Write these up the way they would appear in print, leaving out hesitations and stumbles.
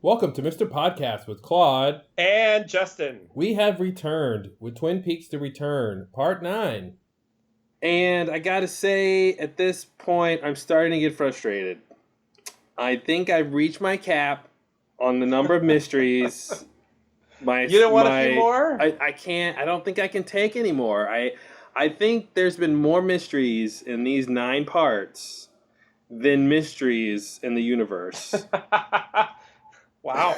Welcome to Mr. Podcast with Claude and Justin. We have returned with Twin Peaks: The Return, Part 9. And I gotta say, at this point, I'm starting to get frustrated. I think I've reached my cap on the number of mysteries. You don't want a few more? I can't. I don't think I can take anymore. I think there's been more mysteries in these 9 parts than mysteries in the universe. Wow.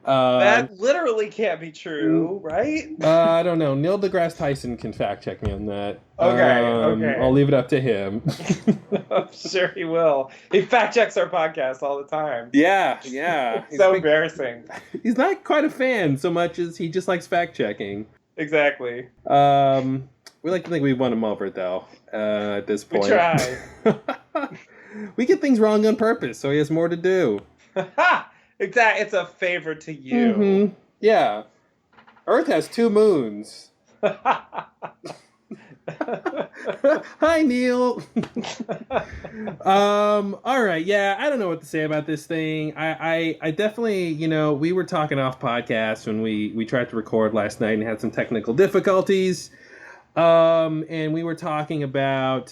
That literally can't be true, right? I don't know. Neil deGrasse Tyson can fact check me on that. Okay. I'll leave it up to him. I'm sure he will. He fact checks our podcast all the time. Yeah. So embarrassing. He's not quite a fan so much as he just likes fact checking. Exactly. We like to think we've won him over, though, at this point. We try. We get things wrong on purpose, so he has more to do. Exactly. It's a favor to you. Mm-hmm. Yeah. Earth has 2 moons. Hi, Neil. All right. Yeah, I don't know what to say about this thing. I definitely, we were talking off podcast when we tried to record last night and had some technical difficulties. And we were talking about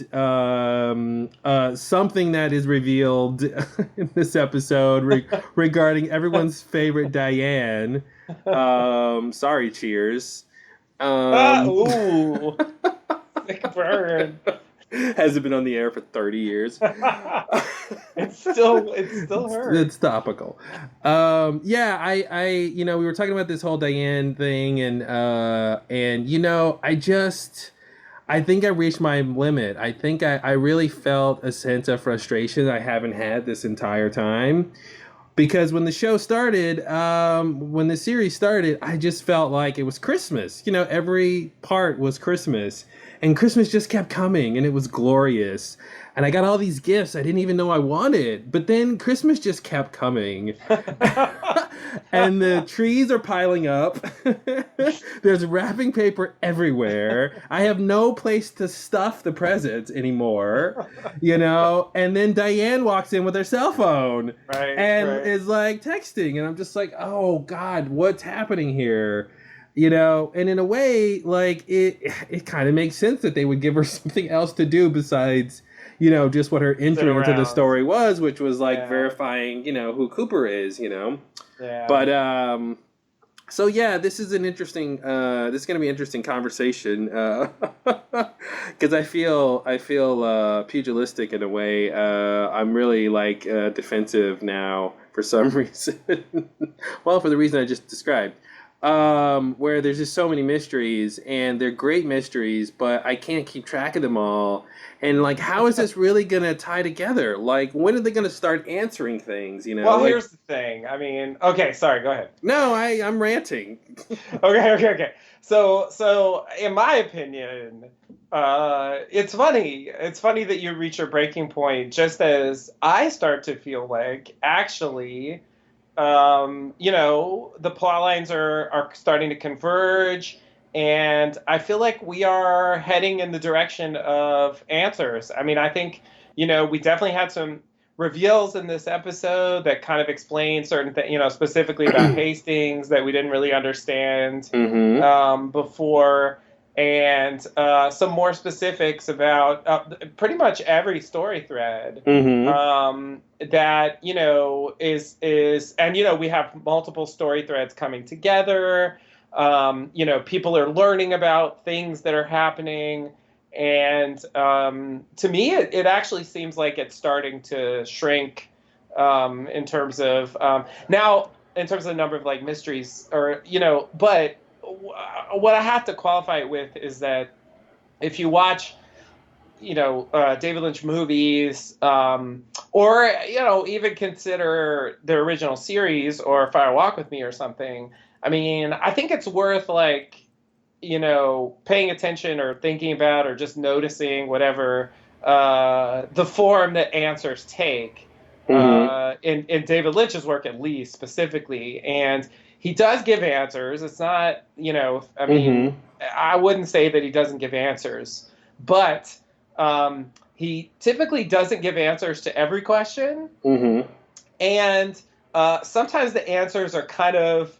something that is revealed in this episode regarding everyone's favorite Diane. Sorry, Cheers. Ooh. Sick burn. Hasn't been on the air for 30 years. It still hurts. It's topical. I we were talking about this whole Diane thing, and I think I reached my limit. I think I really felt a sense of frustration I haven't had this entire time. Because when the show started, when the series started, I just felt like it was Christmas. Every part was Christmas. And Christmas just kept coming, and it was glorious. And I got all these gifts I didn't even know I wanted. But then Christmas just kept coming. And the trees are piling up. There's wrapping paper everywhere. I have no place to stuff the presents anymore. And then Diane walks in with her cell phone. Right. Is like texting. And I'm just like, oh, God, what's happening here? And in a way, like, it kind of makes sense that they would give her something else to do besides, just what her entry into the story was, which was, like, verifying, who Cooper is, Yeah. But, so, yeah, this is an interesting, this is going to be an interesting conversation, because I feel pugilistic in a way. I'm really, like, defensive now for some reason. Well, for the reason I just described. Where there's just so many mysteries, and they're great mysteries, but I can't keep track of them all. And, like, how is this really going to tie together? Like, when are they going to start answering things, Well, here's the thing. I mean, okay, sorry, go ahead. No, I'm ranting. Okay. So, in my opinion, it's funny. It's funny that you reach your breaking point just as I start to feel like, actually... the plot lines are starting to converge, and I feel like we are heading in the direction of answers. I mean, I think, we definitely had some reveals in this episode that kind of explain certain things, specifically about Hastings that we didn't really understand before. And some more specifics about pretty much every story thread that is and we have multiple story threads coming together. People are learning about things that are happening, and to me, it actually seems like it's starting to shrink in terms of now in terms of the number of like mysteries but. What I have to qualify it with is that if you watch, David Lynch movies, or, even consider the original series or Fire Walk with Me or something, I mean, I think it's worth paying attention or thinking about or just noticing whatever the form that answers take in David Lynch's work, at least specifically. And he does give answers. It's not, I wouldn't say that he doesn't give answers, but he typically doesn't give answers to every question. and sometimes the answers are kind of,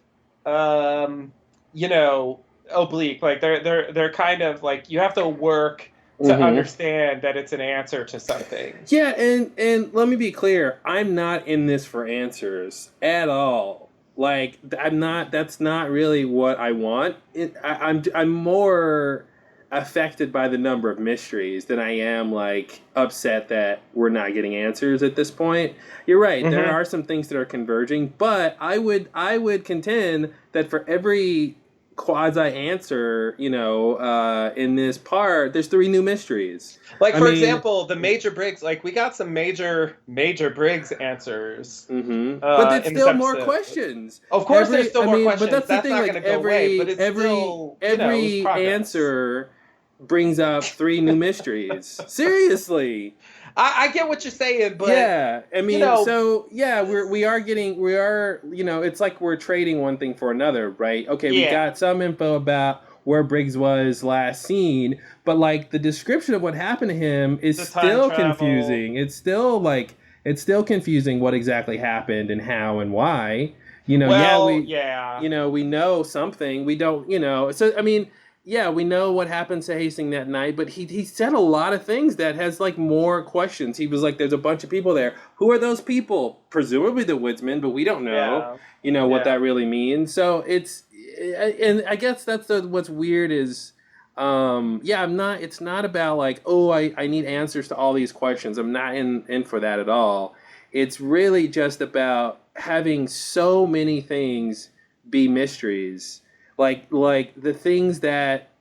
you know, oblique. Like they're kind of like you have to work to understand that it's an answer to something. Yeah, and let me be clear, I'm not in this for answers at all. Like I'm not. That's not really what I want. I'm more affected by the number of mysteries than I am like upset that we're not getting answers at this point. You're right. There are some things that are converging, but I would contend that for every quasi answer, you know, in this part, there's 3 new mysteries. Like, for example, the Major Briggs, like, we got some Major Briggs answers. But there's still more questions. Of course, there's still more questions. But that's the thing, not going to go away. But it's every answer brings up 3 new mysteries. Seriously. I get what you're saying, but yeah, I mean, you know, so yeah, we are, you know, it's like we're trading one thing for another, right? Okay, we got some info about where Briggs was last seen, but like the description of what happened to him is still confusing. It's still confusing what exactly happened and how and why. You know, you know, we know something. We don't, you know, so I mean. Yeah, we know what happened to Hastings that night, but he said a lot of things that has like more questions. He was like, "There's a bunch of people there. Who are those people? Presumably the woodsmen, but we don't know. You know what that really means." So it's, and I guess that's what's weird is, I'm not. It's not about like, oh, I need answers to all these questions. I'm not in for that at all. It's really just about having so many things be mysteries. Like the things that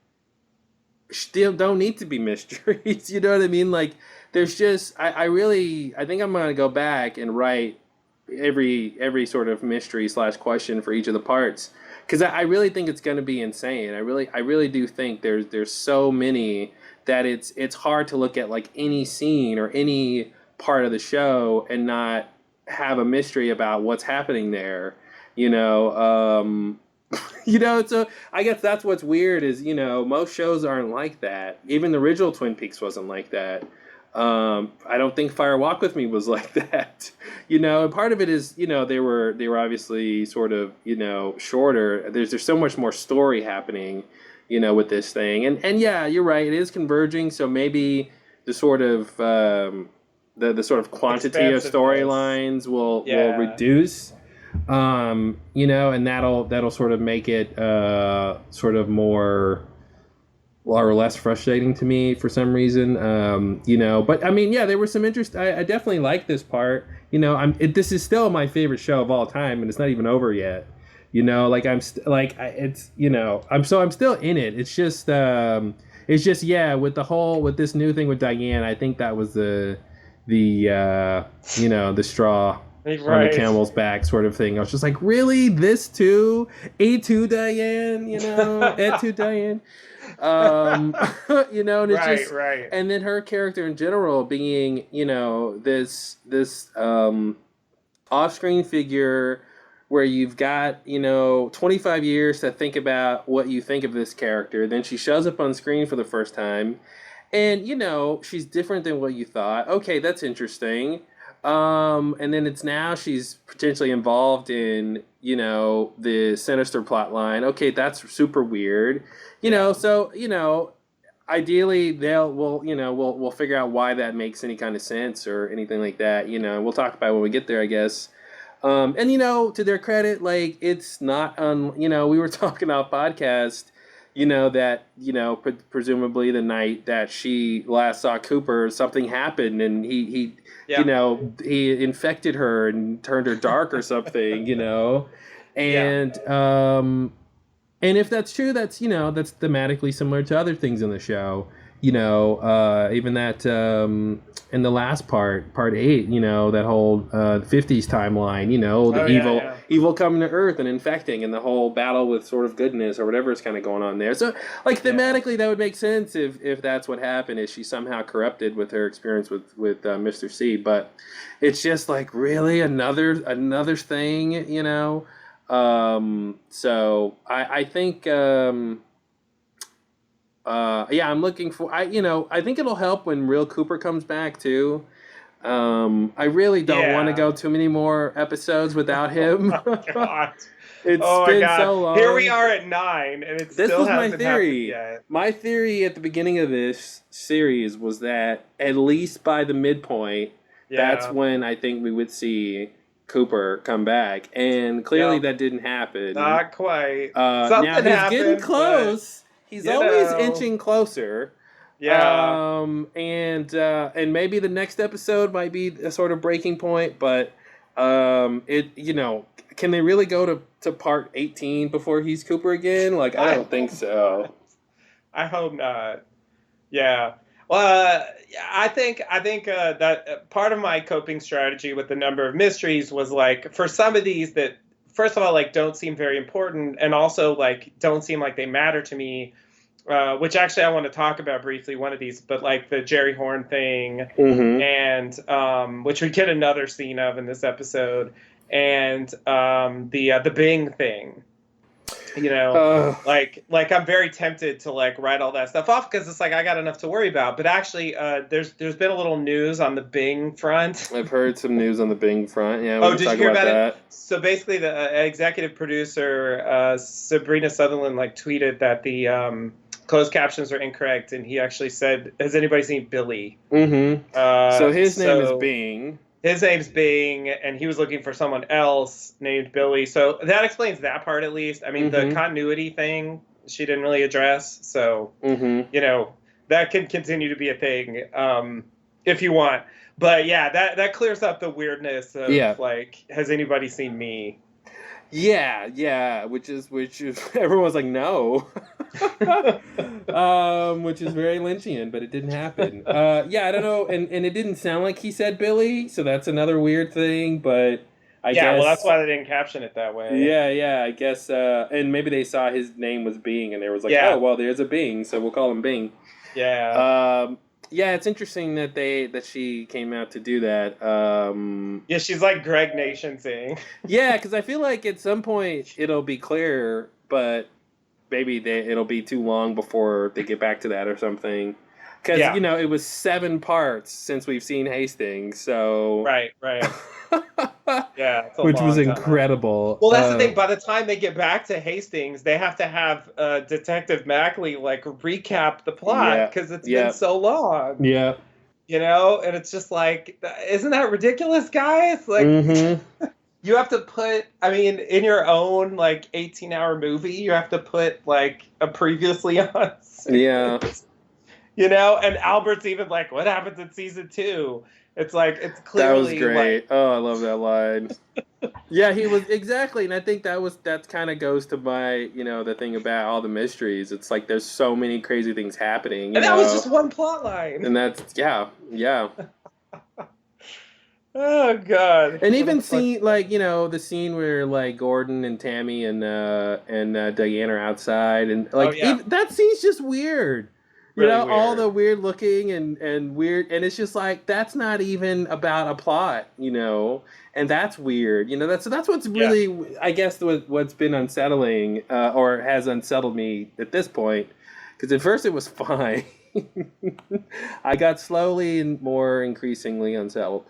still don't need to be mysteries. You know what I mean? Like there's just I think I'm gonna go back and write every sort of mystery / question for each of the parts because I really think it's gonna be insane. I really do think there's so many that it's hard to look at like any scene or any part of the show and not have a mystery about what's happening there. You know. You know, so I guess that's what's weird is, you know, most shows aren't like that. Even the original Twin Peaks wasn't like that. I don't think Fire Walk with Me was like that. You know, and part of it is, you know, they were obviously sort of, you know, shorter. There's so much more story happening, you know, with this thing. And yeah, you're right, it is converging, so maybe the sort of the sort of quantity of storylines will reduce. You know, and that'll sort of make it sort of more or less frustrating to me for some reason. You know, but I mean, yeah, there was some interest. I definitely like this part. You know, this is still my favorite show of all time, and it's not even over yet. You know, like it's, you know, I'm still in it. It's just yeah, with this new thing with Diane, I think that was the you know, the straw on the camel's back sort of thing. I was just like, really? This too? A2 Diane, you know? A2 Diane. You know, and it's just and then her character in general being, you know, this off-screen figure where you've got, you know, 25 years to think about what you think of this character. Then she shows up on screen for the first time. And, you know, she's different than what you thought. Okay, that's interesting. And then it's now she's potentially involved in, you know, the Sinister plot line. Okay, that's super weird. You know, so, you know, ideally we'll figure out why that makes any kind of sense or anything like that. You know, we'll talk about it when we get there, I guess. And, you know, to their credit, like, it's not, you know, we were talking on podcast, you know, that, you know, presumably the night that she last saw Cooper, something happened and he you know, he infected her and turned her dark or something, you know. And and if that's true, that's, you know, that's thematically similar to other things in the show. You know, even that in the last part 8, you know, that whole 50s timeline, you know, the evil coming to Earth and infecting and the whole battle with sort of goodness or whatever is kind of going on there. So, like, thematically, that would make sense if that's what happened, is she somehow corrupted with her experience with Mr. C. But it's just like, really, another thing, you know? So I think... I'm looking for, I think it'll help when Real Cooper comes back too. I really don't want to Yeah. go too many more episodes without him. Oh, God. It's Oh, my been God. so long. Here we are at 9, and it This still was my hasn't happened theory. yet. My theory at the beginning of this series was that at least by the midpoint, that's Yeah. when I think we would see Cooper come back, and clearly Yep. that didn't happen. Not quite. Now Something he's happened, getting but, close. He's you always know. inching closer. Yeah. And maybe the next episode might be a sort of breaking point, but can they really go to part 18 before he's Cooper again? Like, I don't think so. I hope not. Yeah. Well, I think that part of my coping strategy with the number of mysteries was like, for some of these that, first of all, like, don't seem very important, and also like don't seem like they matter to me. Which actually I want to talk about briefly, one of these, but like the Jerry Horn thing, Mm-hmm. and which we get another scene of in this episode, and the Bing thing. Like I'm very tempted to like write all that stuff off because it's like I got enough to worry about. But actually, there's been a little news on the Bing front. I've heard some news on the Bing front. Yeah, we can did talk you hear about that. it? So basically, the executive producer Sabrina Sutherland like tweeted that the closed captions are incorrect, and he actually said, "Has anybody seen Billy?" Mm-hmm. So his name is Bing. His name's Bing, and he was looking for someone else named Billy. So that explains that part, at least. I mean, the continuity thing, she didn't really address. So, that can continue to be a thing if you want. But, yeah, that clears up the weirdness of, like, has anybody seen me? Yeah, which is everyone's like, no. Which is very Lynchian, but it didn't happen. I don't know, and it didn't sound like he said Billy, so that's another weird thing, but I guess... well, that's why they didn't caption it that way. Yeah, I guess, and maybe they saw his name was Bing, and they was like, oh, well, there's a Bing, so we'll call him Bing. Yeah. It's interesting that she came out to do that. She's like Greg Nation saying. Yeah, because I feel like at some point it'll be clear, but maybe it'll be too long before they get back to that or something. Because, it was 7 parts since we've seen Hastings, so... Right. Yeah, which was incredible. Well, that's the thing. By the time they get back to Hastings, they have to have Detective Mackley like recap the plot because it's been so long. Yeah, and it's just like, isn't that ridiculous, guys? Like, you have to put. I mean, in your own like 18-hour movie, you have to put like a previously on. Series, and Albert's even like, what happens in season 2? It's like, it's clearly... That was great. I love that line. Yeah, he was... Exactly, and I think that kind of goes to my, the thing about all the mysteries. It's like, there's so many crazy things happening. And that was just one plot line. And that's... Yeah. Oh, God. And even the scene where, like, Gordon and Tammy and Diane are outside, and, like, that scene's just weird. Really weird. All the weird looking and weird, and it's just like, that's not even about a plot, and that's weird, that's what's really, I guess, what's been unsettling, or has unsettled me at this point, because at first it was fine. I got slowly and more increasingly unsettled,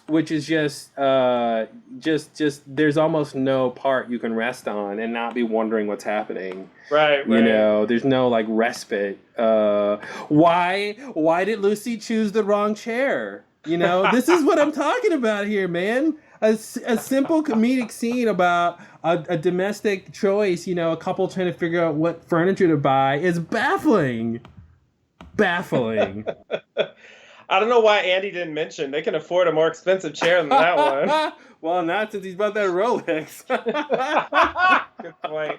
which is just there's almost no part you can rest on and not be wondering what's happening. Right. There's no like respite. Why did Lucy choose the wrong chair? This is what I'm talking about here, man. A simple comedic scene about a domestic choice, a couple trying to figure out what furniture to buy is baffling. I don't know why Andy didn't mention they can afford a more expensive chair than that one. Well, not since he's bought that Rolex. Good point.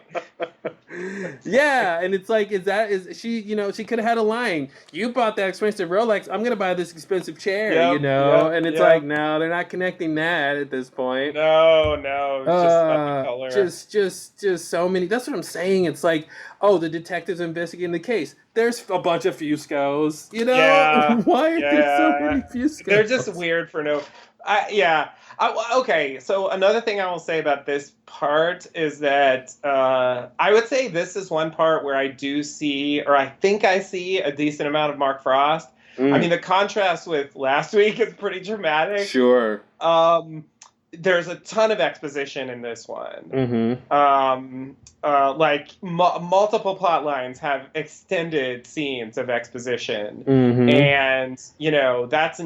Yeah, and it's like, she could have had a line. You bought that expensive Rolex. I'm gonna buy this expensive chair. And it's like, no, they're not connecting that at this point. No, just not the color. Just so many. That's what I'm saying. It's like, oh, the detectives investigating the case. There's a bunch of Fuscos. Why are there so many Fuscos? They're just weird for no. Okay, so another thing I will say about this part is that I would say this is one part where I do see, or I think I see, a decent amount of Mark Frost. I mean, the contrast with last week is pretty dramatic. Sure. There's a ton of exposition in this one. Like multiple plot lines have extended scenes of exposition, and that's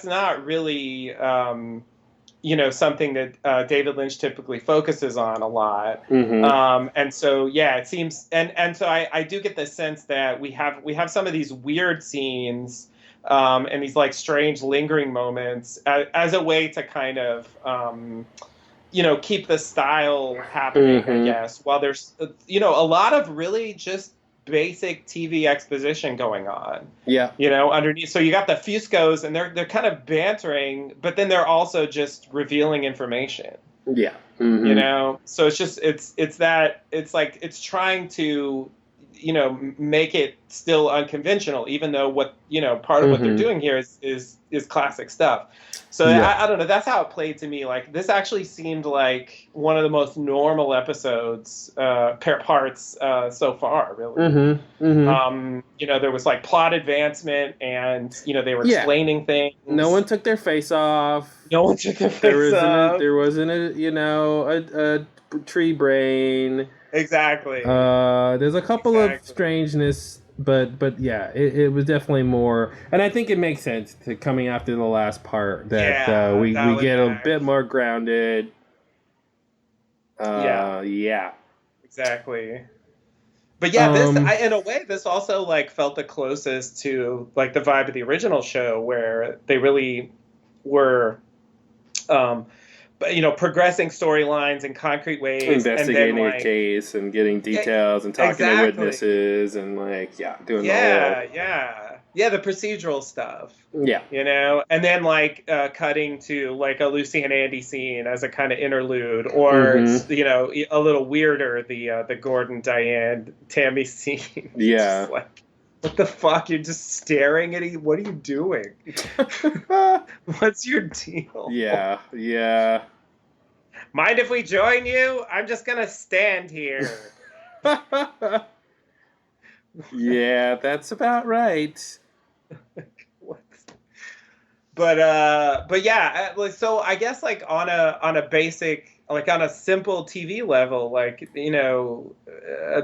not really something that David Lynch typically focuses on a lot. And so it seems, and so I do get the sense that we have some of these weird scenes. And these like strange lingering moments as a way to kind of, keep the style happening, I guess, while there's, a lot of really just basic TV exposition going on. Yeah. Underneath. So you got the Fuscos and they're kind of bantering, but then they're also just revealing information. Yeah. So it's like, it's trying to, make it still unconventional, even though part of what they're doing here is classic stuff. So I don't know. That's how it played to me. Like, this actually seemed like one of the most normal episodes, parts so far, really. There was like plot advancement, and they were explaining things. No one took their face off. No one took their face off. There wasn't a tree brain. Exactly. There's a couple of strangeness, but yeah, it was definitely more, and I think it makes sense to coming after the last part that we get a bit more grounded. Yeah. Exactly. But yeah, in a way, this also like felt the closest to like the vibe of the original show, where they really were, progressing storylines in concrete ways, investigating a case and getting details and talking to witnesses and doing the procedural stuff. And then cutting to like a Lucy and Andy scene as a kind of interlude, or a little weirder, the Gordon, Diane, Tammy scene. Yeah. Like, what the fuck? You're just staring at it? What are you doing? What's your deal? Yeah. Mind if we join you? I'm just gonna stand here. Yeah, that's about right. What? But yeah, so I guess like on a basic, like on a simple TV level,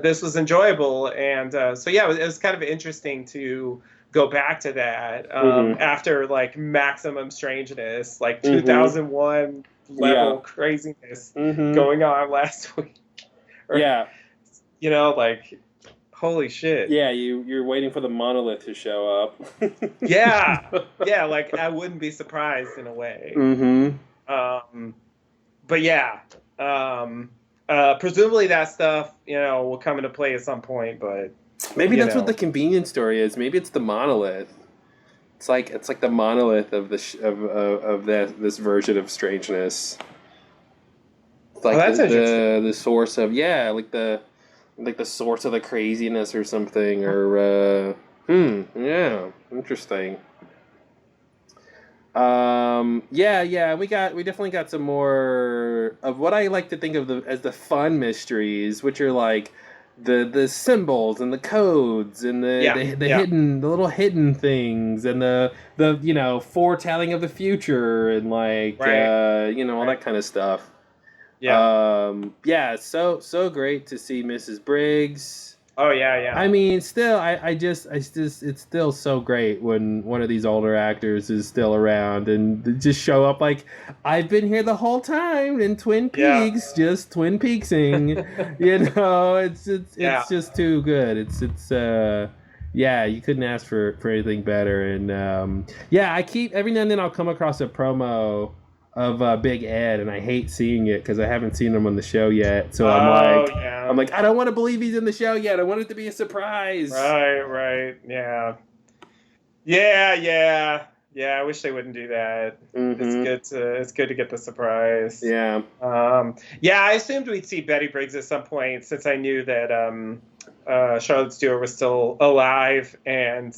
this was enjoyable, and so yeah, it was kind of interesting to go back to that after like Maximum Strangeness, like 2001 level craziness going on last week. Holy shit. Yeah, you're waiting for the monolith to show up. yeah, like I wouldn't be surprised in a way. But yeah, presumably that stuff, will come into play at some point, but maybe that's what the convenience story is. Maybe it's the monolith. It's like the monolith of this version of Strangeness. It's like that's interesting. The source of the source of the craziness or something, or interesting. We definitely got some more of what I like to think of as the fun mysteries, which are like the symbols and the codes and the little hidden things and the foretelling of the future and all that kind of stuff. So great to see Mrs. Briggs. Oh yeah. I mean, still, it's still so great when one of these older actors is still around and just show up like, I've been here the whole time in Twin Peaks, just Twin Peaksing. It's just too good. It's you couldn't ask for anything better. And I keep every now and then I'll come across a promo of Big Ed, and I hate seeing it because I haven't seen him on the show yet. So I'm like, I don't want to believe he's in the show yet. I want it to be a surprise. Right. Yeah. I wish they wouldn't do that. It's good to get the surprise. Yeah. I assumed we'd see Betty Briggs at some point, since I knew that Charlotte Stewart was still alive, and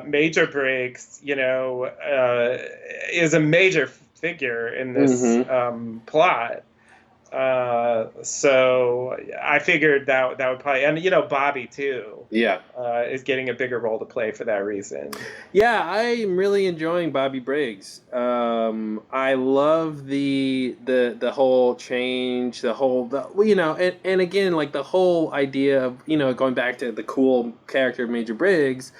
Major Briggs, is a major figure in this plot. So I figured that would probably, and Bobby too, Yeah. is getting a bigger role to play for that reason. Yeah, I'm really enjoying Bobby Briggs. I love the whole change, and again, like the whole idea of going back to the cool character of Major Briggs,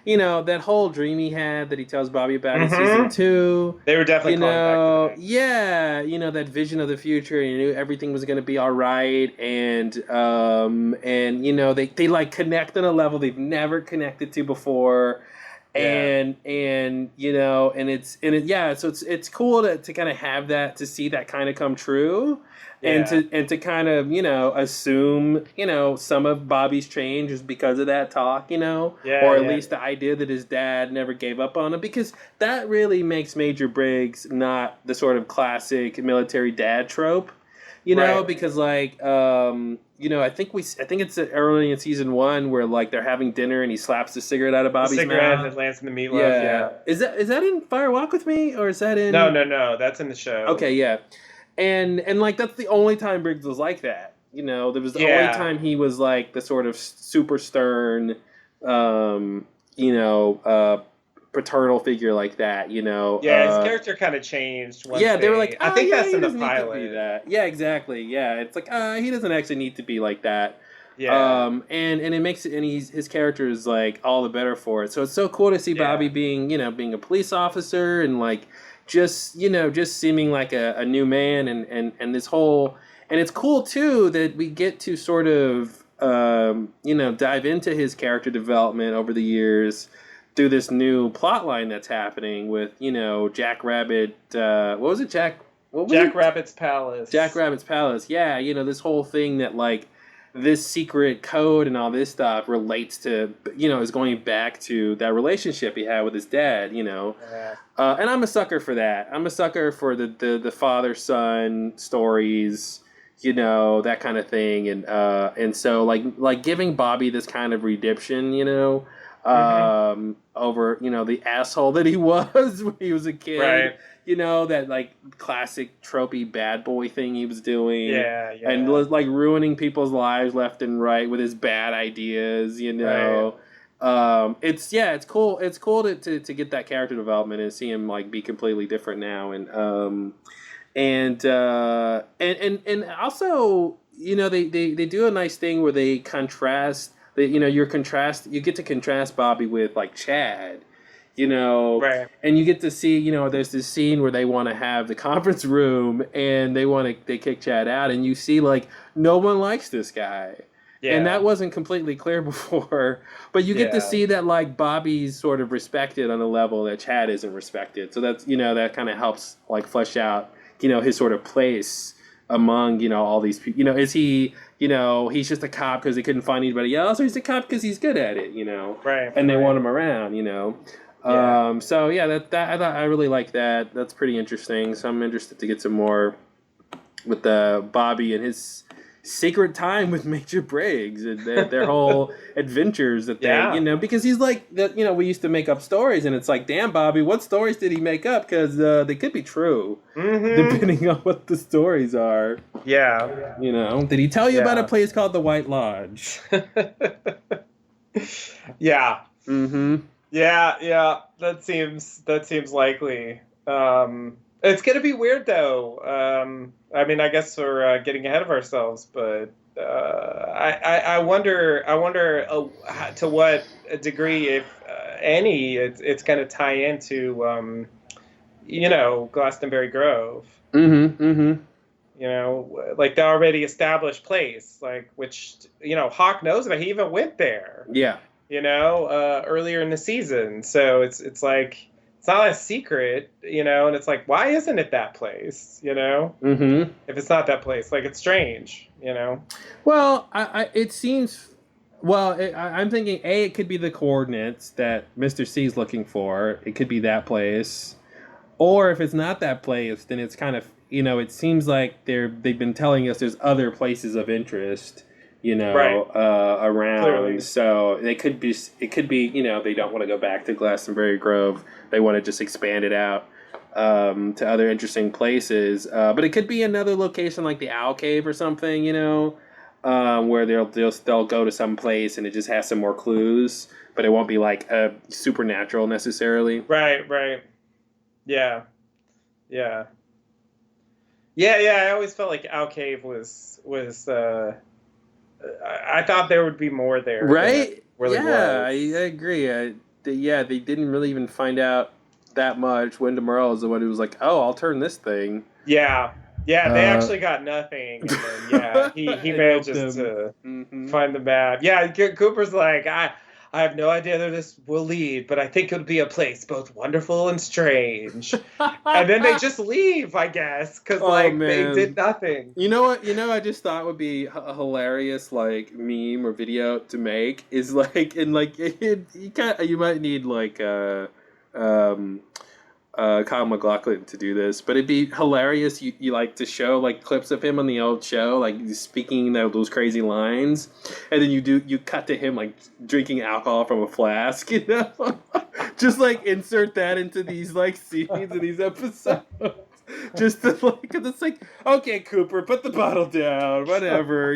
that whole dream he had that he tells Bobby about in season 2. They were definitely calling back to that. Yeah, that vision of the future, and he knew everything was going to be all right, and they like connect on a level they've never connected to before. Yeah. So it's cool to kind of have that, to see that kind of come true, and to kind of assume some of Bobby's change is because of that talk, or at least the idea that his dad never gave up on him, because that really makes Major Briggs not the sort of classic military dad trope. Right. Because I think it's early in season 1 where like they're having dinner and he slaps the cigarette out of Bobby's cigarette mouth. that lands in the meatloaf. Yeah. Is that in Fire Walk with Me, or is that in? No. That's in the show. Okay, yeah, and like that's the only time Briggs was like that. There was the only time he was like the sort of super stern, paternal figure like that, Yeah, his character kind of changed. They were like, I think that's in the he doesn't need to be pilot. that. Yeah, exactly. Yeah, it's like he doesn't actually need to be like that. Yeah. And it makes it, and his character is like all the better for it. So it's so cool to see Bobby being a police officer, and like just seeming like a new man, and this whole, and it's cool too that we get to sort of dive into his character development over the years through this new plot line that's happening with Jack Rabbit. What was it, Jack? What was Jack it? Rabbit's Palace. Jack Rabbit's Palace. Yeah, this whole thing that like this secret code and all this stuff relates to, is going back to that relationship he had with his dad. Yeah. And I'm a sucker for that. I'm a sucker for the father son stories. That kind of thing, and so like giving Bobby this kind of redemption, over the asshole that he was when he was a kid, right? That like classic tropey bad boy thing he was doing, and like ruining people's lives left and right with his bad ideas, Right. It's cool to get that character development and see him like be completely different now, and also they do a nice thing where they contrast. You get to contrast Bobby with like Chad, Right. and you get to see, there's this scene where they want to have the conference room and they kick Chad out, and you see like no one likes this guy. Yeah. And that wasn't completely clear before, but you get to see that like Bobby's sort of respected on a level that Chad isn't respected. So that's, that kind of helps like flesh out, his sort of place among, all these people. Is he, he's just a cop because he couldn't find anybody else, or he's a cop because he's good at it, Right. and they want him around, So yeah, that I thought I really like that. That's pretty interesting. So I'm interested to get some more with the Bobby and his secret time with Major Briggs and their whole adventures that they, because he's like, we used to make up stories, and it's like, damn, Bobby, what stories did he make up? Because they could be true, depending on what the stories are. Yeah. Did he tell you about a place called the White Lodge? Yeah. Mm-hmm. Yeah. That seems likely. It's gonna be weird though. I mean, I guess we're getting ahead of ourselves, but I wonder to what degree, if any, it's going to tie into Glastonbury Grove. Like the already established place, like which Hawk knows about. He even went there. Yeah. Earlier in the season, so it's like. It's not a secret, and it's like, why isn't it that place, Mm-hmm. If it's not that place, like, it's strange, Well, it seems, I'm thinking, it could be the coordinates that Mr. C is looking for. It could be that place. Or if it's not that place, then it's kind of, it seems like they've been telling us there's other places of interest, around. Clearly. So it could be, they don't want to go back to Glastonbury Grove. They want to just expand it out. to other interesting places. But it could be another location like the Owl Cave or something, where they'll go to some place and it just has some more clues, but it won't be like supernatural necessarily. Right. Yeah. I always felt like Owl Cave was. I thought there would be more there. Right? Really yeah, I was. agree. They didn't really even find out that much. Wyndham Earle is the one who was like, "Oh, I'll turn this thing." Yeah, they actually got nothing, and then he manages to find the map. Yeah, Cooper's like, I have no idea where this will lead, but I think it'll be a place both wonderful and strange. And then they just leave, I guess, because they did nothing. You know what? I just thought would be a hilarious like meme or video to make is like you might need like Kyle MacLachlan to do this, but it'd be hilarious. You like to show like clips of him on the old show, like speaking those crazy lines, and then you cut to him like drinking alcohol from a flask, just like insert that into these like scenes in these episodes. Just to like, cause it's like, okay, Cooper, put the bottle down, whatever,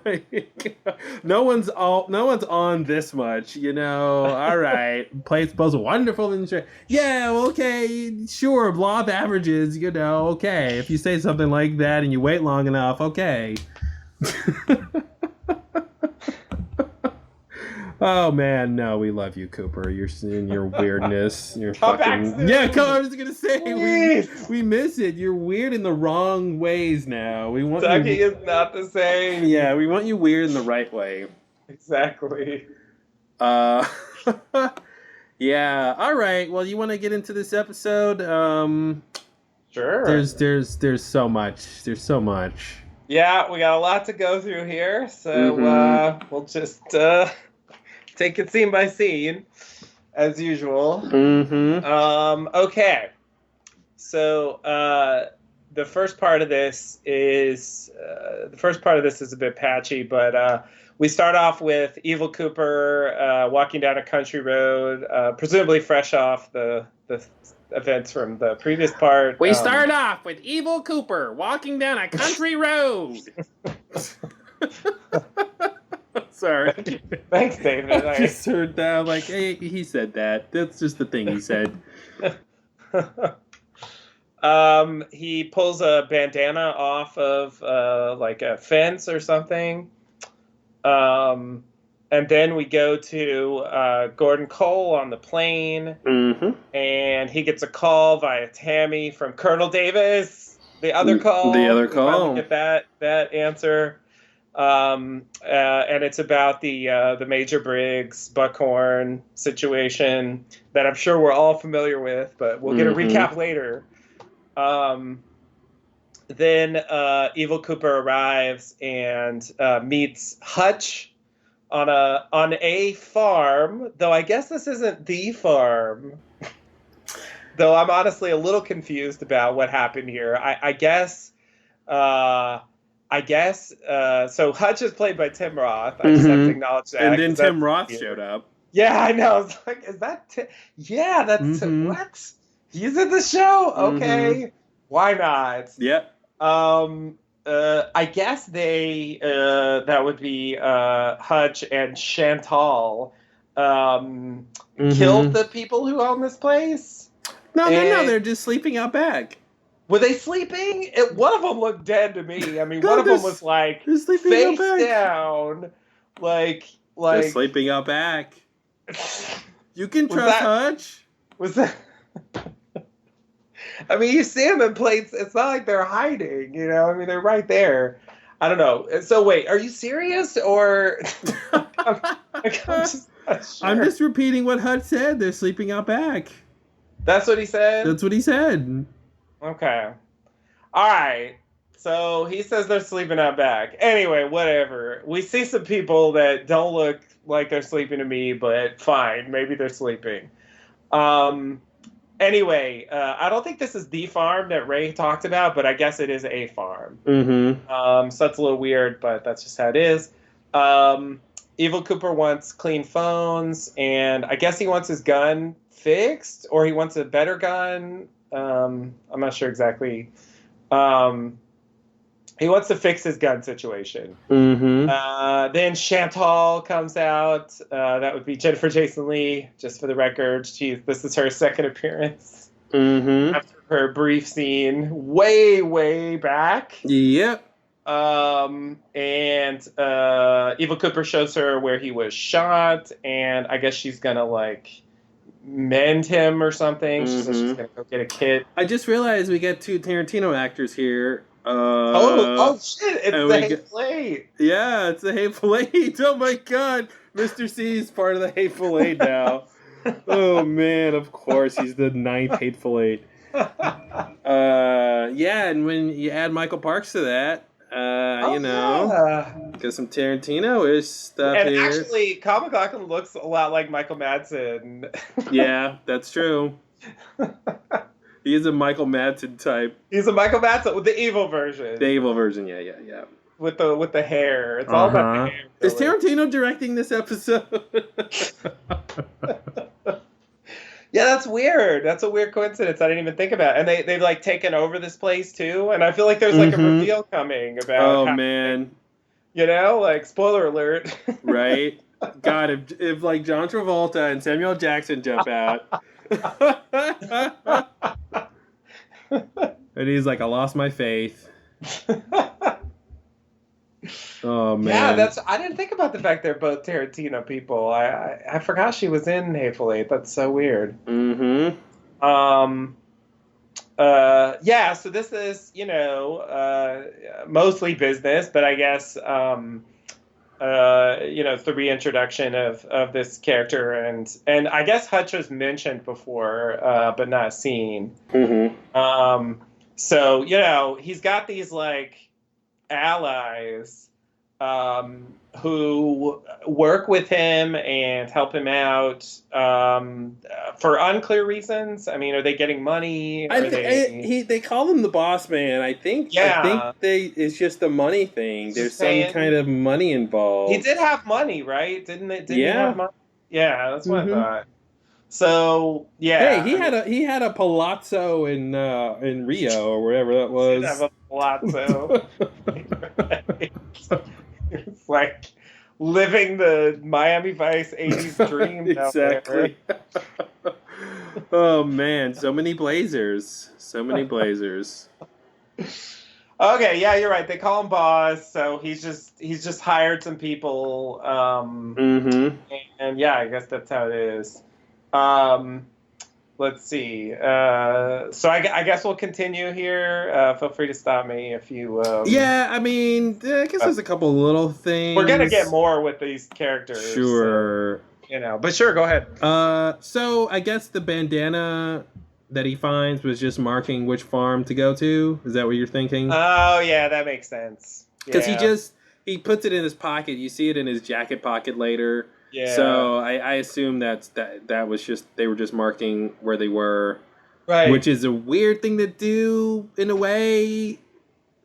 like, no one's on this much, all right, place both wonderful and strange. Yeah, well, okay, sure, law of averages, okay, if you say something like that and you wait long enough, okay. Oh man, no, we love you, Cooper. You're in your weirdness. You're fucking I was gonna say we miss it. You're weird in the wrong ways now. We want Ducky is not the same. Yeah, we want you weird in the right way. Exactly. Yeah. All right. Well, you want to get into this episode? Sure. There's so much. There's so much. Yeah, we got a lot to go through here, so we'll just take it scene by scene, as usual. Okay. So the first part of this is a bit patchy, but we start off with Evil Cooper walking down a country road, presumably fresh off the events from the previous part. We start off with Evil Cooper walking down a country road. Sorry. Thanks, David. I just heard that. Like, hey, he said that. That's just the thing he said. He pulls a bandana off of like a fence or something. And then we go to Gordon Cole on the plane. And he gets a call via Tammy from Colonel Davis. The other call. Get that answer. And it's about the Major Briggs Buckhorn situation that I'm sure we're all familiar with, but we'll get a recap later. Then Evil Cooper arrives and meets Hutch on a farm, though I guess this isn't the farm. Though I'm honestly a little confused about what happened here. I guess so. Hutch is played by Tim Roth. I just have to acknowledge that. And then Tim Roth showed up. Yeah, I know. I was like, is that yeah, that's what? He's in the show? Okay. Why not? Yep. I guess they that would be Hutch and Chantal killed the people who own this place. No, they're just sleeping out back. Were they sleeping? One of them looked dead to me. I mean, one of them was like face down, like they're sleeping out back. You can trust Hutch. Was that? I mean, you see them in plates. It's not like they're hiding, I mean, they're right there. I don't know. So wait, are you serious or? I'm just repeating what Hutch said. They're sleeping out back. That's what he said? That's what he said. Okay. All right. So he says they're sleeping out back. Anyway, whatever. We see some people that don't look like they're sleeping to me, but fine. Maybe they're sleeping. Anyway, I don't think this is the farm that Ray talked about, but I guess it is a farm. So that's a little weird, but that's just how it is. Evil Cooper wants clean phones, and I guess he wants his gun fixed, or he wants a better gun. I'm not sure exactly. Um, he wants to fix his gun situation. Then Chantal comes out. That would be Jennifer Jason Leigh, just for the record. This is her second appearance after her brief scene way, way back. Yep. And Eva Cooper shows her where he was shot, and I guess she's gonna like mend him or something. She says she's gonna go get a kit. I just realized we get 2 Tarantino actors here. Oh shit! It's the Hateful Eight. Yeah, it's the Hateful Eight. Oh my god, Mr. C is part of the Hateful Eight now. Oh man, of course he's the 9th Hateful Eight. Yeah, and when you add Michael Parks to that, get some Tarantino-ish stuff and here. Actually, Kyle MacLachlan looks a lot like Michael Madsen. Yeah, that's true. He is a Michael Madsen type. He's a Michael Madsen with the evil version. The evil version, yeah. With the hair. It's all about the hair. Is Tarantino directing this episode? Yeah, that's weird. That's a weird coincidence. I didn't even think about it. And they've like taken over this place too. And I feel like there's like a reveal coming about man. You know, like spoiler alert. Right? God, if like John Travolta and Samuel Jackson jump out. And he's like, I lost my faith. Oh man. Yeah, I didn't think about the fact they're both Tarantino people. I forgot she was in Hateful Eight. That's so weird. Yeah, so this is, mostly business, but I guess it's the reintroduction of this character, and I guess Hutch was mentioned before, but not seen. So, he's got these like allies who work with him and help him out for unclear reasons. I mean, are they getting money? They call him the boss man. I think it's just a money thing. There's some kind of money involved. He did have money, right? Didn't he have money? Yeah, that's what I thought. So yeah, hey, he had a palazzo in Rio or wherever that was. He did have a palazzo. It's like living the Miami Vice 80s dream. Exactly. Oh man, so many Blazers. Okay, yeah, you're right. They call him boss, so he's just hired some people. And yeah, I guess that's how it is. Let's see. So I guess we'll continue here. Feel free to stop me if you. Yeah, I mean, I guess there's a couple little things. We're gonna get more with these characters. Sure. So, but sure, go ahead. So I guess the bandana that he finds was just marking which farm to go to. Is that what you're thinking? Oh yeah, that makes sense. Because he puts it in his pocket. You see it in his jacket pocket later. Yeah. So I assume that was just they were just marking where they were, right? Which is a weird thing to do in a way.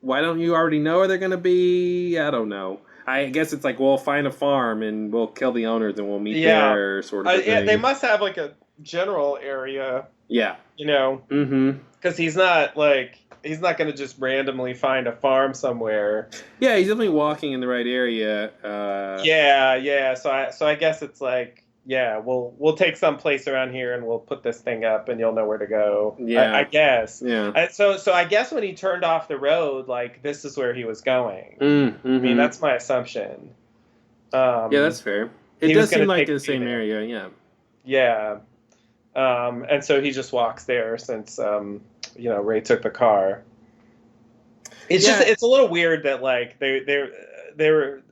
Why don't you already know where they're gonna be? I don't know. I guess it's like we'll find a farm and we'll kill the owners and we'll meet there, sort of thing. Yeah, they must have like a general area. Yeah. Because he's not going to just randomly find a farm somewhere. Yeah, he's definitely walking in the right area. Yeah. So I guess it's like, yeah, we'll take some place around here and we'll put this thing up and you'll know where to go. Yeah, I guess. Yeah. So I guess when he turned off the road, like this is where he was going. I mean, that's my assumption. Yeah, that's fair. It does seem like the same area. Yeah. Yeah. And so he just walks there since Ray took the car. It's a little weird that like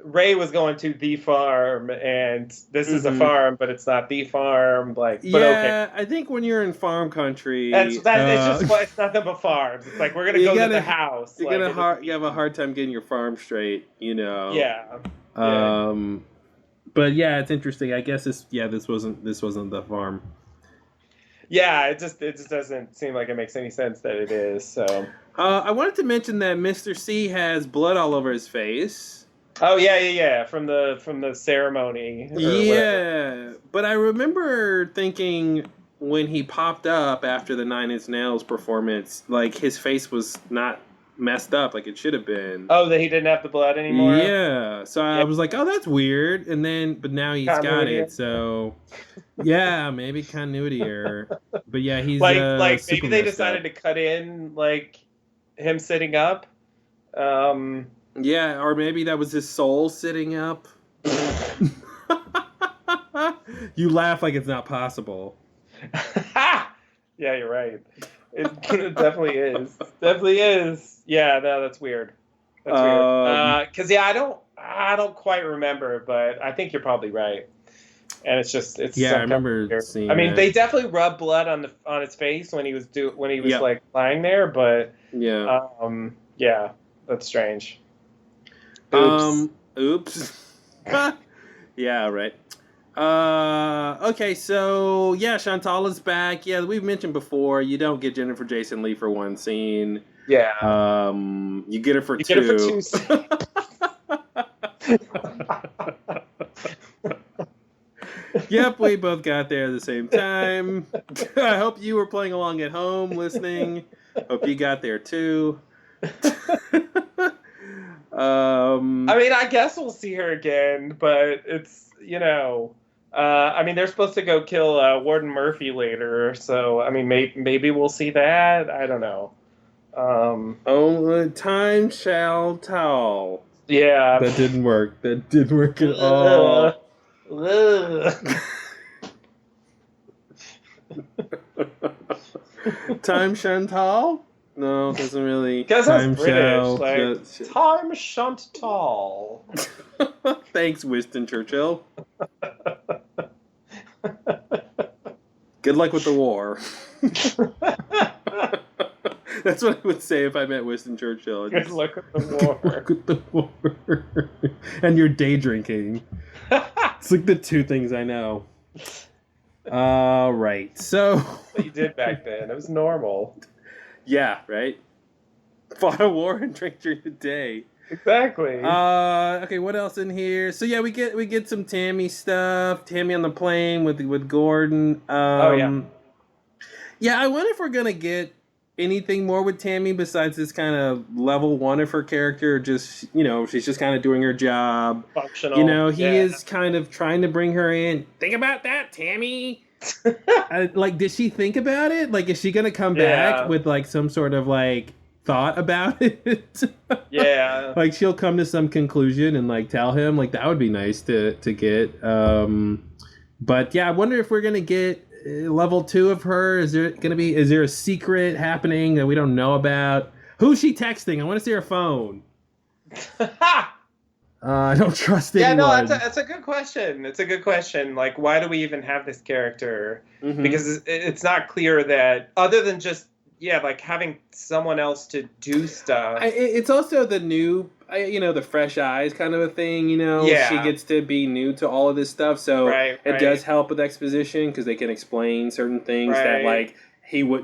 Ray was going to the farm and this is a farm, but it's not the farm. Like, but okay. I think when you're in farm country, it's nothing but farms. It's like we're gonna go to the house. You have a hard time getting your farm straight, Yeah. But yeah, it's interesting. I guess this wasn't the farm. Yeah, it just doesn't seem like it makes any sense that it is. So I wanted to mention that Mr. C has blood all over his face. Oh yeah, from the ceremony. Yeah, but I remember thinking, when he popped up after the Nine Inch Nails performance, like his face was not messed up like it should have been. Oh, that he didn't have the blood anymore? Yeah. So I Yeah. was like, oh, that's weird. And then, but now he's got Continuity. it. So yeah, maybe continuity error. But yeah, he's like super maybe they messed decided up. to cut in like him sitting up. Yeah, or maybe that was his soul sitting up. You laugh like it's not possible. Yeah, you're right. It definitely is. Definitely is. Yeah, no, that's weird. That's weird. Because yeah, I don't quite remember, but I think you're probably right. And it's Yeah, I remember seeing. I mean, that. they definitely rubbed blood on his face when he was Yeah. like lying there, but Yeah. yeah, that's strange. Oops. Oops. Yeah, right. Okay, so yeah, Chantal is back. Yeah, we've mentioned before, you don't get Jennifer Jason Leigh for one scene. Yeah. You get her for You two. get it for two. Yep, we both got there at the same time. I hope you were playing along at home, listening. Hope you got there too. I mean, I guess we'll see her again, but it's, I mean, they're supposed to go kill Warden Murphy later, so I mean, maybe we'll see that. I don't know. Only time shall tell. Yeah. That didn't work. That didn't work at all. Time Chantal? No, it doesn't really. Because that's British. Shall. Time Chantal. Thanks, Winston Churchill. Good luck with the war. That's what I would say if I met Winston Churchill. Good luck with the war. Good luck with the war. And your day drinking. It's like the two things I know. All right, so. What you did back then. It was normal. Yeah, right? Fought a war and drank during the day. Exactly. Okay, what else in here? So yeah, we get some Tammy stuff. Tammy on the plane with Gordon. Yeah, I wonder if we're gonna get anything more with Tammy besides this kind of level one of her character. Just she's just kind of doing her job. Functional. He is kind of trying to bring her in. Think about that, Tammy. Did she think about it? Like, is she gonna come back with like some sort of like thought about it? Yeah. Like she'll come to some conclusion and like tell him. Like that would be nice to get. But yeah, I wonder if we're gonna get level 2 of her. Is there a secret happening that we don't know about? Who's she texting? I want to see her phone. I don't trust anyone. Yeah, no, that's a good question. It's a good question. Like, why do we even have this character? Mm-hmm. Because it's not clear that, other than just, like having someone else to do stuff. It's also the new, the fresh eyes kind of a thing, Yeah. She gets to be new to all of this stuff, so Right. does help with exposition because they can explain certain things that, like,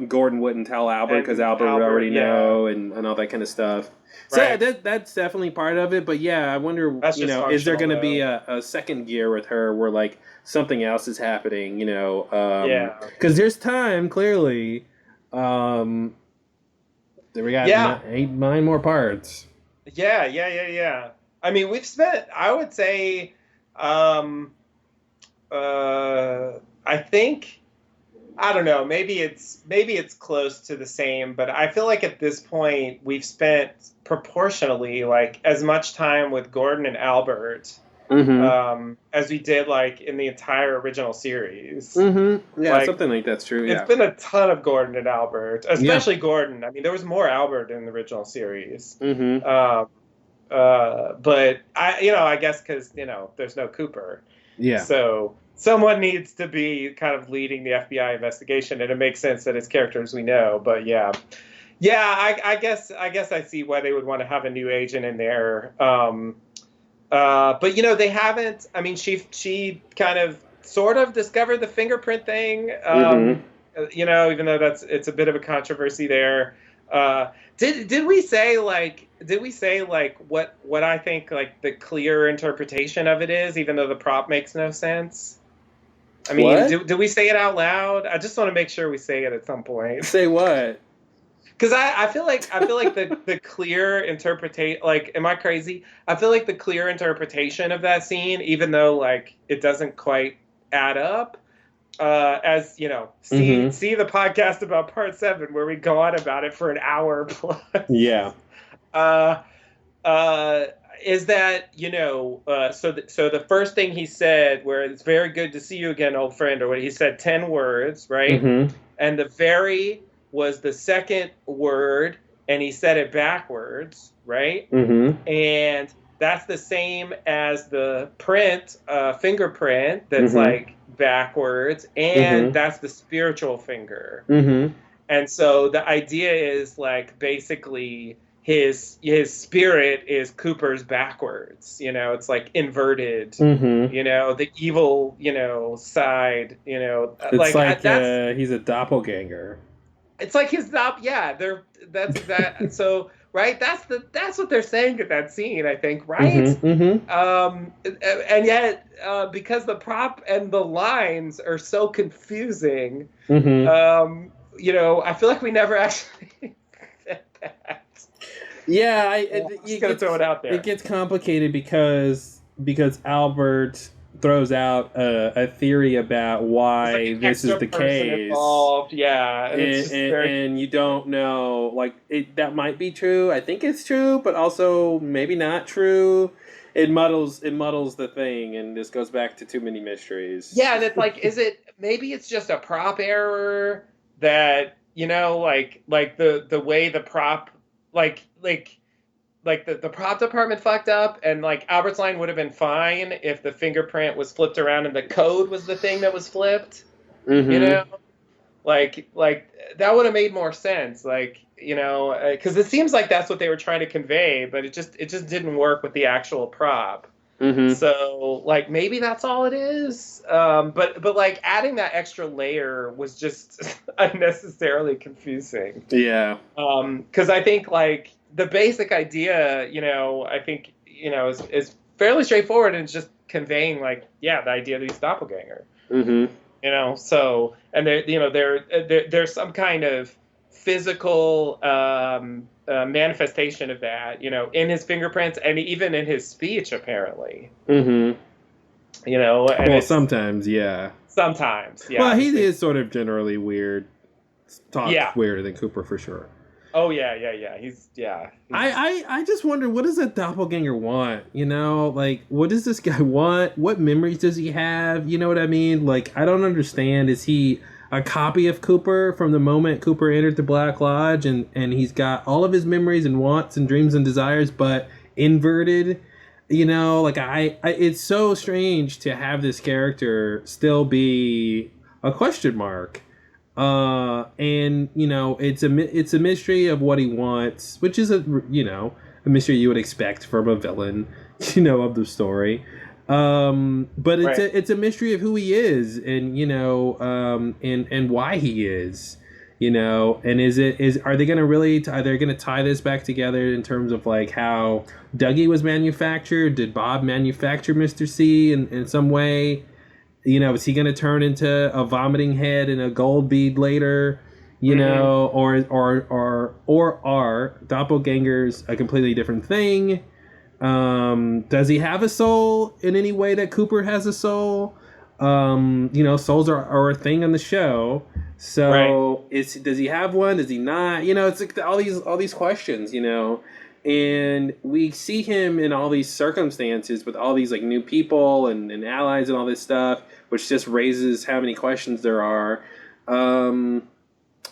Gordon wouldn't tell Albert because Albert would already know and all that kind of stuff. So Right. that's definitely part of it, but yeah, I wonder, is there going to be a second gear with her where, like, something else is happening, because there's time, clearly. There we got 9 more parts. Yeah. I mean, we've spent, I would say, I think, I don't know, maybe it's close to the same, but I feel like at this point we've spent proportionally like as much time with Gordon and Albert as we did like in the entire original series. Mm-hmm. Yeah, like, something like that's true. Yeah. It's been a ton of Gordon and Albert, especially Gordon. I mean, there was more Albert in the original series. Mm-hmm. But I guess because there's no Cooper. Yeah. So someone needs to be kind of leading the FBI investigation, and it makes sense that it's characters we know. But yeah. I guess I see why they would want to have a new agent in there. But they haven't. I mean, she kind of sort of discovered the fingerprint thing. Even though it's a bit of a controversy there. Did we say like what I think like the clear interpretation of it is, even though the prop makes no sense? I mean, What? do we say it out loud? I just want to make sure we say it at some point. Say what? Because I feel like the clear interpretation, like, am I crazy? I feel like the clear interpretation of that scene, even though like it doesn't quite add up, as see the podcast about Part 7 where we go on about it for an hour plus. Yeah. Is that so the first thing he said, where it's very good to see you again, old friend, or what he said 10 words, right? Mm-hmm. And the very was the second word, and he said it backwards, right? Mm-hmm. And that's the same as the fingerprint that's like backwards, and that's the spiritual finger. Mm-hmm. And so the idea is like basically his spirit is Cooper's backwards. It's like inverted. Mm-hmm. The evil side. It's like he's a doppelganger. It's like his that's that. So right, that's what they're saying at that scene, I think, right? Mm-hmm. And yet because the prop and the lines are so confusing, I feel like we never actually said that. Yeah, I'm just gonna throw it out there. It gets complicated because Albert throws out a theory about why this is the case. Involved. Yeah, and you don't know, like that might be true. I think it's true, but also maybe not true. It muddles the thing, and this goes back to too many mysteries. Yeah, and it's like, maybe it's just a prop error that like the way the prop the prop department fucked up, and like Albert's line would have been fine if the fingerprint was flipped around and the code was the thing that was flipped. Mm-hmm. Like that would have made more sense. Because it seems like that's what they were trying to convey, but it just didn't work with the actual prop. Mm-hmm. So like maybe that's all it is. But like adding that extra layer was just unnecessarily confusing. Yeah. Because I think like the basic idea, I think is fairly straightforward, and it's just conveying like the idea that he's doppelganger. Mm-hmm. So and there's some kind of physical manifestation of that, in his fingerprints and even in his speech, apparently. Mm-hmm. And sometimes, yeah. Sometimes, yeah. Well, he is sort of generally weird. Weirder than Cooper for sure. Oh yeah. He's I just wonder, what does a doppelganger want? Like, what does this guy want? What memories does he have? You know what I mean? Like, I don't understand. Is he a copy of Cooper from the moment Cooper entered the Black Lodge, and he's got all of his memories and wants and dreams and desires, but inverted? Like it's so strange to have this character still be a question mark. And it's a mystery of what he wants, which is a mystery you would expect from a villain, of the story. But it's a mystery of who he is, and and why he is, and are they gonna tie this back together in terms of like how Dougie was manufactured? Did Bob manufacture Mr. C in some way? Is he going to turn into a vomiting head and a gold bead later? Or are doppelgangers a completely different thing? Does he have a soul in any way that Cooper has a soul? Souls are a thing on the show. So does he have one? Does he not? It's like all these questions, and we see him in all these circumstances with all these like new people and allies and all this stuff, which just raises how many questions there are.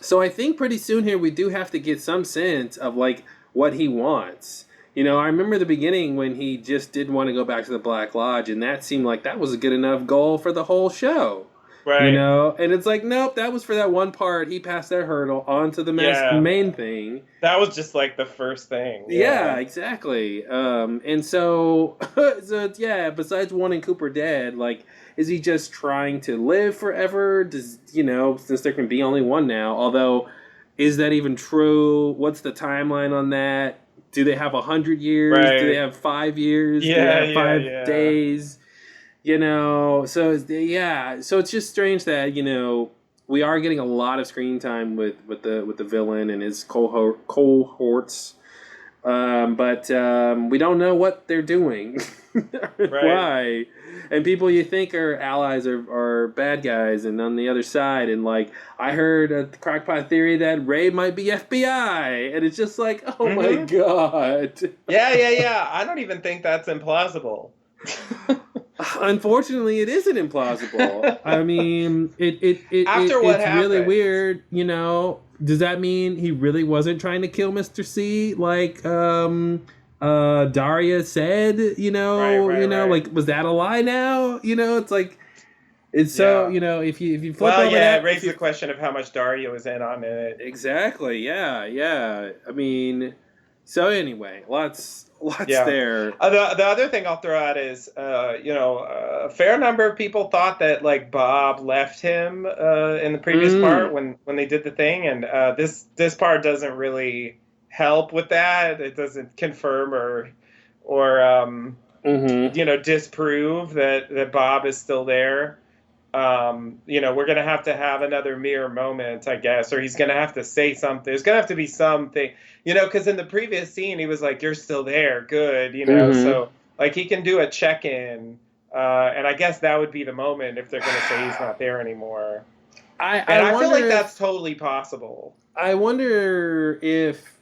So I think pretty soon here we do have to get some sense of like what he wants. I remember the beginning when he just didn't want to go back to the Black Lodge, and that seemed like that was a good enough goal for the whole show. Right. And it's like, nope, that was for that one part. He passed that hurdle on to the main thing. That was just like the first thing. Yeah, exactly. And so besides wanting Cooper dead, like, is he just trying to live forever? Does, since there can be only one now, although, is that even true? What's the timeline on that? Do they have 100 years? Right. Do they have 5 years? Yeah, Do they have 5 days? So yeah, so it's just strange that we are getting a lot of screen time with the villain and his cohorts, but we don't know what they're doing, why, and people you think are allies are bad guys, and on the other side, and like I heard a crackpot theory that Ray might be FBI, and it's just like, oh my god. Yeah. I don't even think that's implausible. Unfortunately, it isn't implausible. I mean, it's really weird. Does that mean he really wasn't trying to kill Mr. C? Like, Daria said. Right. Like, was that a lie? Now, it's like, it's so. If you flip over that, it raises the question of how much Daria was in on it. Exactly. Yeah. I mean, so anyway, lots there. The other thing I'll throw out is, a fair number of people thought that like Bob left him in the previous part when they did the thing, and this part doesn't really help with that. It doesn't confirm or disprove that Bob is still there. We're going to have another mirror moment, I guess, or he's going to have to say something. There's going to have to be something, because in the previous scene, he was like, you're still there. Good. So like he can do a check-in. And I guess that would be the moment if they're going to say he's not there anymore. I feel like that's totally possible. I wonder if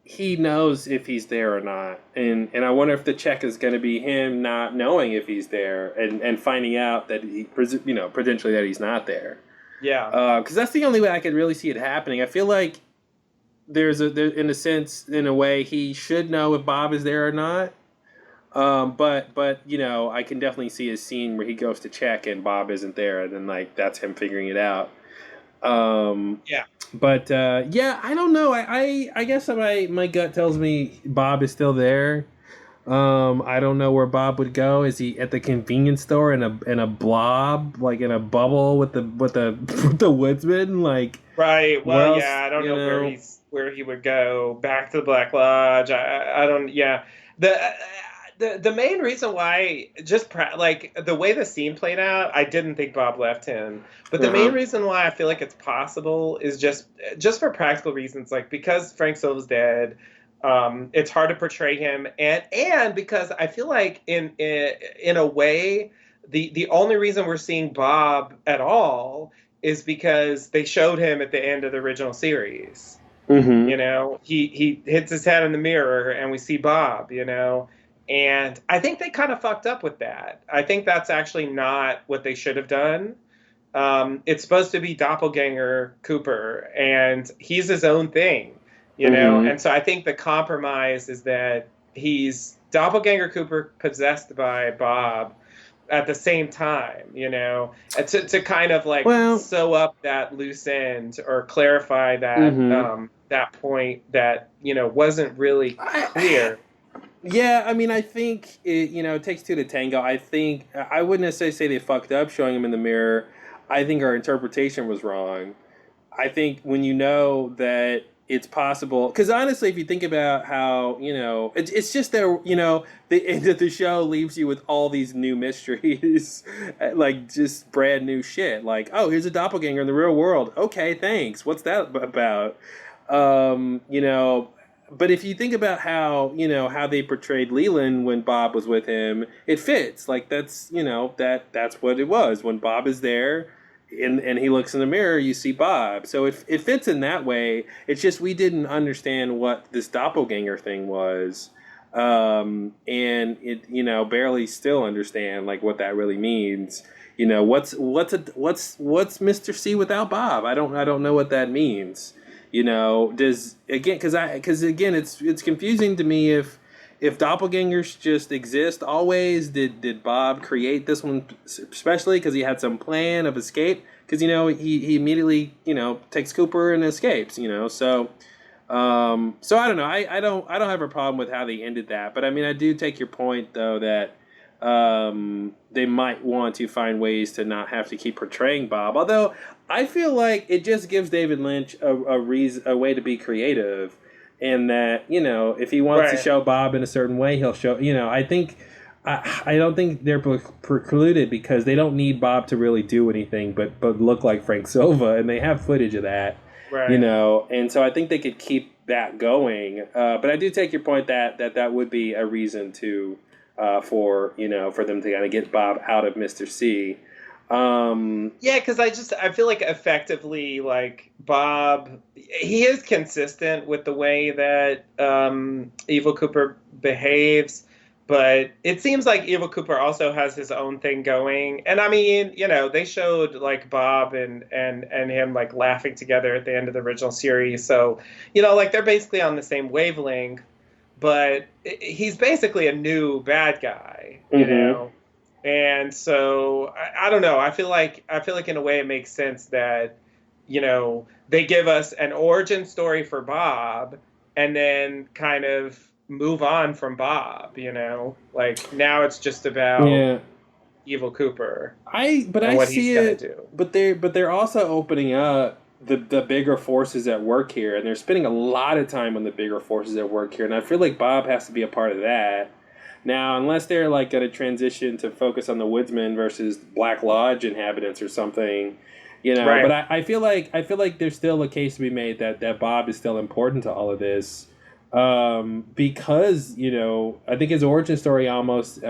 he knows if he's there or not, and I wonder if the check is going to be him not knowing if he's there and finding out that he potentially that he's not there. Yeah, because that's the only way I could really see it happening. I feel like in a way he should know if Bob is there or not. But I can definitely see a scene where he goes to check and Bob isn't there, and then like that's him figuring it out. Yeah. But I don't know. I guess my gut tells me Bob is still there. I don't know where Bob would go. Is he at the convenience store in a blob, like in a bubble with the woodsman? Like, right. Well, I don't know where he would go. Back to the Black Lodge. I don't. Yeah. The main reason why, like the way the scene played out, I didn't think Bob left him. But the main reason why I feel like it's possible is just for practical reasons, like because Frank Silva's dead, it's hard to portray him, and because I feel like in a way, the only reason we're seeing Bob at all is because they showed him at the end of the original series. Mm-hmm. He hits his head in the mirror, and we see Bob. And I think they kind of fucked up with that. I think that's actually not what they should have done. It's supposed to be Doppelganger Cooper, and he's his own thing, And so I think the compromise is that he's Doppelganger Cooper possessed by Bob at the same time, to kind of like sew up that loose end or clarify that that point that wasn't really clear. Yeah, I mean, I think it takes two to tango. I think I wouldn't necessarily say they fucked up showing him in the mirror. I think our interpretation was wrong. I think when that it's possible, because honestly, if you think about how it's just there, the end of the show leaves you with all these new mysteries, like just brand new shit. Like, oh, here's a doppelganger in the real world. Okay, thanks. What's that about? But if you think about how how they portrayed Leland when Bob was with him, it fits. Like that's that's what it was. When Bob is there and he looks in the mirror, you see Bob. So it fits in that way. It's just we didn't understand what this doppelganger thing was. And it barely still understand like what that really means. What's Mr. C without Bob? I don't know what that means. Because it's confusing to me if doppelgangers just exist always. Did Bob create this one especially because he had some plan of escape? Because he immediately takes Cooper and escapes. So I don't know. I don't have a problem with how they ended that. But I mean, I do take your point though that they might want to find ways to not have to keep portraying Bob. Although I feel like it just gives David Lynch a way to be creative, and that if he wants to show Bob in a certain way, he'll show. I think I don't think they're precluded because they don't need Bob to really do anything but look like Frank Silva, and they have footage of that, you Right. know, and so I think they could keep that going. But I do take your point that would be a reason to for for them to kind of get Bob out of Mr. C. Yeah, because I feel like effectively like Bob, he is consistent with the way that Evil Cooper behaves, but it seems like Evil Cooper also has his own thing going. And I mean, they showed like Bob and him like laughing together at the end of the original series, so like they're basically on the same wavelength. But he's basically a new bad guy, Mm-hmm. And so I don't know. I feel like in a way it makes sense that they give us an origin story for Bob and then kind of move on from Bob. Like now it's just about Yeah. Evil Cooper But and I what he's see gonna it, do. but they're also opening up the bigger forces at work here, and they're spending a lot of time on the bigger forces at work here, and I feel like Bob has to be a part of that. Now, unless they're like going to transition to focus on the Woodsman versus Black Lodge inhabitants or something, But Right. I feel like there's still a case to be made that Bob is still important to all of this, because I think his origin story almost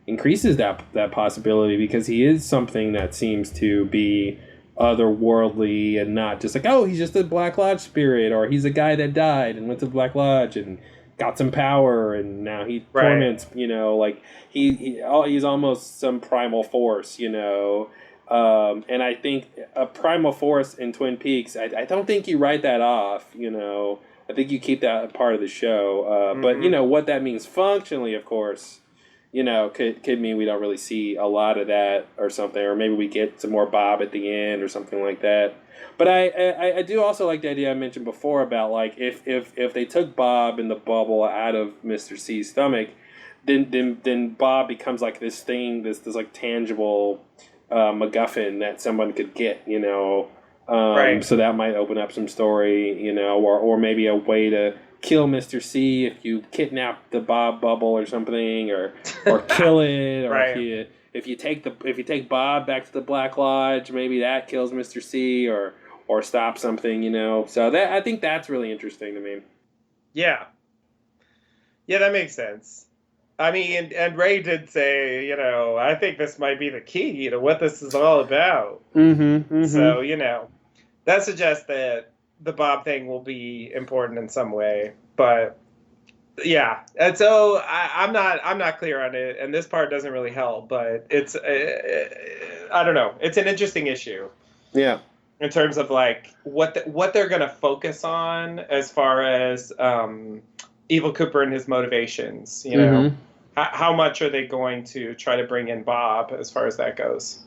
increases that possibility because he is something that seems to be otherworldly and not just like, oh, he's just a Black Lodge spirit, or he's a guy that died and went to the Black Lodge and got some power and now he Right. torments, like he's almost some primal force, and I think a primal force in Twin Peaks, I don't think you write that off, I think you keep that part of the show, but Hmm. what that means functionally, of course, could mean we don't really see a lot of that or something, or maybe we get some more Bob at the end or something like that. But I do also like the idea I mentioned before about like if they took Bob and the bubble out of Mr. C's stomach, then Bob becomes like this thing, this like tangible MacGuffin that someone could get, Right. so that might open up some story, or maybe a way to kill Mr. C if you kidnap the Bob bubble or something, or kill it, or Right. if you take Bob back to the Black Lodge, maybe that kills Mr. C, or stop something, So that I think that's really interesting to me. Yeah. Yeah, that makes sense. I mean, and Ray did say, I think this might be the key to what this is all about. Mm-hmm. Mm-hmm. So, that suggests that the Bob thing will be important in some way. But yeah, and so I'm not clear on it, and this part doesn't really help. But it's I don't know. It's an interesting issue Yeah. in terms of like what they're going to focus on as far as Evil Cooper and his motivations. Mm-hmm. How much are they going to try to bring in Bob as far as that goes?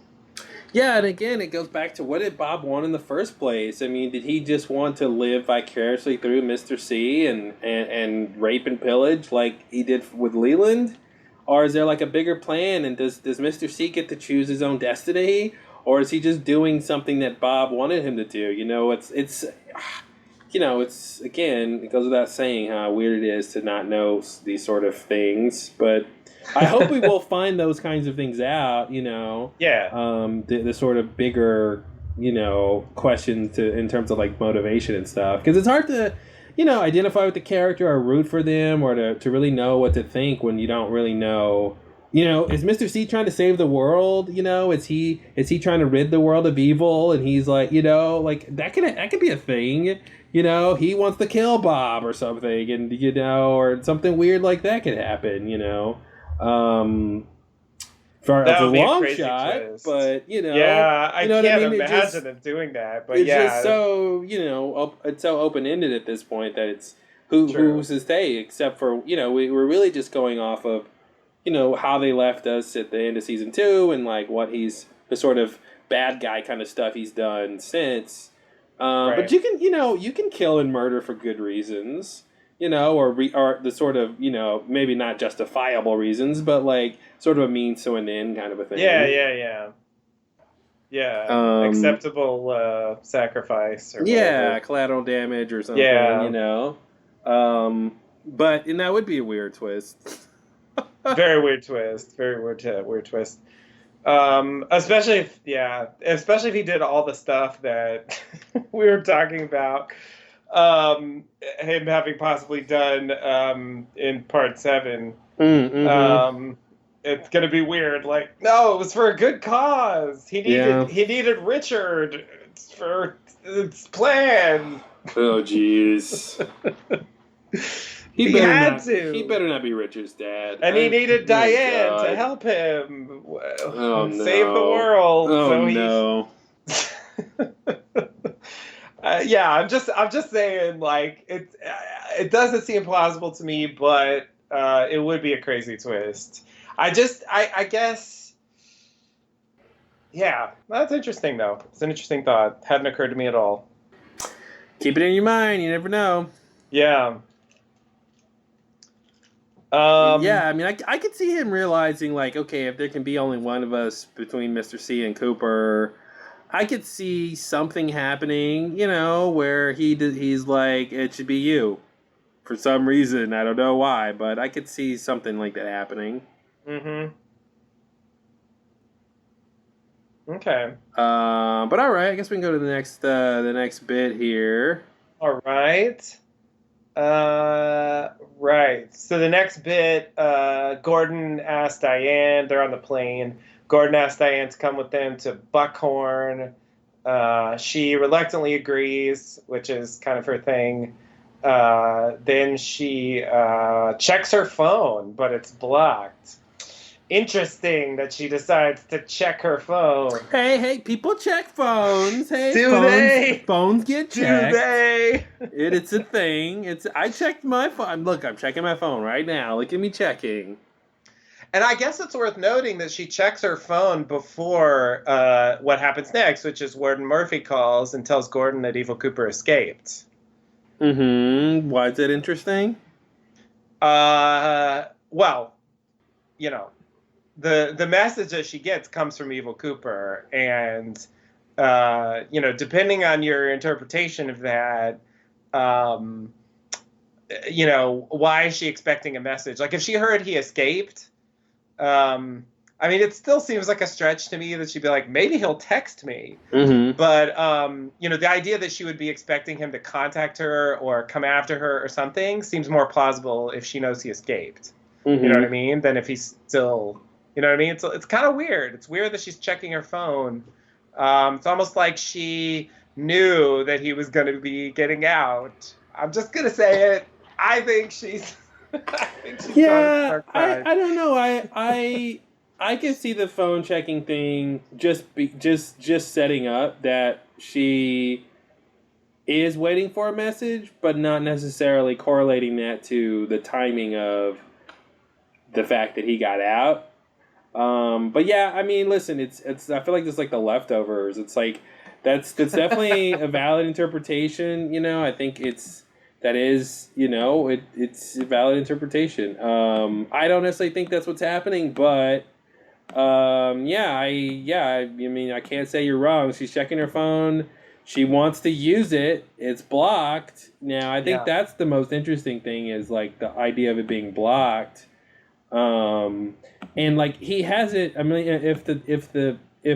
Yeah, and again, it goes back to what did Bob want in the first place? I mean, did he just want to live vicariously through Mr. C and rape and pillage like he did with Leland? Or is there like a bigger plan, and does Mr. C get to choose his own destiny? Or is he just doing something that Bob wanted him to do? It's again, it goes without saying how weird it is to not know these sort of things, but I hope we will find those kinds of things out, Yeah. the sort of bigger, questions in terms of like motivation and stuff. Because it's hard to, identify with the character or root for them or to really know what to think when you don't really know. Is Mr. C trying to save the world? Is he trying to rid the world of evil? And he's like, like that could be a thing. He wants to kill Bob or something, and or something weird like that could happen. Um, for That a would be a long crazy shot, twist. but Yeah, I you know what I can't mean. imagine them doing that, but It's yeah, just so it's so open ended at this point that it's who's true. to say, except for we're really just going off of how they left us at the end of season 2 and like what he's the sort of bad guy kind of stuff he's done since. But Right. you can kill and murder for good reasons, or the sort of maybe not justifiable reasons, but like sort of a means to an end kind of a Yeah, thing. yeah, yeah. Yeah. Um, Acceptable sacrifice or yeah, whatever. collateral damage or something, Yeah. But and that would be a weird twist. Very weird twist. Very weird twist. Especially if he did all the stuff that we were talking about. Him having possibly done in part 7. It's gonna be weird. Like, no, it was for a good cause. He needed Richard for its plan. Oh, jeez. He had to. He better not be Richard's dad. And he needed Diane to help him save the world. Oh, yeah, I'm just saying, like, it doesn't seem plausible to me, but it would be a crazy twist. I guess, yeah, that's interesting though. It's an interesting thought. Hadn't occurred to me at all. Keep it in your mind. You never know. Yeah. Yeah, I mean, I could see him realizing, like, okay, if there can be only one of us between Mr. C and Cooper, I could see something happening, you know, where he's like, it should be you. For some reason, I don't know why, but I could see something like that happening. Mm-hmm. Okay. But all right, I guess we can go to the next bit here. All right. Right. So the next bit, Gordon asks Diane, they're on the plane. Gordon asks Diane to come with them to Buckhorn. She reluctantly agrees, which is kind of her thing. Then she checks her phone, but it's blocked. Interesting that she decides to check her phone. Hey, people check phones. Hey, phones get checked. Do they? It's a thing. I checked my phone. Look, I'm checking my phone right now. Look at me checking. And I guess it's worth noting that she checks her phone before what happens next, which is Warden Murphy calls and tells Gordon that Evil Cooper escaped. Mm-hmm. Why is that interesting? Well, you know, the message that she gets comes from Evil Cooper, and you know, depending on your interpretation of that, you know, why is she expecting a message? Like, if she heard he escaped, I mean, it still seems like a stretch to me that she'd be like, maybe he'll text me. Mm-hmm. But, you know, the idea that she would be expecting him to contact her or come after her or something seems more plausible if she knows he escaped. Mm-hmm. You know what I mean? Than if he's still, you know what I mean? It's kind of weird. It's weird that she's checking her phone. It's almost like she knew that he was going to be getting out. I'm just going to say it. I think she's... Yeah, I don't know. I can see the phone checking thing just setting up that she is waiting for a message, but not necessarily correlating that to the timing of the fact that he got out. But yeah, I mean, listen, it's I feel like it's like The Leftovers. It's like that's definitely a valid interpretation. You know, I think that is, you know, it's a valid interpretation. I don't necessarily think that's what's happening, but I mean, I can't say you're wrong. She's checking her phone. She wants to use it. It's blocked. Now, I think that's the most interesting thing is like the idea of it being blocked. And like he hasn't. I mean, if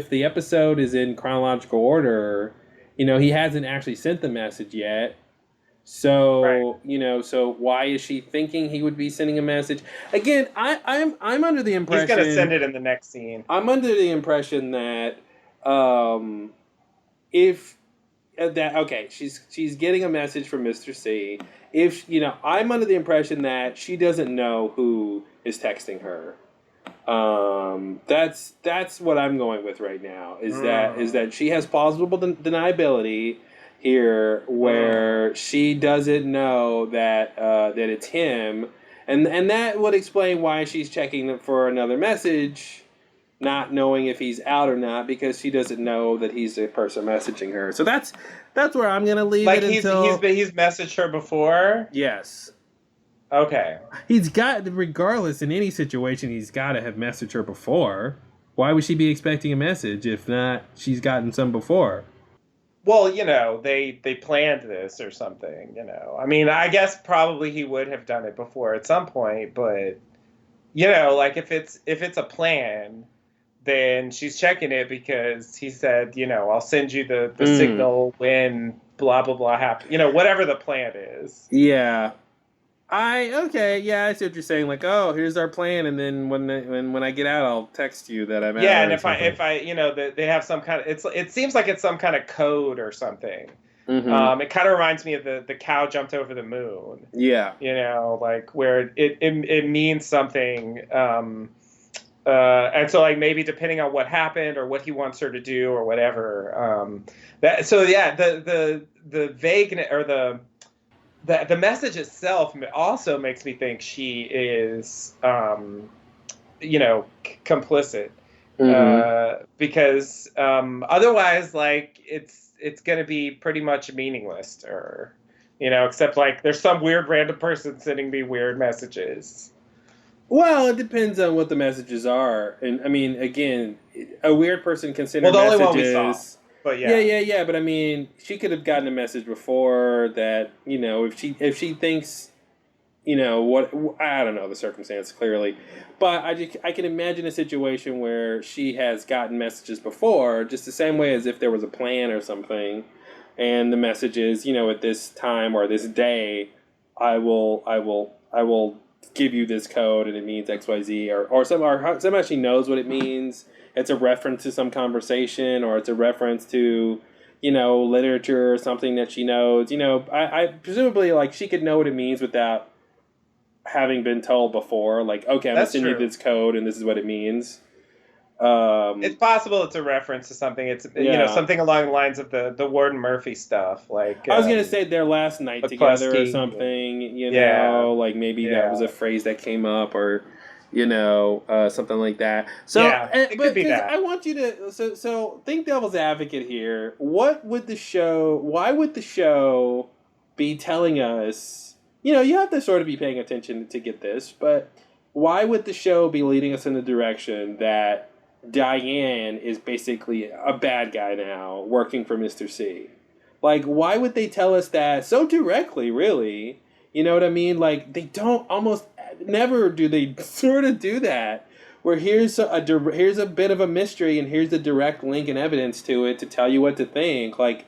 the episode is in chronological order, you know, he hasn't actually sent the message yet. So, right. You know, so why is she thinking he would be sending a message? Again, I'm under the impression... He's going to send it in the next scene. I'm under the impression that she's getting a message from Mr. C. If, you know, I'm under the impression that she doesn't know who is texting her. That's what I'm going with right now, is that she has plausible deniability here where she doesn't know that it's him, and that would explain why she's checking for another message, not knowing if he's out or not, because she doesn't know that he's the person messaging her. So that's where I'm gonna leave it until he's messaged her before. Yes. Okay. He's got, regardless, in any situation, he's got to have messaged her before. Why would she be expecting a message if not she's gotten some before? Well, you know, they planned this or something, you know. I mean, I guess probably he would have done it before at some point, but, like if it's a plan, then she's checking it because he said, I'll send you the signal when blah blah blah happens. Whatever the plan is. Yeah. Yeah, I see what you're saying. Like, oh, here's our plan, and then when I get out, I'll text you that I'm out. Yeah, and if they have some kind of it seems like it's some kind of code or something. Mm-hmm. It kind of reminds me of the cow jumped over the moon. Yeah. Like where it means something. And so like maybe depending on what happened or what he wants her to do or whatever. The vagueness or the message itself also makes me think she is, complicit. Because otherwise, like it's going to be pretty much meaningless, or except like there's some weird random person sending me weird messages. Well, it depends on what the messages are, and I mean, again, a weird person can send her the messages. only one we saw. But yeah. But I mean, she could have gotten a message before that. If she thinks, what, I don't know the circumstance clearly, but I can imagine a situation where she has gotten messages before, just the same way as if there was a plan or something, and the message is, at this time or this day, I will give you this code and it means XYZ, or somehow she knows what it means. It's a reference to some conversation, or it's a reference to, literature or something that she knows. I presumably, like, she could know what it means without having been told before. Like, okay, I'm going to send you this code and this is what it means. It's possible it's a reference to something. It's something along the lines of the Warden Murphy stuff. Like I was gonna say their last night together or something. Like maybe that was a phrase that came up, or something like that. So it could be that. I want you to so think devil's advocate here. Why would the show be telling us? You have to sort of be paying attention to get this, but why would the show be leading us in the direction that Diane is basically a bad guy now, working for Mr. C? Like, why would they tell us that so directly, really? You know what I mean? Like, they don't, almost never do they sort of do that, where here's a bit of a mystery and here's the direct link and evidence to it to tell you what to think. Like,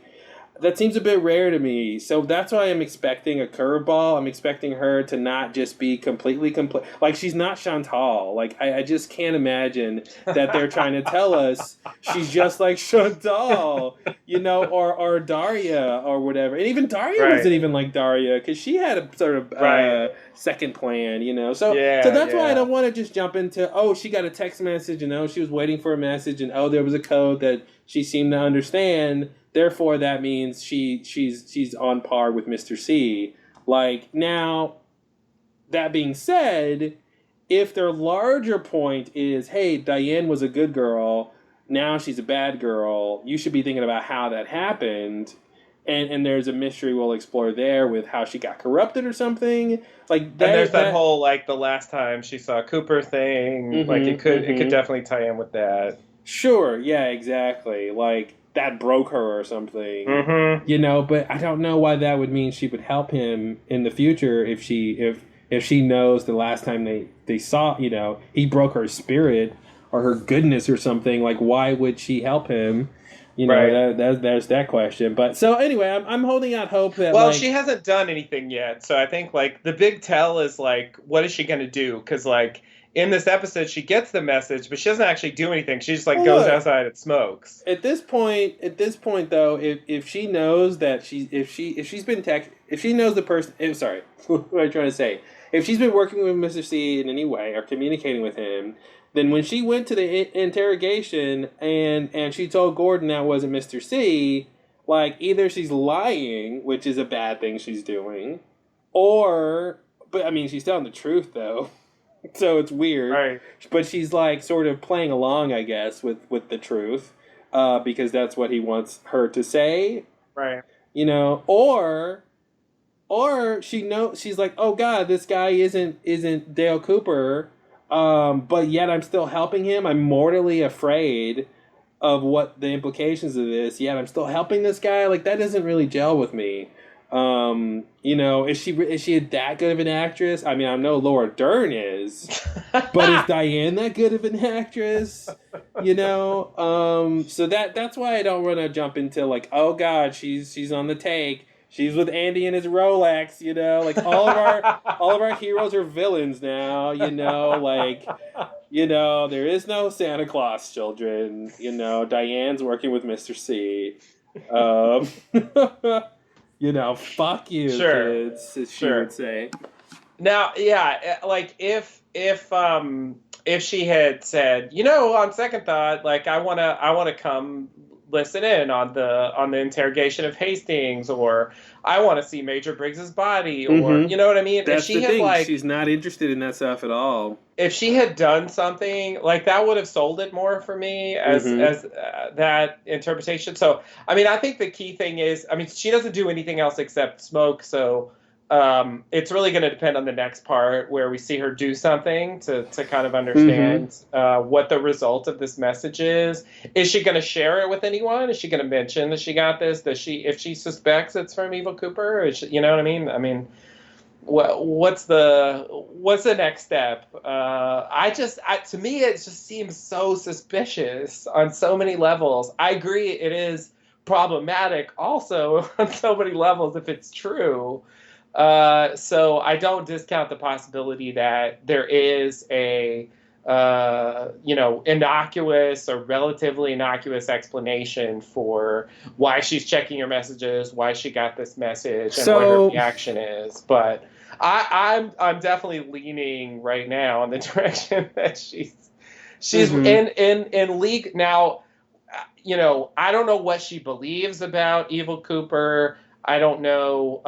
that seems a bit rare to me. So that's why I'm expecting a curveball. I'm expecting her to not just be completely like, she's not Chantal. Like, I just can't imagine that they're trying to tell us she's just like Chantal, or Daria or whatever. And even Daria wasn't even like Daria, because she had a sort of second plan, So that's why I don't want to just jump into, she got a text message and she was waiting for a message and there was a code that she seemed to understand. Therefore, that means she's on par with Mr. C. Like, now, that being said, if their larger point is, hey, Diane was a good girl, now she's a bad girl, you should be thinking about how that happened, and there's a mystery we'll explore there with how she got corrupted or something. Like that, and there's that whole, like, the last time she saw Cooper thing. Mm-hmm, like, it could definitely tie in with that. Sure, yeah, exactly. Like, that broke her or something, but I don't know why that would mean she would help him in the future if she knows the last time they saw, he broke her spirit or her goodness or something. Like, why would she help him? There's that question. But so anyway, I'm holding out hope that. Well, she hasn't done anything yet, so I think, like, the big tell is, like, what is she going to do? Because, like, in this episode, she gets the message, but she doesn't actually do anything. She just, like, goes outside and smokes. At this point, though, if she knows that if she knows the person, sorry, what am I trying to say? If she's been working with Mr. C in any way or communicating with him, then when she went to the interrogation and she told Gordon that wasn't Mr. C, like, either she's lying, which is a bad thing she's doing, but I mean, she's telling the truth, though. So it's weird, right? But she's, like, sort of playing along, I guess, with the truth, because that's what he wants her to say, right? Or she's like, oh God, this guy isn't Dale Cooper, but yet I'm still helping him. I'm mortally afraid of what the implications of this. Yet I'm still helping this guy. Like, that doesn't really gel with me. You know, is she that good of an actress? I mean, I know Laura Dern is, but is Diane that good of an actress? You know, so that's why I don't want to jump into like, oh God, she's on the take. She's with Andy and his Rolex. You know, like all of our heroes are villains now. You know, like. You know, there is no Santa Claus, children. You know, Diane's working with Mr. C. You know, fuck you, kids, as she would say. Now, yeah, like if she had said, you know, on second thought, like I wanna come listen in on the interrogation of Hastings, or I want to see Major Briggs's body, or you know what I mean. That's if she the had thing. like, she's not interested in that stuff at all. If she had done something like that, would have sold it more for me as that interpretation. So, I mean, I think the key thing is, I mean, she doesn't do anything else except smoke. So, it's really going to depend on the next part where we see her do something to kind of understand what the result of this message is. Is she going to share it with anyone? Is she going to mention that she got this? If she suspects it's from Evil Cooper? You know what I mean? I mean. What's the next step? To me, it just seems so suspicious on so many levels. I agree, it is problematic also on so many levels if it's true. So I don't discount the possibility that there is a innocuous or relatively innocuous explanation for why she's checking her messages, why she got this message, and what her reaction is. But I'm definitely leaning right now in the direction that she's in league now. You know, I don't know what she believes about Evil Cooper. I don't know,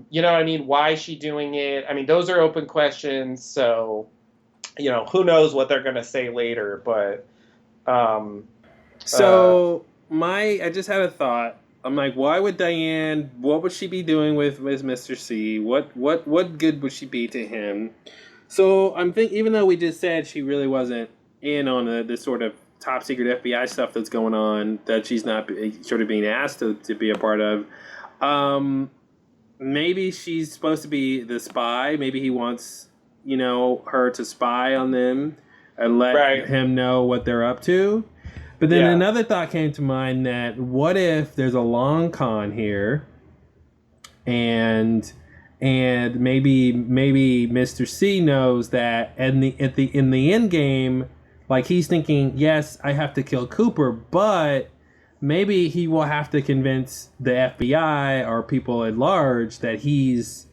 you know what I mean, why is she doing it? I mean, those are open questions, so, you know, who knows what they're going to say later, but... I just had a thought. I'm like, why would Diane, what would she be doing with Mr. C? What good would she be to him? So I'm thinking, even though we just said she really wasn't in on the sort of top secret FBI stuff that's going on, that she's not sort of being asked to be a part of, maybe she's supposed to be the spy. Maybe he wants, you know, her to spy on them and let him know what they're up to. But then another thought came to mind that what if there's a long con here, and maybe Mr. C knows that in the end game, like he's thinking, yes, I have to kill Cooper, but maybe he will have to convince the FBI or people at large that he's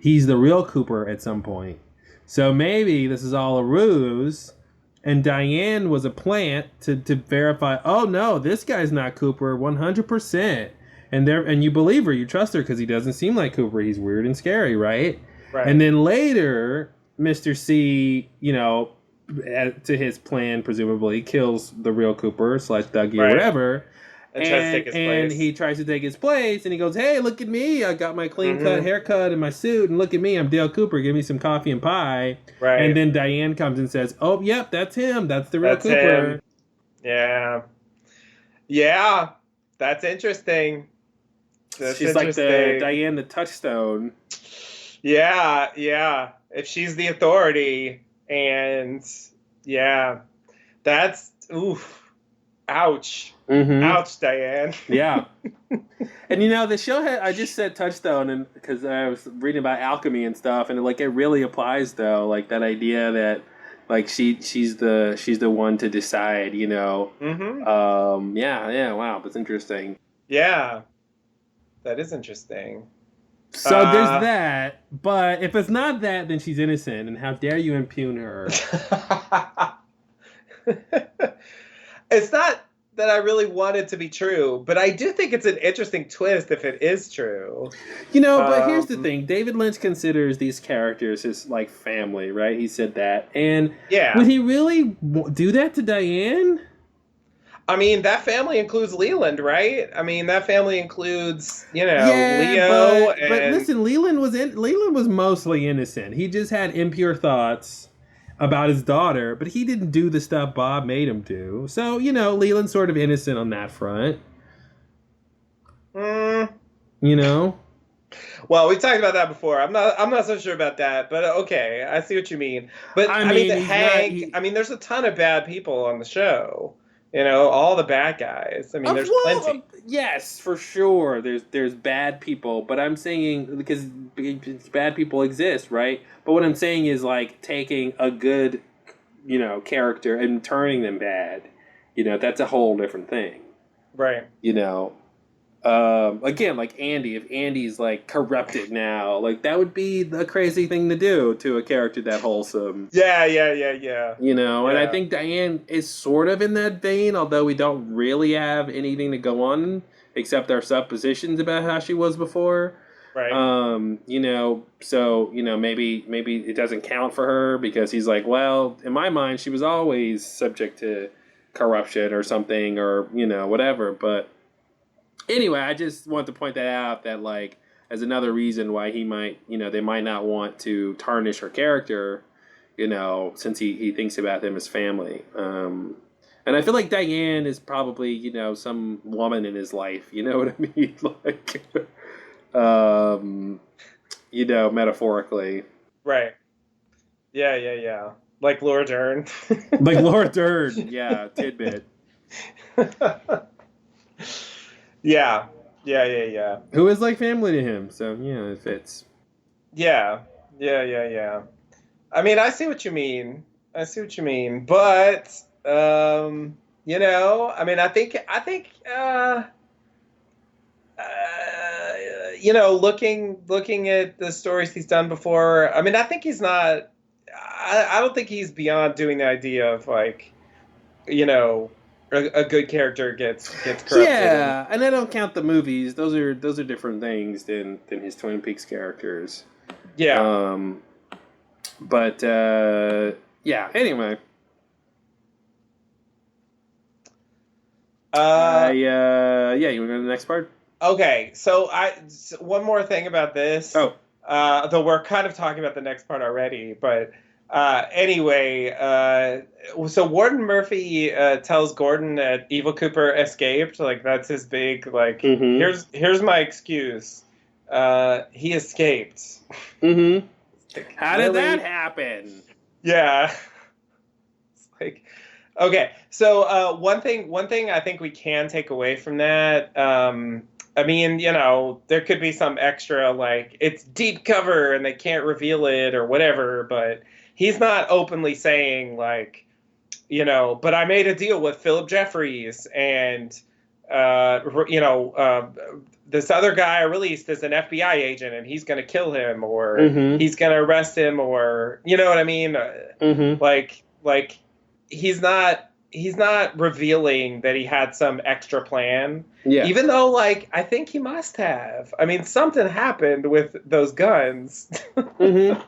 the real Cooper at some point. So maybe this is all a ruse, and Diane was a plant to verify, oh no, this guy's not Cooper 100%. And you believe her, you trust her because he doesn't seem like Cooper. He's weird and scary, right? And then later, Mr. C, you know, to his plan, presumably, kills the real Cooper / Dougie or whatever. And he tries to take his place, and he goes, hey, look at me. I got my clean-cut haircut and my suit, and look at me. I'm Dale Cooper. Give me some coffee and pie. And then Diane comes and says, oh, yep, that's him. That's the real Cooper. Him. Yeah. Yeah. That's interesting. She's like the Diane the Touchstone. Yeah, yeah. If she's the authority, and that's ouch. Ouch, Diane. Yeah. And you know, the show I just said Touchstone, and because I was reading about alchemy and stuff, and it really applies though, like that idea that like she's the one to decide, you know. Wow, that's interesting. Yeah. That is interesting. So there's that, but if it's not that, then she's innocent, and how dare you impugn her? It's not that I really want it to be true, but I do think it's an interesting twist if it is true. You know, but here's the thing. David Lynch considers these characters his, like, family, right? He said that. And would he really do that to Diane? I mean, that family includes Leland, right? I mean, that family includes, you know, Leo. But listen, Leland was mostly innocent. He just had impure thoughts about his daughter, but he didn't do the stuff Bob made him do. So, you know, Leland's sort of innocent on that front. You know? Well, we've talked about that before. I'm not so sure about that, but okay, I see what you mean. But I I mean, mean, he's not. Hank. I mean, there's a ton of bad people on the show. You know, all the bad guys. I mean, there's plenty. Yes, for sure. There's bad people, but I'm saying because bad people exist, right? But what I'm saying is like taking a good, character and turning them bad. That's a whole different thing. Right. Again, like Andy, if Andy's like corrupted now, like that would be the crazy thing to do to a character that wholesome. Yeah. And I think Diane is sort of in that vein, although we don't really have anything to go on except our suppositions about how she was before. Right. So maybe it doesn't count for her because he's like, well, in my mind, she was always subject to corruption or something or whatever, but. Anyway, I just want to point that out that like as another reason why he might, they might not want to tarnish her character, since he thinks about them as family. And I feel like Diane is probably, some woman in his life, you know what I mean? Like, metaphorically. Right. Yeah. Like Laura Dern. Like Laura Dern, yeah, tidbit. Yeah. Who is like family to him, so it fits. Yeah. I mean, I see what you mean, but I mean, I think looking at the stories he's done before, I mean, I think he's not. I don't think he's beyond doing the idea of like, a good character gets corrupted. Yeah, and I don't count the movies. Those are different things than his Twin Peaks characters. Yeah. But yeah. Anyway. Yeah. You want to go to the next part? Okay. So one more thing about this. Oh. Though we're kind of talking about the next part already, but. Anyway, so Warden Murphy tells Gordon that Evil Cooper escaped. Like that's his big like. Mm-hmm. Here's my excuse. He escaped. Mm-hmm. Like, how did that happen? Yeah. It's like, okay. So one thing I think we can take away from that. I mean, there could be some extra like it's deep cover and they can't reveal it or whatever, but. He's not openly saying like, but I made a deal with Philip Jeffries and, this other guy I released is an FBI agent and he's going to kill him or he's going to arrest him or, you know what I mean? Like he's not revealing that he had some extra plan. Yeah. Even though like, I think he must have. I mean, something happened with those guns. Mm-hmm.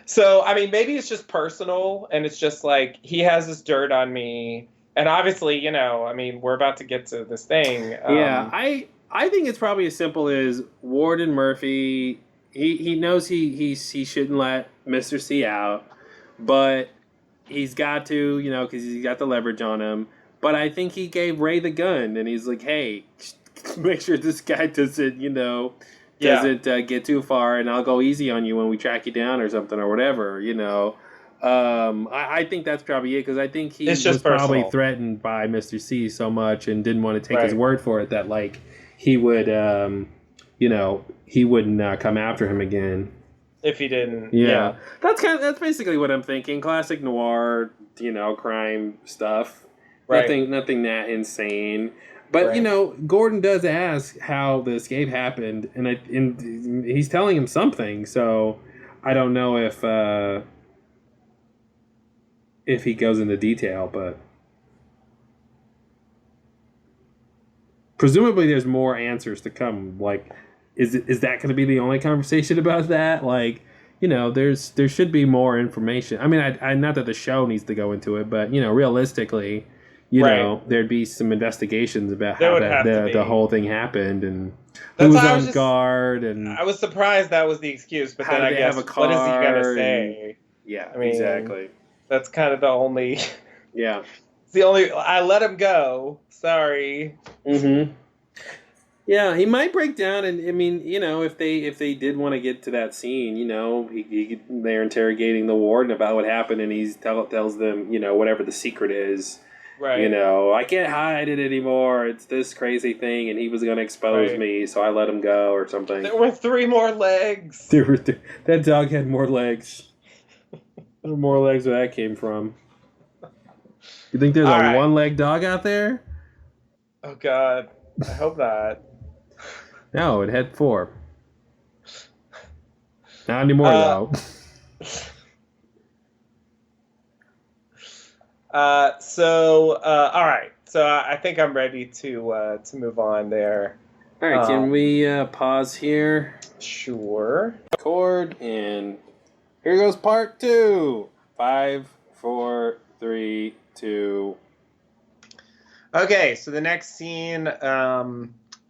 So, I mean, maybe it's just personal, and it's just like, he has this dirt on me, and obviously, I mean, we're about to get to this thing. Yeah, I think it's probably as simple as Warden Murphy, he knows he shouldn't let Mr. C out, but he's got to, because he's got the leverage on him, but I think he gave Ray the gun, and he's like, hey, make sure this guy doesn't, get too far, and I'll go easy on you when we track you down or something or whatever, I think that's probably it because I think he was probably threatened by Mr. C so much and didn't want to take his word for it that like he would, he wouldn't come after him again if he didn't. Yeah. That's basically what I'm thinking. Classic noir, crime stuff. Right. Nothing that insane. But Gordon does ask how the escape happened, and he's telling him something. So I don't know if he goes into detail, but presumably there's more answers to come. Like, is that going to be the only conversation about that? Like, there should be more information. I mean, I not that the show needs to go into it, but realistically. There'd be some investigations about how the whole thing happened and who was on guard. And I was surprised that was the excuse, but then I guess what is he gonna say? Yeah, I mean, exactly. That's kind of the only. Yeah, it's the only. I let him go. Sorry. Mm-hmm. Yeah, he might break down, and I mean, if they did want to get to that scene, they're interrogating the warden about what happened, and tells them, whatever the secret is. Right. I can't hide it anymore. It's this crazy thing, and he was going to expose me, so I let him go or something. There were 3 more legs. That dog had more legs. There were more legs where that came from. You think there's a one-leg dog out there? Oh, God. I hope not. No, it had 4. Not anymore, though. All right. So I think I'm ready to move on there. All right, can we pause here? Sure. Record, and here goes part 2. 5, 4, 3, 2. Okay, so the next scene,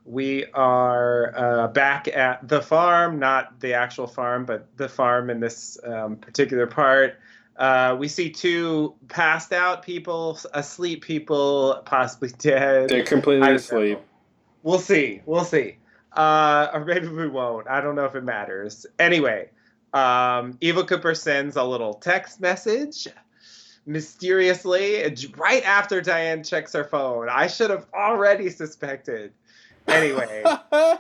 we are back at the farm, not the actual farm, but the farm in this particular part. We see 2 passed out people, asleep people, possibly dead. They're completely asleep. We'll see. Or maybe we won't. I don't know if it matters. Anyway, Eva Cooper sends a little text message mysteriously right after Diane checks her phone. I should have already suspected. Anyway, when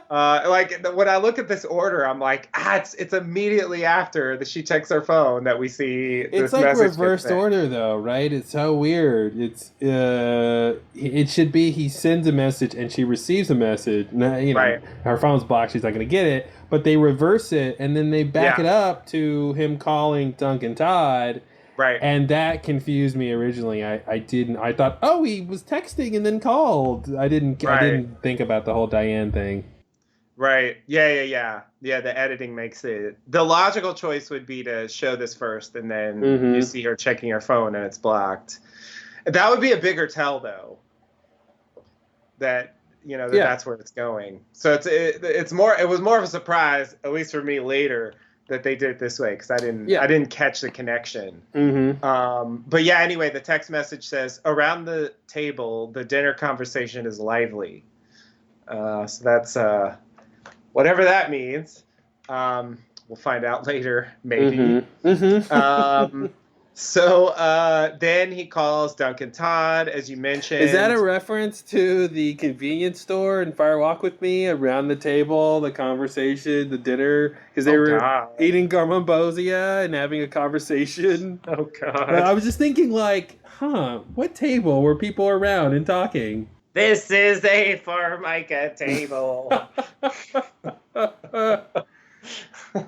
I look at this order, I'm like, it's immediately after that she checks her phone that we see this it's like message reversed order, though, right? It's so weird. It should be he sends a message and she receives a message. Right. Her phone's blocked. She's not going to get it. But they reverse it, and then they back it up to him calling Duncan Todd. Right. And that confused me originally. I thought, oh, he was texting and then called. I didn't think about the whole Diane thing. Right. Yeah. The editing makes it. The logical choice would be to show this first, and then you see her checking her phone and it's blocked. That would be a bigger tell, though. That that's where it's going. So it's more. It was more of a surprise, at least for me later, that they did it this way, because I didn't catch the connection. But yeah, anyway, the text message says, around the table, the dinner conversation is lively. So that's whatever that means. We'll find out later, maybe. So then he calls Duncan Todd, as you mentioned. Is that a reference to the convenience store in Fire Walk with Me? Around the table, the conversation, the dinner? Because they were eating garmonbozia and having a conversation. Oh, God. I was just thinking, what table were people around and talking? This is a Formica table.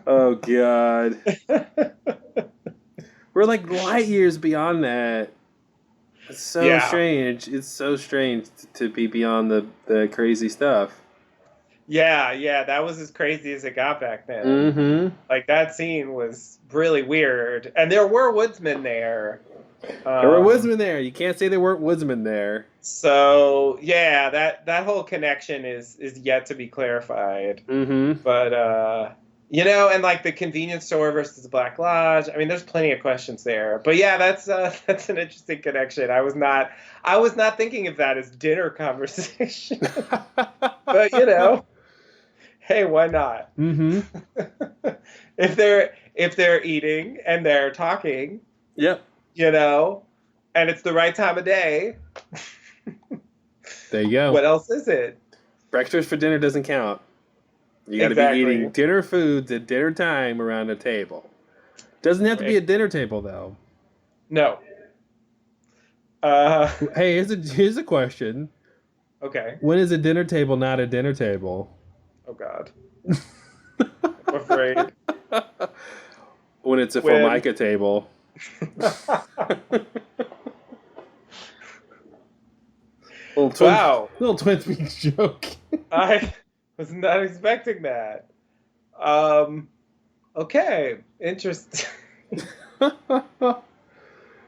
Oh, God. We're like light years beyond that. It's so strange. It's so strange to be beyond the crazy stuff. Yeah, that was as crazy as it got back then. Like, that scene was really weird. And there were woodsmen there. There were woodsmen there. You can't say there weren't woodsmen there. So, yeah, that whole connection is yet to be clarified. But, and like the convenience store versus the Black Lodge. I mean, there's plenty of questions there. But yeah, that's an interesting connection. I was not thinking of that as dinner conversation. But hey, why not? If they're eating and they're talking, yep. And it's the right time of day. There you go. What else is it? Breakfast for dinner doesn't count. You got to be eating dinner foods at dinner time around a table. Doesn't have to be a dinner table, though. No. Hey, here's a question. Okay. When is a dinner table not a dinner table? Oh, God. I'm afraid. When it's a Formica table. Little Twin Peaks joke. I was not expecting that. Okay, interesting.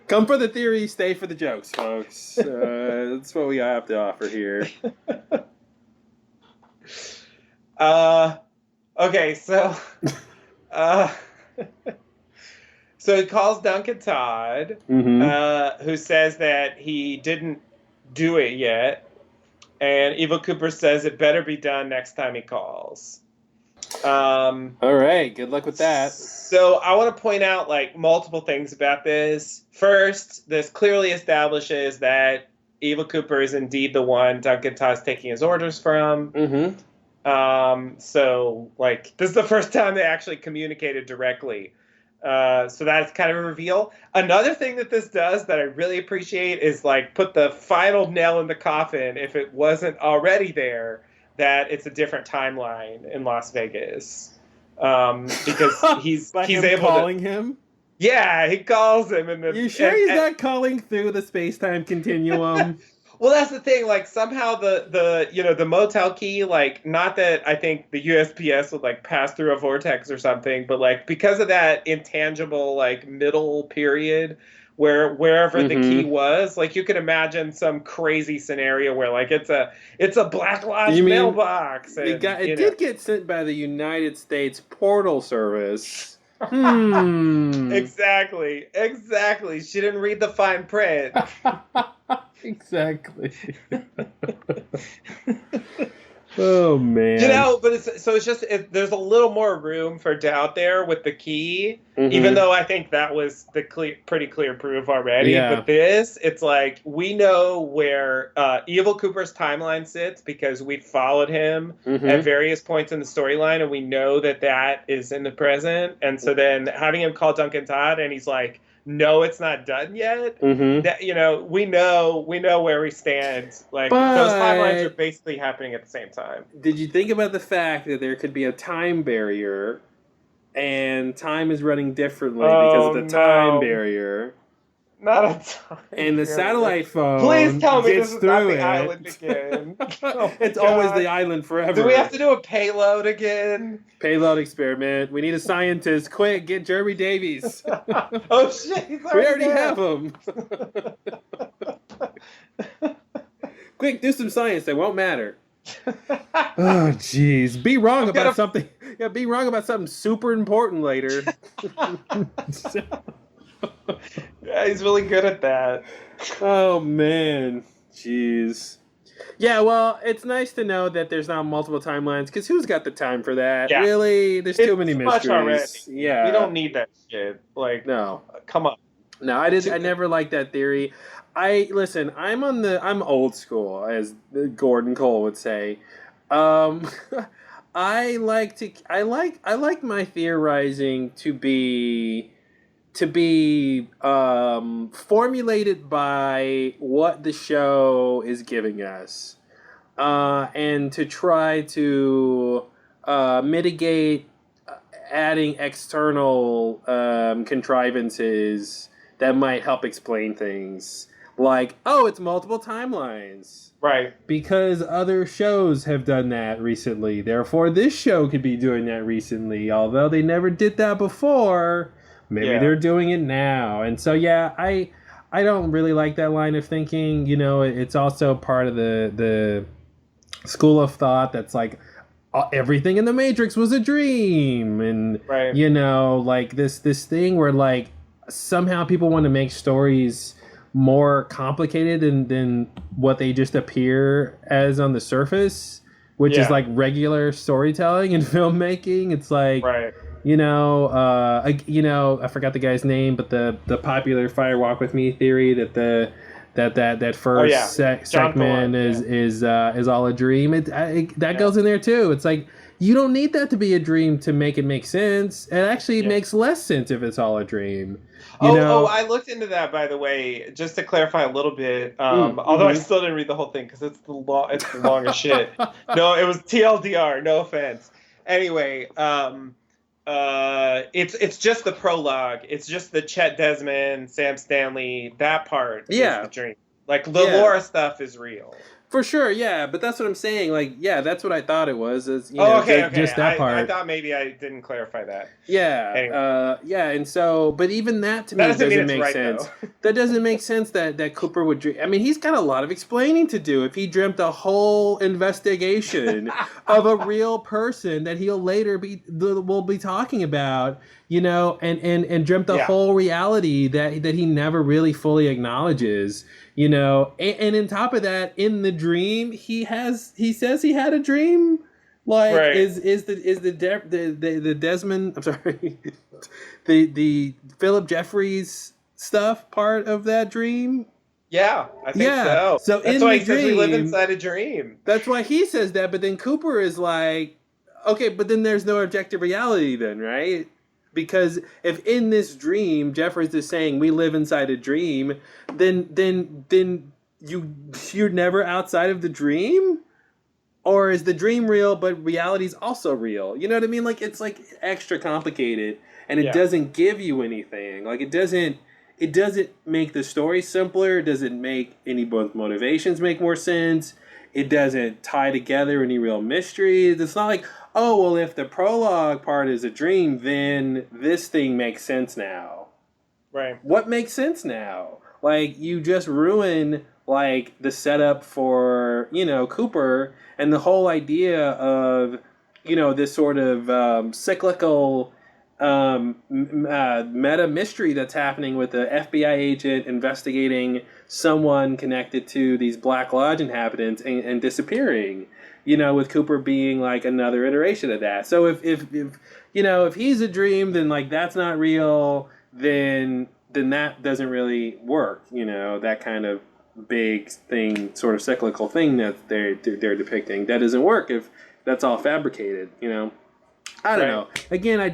Come for the theory, stay for the jokes, folks. That's what we have to offer here. Okay, so so he calls Duncan Todd, who says that he didn't do it yet, And Evil Cooper says it better be done next time he calls. All right, good luck with that. So I want to point out like multiple things about this. First, this clearly establishes that Evil Cooper is indeed the one Duncan Todd's taking his orders from. Mm-hmm. So like this is the first time they actually communicated directly. So that's kind of a reveal. Another thing that this does that I really appreciate is like put the final nail in the coffin, if it wasn't already there, that it's a different timeline in Las Vegas. Because he's able calling to, him? Yeah, he calls him and You sure he's not calling through the space-time continuum? Well, that's the thing. Like somehow the motel key, like not that I think the USPS would like pass through a vortex or something, but like because of that intangible like middle period where wherever the key was, like you could imagine some crazy scenario where like it's a Black Lodge mailbox. And, it did get sent by the United States Portal Service. Exactly. She didn't read the fine print. Exactly. Oh man. But it's just there's a little more room for doubt there with the key, even though I think that was the pretty clear proof already. Yeah. But it's like we know where Evil Cooper's timeline sits because we followed him at various points in the storyline, and we know that is in the present. And so then having him call Duncan Todd, and he's like, no, it's not done yet. That we know where we stand. Like those timelines are basically happening at the same time. Did you think about the fact that there could be a time barrier, and time is running differently because of the time barrier? Not a time. And the satellite phone. Please tell me this is not the it. island again. It's always the island forever. Do we have to do a payload again? Payload experiment. We need a scientist. Quick, get Jeremy Davies. Oh shit! We already have him. Quick, do some science. That won't matter. Oh, jeez. Be wrong about something. Yeah, be wrong about something super important later. Yeah, he's really good at that. Oh man, jeez. Yeah, well, it's nice to know that there's not multiple timelines, because who's got the time for that? Yeah. Really? There's too many mysteries. Already. Yeah. We don't need that shit. Like, no. Come on. No, I never liked that theory. I'm old school, as Gordon Cole would say. I like my theorizing to be formulated by what the show is giving us, and to try to mitigate adding external contrivances that might help explain things. Like, it's multiple timelines. Right. Because other shows have done that recently. Therefore, this show could be doing that recently. Although they never did that before, maybe they're doing it now. And so, I don't really like that line of thinking. It's also part of the school of thought that's like, everything in the Matrix was a dream. And, like this thing where, like, somehow people want to make stories more complicated than what they just appear as on the surface, which is like regular storytelling and filmmaking. It's like, I forgot the guy's name, but the popular Fire Walk with Me theory that first segment is all a dream. That goes in there too. It's like, you don't need that to be a dream to make it make sense. It actually makes less sense if it's all a dream. I looked into that, by the way, just to clarify a little bit. Although I still didn't read the whole thing because it's the long as shit. No, it was TLDR. No offense. Anyway, it's just the prologue. It's just the Chet Desmond, Sam Stanley, that part. Is the dream. Like the Laura stuff is real. For sure, yeah, but that's what I'm saying. Like, that's what I thought it was. Just that part. I thought maybe I didn't clarify that. Yeah, anyway. And so, but even that to me doesn't make sense. That doesn't make sense that Cooper would dream. I mean, he's got a lot of explaining to do if he dreamt a whole investigation of a real person that he'll later will be talking about, and dreamt a whole reality that he never really fully acknowledges. And on top of that, in the dream he says he had a dream. Like Right. is the Desmond, I'm sorry, the Philip Jeffries stuff part of that dream? Yeah, I think Yeah. so. So That's in why the he says we live dream- inside a dream. That's why he says that, but then Cooper is like, okay, but then there's no objective reality then, right? Because if in this dream Jeffers is saying we live inside a dream, then you're never outside of the dream? Or is the dream real but reality's also real? You know what I mean? Like it's like extra complicated and it Yeah. doesn't give you anything. Like it doesn't make the story simpler, it doesn't make anyone's motivations make more sense. It doesn't tie together any real mysteries. It's not like, oh, well, if the prologue part is a dream, then this thing makes sense now. Right. What makes sense now? Like, you just ruin, like, the setup for, Cooper and the whole idea of, this sort of cyclical meta mystery that's happening with the FBI agent investigating someone connected to these Black Lodge inhabitants and disappearing, with Cooper being like another iteration of that. So if he's a dream, then like that's not real, then that doesn't really work, that kind of big thing, sort of cyclical thing that they're depicting. That doesn't work if that's all fabricated, I don't know. Again, I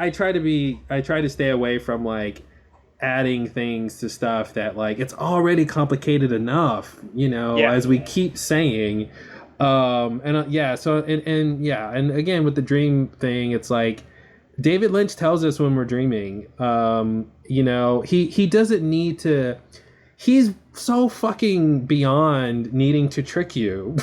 try to stay away from like adding things to stuff that like it's already complicated enough, as we keep saying. And again with the dream thing, it's like David Lynch tells us when we're dreaming. He doesn't need to. He's so fucking beyond needing to trick you.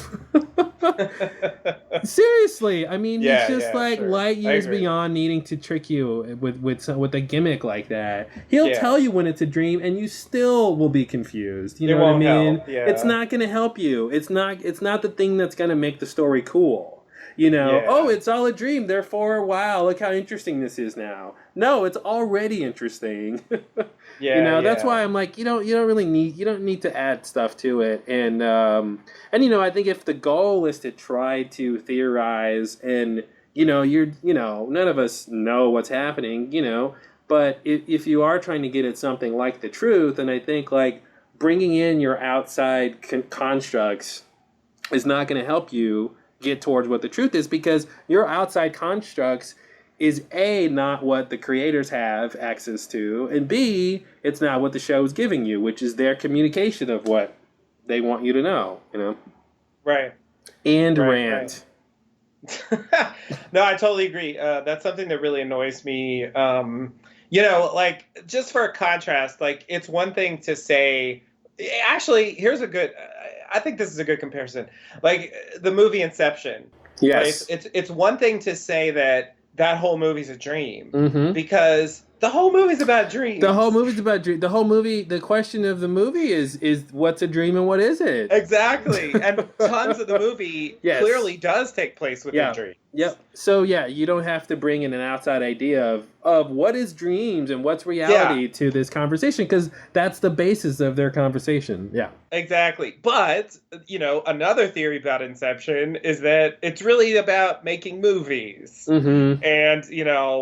Seriously, I mean, he's just light years beyond needing to trick you with a gimmick like that. He'll tell you when it's a dream, and you still will be confused. You know what I mean? Help. Yeah. It's not going to help you. It's not the thing that's going to make the story cool. Oh, it's all a dream. Therefore, wow, look how interesting this is now. No, it's already interesting. That's why I'm like, you don't need to add stuff to it. And I think if the goal is to try to theorize and, none of us know what's happening, but if you are trying to get at something like the truth, and I think like bringing in your outside constructs is not going to help you get towards what the truth is, because your outside constructs is A, not what the creators have access to, and B, it's not what the show is giving you, which is their communication of what they want you to know, Right. And rant. Right. No, I totally agree. That's something that really annoys me. Like, just for a contrast, like, it's one thing to say, actually, here's a good, I think this is a good comparison. Like, the movie Inception. Yes. Right? It's one thing to say that whole movie's a dream, because the whole movie's about dreams. The whole movie's about dreams. The whole movie, the question of the movie is what's a dream and what is it? Exactly. And tons of the movie clearly does take place within dreams. Yep. So you don't have to bring in an outside idea of what is dreams and what's reality to this conversation, because that's the basis of their conversation. Yeah. Exactly. But, another theory about Inception is that it's really about making movies. Mm-hmm. And,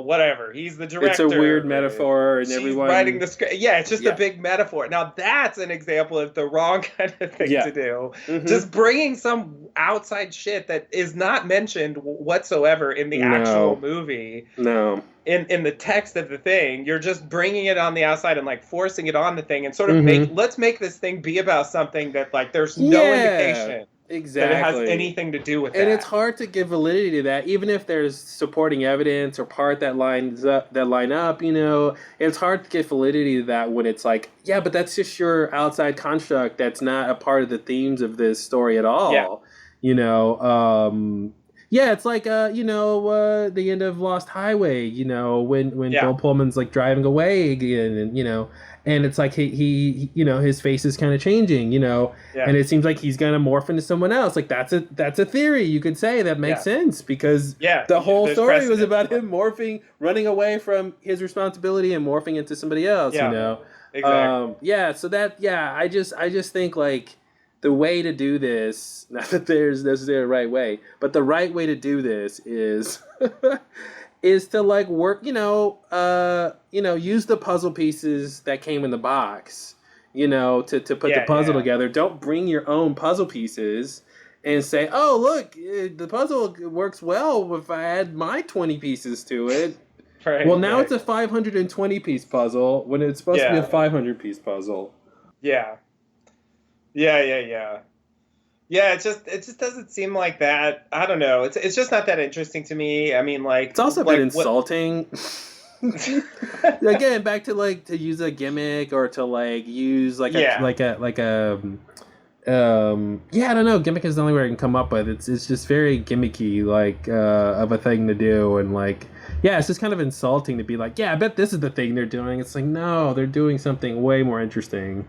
whatever. He's the director. It's a weird metaphor, and she's everyone writing the script. Yeah, it's just a big metaphor. Now, that's an example of the wrong kind of thing to do. Mm-hmm. Just bringing some outside shit that is not mentioned whatsoever in the actual movie. No. In the text of the thing, you're just bringing it on the outside and like forcing it on the thing and sort of let's make this thing be about something that like there's no indication that it has anything to do with that. And it's hard to give validity to that, even if there's supporting evidence or part that line up. It's hard to give validity to that when it's like, yeah, but that's just your outside construct. That's not a part of the themes of this story at all. Yeah. Yeah, it's like the end of Lost Highway, when Bill Pullman's like driving away again, and it's like he his face is kind of changing, and it seems like he's gonna morph into someone else. Like that's a theory you could say that makes sense, because the whole story was about him running away from his responsibility and morphing into somebody else. Exactly. So I just think like the way to do this, not that there's necessarily a right way, but the right way to do this is is to like work, use the puzzle pieces that came in the box, to put the puzzle together. Don't bring your own puzzle pieces and say, oh, look, the puzzle works well if I add my 20 pieces to it. Right, well, now it's a 520-piece puzzle when it's supposed to be a 500-piece puzzle. Yeah. Yeah, it just doesn't seem like that. I don't know. It's just not that interesting to me. I mean, like, it's also a bit insulting. Again, back to like to use a gimmick or to like use I don't know. Gimmick is the only word I can come up with. It's just very gimmicky, like of a thing to do, and like it's just kind of insulting to be like, I bet this is the thing they're doing. It's like, no, they're doing something way more interesting.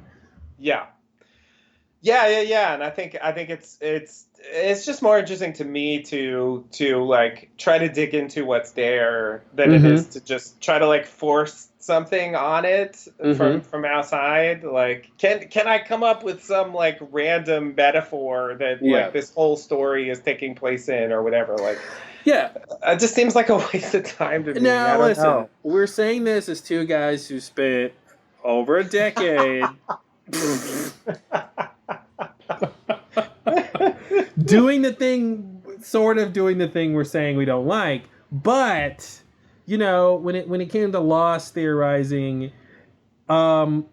Yeah, and I think it's just more interesting to me to like try to dig into what's there than it is to just try to like force something on it from outside. Like, can I come up with some like random metaphor that like this whole story is taking place in or whatever? Like, it just seems like a waste of time to me. Now, listen, we're saying this as two guys who spent over a decade doing the thing we're saying we don't like, but when it came to Lost theorizing, I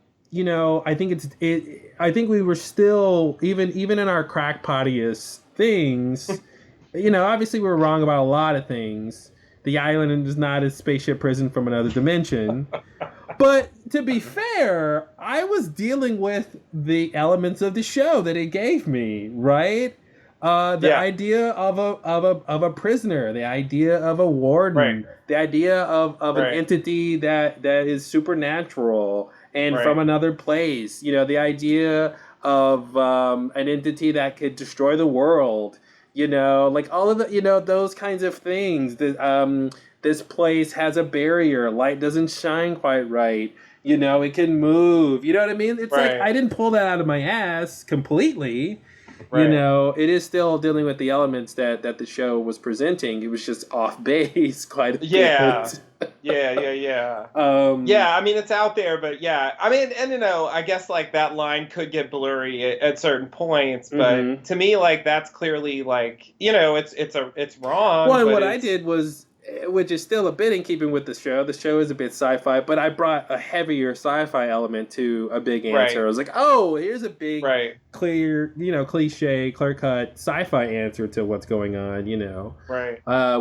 think we were still even in our crackpottiest things. Obviously we were wrong about a lot of things. The island is not a spaceship prison from another dimension. But to be fair, I was dealing with the elements of the show that it gave me, right? The idea of a prisoner, the idea of a warden, the idea of an entity that is supernatural and from another place. The idea of an entity that could destroy the world. Like all of the those kinds of things. This place has a barrier. Light doesn't shine quite right. It can move. You know what I mean? It's like I didn't pull that out of my ass completely. Right. It is still dealing with the elements that the show was presenting. It was just off base quite a bit. Yeah. I mean, it's out there, but I mean, and I guess like that line could get blurry at certain points, but to me, like that's clearly like it's wrong. Well, and what I did was, which is still a bit in keeping with the show. The show is a bit sci-fi, but I brought a heavier sci-fi element to A Big Answer. I was like, oh, here's a big, clear, cliche, clear-cut sci-fi answer to what's going on,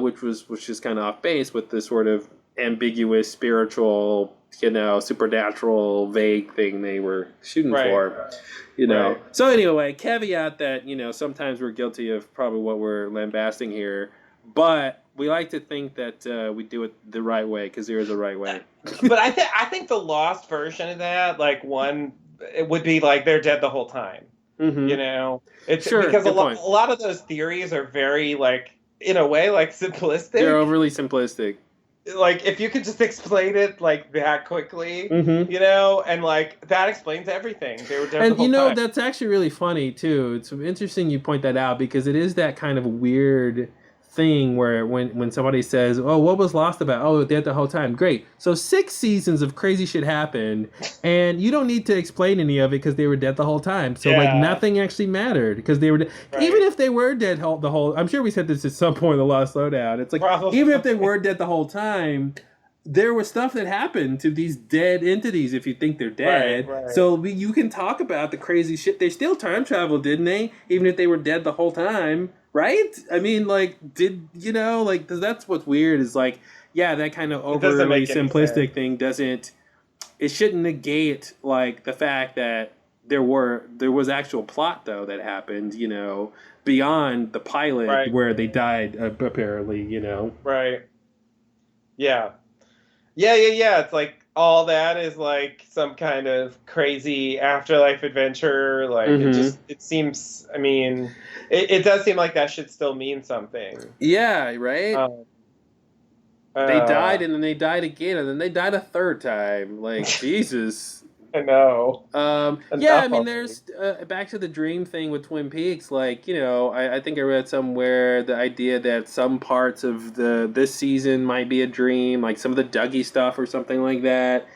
which was just kind of off base with this sort of ambiguous, spiritual, supernatural, vague thing they were shooting for, So anyway, caveat that, sometimes we're guilty of probably what we're lambasting here, but we like to think that we do it the right way because there is a right way. But I think the Lost version of that, like it would be like they're dead the whole time. It's because a lot of those theories are very like in a way like simplistic. They're overly simplistic. Like if you could just explain it like that quickly, and like that explains everything. They were dead the whole time. That's actually really funny too. It's interesting you point that out because it is that kind of weird thing where when somebody says, oh, what was Lost about? Oh, they're the whole time. Great. So 6 seasons of crazy shit happened and you don't need to explain any of it because they were dead the whole time. So like nothing actually mattered because they were even if they were dead the whole, I'm sure we said this at some point in the Lost Slowdown. It's like even if they were dead the whole time, there was stuff that happened to these dead entities if you think they're dead. So you can talk about the crazy shit. They still time traveled, didn't they? Even if they were dead the whole time. Right? I mean, like, because that's what's weird is like, that kind of overly simplistic thing it shouldn't negate like the fact that there was actual plot though that happened, beyond the pilot where they died apparently, Right. Yeah. It's like all that is like some kind of crazy afterlife adventure. Like it seems. I mean, it does seem like that should still mean something. Yeah. Right. They died and then they died again and then they died a third time. Like Jesus. I know. Yeah, I Enough mean, already. there's back to the dream thing with Twin Peaks. Like, I think I read somewhere the idea that some parts of this season might be a dream, like some of the Dougie stuff or something like that.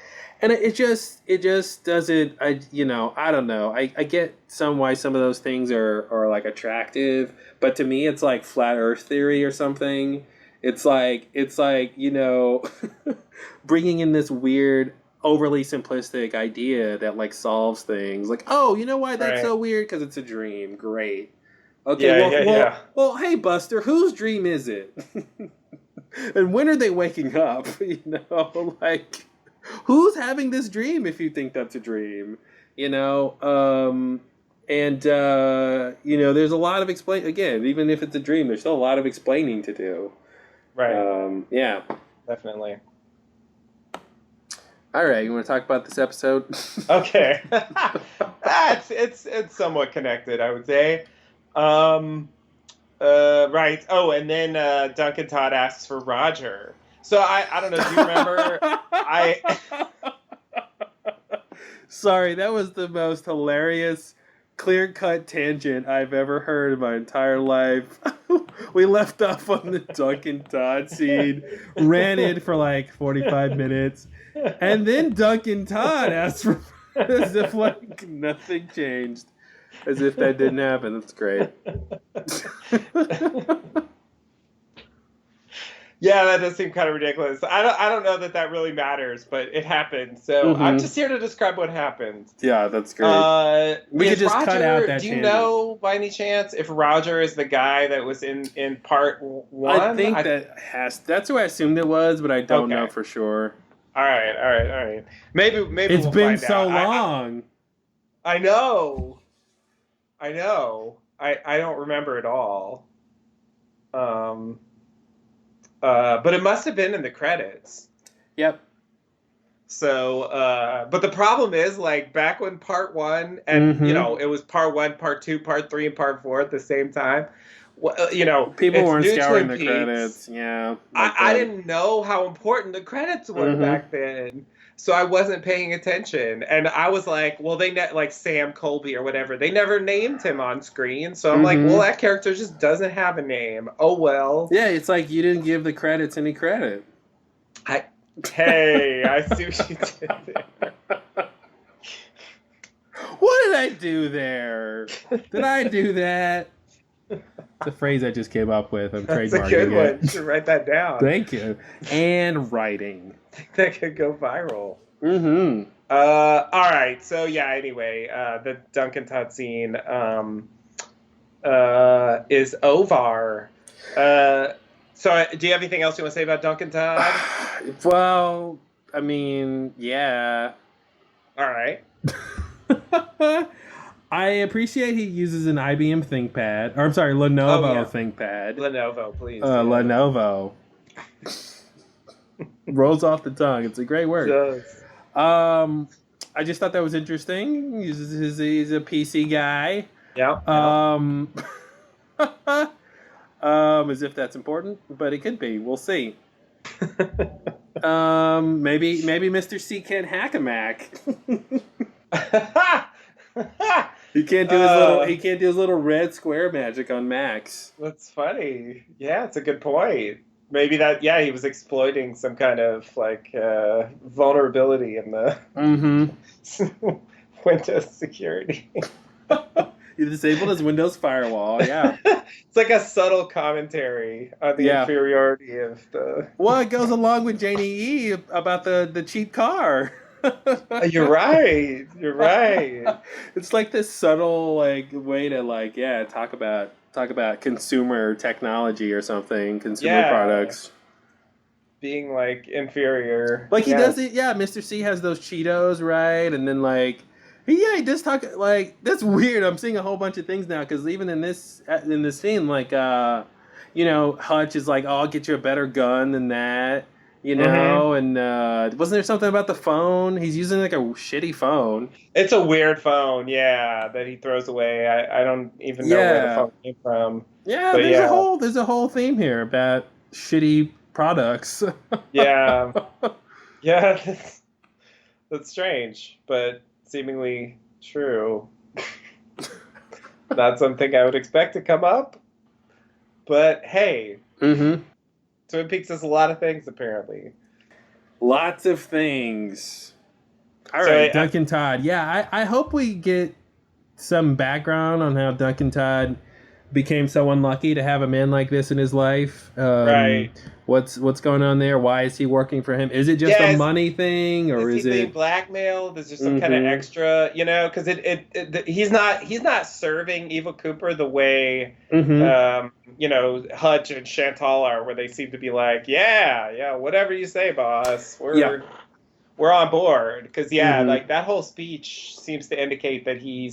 And it just doesn't. I don't know. I get why some of those things are like attractive, but to me, it's like flat Earth theory or something. It's like bringing in this weird overly simplistic idea that like solves things. Like, oh, you know why that's Right. so weird? Because it's a dream. Great. Okay. Yeah, well, yeah, well, yeah. well. Hey, Buster, whose dream is it? And when are they waking up? Like, who's having this dream? If you think that's a dream, and there's a lot of explain. Again, even if it's a dream, there's still a lot of explaining to do. Right. Yeah. Definitely. All right, you want to talk about this episode? Okay. It's somewhat connected, I would say. Right. Oh, and then Duncan Todd asks for Roger. So I don't know. Do you remember? Sorry, that was the most hilarious, clear-cut tangent I've ever heard in my entire life. We left off on the Duncan Todd scene, ran in for like 45 minutes, and then Duncan Todd asked for as if like nothing changed. As if that didn't happen. That's great. Yeah, that does seem kind of ridiculous. I don't know that really matters, but it happened. So I'm just here to describe what happened. Yeah, that's great. We could just cut out that. Do you know by any chance if Roger is the guy that was in part one? I think that's who I assumed it was, but I don't know for sure. All right. Maybe it's we'll been find so out. long. I know. I don't remember at all. But it must have been in the credits. Yep. So, but the problem is, like, back when part one, and, it was part one, part two, part three, and part four at the same time, people weren't scouring the Peaks. credits. Yeah. I didn't know how important the credits were back then. So I wasn't paying attention. And I was like, well, like Sam Colby or whatever, they never named him on screen. So I'm like, well, that character just doesn't have a name. Oh, well. Yeah, it's like you didn't give the credits any credit. Hey, I see what you did there. What did I do there? Did I do that? It's a phrase I just came up with. I'm trademarking That's a good one. it. You should write that down. Thank you. And writing. That could go viral. All right. So yeah. Anyway, the Duncan Todd scene is over. So do you have anything else you want to say about Duncan Todd? Well, I mean, yeah. All right. I appreciate he uses an IBM ThinkPad. Or I'm sorry, Lenovo ThinkPad. Lenovo, please. Lenovo. Rolls off the tongue. It's a great word. It does. I just thought that was interesting. He's a PC guy. Yeah. As if that's important, but it could be. We'll see. Maybe Mr. C can't hack a Mac. He can't do his little red square magic on Macs. That's funny. Yeah, it's a good point. Maybe he was exploiting some kind of like vulnerability in the Windows security. He disabled his Windows firewall. Yeah, it's like a subtle commentary on the inferiority of the. Well, it goes along with Janie E about the cheap car. You're right. It's like this subtle way to talk about consumer technology or something, consumer products. Being like inferior. Like he does it, Mr. C has those Cheetos, right? And then he does talk that's weird. I'm seeing a whole bunch of things now because even in this scene, Hutch is like, "Oh, I'll get you a better gun than that." And wasn't there something about the phone? He's using like a shitty phone. It's a weird phone, that he throws away. I don't even know where the phone came from. Yeah, but there's a whole theme here about shitty products. Yeah. That's strange, but seemingly true. Not something I would expect to come up. But hey, Mm-hmm. Twin Peaks is a lot of things, apparently. Lots of things. All So right, I- Duncan Todd. Yeah, I hope we get some background on how Duncan Todd became so unlucky to have a man like this in his life. Right. What's going on there? Why is he working for him? Is it just a Yes. money thing, or Is is he being it? blackmailed? Is there some kind of Mhm. extra, because he's not serving Eva Cooper the way Mhm. Hutch and Chantal are, where they seem to be like, yeah, whatever you say, boss, Yeah. we're on board. Because Mhm. like that whole speech seems to indicate that he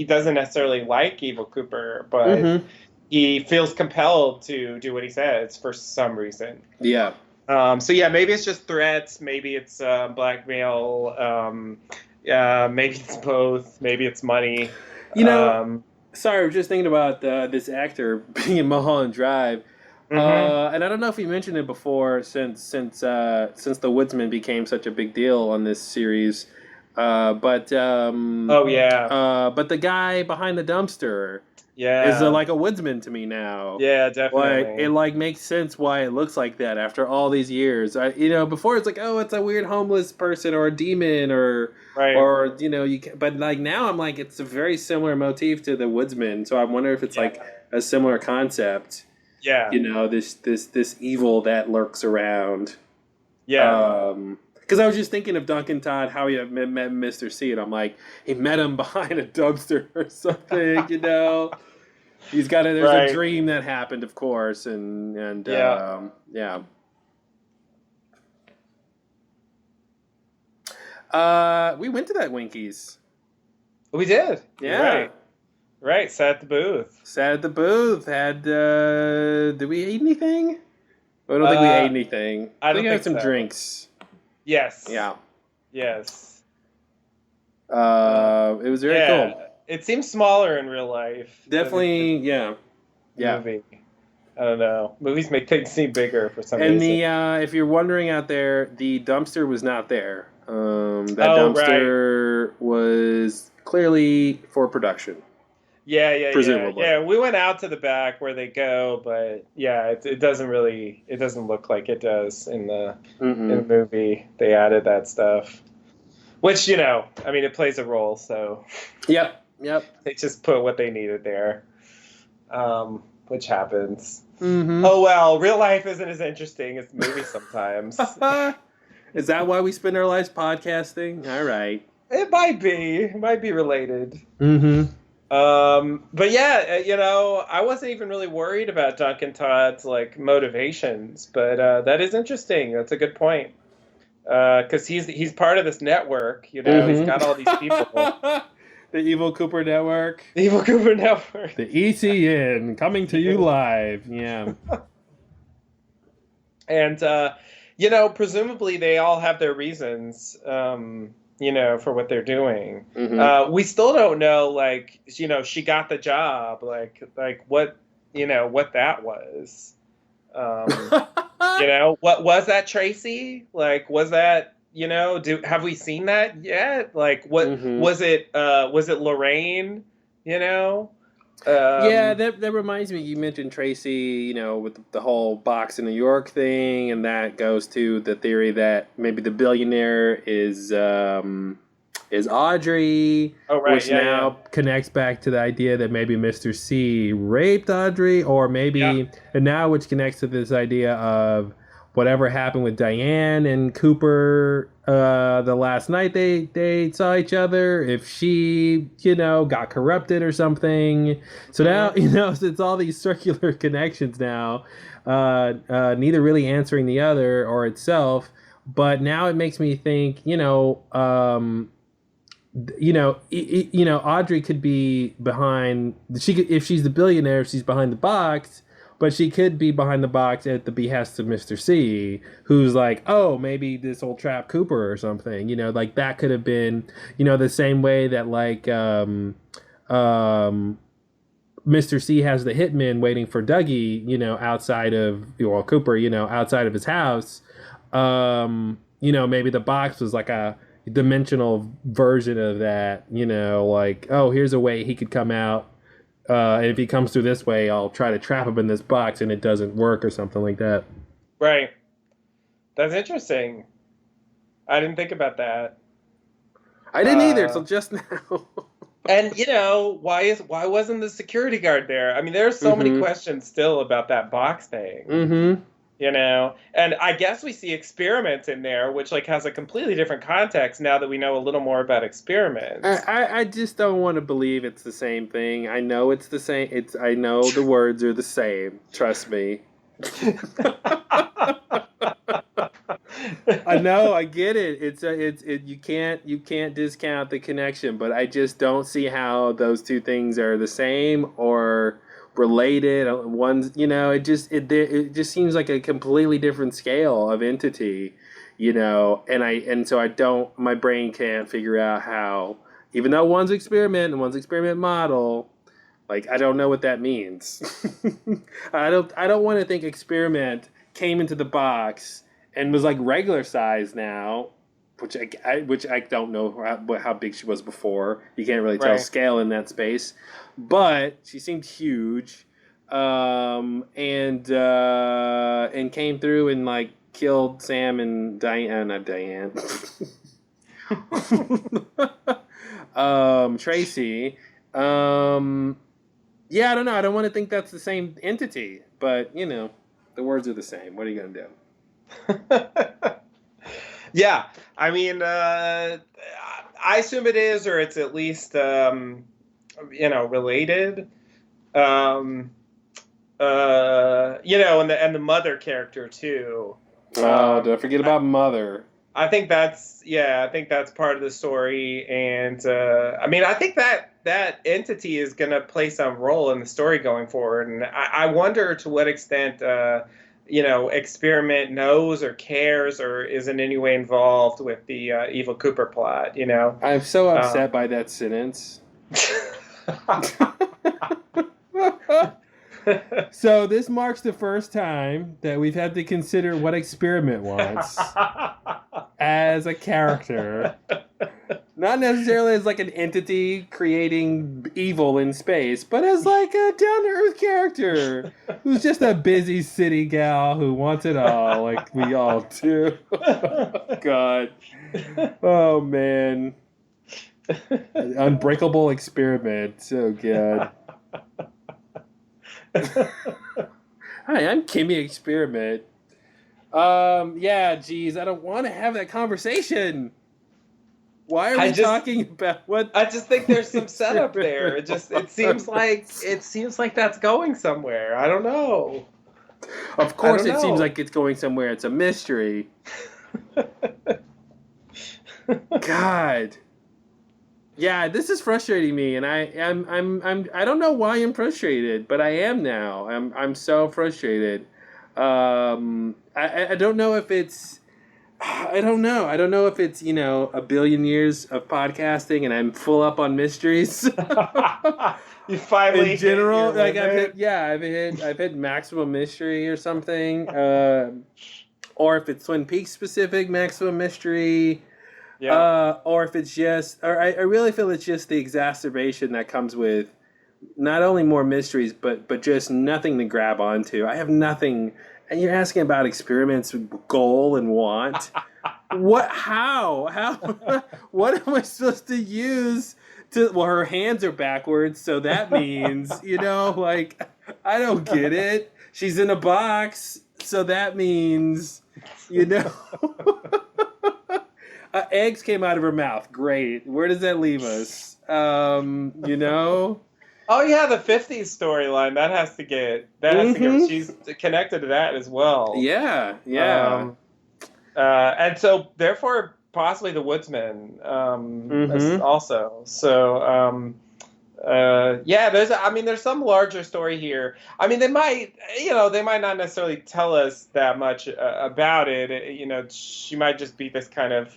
doesn't necessarily like Eva Cooper, but Mhm. he feels compelled to do what he says for some reason. Yeah. So yeah, maybe it's just threats. Maybe it's blackmail. Maybe it's both. Maybe it's money. Sorry, I was just thinking about this actor being in Mulholland Drive. Mhm. And I don't know if you mentioned it before, since The Woodsman became such a big deal on this series, but Oh yeah, but the guy behind the dumpster yeah, is like a woodsman to me now. yeah, Like definitely. it makes sense why it looks like that after all these years. Before it's like, oh, it's a weird homeless person or a demon Right. or but like now I'm like, it's a very similar motif to the woodsman. So I wonder if it's like a similar concept. Yeah. This evil that lurks around. Yeah. Because I was just thinking of Duncan Todd, how he met Mr. C, and I'm like, he met him behind a dumpster or something, He's got there's Right. a dream that happened, of course, and Yeah. yeah. We went to that Winkies. We did. Yeah. Right. Right. Sat at the booth. Sat at the booth. Did we eat anything? I don't think we ate anything. I don't think we had think some so. drinks. Yes. Yeah. Yes. It was very cool. It seems smaller in real life. than Definitely, the yeah. Movie. I don't know. Movies make things seem bigger for some And reason. if you're wondering out there, the dumpster was not there. That Oh, dumpster was clearly for production. Yeah. Presumably. Yeah, we went out to the back where they go, but yeah, it doesn't look like it does in the movie. They added that stuff. Which, it plays a role, so Yep. they just put what they needed there. Which happens. Mm-hmm. Oh well, real life isn't as interesting as movies sometimes. Is that why we spend our lives podcasting? All right. It might be related. Mm-hmm. But yeah, I wasn't even really worried about Duncan Todd's motivations, but that is interesting. That's a good point. Because he's part of this network, He's got all these people. The Evil Cooper Network. The Evil Cooper Network. The ECN coming to you live. Yeah. And presumably they all have their reasons. For what they're doing. Mm-hmm. We still don't know, she got the job, what what that was. What was that, Tracy? Was that, have we seen that yet? What was it? Was it Lorraine? Yeah, that reminds me. You mentioned Tracy, with the whole box in New York thing, and that goes to the theory that maybe the billionaire is Audrey, Oh, right. which now connects back to the idea that maybe Mr. C raped Audrey, or maybe and now which connects to this idea of whatever happened with Diane and Cooper the last night they saw each other, if she, got corrupted or something. So now, it's all these circular connections now, neither really answering the other or itself. But now it makes me think, Audrey could be behind, if she's the billionaire, if she's behind the box, but she could be behind the box at the behest of Mr. C, who's like, oh, maybe this will trap Cooper or something. That could have been, the same way that Mr. C has the hitman waiting for Dougie, outside of Cooper, outside of his house. Maybe the box was like a dimensional version of that. You know, like, oh, here's a way he could come out. And if he comes through this way, I'll try to trap him in this box, and it doesn't work, or something like that. Right. That's interesting. I didn't think about that. I didn't either, so just now. And why wasn't the security guard there? I mean, there's so many questions still about that box thing. Mm-hmm. And I guess we see Experiment in there, which like has a completely different context now that we know a little more about Experiment. I just don't want to believe it's the same thing. I know it's the same. I know the words are the same. Trust me. I know, I get it. You can't discount the connection, but I just don't see how those two things are the same or related. One's, it just seems like a completely different scale of entity, and so I don't. My brain can't figure out how, even though one's experiment and one's experiment model. Like, I don't know what that means. I don't want to think Experiment came into the box and was like regular size now, which I don't know how big she was before. You can't really tell scale in that space, but she seemed huge, and came through and like killed Sam and Diane, not Diane, Tracy. Yeah, I don't know. I don't want to think that's the same entity, but the words are the same. What are you gonna do? Yeah, I mean, I assume it is, or it's at least, related. And the mother character too. Don't forget about Mother. I think that's part of the story, and I mean, I think that entity is going to play some role in the story going forward, and I wonder to what extent. Experiment knows or cares or is in any way involved with the Evil Cooper plot, I'm so upset by that sentence. So this marks the first time that we've had to consider what Experiment wants as a character. Not necessarily as like an entity creating evil in space, but as like a down-to-earth character who's just a busy city gal who wants it all, like we all do. God. Oh, man. Unbreakable Experiment. Oh, God. Hi, I'm Kimmy Experiment. Yeah, geez, I don't want to have that conversation. Why are we talking about what? I just think there's some setup there. It seems like that's going somewhere. I don't know. Of course, it seems like it's going somewhere. It's a mystery. God. Yeah, this is frustrating me, and I don't know why I'm frustrated, but I am now. I'm so frustrated. I don't know if it's. I don't know. I don't know if it's, a billion years of podcasting and I'm full up on mysteries. You finally in general, like I've hit maximum mystery or something, or if it's Twin Peaks specific maximum mystery, or if it's just, or I really feel it's just the exacerbation that comes with not only more mysteries, but just nothing to grab onto. I have nothing. And you're asking about Experiment's goal and want. What? How? What am I supposed to use to? Well, her hands are backwards, so that means, like, I don't get it. She's in a box, so that means, eggs came out of her mouth. Great. Where does that leave us? Oh yeah, the 50s storyline that has to get. She's connected to that as well. Yeah. And so therefore possibly the Woodsman also. So there's some larger story here. I mean, they might not necessarily tell us that much about it. She might just be this kind of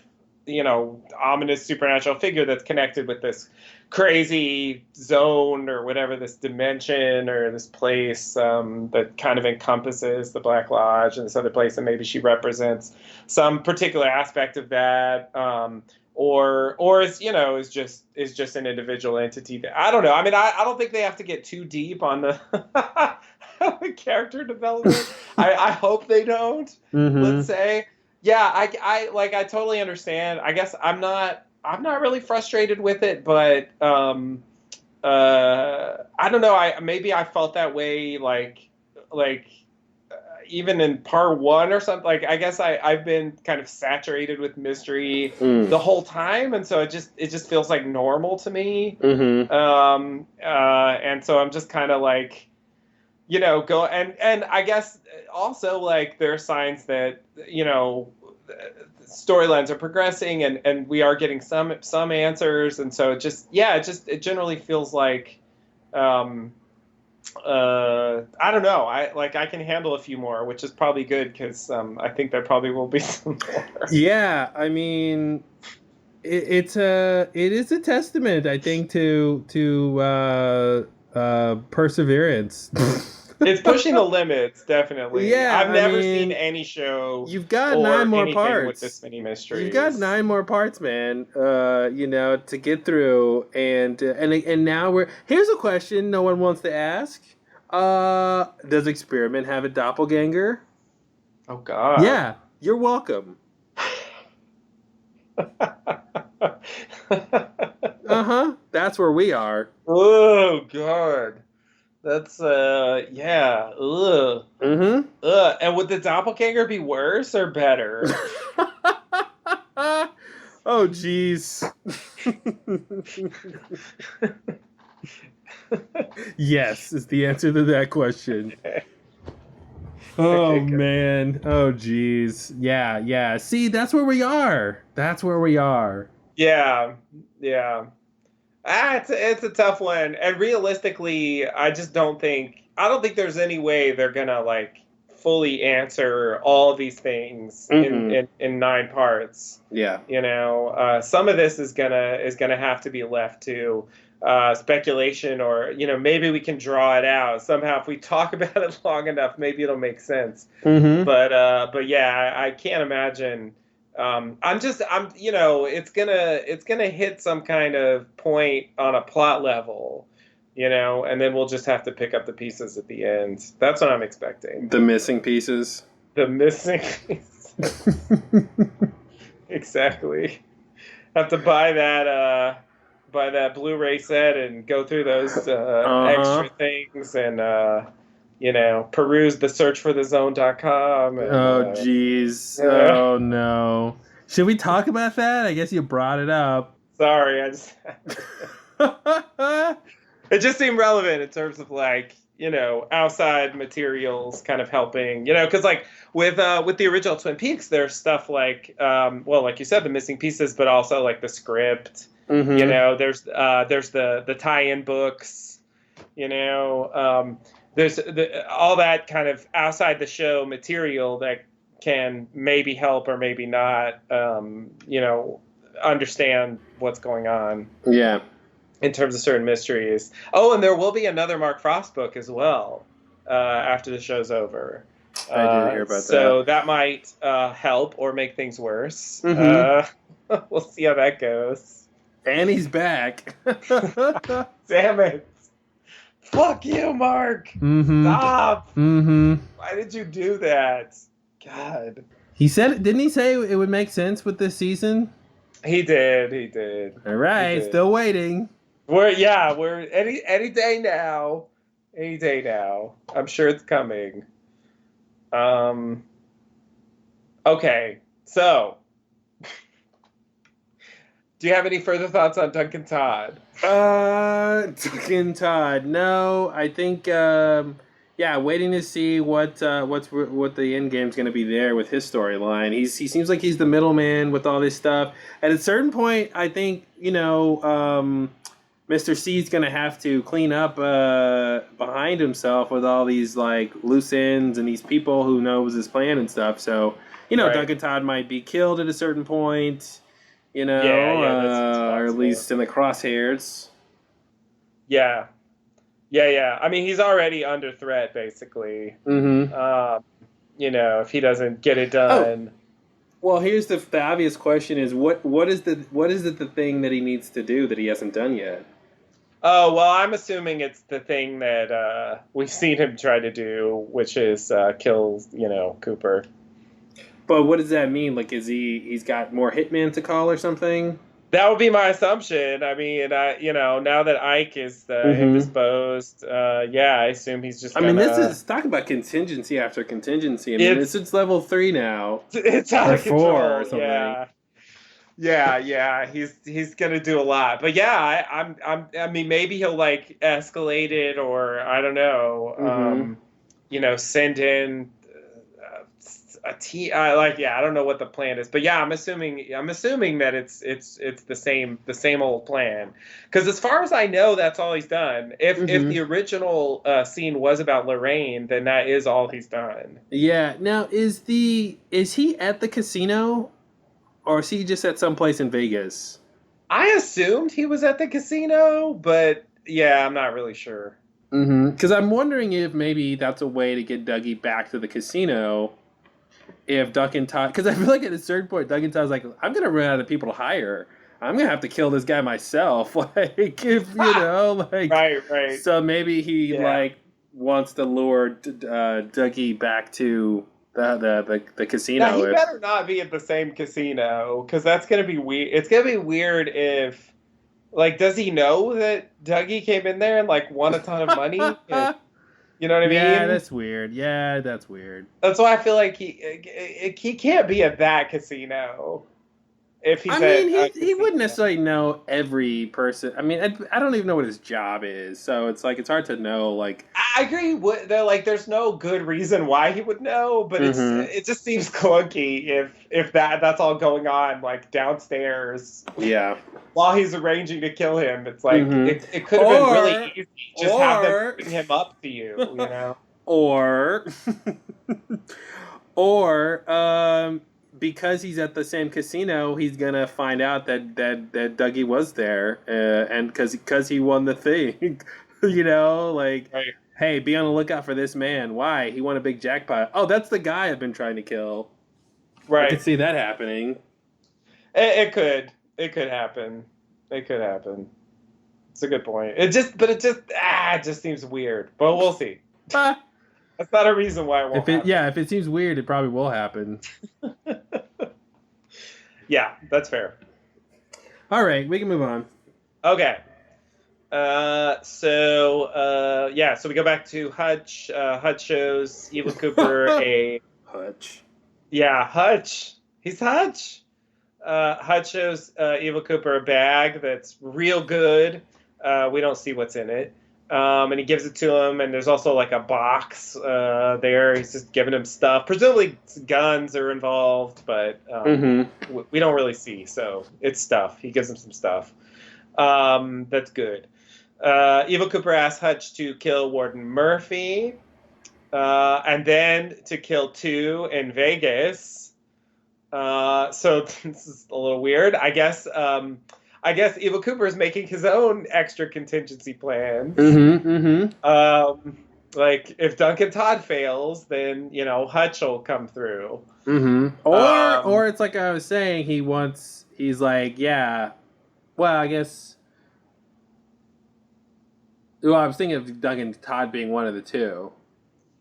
ominous supernatural figure that's connected with this crazy zone or whatever, this dimension or this place that kind of encompasses the Black Lodge and this other place, and maybe she represents some particular aspect of that, or is just an individual entity. I don't know. I mean, I don't think they have to get too deep on the the character development. I hope they don't. Let's say, yeah. I totally understand. I guess I'm not really frustrated with it, but I don't know. Maybe I felt that way like even in part one or something. Like I guess I've been kind of saturated with mystery the whole time, and so it just feels like normal to me. And so I'm just kind of like, go and I guess also like there are signs that storylines are progressing and we are getting some answers, and so it generally feels like I don't know. I can handle a few more, which is probably good because I think there probably will be some more. Yeah, I mean, it is a testament, I think, to perseverance. It's pushing the limits, definitely. Yeah, I've never seen any show. You've got 9 more parts with this many mysteries. You've got 9 more parts, man. To get through, and now here's a question no one wants to ask. Does Experiment have a doppelganger? Oh God. Yeah, you're welcome. That's where we are. Oh God. That's yeah. Ugh. Mm-hmm. Ugh. And would the doppelganger be worse or better? Oh jeez. Yes, is the answer to that question. Oh man. Oh jeez. Yeah. See, that's where we are. Yeah. It's a tough one, and realistically, I don't think there's any way they're gonna like fully answer all of these things in 9 parts. Yeah, some of this is gonna have to be left to speculation, or maybe we can draw it out somehow if we talk about it long enough. Maybe it'll make sense. But yeah, I can't imagine. It's gonna hit some kind of point on a plot level, and then we'll just have to pick up the pieces at the end. That's what I'm expecting. The missing pieces. Exactly. Have to buy that Blu-ray set and go through those extra things and peruse the searchforthezone.com. Oh, jeez. Oh, no. Should we talk about that? I guess you brought it up. Sorry, it just seemed relevant in terms of outside materials kind of helping, because with the original Twin Peaks, there's stuff like, like you said, the missing pieces, but also like the script. There's the tie-in books. There's all that kind of outside the show material that can maybe help or maybe not, understand what's going on. Yeah. In terms of certain mysteries. Oh, and there will be another Mark Frost book as well after the show's over. I did hear about that. So that might help or make things worse. We'll see how that goes. And he's back. Damn it. Fuck you, Mark. Stop. Why did you do that? God. He said, didn't he say it would make sense with this season? He did. All right, still waiting. We're any day now. Any day now. I'm sure it's coming. Okay, so do you have any further thoughts on Duncan Todd? Duncan Todd. No, I think waiting to see what the end game's going to be there with his storyline. He seems like he's the middleman with all this stuff. At a certain point, I think Mr. C's going to have to clean up behind himself with all these like loose ends and these people who knows his plan and stuff. So right. Duncan Todd might be killed at a certain point. Or at least in the crosshairs. Yeah. I mean, he's already under threat, basically. If he doesn't get it done. Well, here's the obvious question: is what is the thing that he needs to do that he hasn't done yet? Oh, well, I'm assuming it's the thing that we've seen him try to do, which is kill, Cooper. But what does that mean? Like, he's got more hitmen to call or something? That would be my assumption. I mean, now that Ike is Mm-hmm. indisposed, yeah, I assume he's just I mean, this gonna. is talk about contingency after contingency. I mean, It's it's level 3 now it's out or of 4 or control. something. Yeah, yeah. He's gonna do a lot. But yeah, I mean, maybe he'll like escalate it, or I don't know. Mm-hmm. Send in a team. Yeah, I don't know what the plan is, but yeah, I'm assuming that it's the same old plan. Because as far as I know, that's all he's done. If Mm-hmm. the original scene was about Lorraine, then that is all he's done. Yeah. Now, is he at the casino or is he just at some place in Vegas? I assumed he was at the casino, but yeah, I'm not really sure. Mm-hmm. Because I'm wondering if maybe that's a way to get Dougie back to the casino. If Duncan Todd, because I feel like at a certain point, Duncan Todd's like, I'm gonna run out of people to hire. I'm gonna have to kill this guy myself. Like, if like, Right. so maybe he Yeah. like wants to lure Dougie back to the Now casino. he If better not be at the same casino, because that's gonna be weird. It's gonna be weird if, like, does he know that Dougie came in there and like won a ton of money? You know what I yeah, mean? that's weird. Yeah, that's weird. That's why I feel like he can't be at that casino if I he's mean, at a he wouldn't casino. necessarily know every person. I mean, I don't even know what his job is, so it's like it's hard to know. Like, I agree. They're like, there's no good reason why he would know, but mm-hmm. it just seems clunky if that's all going on like downstairs Yeah. while he's arranging to kill him. It's like Mm-hmm. it could have been really Or easy. Just have them or bring him up to you. or or because he's at the same casino, he's gonna find out that Dougie was there, and because he won the thing, like, Right. hey, be on the lookout for this man. Why? He won a big jackpot. Oh, that's the guy I've been trying to kill. I could Right. see that happening. It could happen. It could happen. It's a good point. It just seems weird, but we'll see. Ah, That's not a reason why it won't happen. if it seems weird, it probably will happen. Yeah, that's fair. All right, we can move on. Okay. So we go back to Hutch. Hutch shows Evil Cooper a Hutch. yeah, Hutch. He's Hutch. Hutch shows Evil Cooper a bag that's real good. We don't see what's in it. And he gives it to him, and there's also like a box there. He's just giving him stuff. Presumably guns are involved, but Mm-hmm. we don't really see. So it's stuff. He gives him some stuff. That's good. Evil Cooper asks Hutch to kill Warden Murphy, and then to kill 2 in Vegas. So this is a little weird. I guess Evil Cooper is making his own extra contingency plans. Mm-hmm. Mm-hmm. Like if Duncan Todd fails, then Hutch will come through. Mm-hmm. Um, Or it's like I was saying, he's like, yeah. Well, I guess. Well, I was thinking of Duncan Todd being one of the two.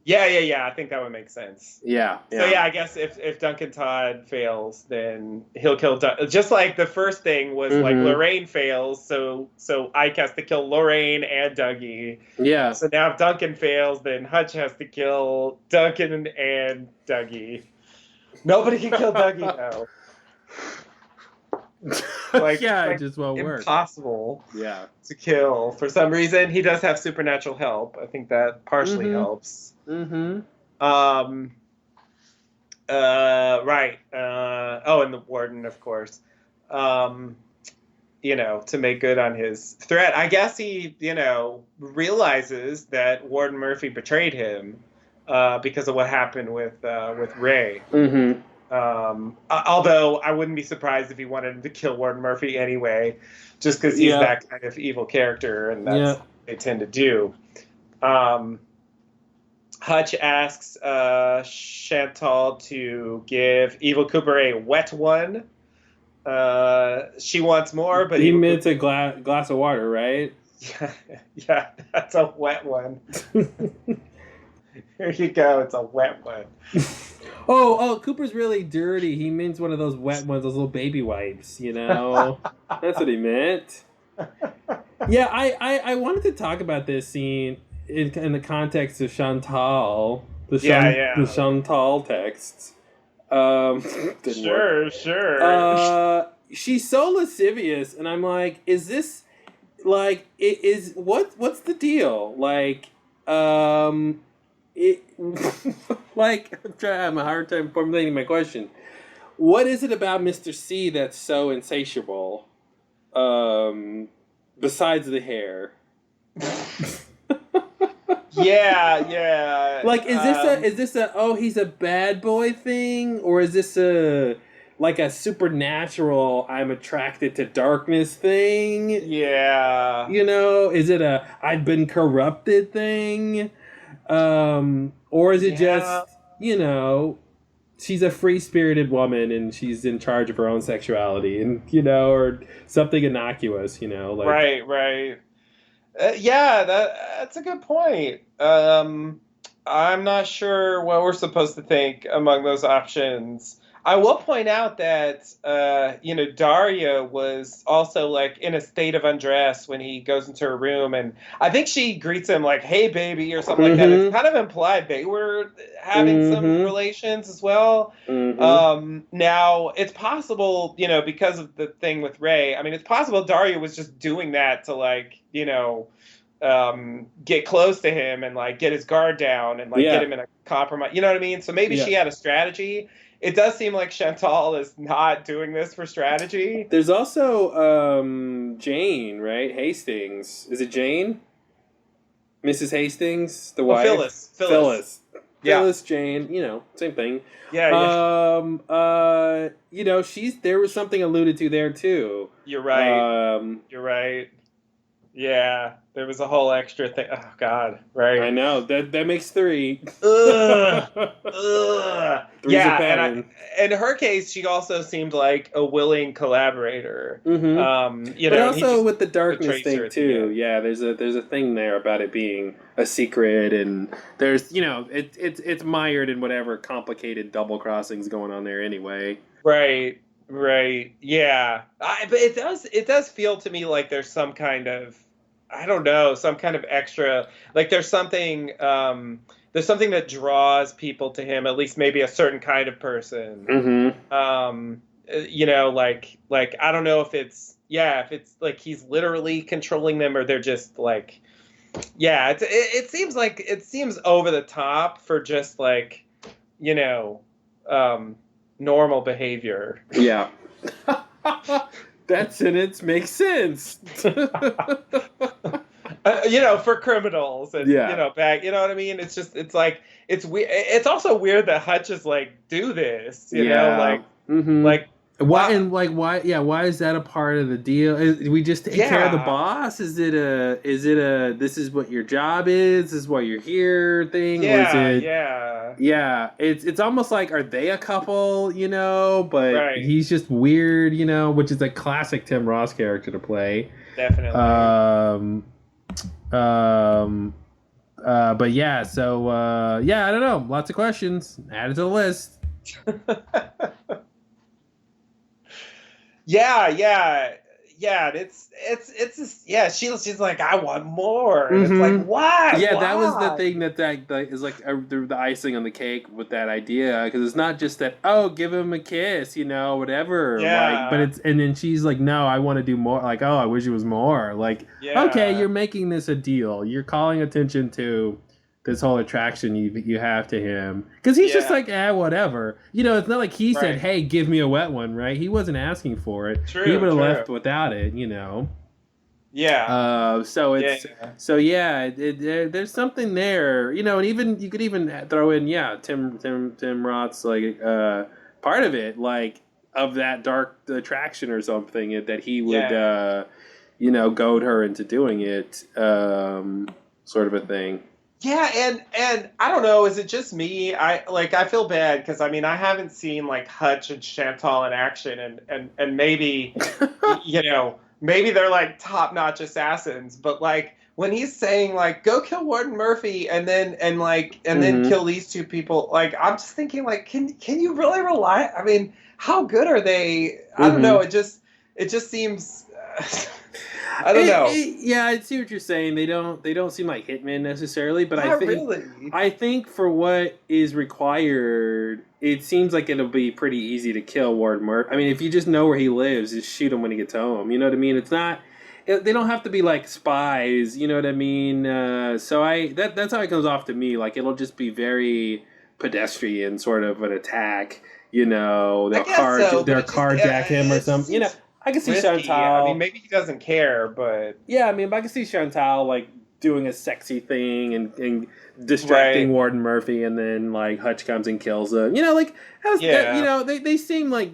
yeah. I think that would make sense. Yeah. So yeah, I guess if Duncan Todd fails, then he'll kill just like the first thing was like Mhm. Lorraine fails, so Ike has to kill Lorraine and Dougie. Yeah. So now if Duncan fails, then Hutch has to kill Duncan and Dougie. Nobody can kill Dougie though. Like, yeah, like it just won't work. impossible Yeah. to kill. For some reason, he does have supernatural help. I think that partially Mhm. helps. Mm-hmm. Right. And the warden, of course. To make good on his threat. I guess he, realizes that Warden Murphy betrayed him because of what happened with Ray. Mm-hmm. Although I wouldn't be surprised if he wanted to kill Warden Murphy anyway, just because he's Yeah. that kind of evil character, and that's Yeah. what they tend to do. Hutch asks Chantal to give Evil Cooper a wet one. She wants more, but he Evil meant a glass of water, right? Cooper, yeah, that's a wet one. Here you go. It's a wet one. Oh, Cooper's really dirty. He means one of those wet ones, those little baby wipes, you know? That's what he meant. Yeah, I wanted to talk about this scene in the context of Chantal. The Chantal texts. Didn't work. Sure. She's so lascivious, and I'm like, is this, like, what's the deal? Like, like, I'm having a hard time formulating my question. What is it about Mr. C that's so insatiable? Besides the hair. Yeah. Like, is this a oh, he's a bad boy thing, or is this a supernatural I'm attracted to darkness thing? Yeah. You know, is it a I've been corrupted thing? Or is it just, you know, she's a free-spirited woman and she's in charge of her own sexuality, and, you know, or something innocuous, you know, like Right. Yeah, that's a good point. I'm not sure what we're supposed to think among those options. I will point out that Daria was also like in a state of undress when he goes into her room, and I think she greets him like, "Hey, baby," or something like that. It's kind of implied they were having some relations as well. Now it's possible, you know, because of the thing with Ray. I mean, it's possible Daria was just doing that to, like, you know, get close to him and like get his guard down and like get him in a compromise. You know what I mean? So maybe she had a strategy. It does seem like Chantal is not doing this for strategy. There's also Jane, right? Hastings. Is it Jane? Mrs. Hastings, the wife. Phyllis. Yeah. Phyllis, Jane. You know, same thing. Yeah. You know, there was something alluded to there too. You're right. Yeah, there was a whole extra thing. Oh God, right? I know that makes 3. Ugh. Yeah, and in her case, she also seemed like a willing collaborator. Mm-hmm. But also with the darkness thing too. Yeah, there's a thing there about it being a secret, and there's, you know, it's mired in whatever complicated double crossings going on there anyway. Right. Yeah, but it does feel to me like there's some kind of, I don't know, some kind of extra, like there's something that draws people to him, at least maybe a certain kind of person. You know, like I don't know if it's like he's literally controlling them, or they're just like, it seems over the top for just, like, you know, normal behavior. Yeah. That sentence makes sense. You know, for criminals and, you know, you know what I mean? It's just, it's like, it's weird. It's also weird that Hutch is like, do this, you know, like, like, why, and like, why is that a part of the deal? We just take care of the boss? Is it a this is what your job is, this is why you're here thing? It's almost like, are they a couple, you know? But he's just weird, you know, which is a classic Tim Ross character to play. Definitely. But yeah, so I don't know, lots of questions added to the list. It's just, she's like, I want more. And it's like, why? Yeah, that was the thing that is like the icing on the cake with that idea, because it's not just that, oh, give him a kiss, you know, whatever. Like, but it's, and then she's like, no, I want to do more. Like, oh, I wish it was more. Like, okay, you're making this a deal. You're calling attention to this whole attraction you have to him, because he's just like, whatever, you know. It's not like he said, hey, give me a wet one, right? He wasn't asking for it. He would have left without it, you know. There's something there, you know. And even you could even throw in Tim Roth's like part of it, like, of that dark attraction or something, that he would you know, goad her into doing it, sort of a thing. Yeah, and I don't know, is it just me? I feel bad because I mean I haven't seen like Hutch and Chantal in action, and maybe maybe they're like top-notch assassins, but like when he's saying like go kill Warden Murphy and then Mhm. kill these two people, like I'm just thinking like can you really rely? I mean, how good are they? I don't know. Mhm. It just seems I don't know. Yeah, I see what you're saying. They don't seem like hitmen necessarily, but Not really. I think for what is required, it seems like it'll be pretty easy to kill Ward Murphy. I mean, if you just know where he lives, just shoot him when he gets home. You know what I mean? It's not. They don't have to be like spies. You know what I mean? So that's how it comes off to me. Like it'll just be very pedestrian sort of an attack. You know, I guess so, but they'll it carjack him or just something. You know, seems I can see risky. I mean, Chantal. maybe he doesn't care, but Yeah, I mean, but I can see Chantal like doing a sexy thing and distracting right, Warden Murphy, and then like Hutch comes and kills him. You know, like yeah, they seem like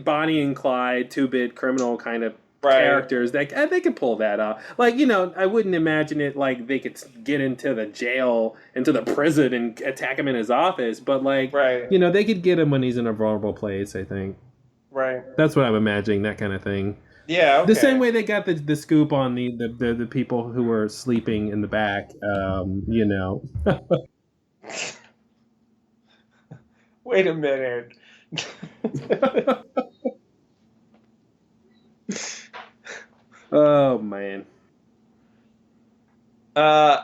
Bonnie and Clyde, 2-bit criminal kind of right, characters that they could pull that off. Like I wouldn't imagine it like they could get into the jail, into the prison, and attack him in his office, but like right, they could get him when he's in a vulnerable place. I think right. that's what I'm imagining, that kind of thing. Yeah, The same okay. way they got the scoop on the people who were sleeping in the back. Wait a minute. Oh man. uh,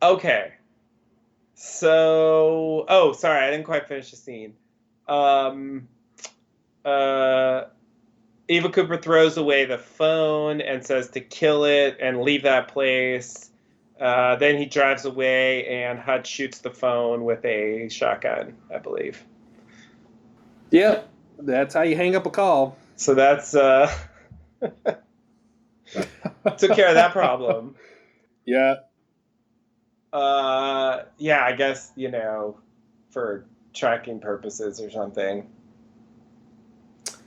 okay. So, oh, sorry, I didn't quite finish the scene. Um, uh, Eva Cooper throws away the phone and says to kill it and leave that place. Then he drives away, and Hutch shoots the phone with a shotgun, I believe. Yep, that's how you hang up a call. So that's took care of that problem. Yeah. Yeah, I guess for tracking purposes or something.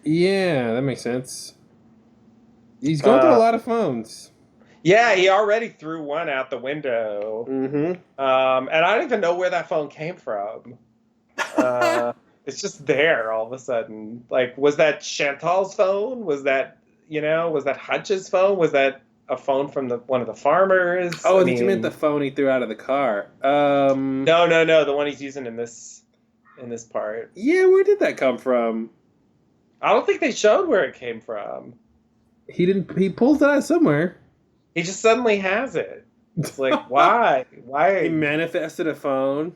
Yeah, that makes sense. He's going through a Uh, lot of phones. yeah, he already threw one out the window. Mm-hmm. And I don't even know where that phone came from. Uh, it's just there all of a sudden. Like, was that Chantal's phone? Was that Hutch's phone? Was that a phone from one of the farmers? Oh, I I thought you meant the mean, phone he threw out of the car. no, no, no, the one he's using in this part. Yeah, where did that come from? I don't think they showed where it came from. He didn't. He pulls it out somewhere. He just suddenly has it. It's like, why? He Why? manifested a phone.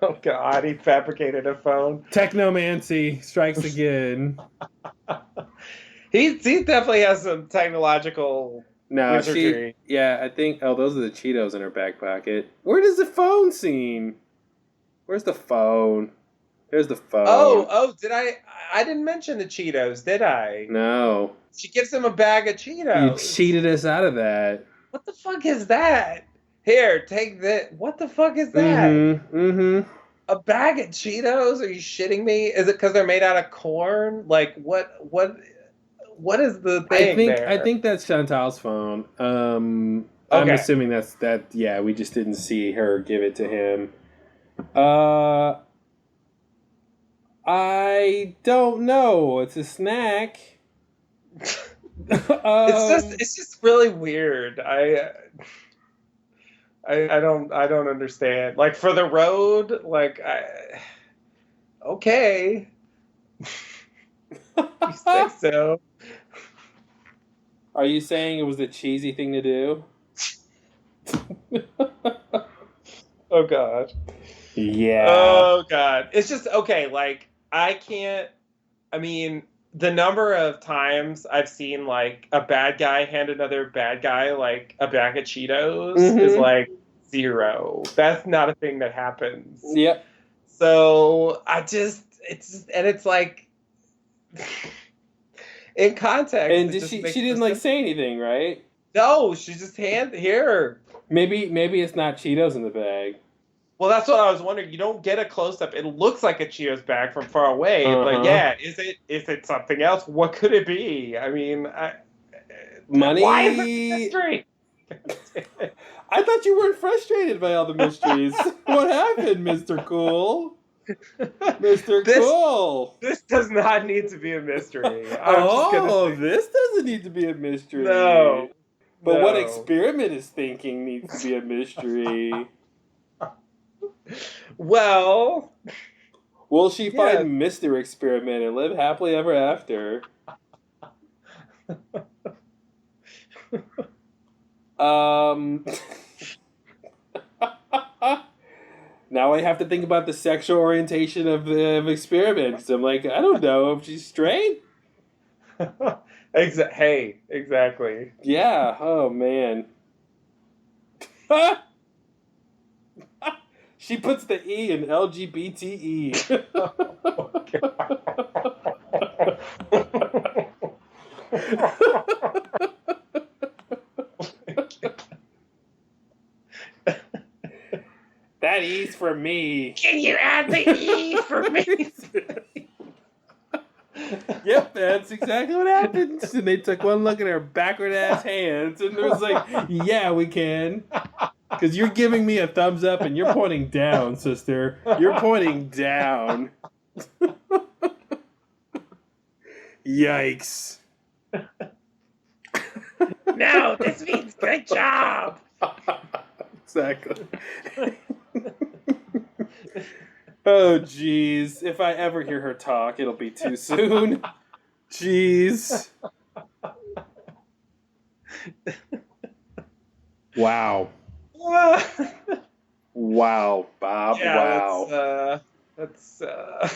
Oh God, he fabricated a phone. Technomancy strikes again. He definitely has some technological No, wizardry. yeah, I think, oh, those are the Cheetos in her back pocket. Where does the phone scene? Where's the phone? There's the phone. Oh, did I didn't mention the Cheetos, did I? No. She gives him a bag of You Cheetos. cheated us out of that. What the fuck is that? Here, take that. What the fuck is that? Mm-hmm. Mm-hmm. A bag of Cheetos? Are you shitting me? Is it because they're made out of corn? Like what is the thing I there? think that's Chantal's phone. I'm Okay. assuming that, yeah, we just didn't see her give it to him. Uh I don't know. It's a snack. It's just really weird. I don't understand. Like for the road, like okay. You say so. Are you saying it was a cheesy thing to do? Oh God. Yeah. Oh God. It's just okay, like I can't I mean, the number of times I've seen like a bad guy hand another bad guy like a bag of Cheetos is Mm-hmm. like zero. That's not a thing that happens. Yep. So it's like in context, And it just she makes no didn't like sense. say anything, right? No, she just hand here. Maybe it's not Cheetos in the bag. Well, that's what I was wondering. You don't get a close up. It looks like a Cheetos bag from far away, but Uh-huh. yeah, is it something else? What could it be? I mean, why is it a Money. mystery? I thought you weren't frustrated by all the mysteries. What happened, Mr. Cool? Mr. Cool. This does not need to be a mystery. This doesn't need to be a mystery. No. But what Experiment is thinking needs to be a mystery. Well, will she find Mr. Experiment and live happily ever after? Now I have to think about the sexual orientation of Experiment. 'Cause I'm like, I don't know if she's straight. Hey, exactly. Yeah. Oh man. She puts the E in LGBTE. That E's for me. Can you add the E for me? Yep, that's exactly what happened. And they took one look at her backward ass hands and it was like, yeah, we can. Because you're giving me a thumbs up and you're pointing down, sister. You're pointing down. Yikes. No, this means good job. Exactly. Oh, jeez. If I ever hear her talk, it'll be too soon. Jeez. Wow. Wow, Bob. Yeah, wow. That's it's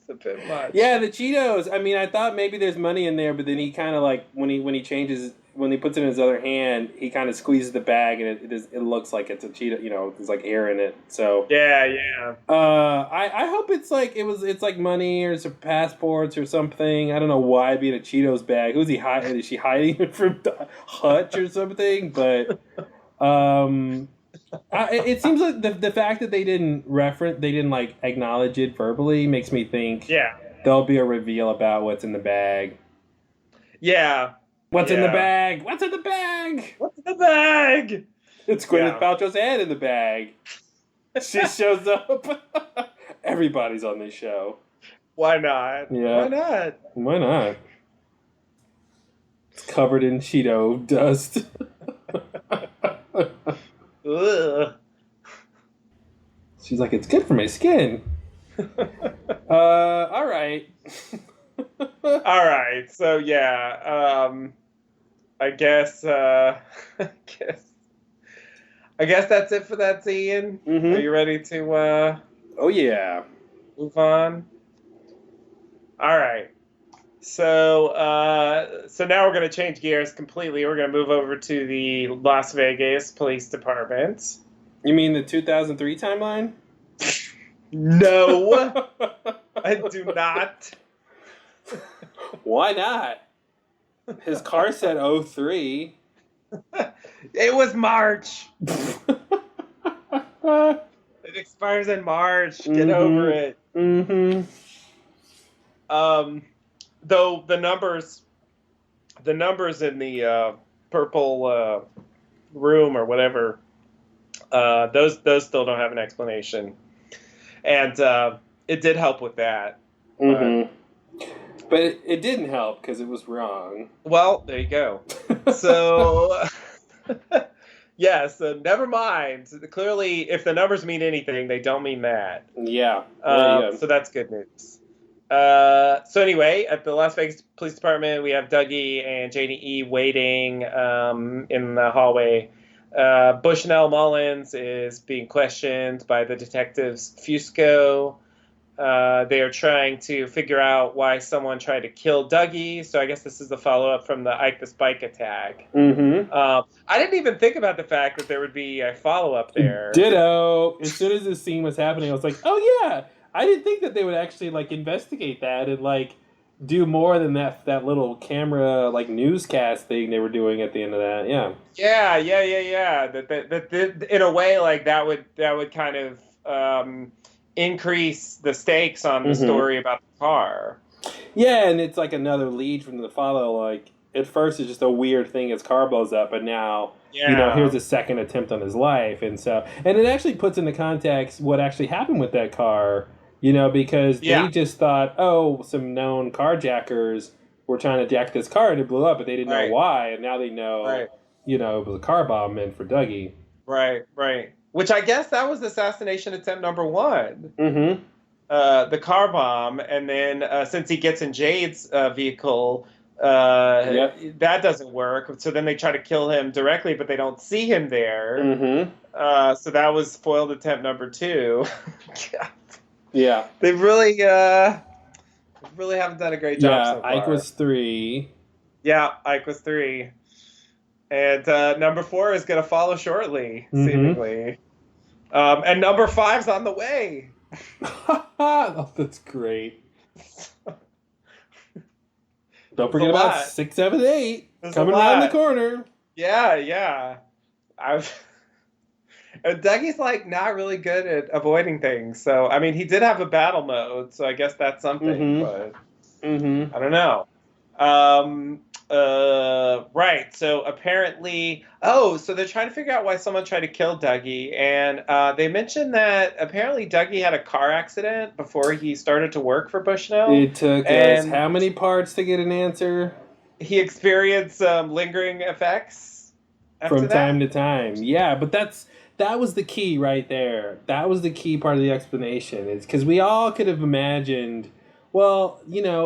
a bit much. Yeah, the Cheetos. I mean, I thought maybe there's money in there, but then he kind of like when he puts it in his other hand, he kind of squeezes the bag, and it looks like it's a Cheeto. You know, there's like air in it. So yeah. I hope it's like money or some passports or something. I don't know why it'd be in a Cheetos bag. Who's he hiding? Is she hiding it from Hutch or something? But it seems like the fact that they didn't like acknowledge it verbally makes me think there'll be a reveal about what's in the bag. Yeah. What's in the bag? What's in the bag? What's in the bag? It's Gwyneth Paltrow's head in the bag. She shows up. Everybody's on this show. Why not? Yeah. Why not? Why not? It's covered in Cheeto dust. Ugh. She's like, it's good for my skin. All right. All right. So yeah, I guess that's it for that scene. Mm-hmm. Are you ready to oh yeah. move on? All right. So now we're going to change gears completely. We're going to move over to the Las Vegas Police Department. You mean the 2003 timeline? No, I do not. Why not? His car said 03. It was March. It expires in March. Get over it. Mm-hmm. Though the numbers in the purple room or whatever, those still don't have an explanation, and it did help with that. Mm-hmm. But it didn't help because it was wrong. Well, there you go. So, yeah, so never mind. Clearly, if the numbers mean anything, they don't mean that. Yeah. So that's good news. So anyway, at the Las Vegas Police Department, we have Dougie and JDE waiting in the hallway. Bushnell Mullins is being questioned by the detectives Fusco. They are trying to figure out why someone tried to kill Dougie. So I guess this is the follow-up from the Ike the Spike attack. Mm-hmm. I didn't even think about the fact that there would be a follow-up there. Ditto. As soon as this scene was happening, I was like, oh yeah. I didn't think that they would actually like investigate that and like do more than that little camera like newscast thing they were doing at the end of that. Yeah. Yeah. That in a way, like that would kind of increase the stakes on the story about the car. Yeah, and it's like another lead from the follow. Like at first it's just a weird thing. His car blows up, but now Yeah. here's a second attempt on his life, and it actually puts into context what actually happened with that car. Because they just thought, oh, some known carjackers were trying to jack this car and it blew up, but they didn't know why, and now they know. Right. It was a car bomb meant for Dougie. Right. Which I guess that was assassination attempt number 1. Mm-hmm. The car bomb, and then since he gets in Jade's vehicle, that doesn't work. So then they try to kill him directly, but they don't see him there. Mm-hmm. So that was foiled attempt number 2. God. Yeah. They really haven't done a great job so far. Ike was 3. Yeah, Ike was 3. And number 4 is going to follow shortly, seemingly. And number 5's on the way. Oh, that's great. Don't forget about 6, 7, 8 coming around the corner. Yeah. And Dougie's like not really good at avoiding things. So I mean, he did have a battle mode, so I guess that's something. But I don't know. Right. So apparently, so they're trying to figure out why someone tried to kill Dougie, and they mentioned that apparently Dougie had a car accident before he started to work for Bushnell. It took us how many parts to get an answer? He experienced lingering effects from time to time. Yeah, but that was the key right there. That was the key part of the explanation. It's because we all could have imagined, well,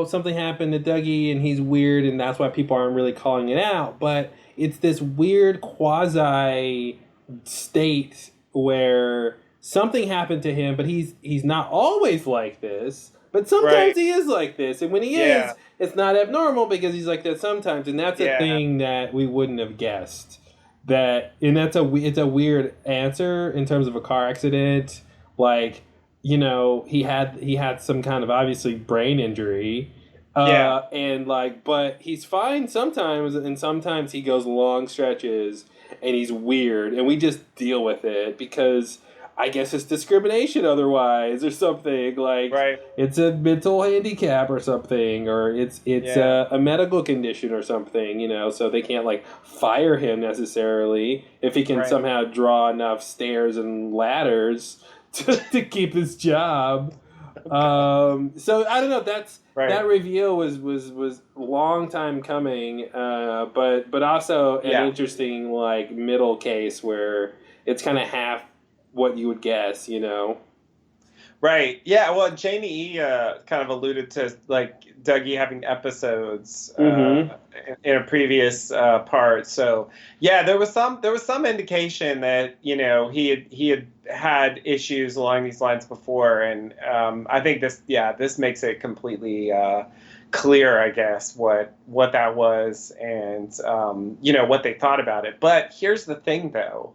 something happened to Dougie and he's weird and that's why people aren't really calling it out. But it's this weird quasi state where something happened to him, but he's not always like this. But sometimes he is like this. And when he is, it's not abnormal because he's like that sometimes. And that's a thing that we wouldn't have guessed. It's a weird answer in terms of a car accident. Like, he had some kind of obviously brain injury. And but he's fine sometimes, and sometimes he goes long stretches and he's weird, and we just deal with it because I guess it's discrimination otherwise or something. Like it's a mental handicap or something, or it's a medical condition or something, so they can't fire him necessarily if he can somehow draw enough stairs and ladders to keep his job. So I don't know. That reveal was long time coming, but also an interesting middle case where it's kind of half what you would guess, Right. Yeah. Well, Jamie E. Kind of alluded to Dougie having episodes in a previous part. So yeah, there was some indication that he had issues along these lines before, and I think this makes it completely clear, I guess, what that was, and what they thought about it. But here's the thing, though.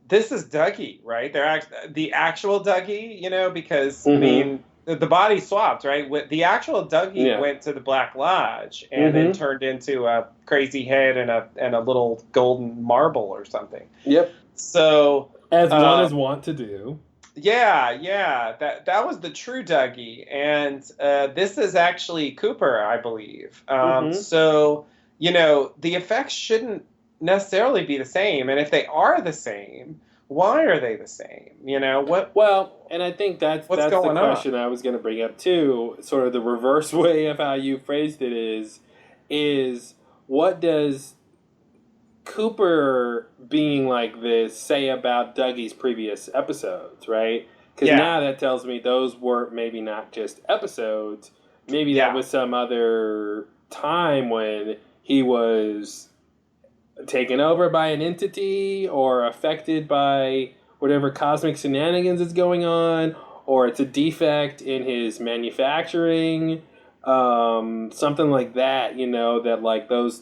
This is Dougie, right? They're the actual Dougie, because I mean the body swapped, right? The actual Dougie went to the Black Lodge and then turned into a crazy head and a little golden marble or something. Yep. So as one is wont to do. Yeah. That was the true Dougie, and this is actually Cooper, I believe. So the effects shouldn't necessarily be the same, and if they are the same, why are they the same? What? Well, and I think that's the question I was going to bring up too. Sort of the reverse way of how you phrased it is what does Cooper being like this say about Dougie's previous episodes, right? Because now that tells me those were maybe not just episodes. Maybe that was some other time when he was taken over by an entity or affected by whatever cosmic shenanigans is going on, or it's a defect in his manufacturing, something like that, that those,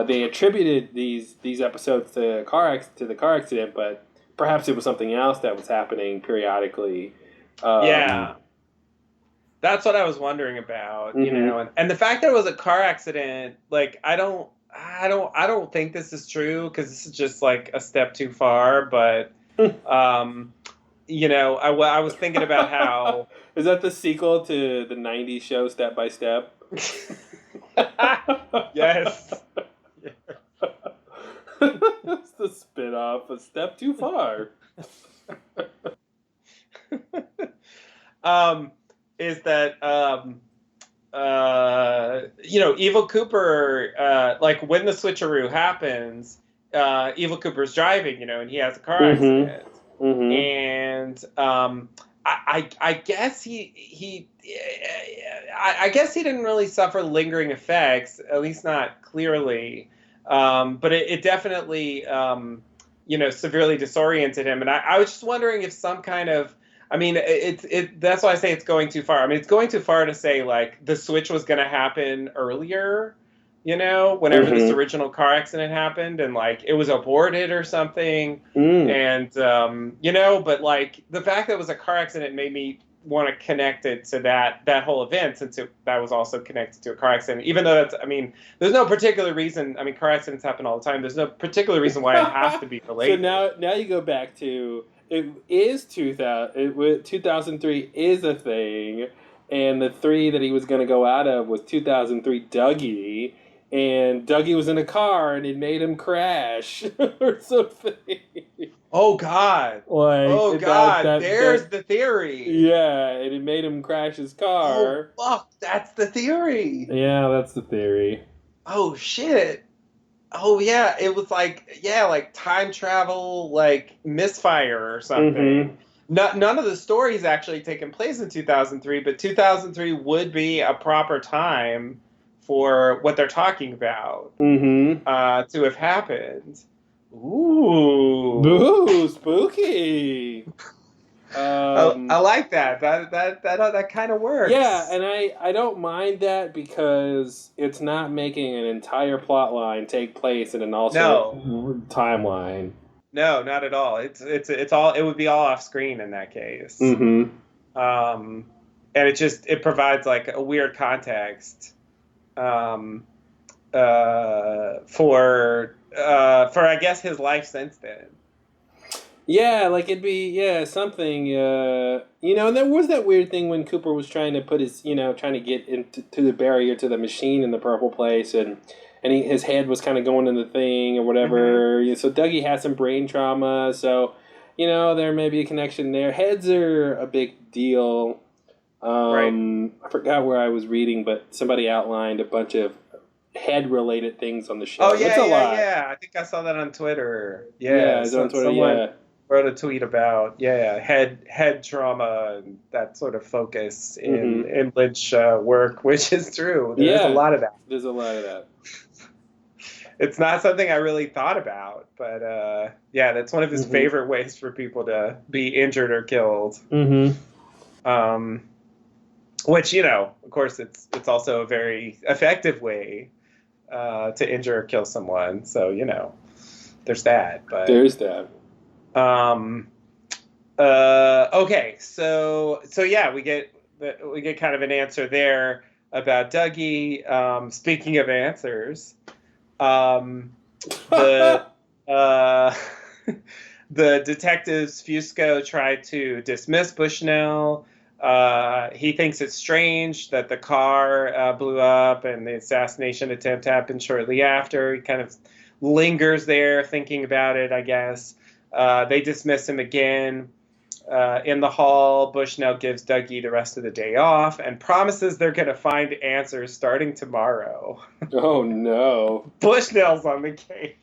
they attributed these episodes to the car accident, but perhaps it was something else that was happening periodically. That's what I was wondering about, and the fact that it was a car accident, I don't think this is true because this is just a step too far, but I was thinking about how. Is that the sequel to the '90s show Step by Step? Yes. It's the spin-off of Step Too Far. Is that Evil Cooper, like when the switcheroo happens, Evil Cooper's driving, and he has a car accident. And I guess I guess he didn't really suffer lingering effects, at least not clearly. But it definitely severely disoriented him. And I was just wondering if some kind of, I mean, that's why I say it's going too far. I mean, it's going too far to say like the switch was going to happen earlier, whenever this original car accident happened, and like it was aborted or something. And but like the fact that it was a car accident made me want to connect it to that whole event, since that was also connected to a car accident. Even though there's no particular reason. I mean, car accidents happen all the time. There's no particular reason why it has to be related. So now you go back to it is 2000. 2003 is a thing, and the 3 that he was going to go out of was 2003 Dougie. And Dougie was in a car, and it made him crash or something. Oh God! There's the theory. Yeah, and it made him crash his car. Oh fuck! That's the theory. Yeah, that's the theory. Oh shit! Oh yeah, it was like time travel, like misfire or something. None of the stories actually taken place in 2003, but 2003 would be a proper time for what they're talking about to have happened. Ooh, spooky. I like that. That kind of works. Yeah, and I don't mind that because it's not making an entire plot line take place in an alternate timeline. No, not at all. It's all. It would be all off screen in that case. And it provides like a weird context. For I guess his life since then. Yeah, like it'd be something. And there was that weird thing when Cooper was trying to put his trying to get into the barrier to the machine in the purple place, and his head was kind of going in the thing or whatever. So Dougie had some brain trauma, so there may be a connection there. Heads are a big deal. Right. I forgot where I was reading, but somebody outlined a bunch of head-related things on the show. Oh, yeah. I think I saw that on Twitter. Yeah, it's on Twitter, someone wrote a tweet about, head trauma and that sort of focus in Lynch work, which is true. There's a lot of that. There's a lot of that. It's not something I really thought about, but that's one of his favorite ways for people to be injured or killed. Which, of course, it's also a very effective way to injure or kill someone. So, there's that. But there's that. Okay, so yeah, we get kind of an answer there about Dougie. Speaking of answers, the detectives Fusco tried to dismiss Bushnell. He thinks it's strange that the car blew up and the assassination attempt happened shortly after. He kind of lingers there thinking about it, I guess. They dismiss him again. In the hall, Bushnell gives Dougie the rest of the day off and promises they're going to find answers starting tomorrow. Oh, no. Bushnell's on the case.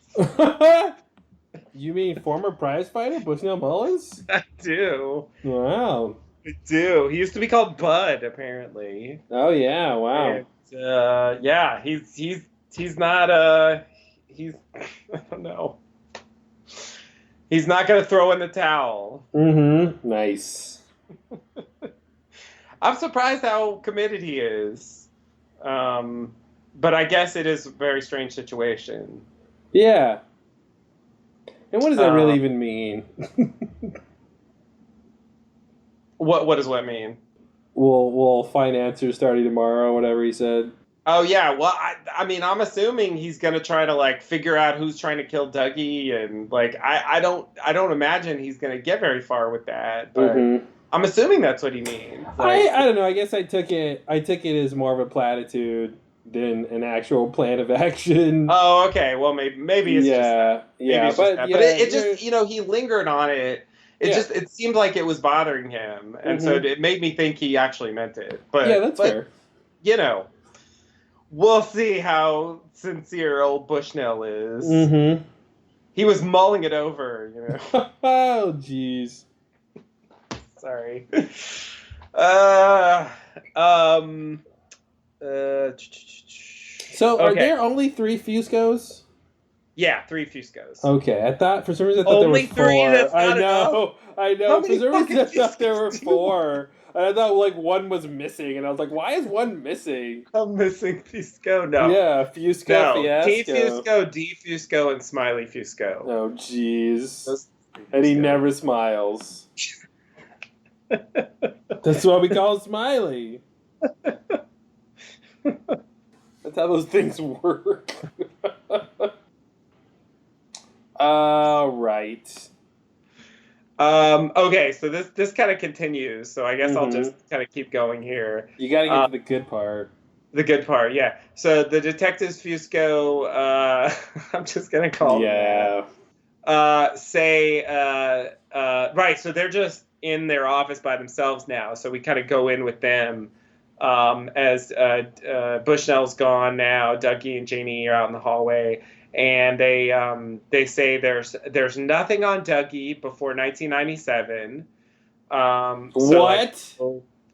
You mean former prize fighter Bushnell Mullins? I do. Wow. I do. He used to be called Bud, apparently. Oh yeah! Wow. And, he's not he's I don't know. He's not going to throw in the towel. Nice. I'm surprised how committed he is. But I guess it is a very strange situation. Yeah. And what does that really even mean? What does what mean? We'll find answers starting tomorrow, whatever he said. Oh yeah, well, I mean, I'm assuming he's gonna try to like figure out who's trying to kill Dougie, and like I don't imagine he's gonna get very far with that, but Mm-hmm. I'm assuming that's what he means. Like, I don't know. I guess I took it as more of a platitude than an actual plan of action. oh, okay, well maybe it's just that. Yeah, Maybe yeah, it's just but that. But yeah, it just he lingered on it. It yeah, just it seemed like it was bothering him, and so mm-hmm. it made me think he actually meant it. Yeah, that's But fair. you know, we'll see how sincere old Bushnell is. Mm-hmm. He was mulling it over, Oh, jeez. Sorry. Uh, um. So, are Okay. there only 3 Fuscos? Yeah, 3 Fuscos. Okay, I thought for some reason I thought there were Only four. three? That's I not enough. know, I How know. For many some reason fucking I thought there were Fuscos do you want? four, and I thought like one was missing, and I was like, why is one missing? I'm missing Fusco. No. Yeah, Fusco No. T Fiasco. Fusco, D Fusco, and Smiley Fusco. Oh, jeez. Those And he Fusco. never smiles. That's why we call him Smiley. That's how those things work. All right. Okay, so this kind of continues. So I guess I'll Mhm. just kind of keep going here. You got to get to the good part. The good part, yeah. So the detectives Fusco, I'm just gonna call them Yeah. that. Right. So they're just in their office by themselves now. So we kind of go in with them as Bushnell's gone now. Dougie and Janie are out in the hallway, and they say there's nothing on Dougie before 1997. What?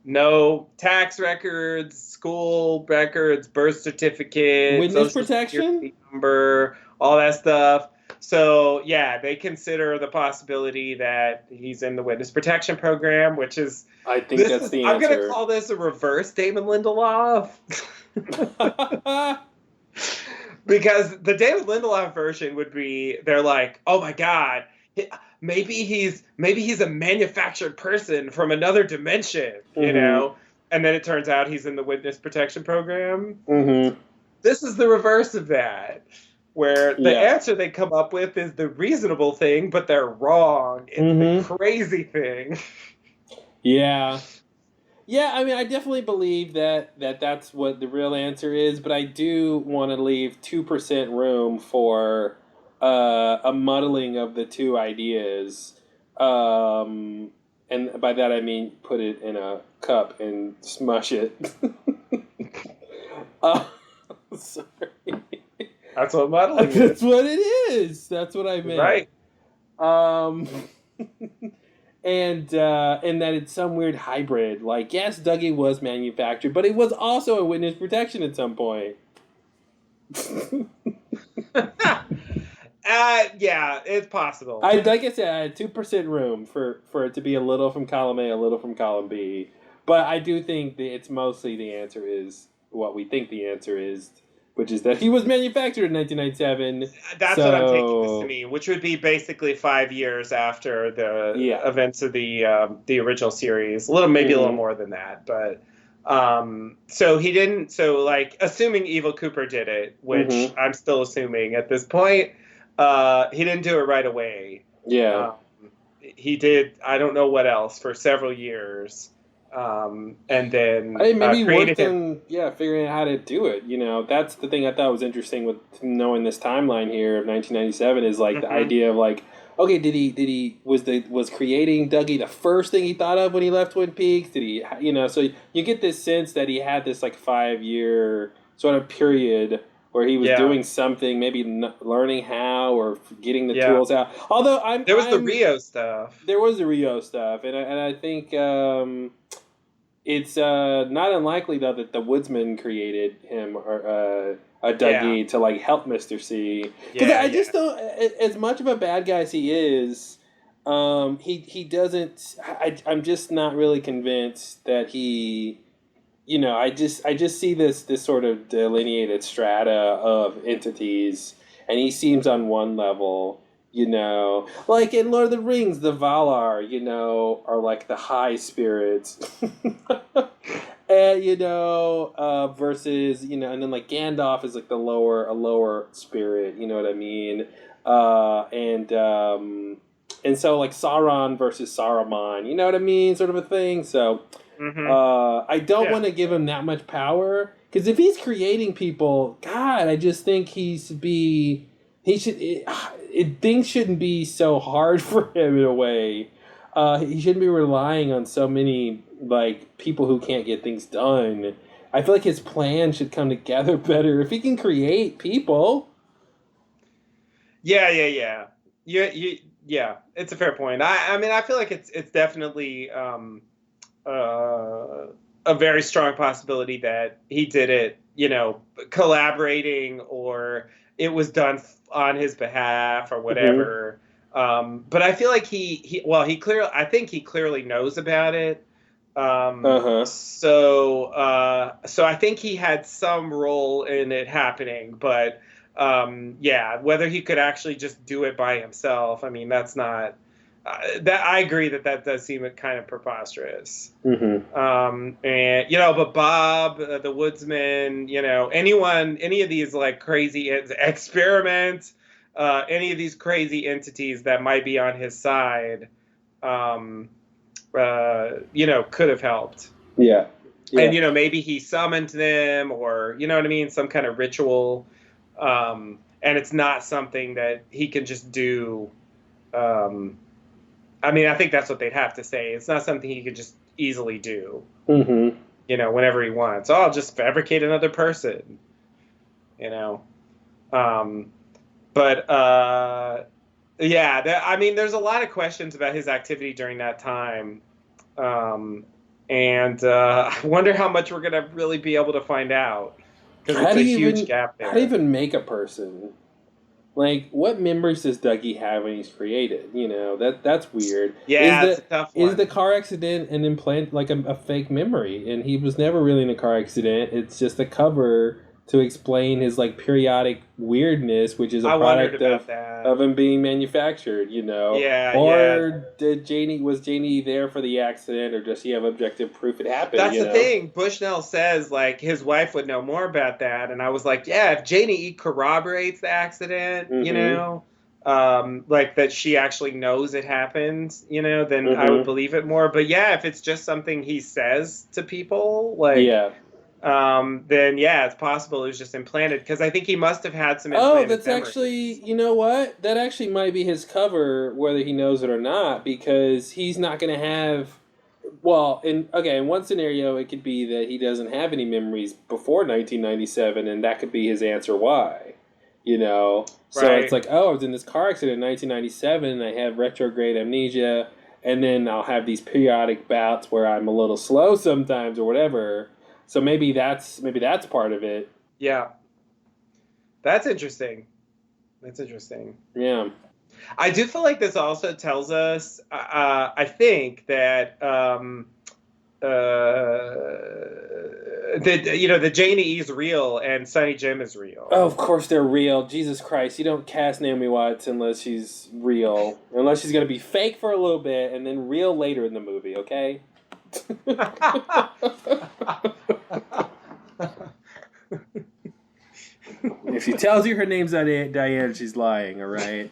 No tax records, school records, birth certificate, Witness social protection? security number, all that stuff. So yeah, they consider the possibility that he's in the witness protection program, which is I think that's the I'm gonna answer. call this a reverse Damon Lindelof. Because the David Lindelof version would be they're like, oh my god, maybe he's a manufactured person from another dimension, Mhm. and then it turns out he's in the witness protection program. Mm-hmm. This is the reverse of that, where the Yeah. answer they come up with is the reasonable thing, but they're wrong. It's the crazy thing. Yeah. Yeah, I mean, I definitely believe that's what the real answer is, but I do want to leave 2% room for a muddling of the two ideas. And by that I mean put it in a cup and smush it. Sorry. That's what modeling That's is. what it is. That's what I meant. Right. And that it's some weird hybrid. Like, yes, Dougie was manufactured, but it was also a witness protection at some point. Yeah, it's possible. Like I said, I had 2% room for it to be a little from column A, a little from column B. But I do think that it's mostly the answer is what we think the answer is, which is that he was manufactured in 1997. That's what I'm taking this to mean, which would be basically 5 years after the events of the original series. Maybe a little more than that, but so he didn't. So like, assuming Evil Cooper did it, which I'm still assuming at this point, he didn't do it right away. Yeah, he did. I don't know what else for several years. And then maybe he worked on figuring out how to do it. That's the thing I thought was interesting with knowing this timeline here of 1997 is like the idea of like, okay, was creating Dougie the first thing he thought of when he left Twin Peaks? Did he, so you get this sense that he had this like 5-year sort of period where he was doing something, maybe learning how or getting the tools out. Although there was the Rio stuff. There was the Rio stuff, and I think it's not unlikely though that the Woodsman created him or a Dougie to like help Mr. C. Because I just don't. As much of a bad guy as he is, he doesn't. I'm just not really convinced that he. I just see this sort of delineated strata of entities, and he seems on one level, like in Lord of the Rings, the Valar, are like the high spirits, Versus, and then like Gandalf is like a lower spirit, you know what I mean? And so like Sauron versus Saruman, you know what I mean, sort of a thing. So I don't want to give him that much power, because if he's creating people, God, I just think things shouldn't be so hard for him in a way. He shouldn't be relying on so many like people who can't get things done. I feel like his plan should come together better if he can create people. Yeah. It's a fair point. I mean, I feel like it's definitely a very strong possibility that he did it, collaborating, or it was done on his behalf or whatever. But I feel like I think he clearly knows about it. So I think he had some role in it happening, but whether he could actually just do it by himself, I mean, that's not that. I agree that does seem kind of preposterous. And but Bob, the woodsman, any of these like crazy experiments, any of these crazy entities that might be on his side, could have helped. Yeah. And, maybe he summoned them, or, you know what I mean? Some kind of ritual. And it's not something that he can just do. I mean, I think that's what they'd have to say. It's not something he could just easily do, whenever he wants. Oh, I'll just fabricate another person, I mean, there's a lot of questions about his activity during that time. And I wonder how much we're going to really be able to find out. Because it's a huge gap there. How do you even make a person? Like, what memories does Dougie have when he's created? That's weird. Yeah, it's a tough one. Is the car accident an implant, like a fake memory? And he was never really in a car accident. It's just a cover to explain his like periodic weirdness, which is a product of him being manufactured, Or was Janie there for the accident, or does he have objective proof it happened? That's the thing. Bushnell says like his wife would know more about that, and I was like, yeah, if Janie corroborates the accident, like that she actually knows it happened, then I would believe it more. But yeah, if it's just something he says to people, like then it's possible it was just implanted, because I think he must have had some implanted memories. Actually, you know what? That actually might be his cover, whether he knows it or not, because he's not going to have. Well, in one scenario, it could be that he doesn't have any memories before 1997, and that could be his answer why. So it's like, oh, I was in this car accident in 1997, and I have retrograde amnesia, and then I'll have these periodic bouts where I'm a little slow sometimes or whatever. So maybe that's part of it. Yeah. That's interesting. Yeah. I do feel like this also tells us, I think, that that Janie is real and Sonny Jim is real. Oh, of course they're real. Jesus Christ, you don't cast Naomi Watts unless she's real. Unless she's going to be fake for a little bit and then real later in the movie, okay? If she tells you her name's Diane, she's lying, all right?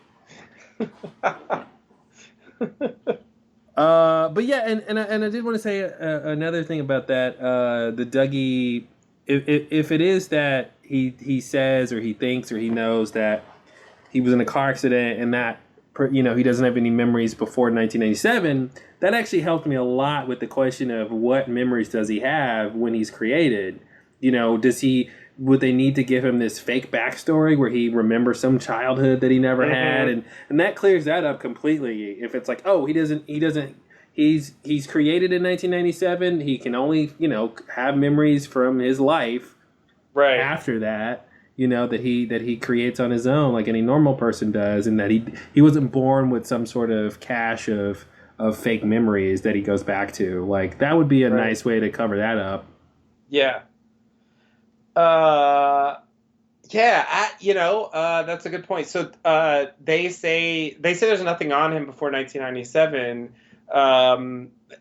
But yeah, and I did want to say another thing about that. The Dougie, if it is that he says or he thinks or he knows that he was in a car accident and that he doesn't have any memories before 1997, that actually helped me a lot with the question of what memories does he have when he's created. Would they need to give him this fake backstory where he remembers some childhood that he never had, and that clears that up completely. If it's like, oh, he's created in 1997, he can only have memories from his life right after that, that he creates on his own like any normal person does, and that he wasn't born with some sort of cache of fake memories that he goes back to. Like, that would be a nice way to cover that up. Yeah. That's a good point. So they say there's nothing on him before 1997.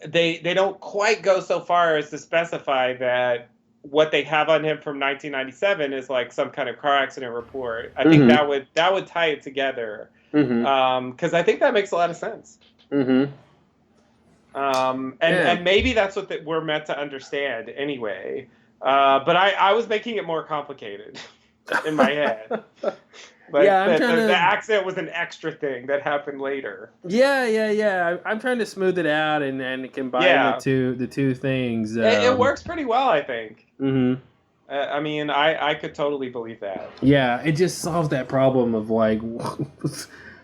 they don't quite go so far as to specify that what they have on him from 1997 is like some kind of car accident report. I think that would tie it together, because I think that makes a lot of sense. And maybe that's what we're meant to understand anyway. But I was making it more complicated in my head. Like the accident was an extra thing that happened later. Yeah. I'm trying to smooth it out and combine the two things. It works pretty well, I think. I mean, I could totally believe that. Yeah, it just solves that problem of like,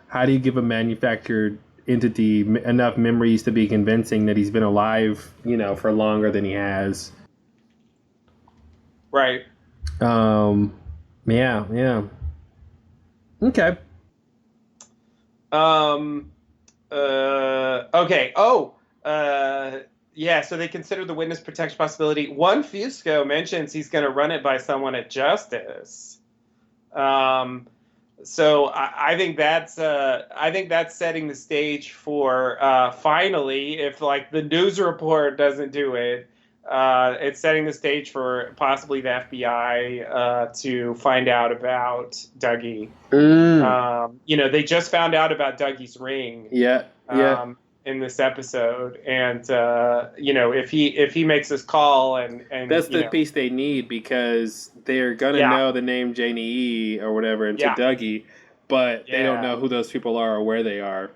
how do you give a manufactured entity enough memories to be convincing that he's been alive, for longer than he has. Right. Yeah. Okay. Okay. Yeah, so they consider the witness protection possibility. One Fusco mentions he's going to run it by someone at Justice. So I think that's setting the stage for finally, if like the news report doesn't do it, it's setting the stage for possibly the FBI to find out about Dougie. They just found out about Dougie's ring. Yeah. In this episode, and if he makes this call and that's the piece they need, because they're gonna know the name Janie E or whatever to Dougie, but they don't know who those people are or where they are.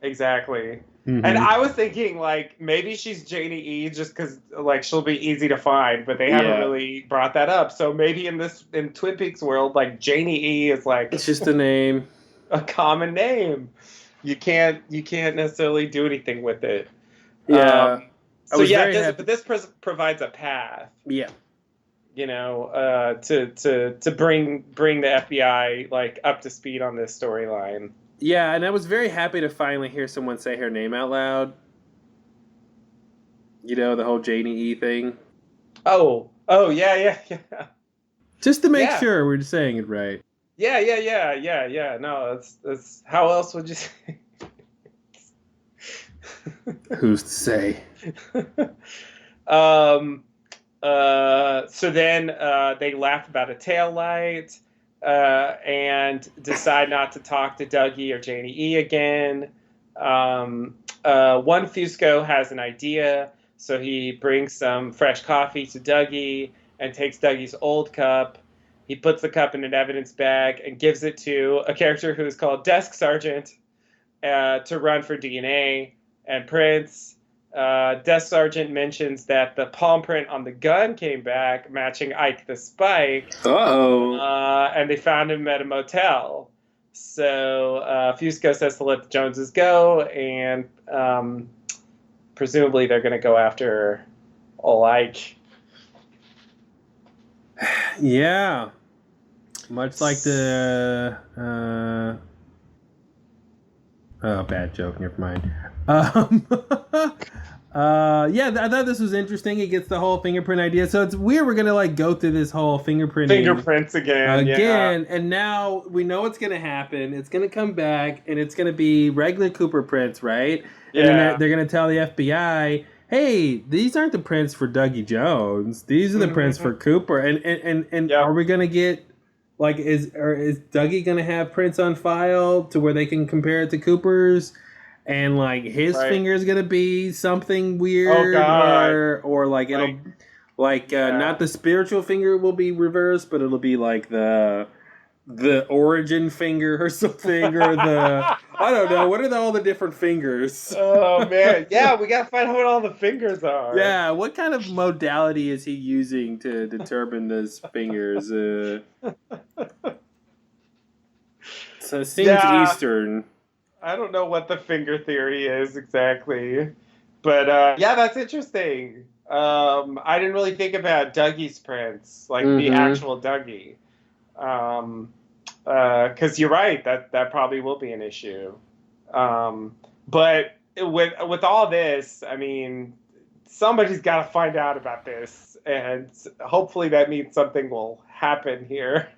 Exactly. And I was thinking like maybe she's Janie E just because like she'll be easy to find, but they haven't really brought that up. So maybe in Twin Peaks world, like Janie E is like it's just a name, a common name. You can't necessarily do anything with it. Yeah. But this provides a path. Yeah. To bring the FBI like up to speed on this storyline. Yeah, and I was very happy to finally hear someone say her name out loud. The whole Janie E thing. Oh, yeah. Just to make sure we're saying it right. Yeah. No, it's how else would you say? Who's to say? So then they laugh about a taillight and decide not to talk to Dougie or Janie E again. One Fusco has an idea, so he brings some fresh coffee to Dougie and takes Dougie's old cup. He puts the cup in an evidence bag and gives it to a character who is called Desk Sergeant to run for DNA and prints. Desk Sergeant mentions that the palm print on the gun came back, matching Ike the Spike. And they found him at a motel. So Fusco says to let the Joneses go, and presumably they're going to go after old Ike. Yeah. Much like the bad joke, never mind. I thought this was interesting. It gets the whole fingerprint idea. So it's weird we're gonna like go through this whole fingerprints again, and now we know what's gonna happen. It's gonna come back and it's gonna be regular Cooper prints, right? Yeah. And then they're gonna tell the FBI, hey, these aren't the prints for Dougie Jones. These are the prints for Cooper. And are we gonna get like is Dougie gonna have prints on file to where they can compare it to Cooper's? And like his finger is gonna be something weird, or like it'll not the spiritual finger will be reversed, but it'll be like the origin finger or something, or the I don't know. What are all the different fingers? Oh man, yeah, we gotta find out what all the fingers are. Yeah, what kind of modality is he using to determine those fingers? So it seems Eastern. I don't know what the finger theory is exactly, but that's interesting. I didn't really think about Dougie's prints, like the actual Dougie, because you're right, that probably will be an issue. But with all this, I mean, somebody's got to find out about this, and hopefully that means something will happen here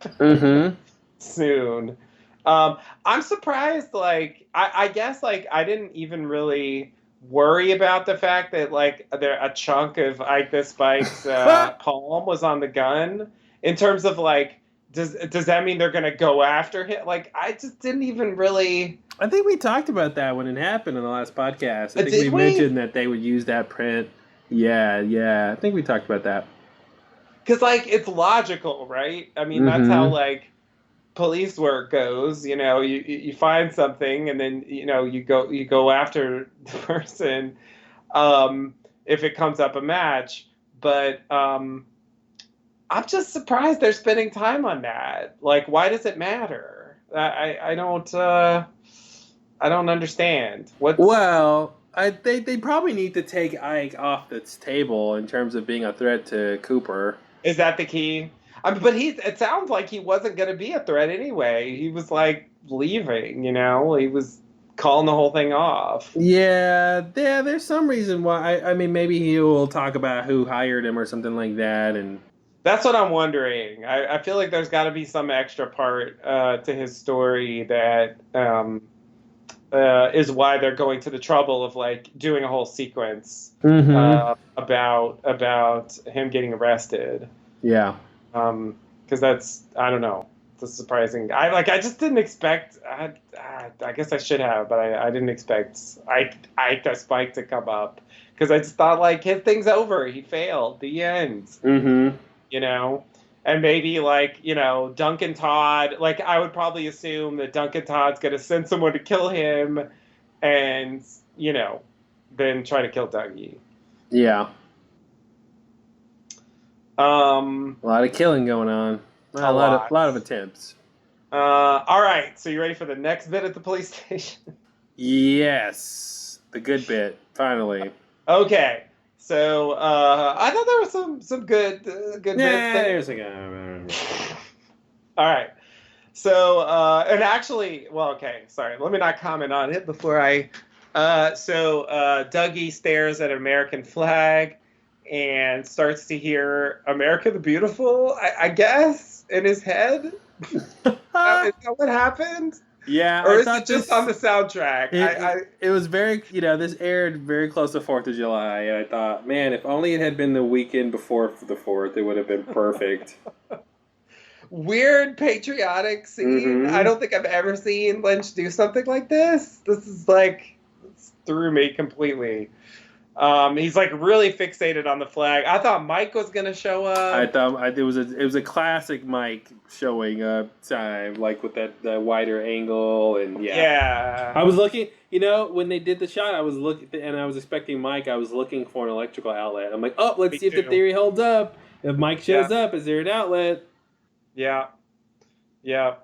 soon. I'm surprised, like, I guess, like, I didn't even really worry about the fact that like a chunk of Ike the Spike's palm was on the gun in terms of like does that mean they're gonna go after him? Like I just didn't even really. I think we talked about that when it happened in the last podcast. I think Did we? mentioned that they would use that print. Yeah. I think we talked about that. Because like it's logical, right? I mean that's how like police work goes. You know, you find something and then you go after the person if it comes up a match. But I'm just surprised they're spending time on that. Like, why does it matter? I don't understand. Well, they probably need to take Ike off this table in terms of being a threat to Cooper. Is that the key? I mean, but it sounds like he wasn't going to be a threat anyway. He was like leaving, he was calling the whole thing off. Yeah, there's some reason why. I mean, maybe he will talk about who hired him or something like that. And that's what I'm wondering. I feel like there's got to be some extra part to his story that is why they're going to the trouble of like doing a whole sequence about him getting arrested. Yeah. Because that's, I don't know, it's surprising. I just didn't expect. I guess I should have, but I didn't expect Ike the Spike to come up because I just thought like his thing's over. He failed. The end. And maybe like Duncan Todd. Like I would probably assume that Duncan Todd's gonna send someone to kill him, and then try to kill Dougie. Yeah. A lot of killing going on. A lot of attempts. All right. So you ready for the next bit at the police station? Yes, the good bit. Finally. Okay. So I thought there was some good bits there. There's All right. So and actually, well, okay. Sorry. Let me not comment on it before I. So Dougie stares at an American flag and starts to hear "America the Beautiful," I guess, in his head. Is that what happened? Yeah, or is it just on the soundtrack? It was very, this aired very close to 4th of July, and I thought, man, if only it had been the weekend before the 4th, it would have been perfect. Weird patriotic scene. I don't think I've ever seen Lynch do something like this. This is like, threw me completely. He's like really fixated on the flag. I thought Mike was gonna show up. I thought it was a classic Mike showing up time, like with that wider angle and yeah. I was looking, when they did the shot, I was looking and I was expecting Mike. I was looking for an electrical outlet. I'm like, oh, let's see if the theory holds up. If Mike shows up, is there an outlet? Yeah. And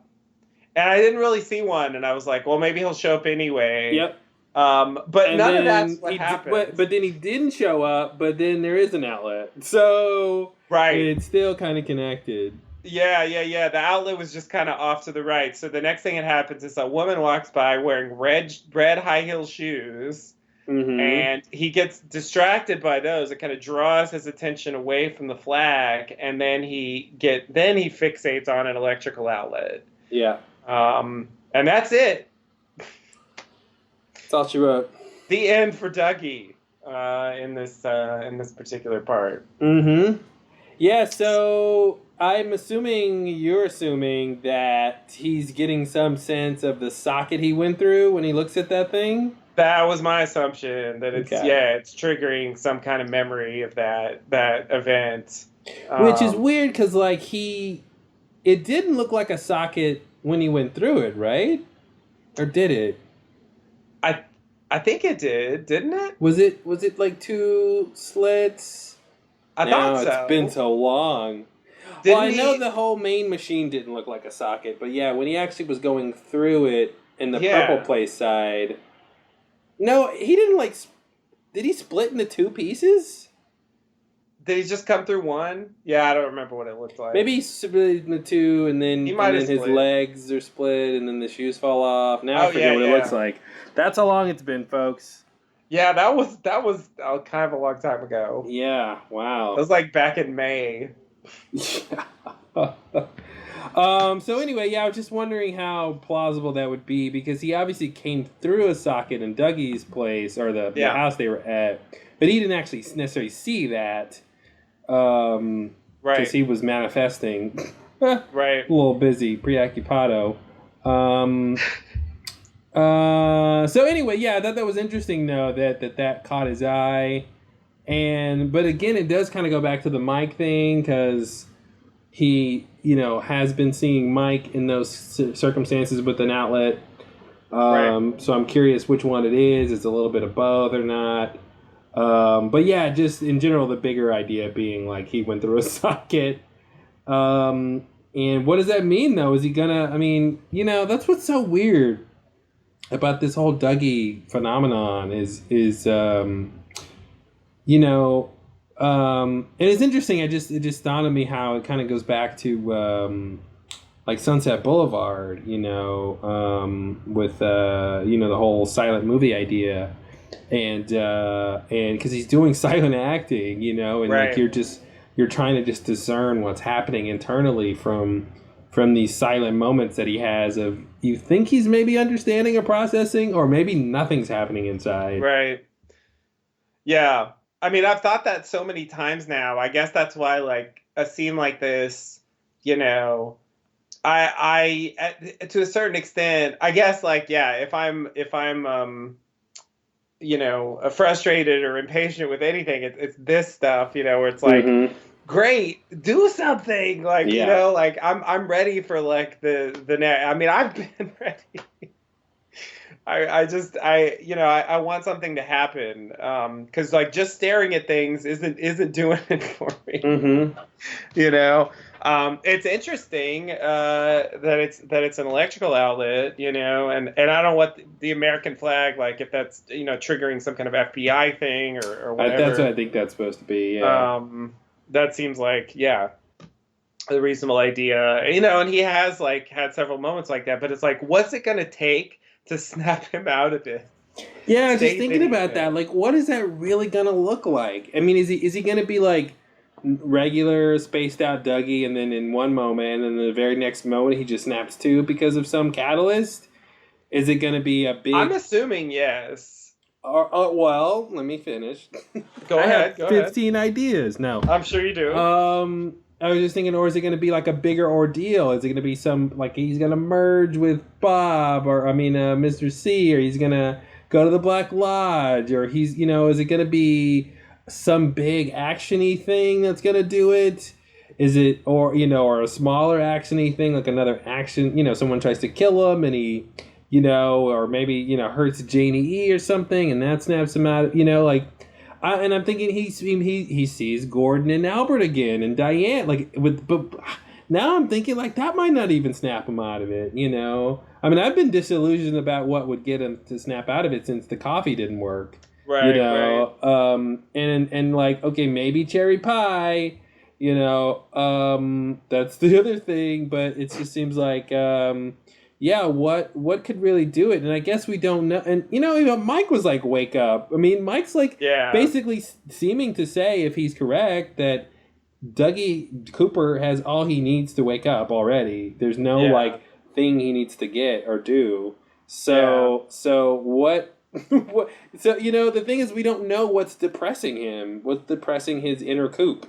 I didn't really see one, and I was like, well, maybe he'll show up anyway. Yep. But none of that's what happened. But then he didn't show up, but then there is an outlet. So right. It's still kind of connected. Yeah. The outlet was just kind of off to the right. So the next thing that happens is a woman walks by wearing red high heel shoes, and he gets distracted by those. It kind of draws his attention away from the flag, and then he fixates on an electrical outlet. Yeah. And that's it. That's all she wrote. The end for Dougie in this particular part. Yeah, so you're assuming that he's getting some sense of the socket he went through when he looks at that thing? That was my assumption, that it's it's triggering some kind of memory of that event. Which is weird because it didn't look like a socket when he went through it, right? Or did it? I think it did, didn't it? Was it like two slits? I thought so. It's been so long. I know the whole main machine didn't look like a socket, but yeah, when he actually was going through it in the purple place side. No, he didn't did he split into two pieces? Did he just come through one? Yeah, I don't remember what it looked like. Maybe he split into two, and then his legs are split, and then the shoes fall off. Now I forget what it looks like. That's how long it's been, folks. Yeah, that was kind of a long time ago. Yeah, wow. It was like back in May. Yeah. So anyway, yeah, I was just wondering how plausible that would be because he obviously came through a socket in Dougie's place or the house they were at, but he didn't actually necessarily see that because Right. he was manifesting. Right. A little busy, preoccupado. So anyway, yeah, I thought that was interesting though that caught his eye, but again, it does kind of go back to the Mike thing because he, has been seeing Mike in those circumstances with an outlet. Right. So I'm curious which one it is. It's a little bit of both or not. But yeah, just in general, the bigger idea being like he went through a socket. And what does that mean though? Is he gonna? I mean, that's what's so weird about this whole Dougie phenomenon is and it's interesting. It just dawned on me how it kind of goes back to like Sunset Boulevard, with the whole silent movie idea, and because he's doing silent acting, and Right. like you're trying to just discern what's happening internally from these silent moments that he has of you think he's maybe understanding or processing, or maybe nothing's happening inside. Right. Yeah. I mean, I've thought that so many times now. I guess that's why, like, a scene like this, to a certain extent, I guess, like, yeah, if I'm frustrated or impatient with anything, it's this stuff, where it's like, great, do something, like, like I'm ready for like the next. I mean, I've been ready. I want something to happen because like just staring at things isn't doing it for me. It's interesting that it's an electrical outlet, and I don't know what the American flag, like if that's triggering some kind of FBI thing or whatever. That's what I think that's supposed to be. Yeah. That seems like a reasonable idea, and he has like had several moments like that, but it's like, what's it gonna take to snap him out of it? Yeah, just thinking about that, like, what is that really gonna look like? I mean, is he gonna be like regular spaced out Dougie, and then in one moment, and then the very next moment he just snaps to because of some catalyst? Is it gonna be a big? I'm assuming yes. Well, let me finish. Go ahead. I have 15 ideas. No, I'm sure you do. I was just thinking, or is it going to be like a bigger ordeal? Is it going to be some, like he's going to merge with Bob, or Mr. C, or he's going to go to the Black Lodge, or he's, is it going to be some big actiony thing that's going to do it? Is it, or a smaller actiony thing, like another action, someone tries to kill him and he, or maybe, hurts Janie E or something and that snaps him out, and I'm thinking he sees Gordon and Albert again and Diane, but now I'm thinking like that might not even snap him out of it, I mean, I've been disillusioned about what would get him to snap out of it since the coffee didn't work, right? And like, okay, maybe cherry pie, that's the other thing, but it just seems like, yeah, what could really do it? And I guess we don't know. And Mike was like, "Wake up!" I mean, Mike's like, basically seeming to say, if he's correct, that Dougie Cooper has all he needs to wake up already. There's no like thing he needs to get or do. So what? So the thing is, we don't know what's depressing him. What's depressing his inner Coop?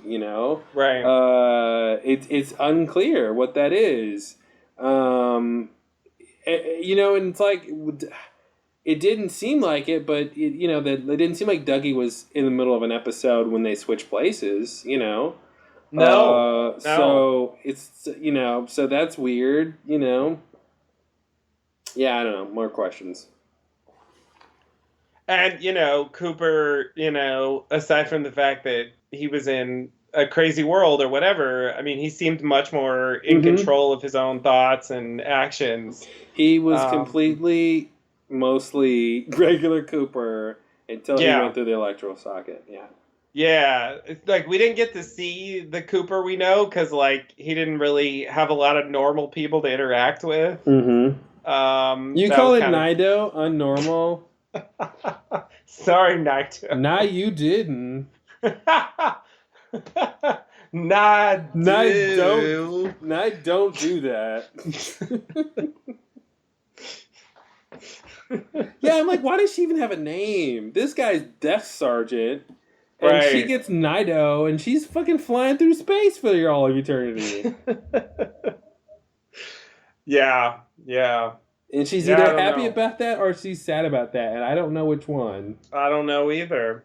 Right. It's unclear what that is. And it's like it didn't seem like it, but that it didn't seem like Dougie was in the middle of an episode when they switched places. No. So it's so that's weird. Yeah, I don't know. More questions. And Cooper, aside from the fact that he was in a crazy world or whatever, I mean, he seemed much more in control of his own thoughts and actions. He was completely, mostly regular Cooper until he went through the electrical socket. Yeah. Yeah, it's like we didn't get to see the Cooper we know because like he didn't really have a lot of normal people to interact with. You call it Nido unnormal? Sorry, Naito. Nah, you didn't. Not don't do that. Yeah, I'm like, why does she even have a name? This guy's Death Sergeant, and she Right. gets Nido, and she's fucking flying through space for all of eternity. Yeah. And she's Yeah, I either don't happy know. about that or she's sad about that, and I don't know which one. I don't know either.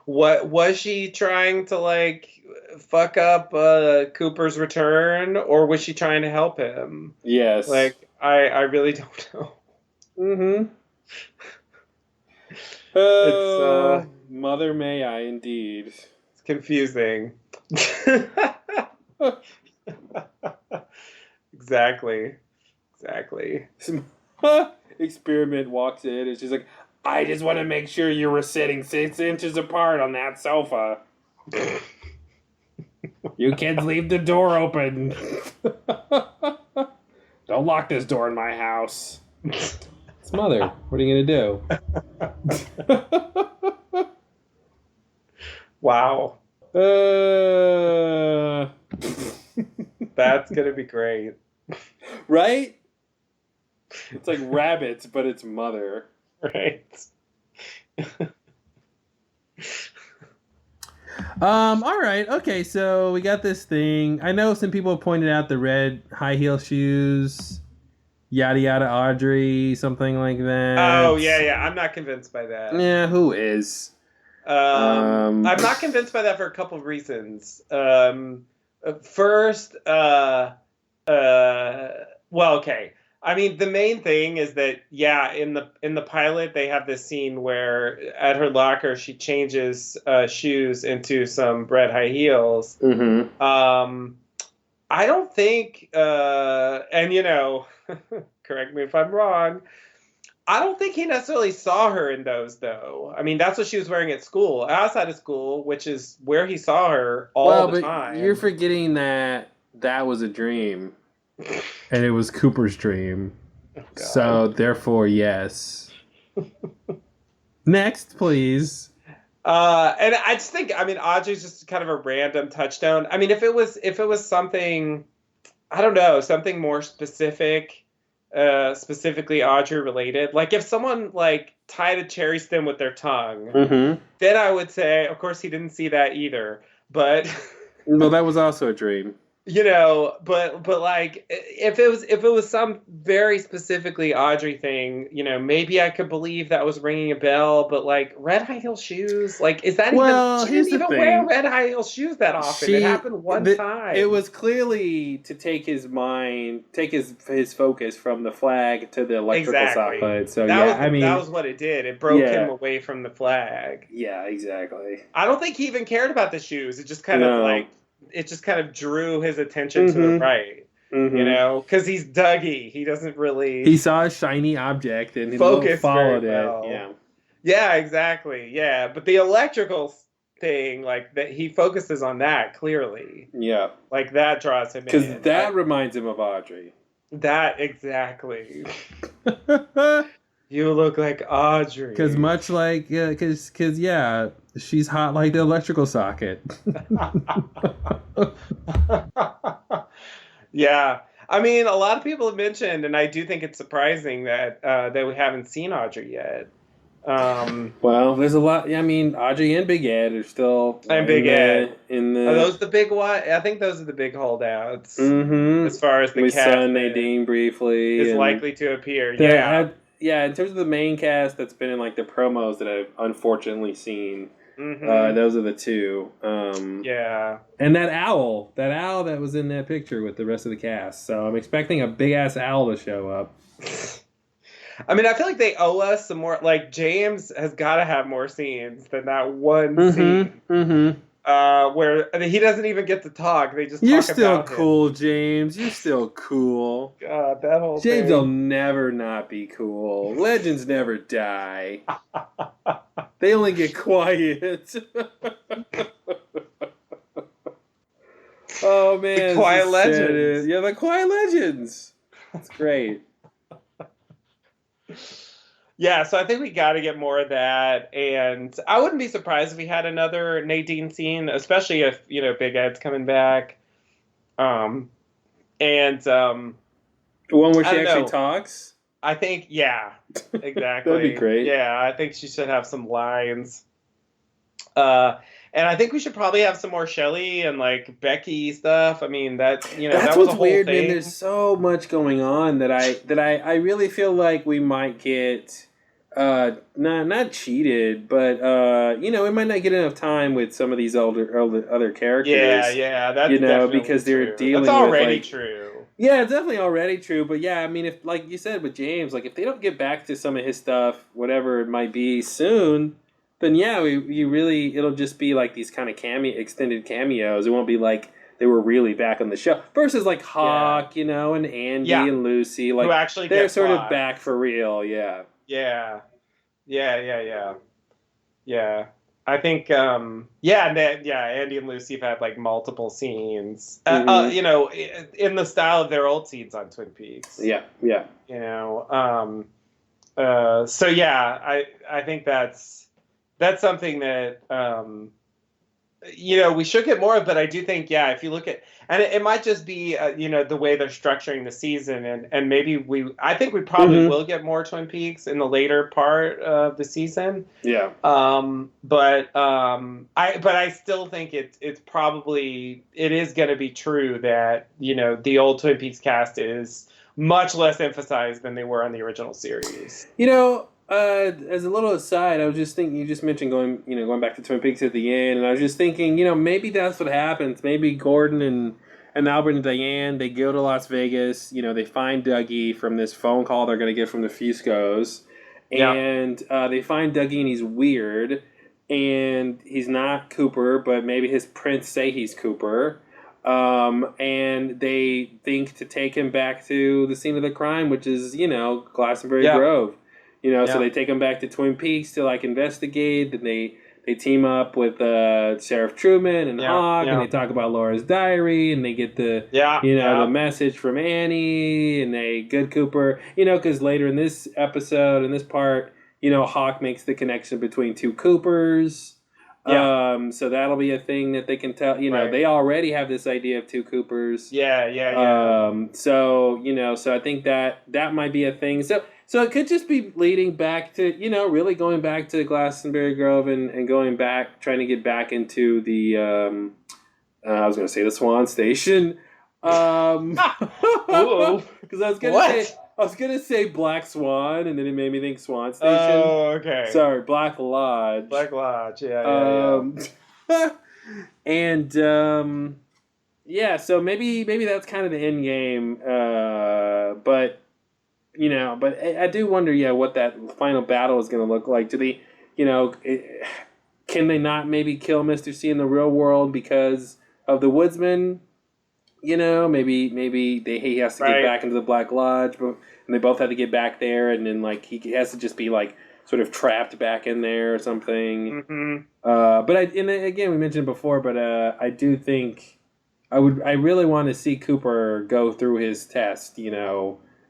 What was she trying to like fuck up Cooper's return, or was she trying to help him? Yes. Like I really don't know. Mm-hmm. It's Oh, Mother may I indeed. it's confusing. Exactly. Experiment walks in and she's like, I just want to make sure you were sitting 6 inches apart on that sofa. You kids leave the door open. Don't lock this door in my house. It's Mother. What are you going to do? Wow. Uh... That's gonna be great. Right? It's like rabbits, but it's Mother. Right. All right. Okay, so we got this thing. I know some people pointed out the red high heel shoes. Yada yada Audrey, something like that. Oh yeah. I'm not convinced by that. Yeah, who is? I'm not convinced by that for a couple of reasons. First, well, okay. I mean, the main thing is that in the pilot they have this scene where at her locker she changes shoes into some red high heels. Mm-hmm. I don't think, and correct me if I'm wrong, I don't think he necessarily saw her in those, though. I mean, that's what she was wearing at school, outside of school, which is where he saw her all the time. You're forgetting that was a dream, and it was Cooper's dream. Oh, so therefore, yes. Next, please. And I just think, I mean, Audrey's just kind of a random touchstone. I mean, if it was something, I don't know, something more specific, specifically Audrey related, like if someone like tied a cherry stem with their tongue, Mm-hmm. then I would say, of course, he didn't see that either. But Well, that was also a dream. but like if it was some very specifically Audrey thing, maybe I could believe that was ringing a bell. But like red high heel shoes, like is that Well, even? She here's didn't the even thing. wear red high heel shoes that often. It happened one time. It was clearly to take his focus from the flag to the electrical socket. So that was what it did. It broke Yeah. him away from the flag. Yeah, exactly. I don't think he even cared about the shoes. It just kind of drew his attention to the right. Mm-hmm. Because he's Dougie. He doesn't really... He saw a shiny object and he focus followed very well. it. Yeah. Yeah, exactly. Yeah, but the electrical thing, like that, he focuses on that clearly. Yeah. Like that draws him in. Because that reminds him of Audrey. That exactly. You look like Audrey. Because much like, she's hot like the electrical socket. Yeah. I mean, a lot of people have mentioned, and I do think it's surprising that we haven't seen Audrey yet. Well, there's a lot. I mean, Audrey and Big Ed are still. And Big Ed. In the. Are those the big one? I think those are the big holdouts. Mm-hmm. As far as the With cast son Nadine briefly is likely to appear. Yeah, in terms of the main cast that's been in like the promos that I've unfortunately seen, Mm-hmm. those are the two. Yeah. And that owl that was in that picture with the rest of the cast. So I'm expecting a big ass owl to show up. I mean, I feel like they owe us some more. Like James has got to have more scenes than that one scene. Mm-hmm. Where he doesn't even get to talk. They just You're talk still about cool, James. You're still cool. God, that whole James thing. will never not be cool. Legends never die. They only get quiet. Oh man, The Quiet this is Legends. sad. Yeah, the Quiet Legends. That's great. Yeah, so I think we got to get more of that, and I wouldn't be surprised if we had another Nadine scene, especially if Big Ed's coming back. Um, and One where I she don't actually know. talks. I think, yeah, That'd be exactly. great. Yeah, I think she should have some lines. Uh, and I think we should probably have some more Shelley and like Becky stuff. I mean, That's that was a what's whole weird, man. There's thing. so much going on that I really feel like we might get not cheated, but we might not get enough time with some of these older other Yeah, characters, yeah, that's definitely because they're true. That's dealing with already like true. yeah, it's definitely already true. But yeah, I mean, if like you said with James, like if they don't get back to some of his stuff, whatever it might be soon, then yeah, you really it'll just be like these kind of extended cameos. It won't be like they were really back on the show versus like Yeah, Hawk, and Andy yeah, and Lucy, who like actually they're get sort of plot. back for real. Yeah. Yeah, yeah. Yeah. I think yeah, Andy and Lucy have had like multiple scenes. Hmm. In the style of their old scenes on Twin Peaks. Yeah. Yeah. You know. So yeah, I think that's something that we should get more of, but I do think, yeah, if you look at, and it might just be, the way they're structuring the season, and maybe I think we probably Hmm. will get more Twin Peaks in the later part of the season. Yeah. But I still think it's probably it is going to be true that the old Twin Peaks cast is much less emphasized than they were on the original series. As a little aside, I was just thinking. You just mentioned going back to Twin Peaks at the end, and I was just thinking, maybe that's what happens. Maybe Gordon and Albert and Diane, they go to Las Vegas. They find Dougie from this phone call they're going to get from the Fuscos, Yeah, and they find Dougie, and he's weird, and he's not Cooper, but maybe his prints say he's Cooper. And they think to take him back to the scene of the crime, which is, Glastonbury yeah, Grove. So yeah, they take him back to Twin Peaks to like investigate. Then they team up with Sheriff Truman and yeah, Hawk, and yeah, they talk about Laura's diary, and they get the yeah, the yeah. message from Annie, and they good Cooper. Because later in this episode, in this part, Hawk makes the connection between two Coopers. Yeah, So that'll be a thing that they can tell. right. They already have this idea of two Coopers. Yeah. So I think that might be a thing. So it could just be leading back to, really going back to Glastonbury Grove and going back, trying to get back into the, I was going to say the Swan Station. Ooh. Because What? I was gonna say Black Swan, and then it made me think Swan Station. Oh, okay. Sorry, Black Lodge. Black Lodge. Yeah. And yeah, so maybe that's kind of the end game. But I do wonder, yeah, what that final battle is going to look like. Do they, can they not maybe kill Mr. C in the real world because of the Woodsman? Maybe he has to get back into the Black Lodge, and they both have to get back there, and then like he has to just be like sort of trapped back in there or something. Mm-hmm. But again, we mentioned before, but I do think I really want to see Cooper go through his test, in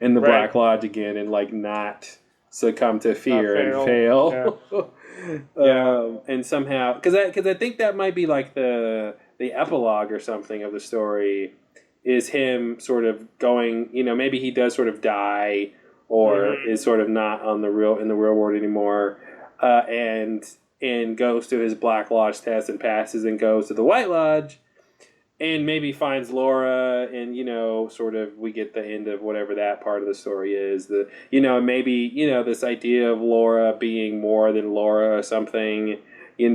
the Black Lodge again, and like not succumb to fear and fail. Yeah. And somehow, because I think that might be like the epilogue or something of the story, is him sort of going, maybe he does sort of die or is sort of not in the real world anymore, and goes to his Black Lodge test and passes and goes to the White Lodge and maybe finds Laura, and sort of we get the end of whatever that part of the story is. Maybe this idea of Laura being more than Laura or something. She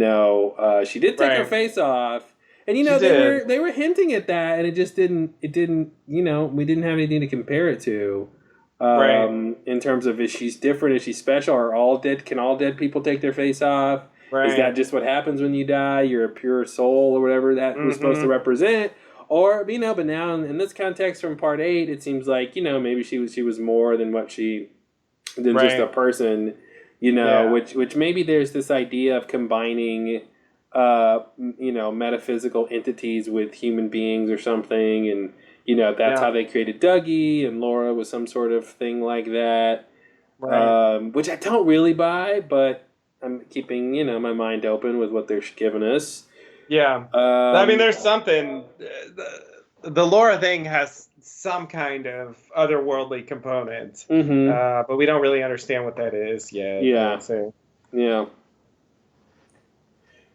did take her face off. And they were hinting at that, and it just didn't. We didn't have anything to compare it to, in terms of is she different, is she special, can all dead people take their face off? Right. Is that just what happens when you die? You're a pure soul or whatever that was supposed to represent, or but now in this context from part 8, it seems like maybe she was more than just a person, which maybe there's this idea of combining. Metaphysical entities with human beings or something, and that's how they created Dougie, and Laura was some sort of thing like that. Right. which I don't really buy, but I'm keeping my mind open with what they're giving us. Yeah. I mean, there's something. The Laura thing has some kind of otherworldly component, but we don't really understand what that is yet. Yeah. So. Yeah.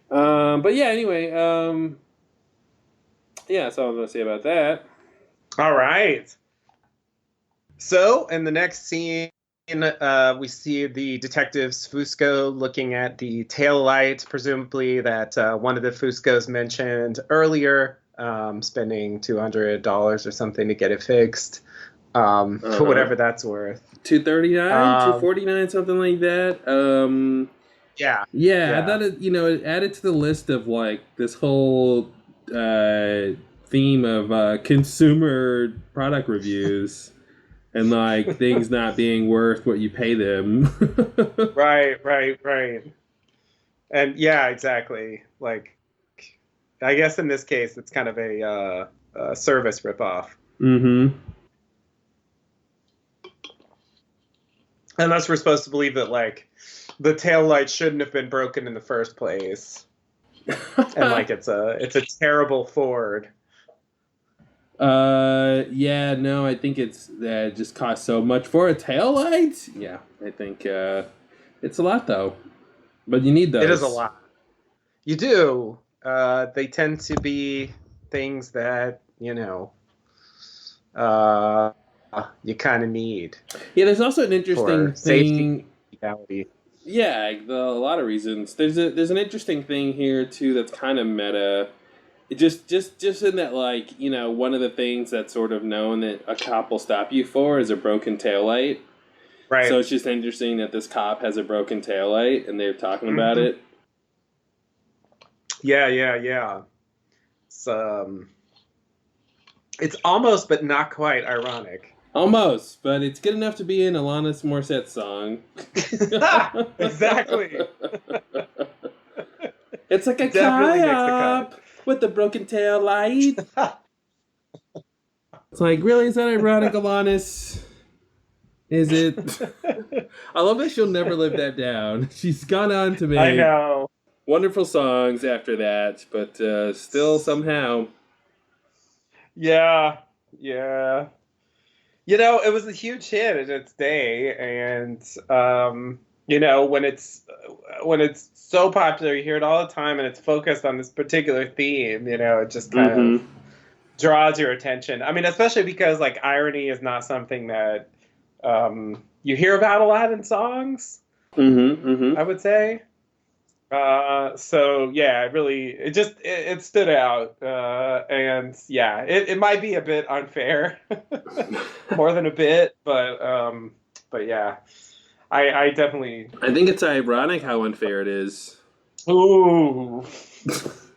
But yeah, anyway, yeah, that's all I'm going to say about that. All right. So, in the next scene, we see the detectives Fusco looking at the tail light, presumably that one of the Fuscos mentioned earlier, spending $200 or something to get it fixed, for whatever that's worth. $239, $249, something like that. Yeah. I thought it added to the list of like this whole theme of consumer product reviews. And, like, things not being worth what you pay them. Right. And, yeah, exactly. Like, I guess in this case, it's kind of a service ripoff. Mm-hmm. Unless we're supposed to believe that, like, the taillight shouldn't have been broken in the first place. And, like, it's a terrible Ford. Yeah, no, I think it's just costs so much for a taillight. Yeah, I think it's a lot though, but you need those. It is a lot. You do. They tend to be things that you kind of need. Yeah, there's also an interesting thing. Safety. Yeah, a lot of reasons. There's an interesting thing here too that's kind of meta. Just in that, like, one of the things that's sort of known that a cop will stop you for is a broken taillight. Right. So it's just interesting that this cop has a broken taillight and they're talking about it. Yeah. It's almost, but not quite ironic. Almost, but it's good enough to be in Alanis Morissette song. Exactly. It's like a cop with the broken tail light. It's like, really? Is that ironic, Alanis? Is it? I love that she'll never live that down. She's gone on to make I know wonderful songs after that, but still somehow. Yeah. It was a huge hit in its day, and when it's so popular, you hear it all the time, and it's focused on this particular theme. It just kind of draws your attention. I mean, especially because like irony is not something that you hear about a lot in songs. I would say. So yeah, it stood out, and yeah, it might be a bit unfair, more than a bit, but yeah, I definitely. I think it's ironic how unfair it is. Ooh,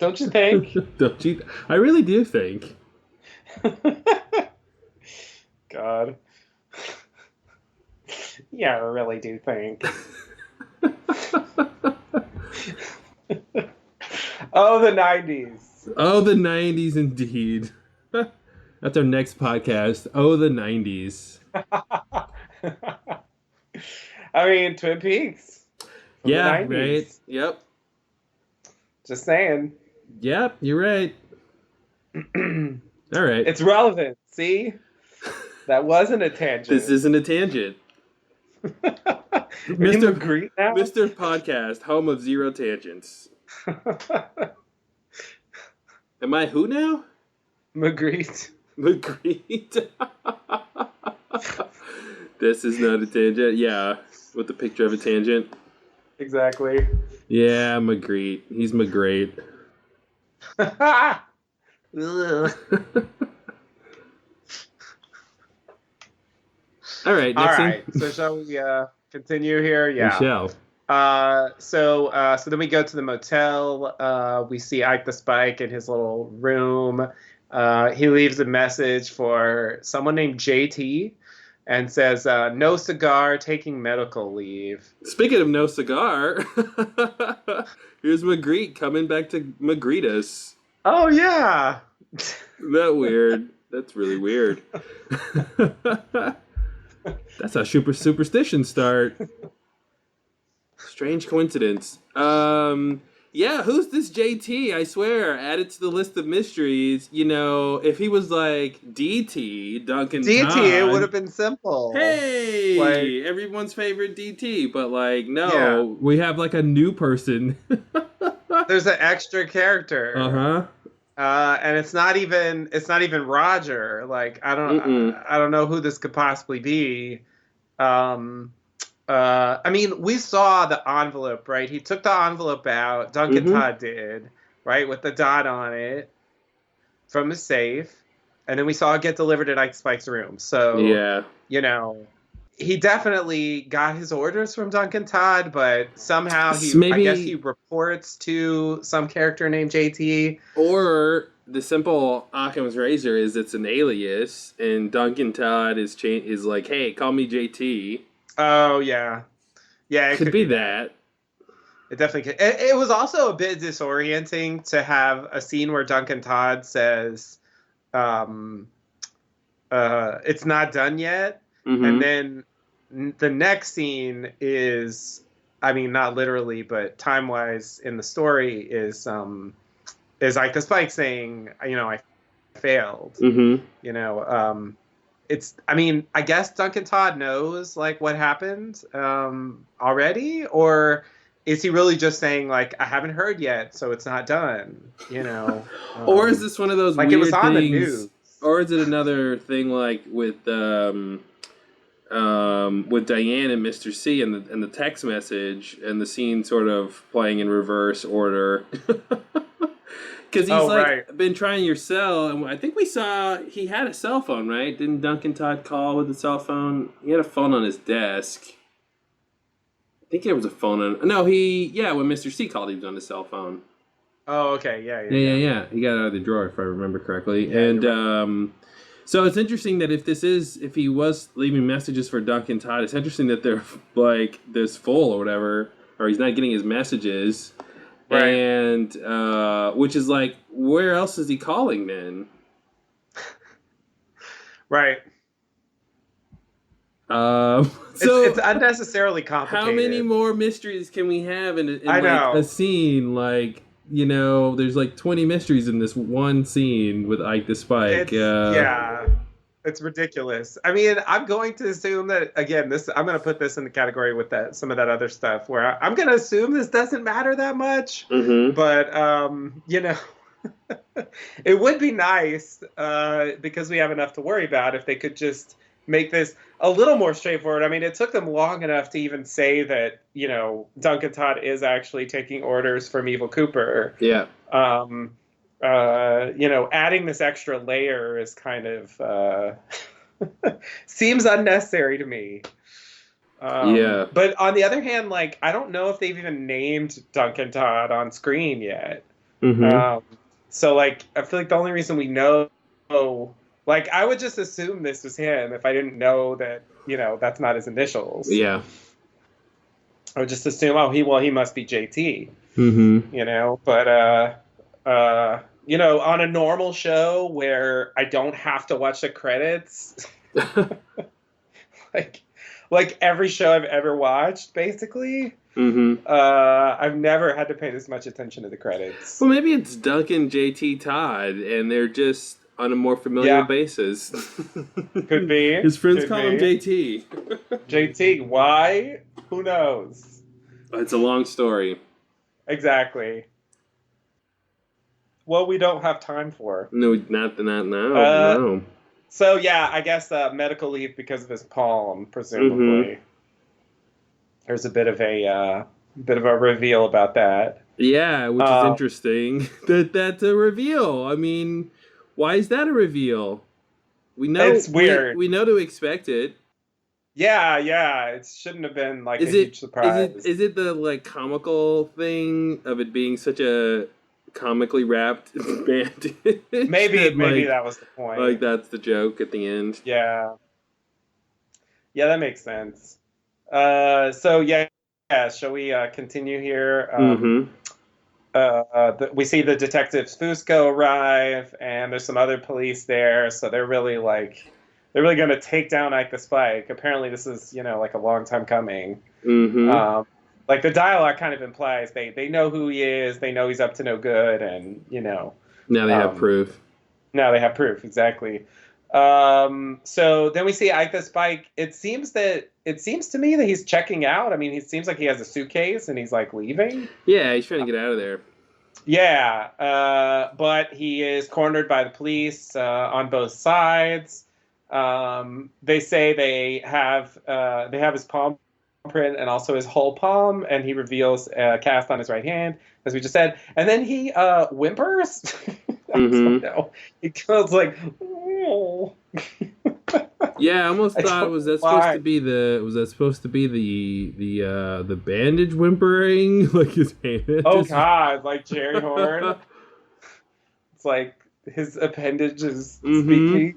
don't you think? Don't you? I really do think. God. Yeah, I really do think. Oh, the 90s. Oh, the 90s indeed. That's our next podcast. Oh, the 90s. I mean, Twin Peaks. Yeah, right. Yep. Just saying. Yep, you're right. All right. It's relevant. See? That wasn't a tangent. This isn't a tangent. Mr. Podcast, home of zero tangents. Am I who now? Magritte. This is not a tangent. Yeah, with the picture of a tangent. Exactly. Yeah, Magritte. He's Magritte. All right. So shall we continue here? Yeah. We shall. So then we go to the motel. We see Ike the Spike in his little room. He leaves a message for someone named JT and says, no cigar, taking medical leave. Speaking of no cigar, here's Magritte coming back to Magritas. Oh, yeah. That weird. That's really weird. That's how superstitions start. Strange coincidence. Yeah, who's this JT? I swear, added to the list of mysteries. You know, if he was like DT, Duncan DT, it would Todd, have been simple. Like, hey, everyone's favorite DT. But like, yeah, no, we have like a new person. there's an extra character. Uh-huh. And it's not even Roger. Like, Mm-mm. I don't know who this could possibly be. Um, I mean, we saw the envelope, right? He took the envelope out. Duncan Mm-hmm. Todd did, right, with the dot on it from the safe, and then we saw it get delivered at Ike Spike's room. So, Yeah. you know, he definitely got his orders from Duncan Todd, but somehow I guess he Maybe, reports to some character named JT. or the simple Occam's razor is it's an alias, and Duncan Todd is like, hey, call me JT. Oh yeah, yeah, it Could be that. It definitely could. It was also a bit disorienting to have a scene where Duncan Todd says, um, "It's not done yet," Mm-hmm. and then the next scene is, I mean, not literally, but time wise in the story is like the Spike saying, you know, I failed. Mm-hmm. You know, I mean, I guess Duncan Todd knows like what happened already, or is he really just saying like I haven't heard yet, so it's not done? You know, Or is this one of those like weird it was on the things? news? Or is it another thing like with Diane and Mr. C and the text message and the scene sort of playing in reverse order? Because he's Right. been trying your cell, and I think we saw he had a cell phone, right? Didn't Duncan Todd call with the cell phone? He had a phone on his desk. I think there was a phone on. No, when Mr. C called, he was on his cell phone. Oh, okay, yeah. Yeah. He got it out of the drawer, if I remember correctly. Yeah, And you're so it's interesting that if he was leaving messages for Duncan Todd, it's interesting that they're like this full or whatever, or he's not getting his messages. Right. And which is like, where else is he calling then? Right. So it's unnecessarily complicated. how many more mysteries can we have in I know. a scene? Like, you know, there's like 20 mysteries in this one scene with Ike the Spike. Yeah, it's ridiculous. I mean, I'm going to assume that again. I'm going to put this in the category with some of that other stuff where I'm going to assume this doesn't matter that much. Mm-hmm. But you know, it would be nice because we have enough to worry about if they could just make this a little more straightforward. I mean, it took them long enough to even say that, you know, Duncan Todd is actually taking orders from Evil Cooper. Yeah. You know, adding this extra layer is kind of seems unnecessary to me. Yeah. But on the other hand, like, I don't know if they've even named Duncan Todd on screen yet. Mm-hmm. So, like, I feel like the only reason we know, like, I would just assume this was him if I didn't know that, you know, that's not his initials. Yeah. I would just assume, he must be JT. Mm-hmm. You know, but you know, on a normal show where I don't have to watch the credits, like every show I've ever watched, basically, Mm-hmm. I've never had to pay this much attention to the credits. Well, maybe it's Duncan JT Todd, and they're just on a more familiar basis. Could be. His friends Could call him be. JT. JT, why? Who knows? It's a long story. Exactly. Well, we don't have time for. No, not now. No. So yeah, I guess medical leave because of his palm, presumably. Mm-hmm. There's a bit of a reveal about that. Yeah, which is interesting. That's a reveal. I mean, why is that a reveal? We know it's weird. We know to expect it. Yeah, it shouldn't have been like huge surprise. Is it the like comical thing of it being such a comically wrapped bandage? Maybe that was the point. Like that's the joke at the end. Yeah, that makes sense. So yeah. Shall we continue here? We see the detectives Fusco arrive, and there's some other police there, so they're really like going to take down Ike the Spike. Apparently, this is like a long time coming. Mm-hmm. Like the dialogue kind of implies they know who he is, they know he's up to no good, and Now they have proof. Now they have proof, exactly. So then we see Ike the Spike. It seems to me that he's checking out. I mean, he seems like he has a suitcase and he's like leaving. Yeah, he's trying to get out of there. Yeah, but he is cornered by the police on both sides. They say they have his palm print and also his whole palm, and he reveals a cast on his right hand, as we just said. And then he whimpers. Mm-hmm. He goes like, oh. Yeah, I almost thought was that supposed to be the bandage whimpering like his hand? Oh God, like Jerry Horn. It's like his appendage is speaking.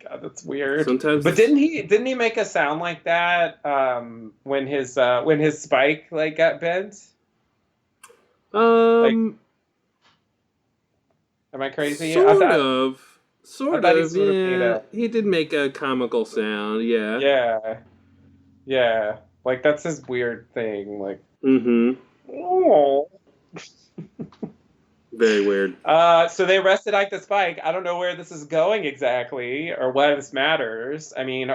God, that's weird. Sometimes, but didn't he make a sound like that when his spike like got bent? Am I crazy? Sort of. Yeah, he did make a comical sound. Yeah. Yeah. Like that's his weird thing. Like. Mm-hmm. Oh. Very weird. So they arrested Ike the Spike. I don't know where this is going exactly, or why this matters. I mean,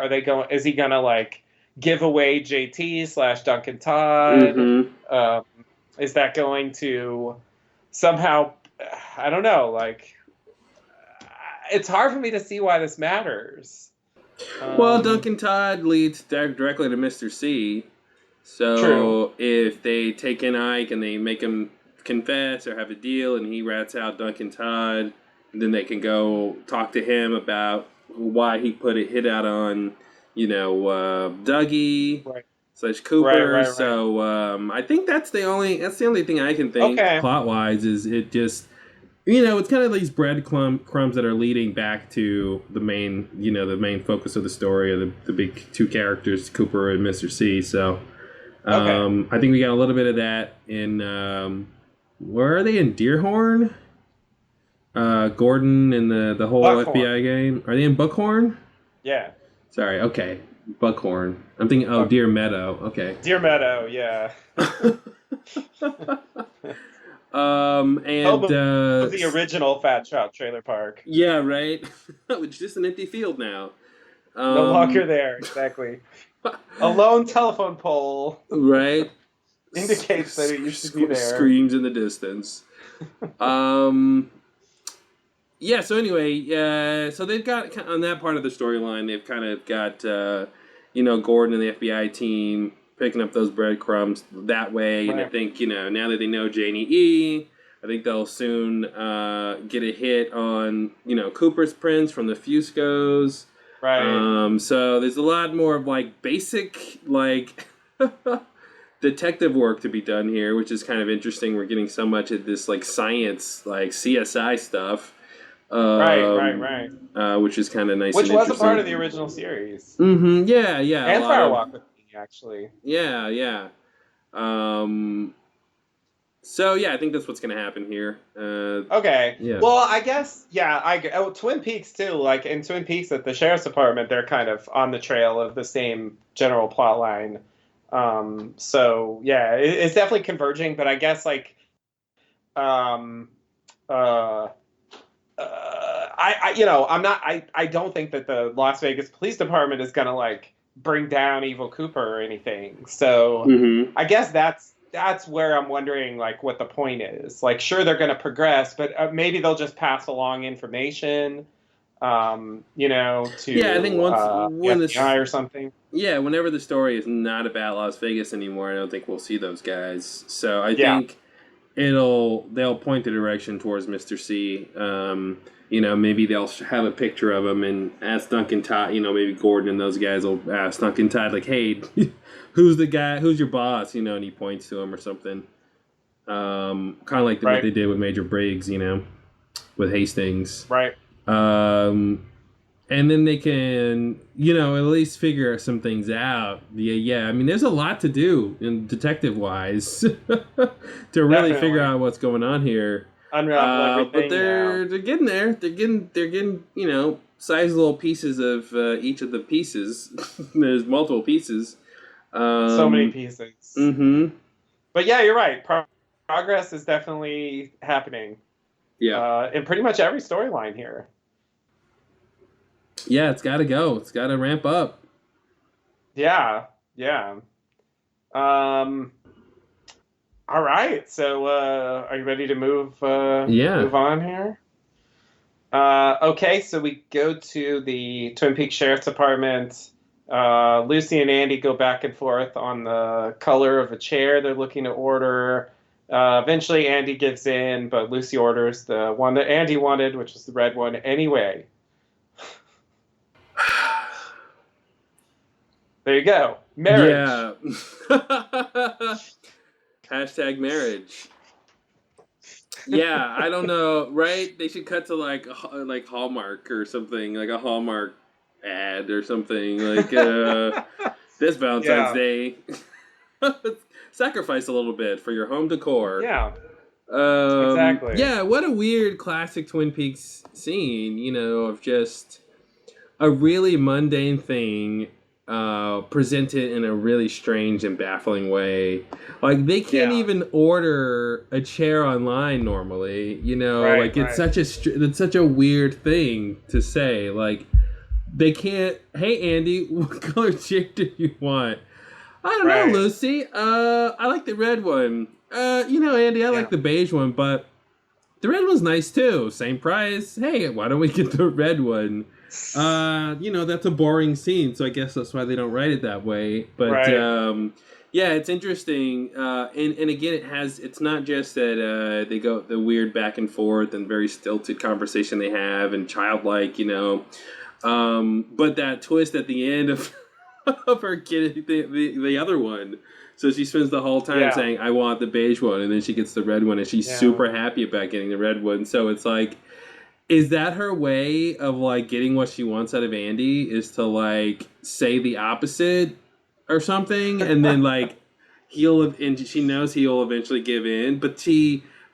is he gonna like give away JT / Duncan Todd? Mm-hmm. Is that going to somehow? I don't know. Like, it's hard for me to see why this matters. Well, Duncan Todd leads directly to Mr. C. So True. If they take in Ike and they make him confess or have a deal and he rats out Duncan Todd, then they can go talk to him about why he put a hit out on, Dougie / Cooper. Right. So I think that's the only thing I can think plot wise is it just it's kind of these breadcrumbs that are leading back to the main focus of the story of the big two characters, Cooper and Mr. C. So I think we got a little bit of that in where are they in Deerhorn? Gordon and the whole Buckhorn. FBI game. Are they in Buckhorn? Yeah. Sorry. Okay, Buckhorn. I'm thinking. Oh, Deer Meadow. Okay. Deer Meadow. Yeah. And the original Fat Trout Trailer Park. Yeah, right. It's just an empty field now. No longer there. Exactly. A lone telephone pole. Right. Indicates that it used to be there. Screams in the distance. Yeah, so anyway, so they've got, on that part of the storyline, they've kind of got, Gordon and the FBI team picking up those breadcrumbs that way. Right. And I think, now that they know Janie E., I think they'll soon get a hit on, Cooper's prints from the Fuscos. Right. So there's a lot more of, basic, detective work to be done here, which is kind of interesting. We're getting so much of this, science, CSI stuff. Right. Which is kind of nice. Which and was a part of the original series. Mm-hmm. Yeah. And Firewalk with Me, actually. Yeah. So yeah, I think that's what's going to happen here. Okay. Yeah. Well, I guess Twin Peaks too. Like in Twin Peaks, at the sheriff's department, they're kind of on the trail of the same general plot line. So yeah, it's definitely converging. But I guess I don't think that the Las Vegas Police Department is gonna bring down Evil Cooper or anything. So I guess that's where I'm wondering what the point is. Sure, they're gonna progress, but maybe they'll just pass along information. To I think when the FBI or something. Yeah, whenever the story is not about Las Vegas anymore, I don't think we'll see those guys. So I think they'll point the direction towards Mr. C. Maybe they'll have a picture of him and ask Duncan Todd, maybe Gordon and those guys will ask Duncan Todd, hey, who's the guy, who's your boss, and he points to him or something. Kind of like what they did with Major Briggs, with Hastings. Right. And then they can, at least figure some things out. Yeah. I mean, there's a lot to do in detective-wise to really figure out what's going on here. Unravel everything. But they're getting there. They're getting sizable pieces of each of the pieces. There's multiple pieces. So many pieces. Mm-hmm. But yeah, you're right. Progress is definitely happening. Yeah. In pretty much every storyline here. Yeah, it's got to go. It's got to ramp up. Yeah. All right. So, are you ready to move on here? Okay. So we go to the Twin Peaks Sheriff's Department. Lucy and Andy go back and forth on the color of a chair they're looking to order. Eventually, Andy gives in, but Lucy orders the one that Andy wanted, which is the red one, anyway. There you go. Marriage. Yeah. Hashtag marriage. Yeah, I don't know, right? They should cut to like Hallmark or something, like a Hallmark ad or something, like this Valentine's Day. Sacrifice a little bit for your home decor. Yeah. Exactly. Yeah, what a weird classic Twin Peaks scene, you know, of just a really mundane thing presented in a really strange and baffling way. Like, they can't even order a chair online normally, you know? Right, it's such a weird thing to say. Like, they can't, hey, Andy, what color chair do you want? I don't know, Lucy. I like the red one. Andy, I like the beige one, but the red one's nice too. Same price. Hey, why don't we get the red one? That's a boring scene, so I guess that's why they don't write it that way. But it's interesting. And again, it's not just that they go the weird back and forth and very stilted conversation they have and childlike, but that twist at the end of her getting the other one. So she spends the whole time saying, I want the beige one, and then she gets the red one, and she's super happy about getting the red one. So it's like, is that her way of, like, getting what she wants out of Andy, is to, like, say the opposite or something, and then, like, and she knows he'll eventually give in, but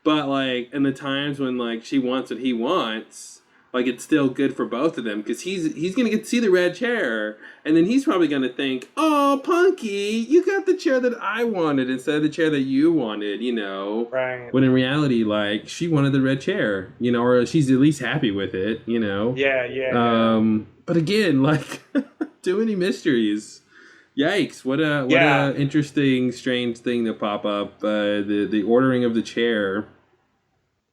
like, in the times when, like, she wants what he wants, like, it's still good for both of them, because he's going to get to see the red chair, and then he's probably going to think, oh, Punky, you got the chair that I wanted instead of the chair that you wanted, Right. When in reality, like, she wanted the red chair, or she's at least happy with it, Yeah. But again, like, too many mysteries. Yikes, what a interesting, strange thing to pop up, the ordering of the chair.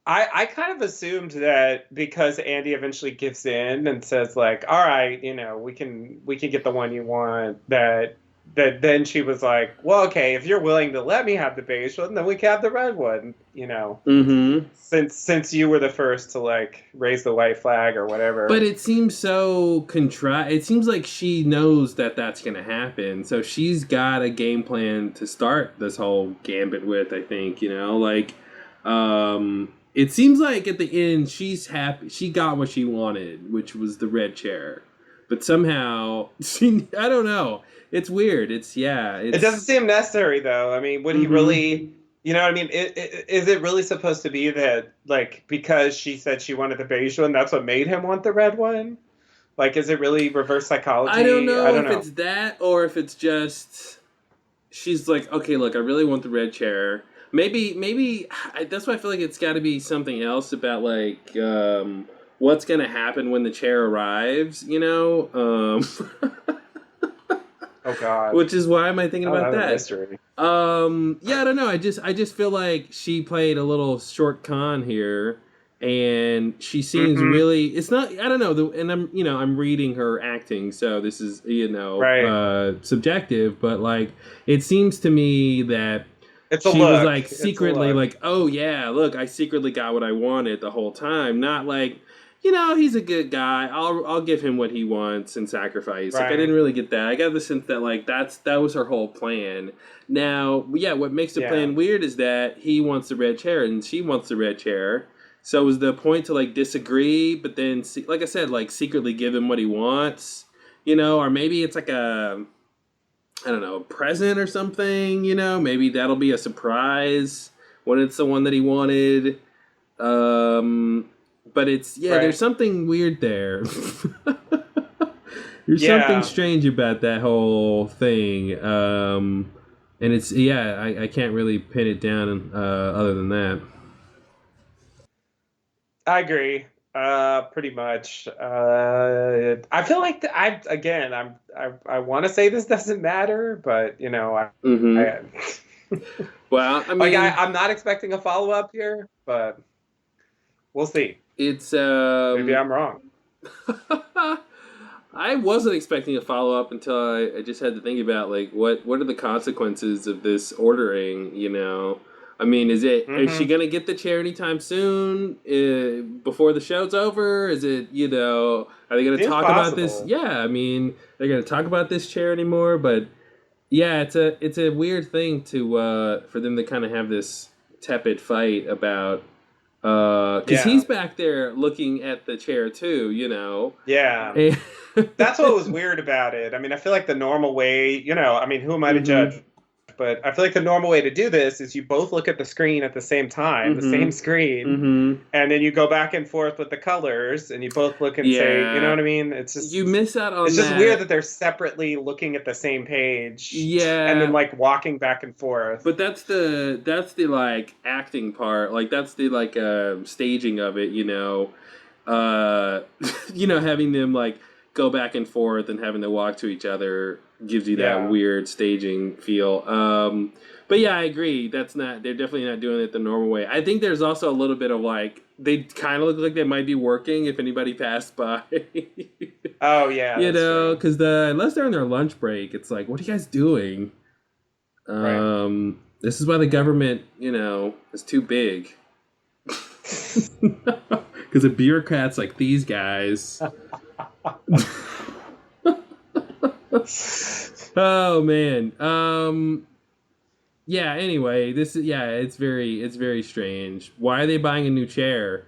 I kind of assumed that because Andy eventually gives in and says, like, all right, we can get the one you want, that then she was like, well, okay, if you're willing to let me have the beige one, then we can have the red one, Mm-hmm. Since you were the first to, like, raise the white flag or whatever. But it seems so it seems like she knows that that's going to happen. So she's got a game plan to start this whole gambit with, I think, it seems like at the end she's happy. She got what she wanted, which was the red chair. But somehow, I don't know. It's weird. It doesn't seem necessary, though. I mean, would he really... You know what I mean? Is it really supposed to be that, like, because she said she wanted the beige one, that's what made him want the red one? Like, is it really reverse psychology? I don't know if it's that, or if it's just... She's like, okay, look, I really want the red chair. Maybe that's why I feel like it's got to be something else about, like, what's going to happen when the chair arrives, Oh, God. Which is why am I thinking about that? Mystery. I don't know. I just feel like she played a little short con here, and she seems really. It's not. I don't know. And I'm reading her acting, so this is subjective, but, like, it seems to me that she was, like, secretly like, oh yeah, look, I secretly got what I wanted the whole time. Not like, he's a good guy. I'll give him what he wants and sacrifice. Like, I didn't really get that. I got the sense that, like, that was her whole plan. Now, what makes the plan weird is that he wants the red chair and she wants the red chair. So was the point to, like, disagree, but then, like I said, like, secretly give him what he wants, or maybe it's like a present or something, maybe that'll be a surprise when it's the one that he wanted. but it's Right. there's something weird there. There's Yeah. something strange about that whole thing, and it's I can't really pin it down other than that. I agree. Pretty much. I feel like I want to say this doesn't matter, but I Well, I like mean, I'm not expecting a follow up here, but we'll see. it's Maybe I'm wrong. I wasn't expecting a follow up until I just had to think about like what are the consequences of this ordering. I mean, is she gonna get the chair anytime soon? Before the show's over? Is it are they gonna Seems talk about this? possible. Yeah, I mean, they're gonna talk about this chair anymore, but yeah, it's a weird thing to for them to kind of have this tepid fight about because he's back there looking at the chair too, Yeah. And- That's what was weird about it. I mean, I feel like the normal way, I mean, who am I to judge? But I feel like the normal way to do this is you both look at the screen at the same time, the same screen, and then you go back and forth with the colors, and you both look and say, you know what I mean? It's just you miss out on. It's just weird that they're separately looking at the same page, and then like walking back and forth. But that's the like acting part, like that's the like staging of it, having them like go back and forth and having to walk to each other gives you that weird staging feel. But yeah, I agree. They're definitely not doing it the normal way. I think there's also a little bit of like, they kind of look like they might be working if anybody passed by. Oh yeah. Because unless they're on their lunch break, it's like, what are you guys doing? Right. This is why the government, is too big. Because of bureaucrats like these guys. Oh man. Yeah, anyway, it's very strange. Why are they buying a new chair?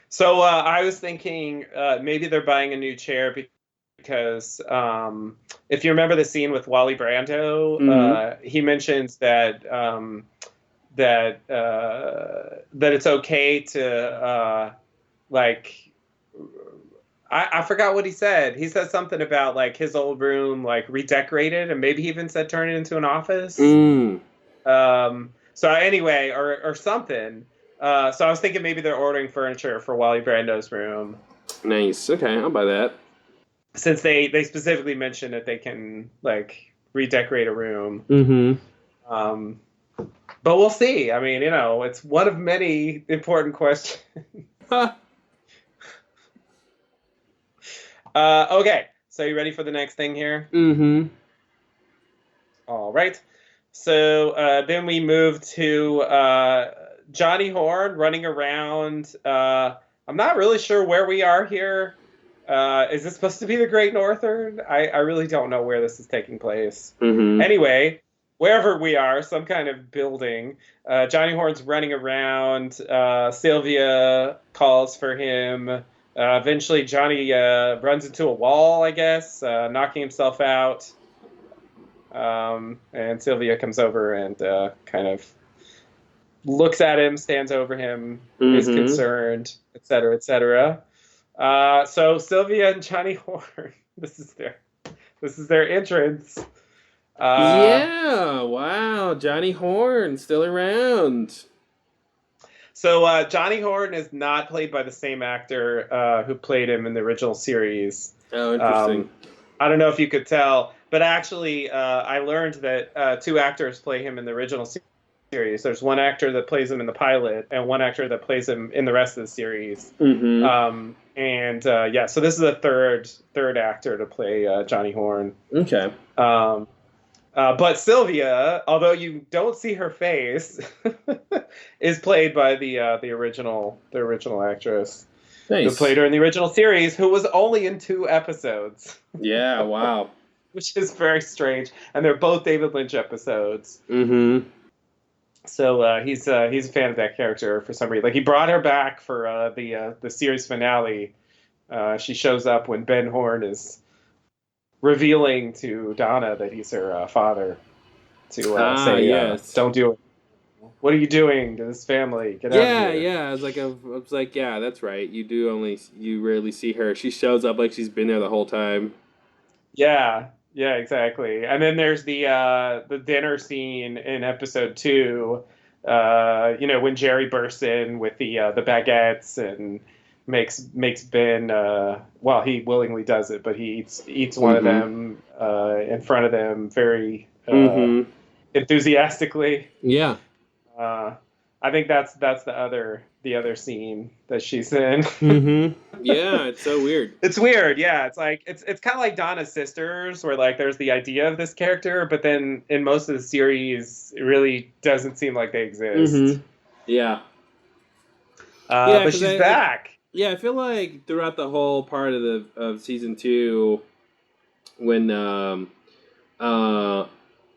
So I was thinking maybe they're buying a new chair because if you remember the scene with Wally Brando, he mentions that that it's okay to I forgot what he said. He said something about like his old room like redecorated, and maybe he even said turn it into an office. So anyway, or something. So I was thinking maybe they're ordering furniture for Wally Brando's room. Nice. Okay, I'll buy that. Since they specifically mentioned that they can like redecorate a room. But we'll see. I mean, it's one of many important questions. Okay, so you ready for the next thing here? All right. So then we move to Johnny Horn running around. I'm not really sure where we are here. Is this supposed to be the Great Northern? I really don't know where this is taking place. Anyway, wherever we are, some kind of building. Johnny Horn's running around. Sylvia calls for him. Eventually, Johnny runs into a wall, I guess, knocking himself out. And Sylvia comes over and kind of looks at him, stands over him, is concerned, etc., etc. So Sylvia and Johnny Horn, this is their entrance. Yeah, wow, Johnny Horn still around. So Johnny Horn is not played by the same actor who played him in the original series. Oh, interesting. I don't know if you could tell, but actually I learned that two actors play him in the original series. There's one actor that plays him in the pilot and one actor that plays him in the rest of the series. So this is a third actor to play Johnny Horn. Okay. But Sylvia, although you don't see her face, is played by the original actress who played her in the original series, who was only in 2 episodes. Yeah, wow. Which is very strange, and they're both David Lynch episodes. So he's a fan of that character for some reason. Like he brought her back for the series finale. She shows up when Ben Horn is revealing to Donna that he's her father to say, yes. don't do it. What are you doing to this family? Get out Yeah, of here. yeah. I was like, yeah, that's right. You rarely see her. She shows up like she's been there the whole time. Yeah, yeah, exactly. And then there's the dinner scene in episode 2. When Jerry bursts in with the baguettes and makes Ben. Well, he willingly does it, but he eats one of Mm-hmm. them in front of them very Mm-hmm. enthusiastically. Yeah. Uh, I think that's the other scene that she's in. Mm-hmm. Yeah, it's so weird. It's weird, yeah. It's like it's kind of like Donna's sisters, where like there's the idea of this character, but then in most of the series, it really doesn't seem like they exist. Mm-hmm. Yeah. Yeah, But 'cause she's back. yeah, I feel like throughout the whole part of the of season 2, when uh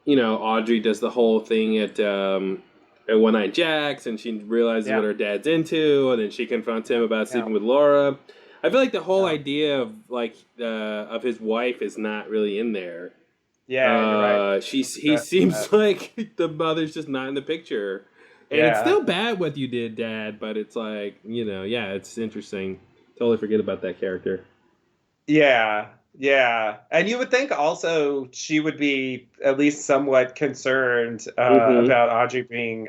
Audrey does the whole thing at One Night Jack's, and she realizes Yeah. what her dad's into, and then she confronts him about sleeping Yeah. with Laura. I feel like the whole Yeah. idea of of his wife is not really in there. Yeah, you're right. He That- seems like the mother's just not in the picture, and it's Yeah. still bad what you did, Dad. But it's like, yeah, it's interesting. Totally forget about that character. Yeah, yeah. And you would think also she would be at least somewhat concerned Mhm. about Audrey being,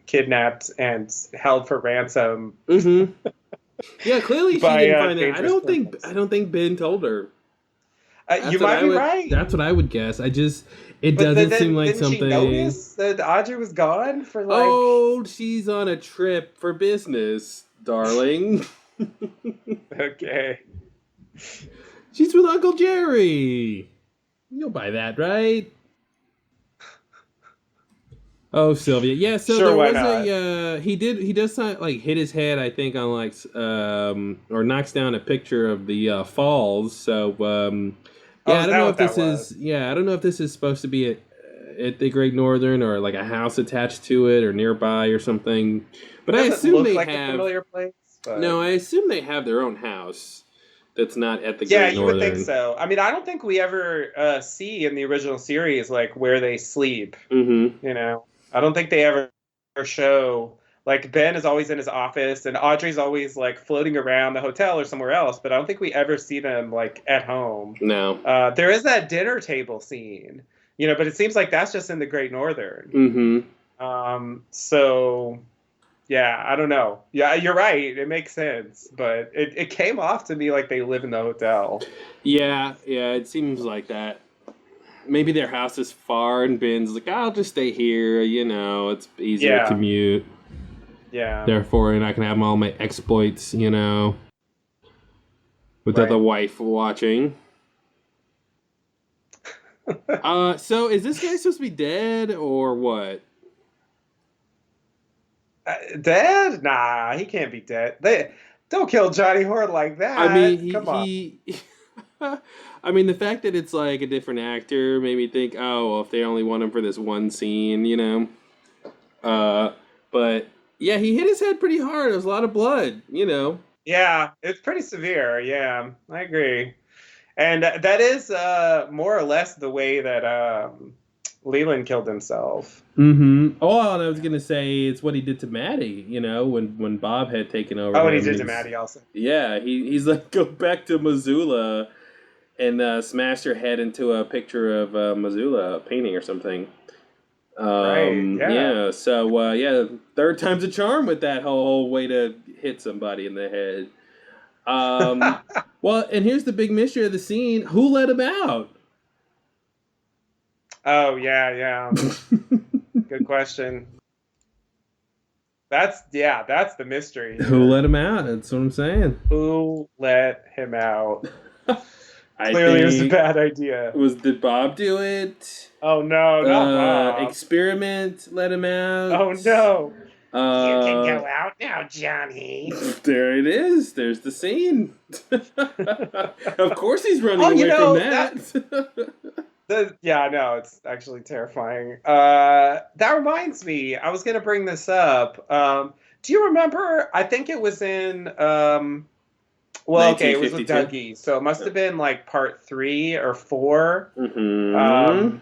kidnapped and held for ransom. Mm-hmm. Yeah, clearly she By, didn't find it. dangerous criminals. I don't think Ben told her. You might be right. That's what I would guess. It But doesn't then seem like didn't she something. notice that Audrey was gone for like? Oh, she's on a trip for business, darling. Okay. She's with Uncle Jerry. You'll buy that, right? Oh, Sylvia. Yeah, so Sure, there why was not? he does not like hit his head, I think, on or knocks down a picture of the falls. So Oh, yeah, is I don't that know what if this that is I don't know if this is supposed to be at the Great Northern, or like a house attached to it or nearby or something. But I Doesn't assume look they like a have familiar place. But... No, I assume they have their own house that's not at the Yeah, Great you Northern. would think so. I mean, I don't think we ever see in the original series like where they sleep. Mm-hmm. I don't think they ever show. Like Ben is always in his office, and Audrey's always like floating around the hotel or somewhere else. But I don't think we ever see them like at home. No. There is that dinner table scene, but it seems like that's just in the Great Northern. Mm-hmm. So, yeah, I don't know. Yeah, you're right. It makes sense, but it came off to me like they live in the hotel. Yeah, it seems like that. Maybe their house is far, and Ben's like, I'll just stay here. It's easier Yeah. to commute. Yeah. Therefore, and I can have all my exploits, without Right. the wife watching. So is this guy supposed to be dead or what? Dead? Nah, he can't be dead. They don't kill Johnny Horn like that. I mean, Come on. I mean, the fact that it's like a different actor made me think, oh, well, if they only want him for this one scene, But yeah, he hit his head pretty hard. There was a lot of blood, Yeah, it's pretty severe. Yeah, I agree. And that is more or less the way that Leland killed himself. Mm-hmm. Oh, and I was gonna say it's what he did to Maddie. When Bob had taken over. Oh, and he him, did to he's- Maddie also. Yeah, he's like, go back to Missoula and smash her head into a picture of Missoula, a painting or something. Right, yeah. So third time's a charm with that whole way to hit somebody in the head. Well, and here's the big mystery of the scene: who let him out? Oh, yeah. Good question. That's the mystery. Who let him out? That's what I'm saying. Who let him out? I Clearly, it was a think bad idea. did Bob do it? Oh no, not Bob. Experiment let him out. Oh no. You can go out now, Johnny. There it is. There's the scene. Of course he's running Oh, away you know, from that. Yeah, no, it's actually terrifying. That reminds me, I was gonna bring this up. Do you remember? I think it was in. Well, okay, it was with 1952? Dougie, so it must have been like part 3 or 4. Mm-hmm.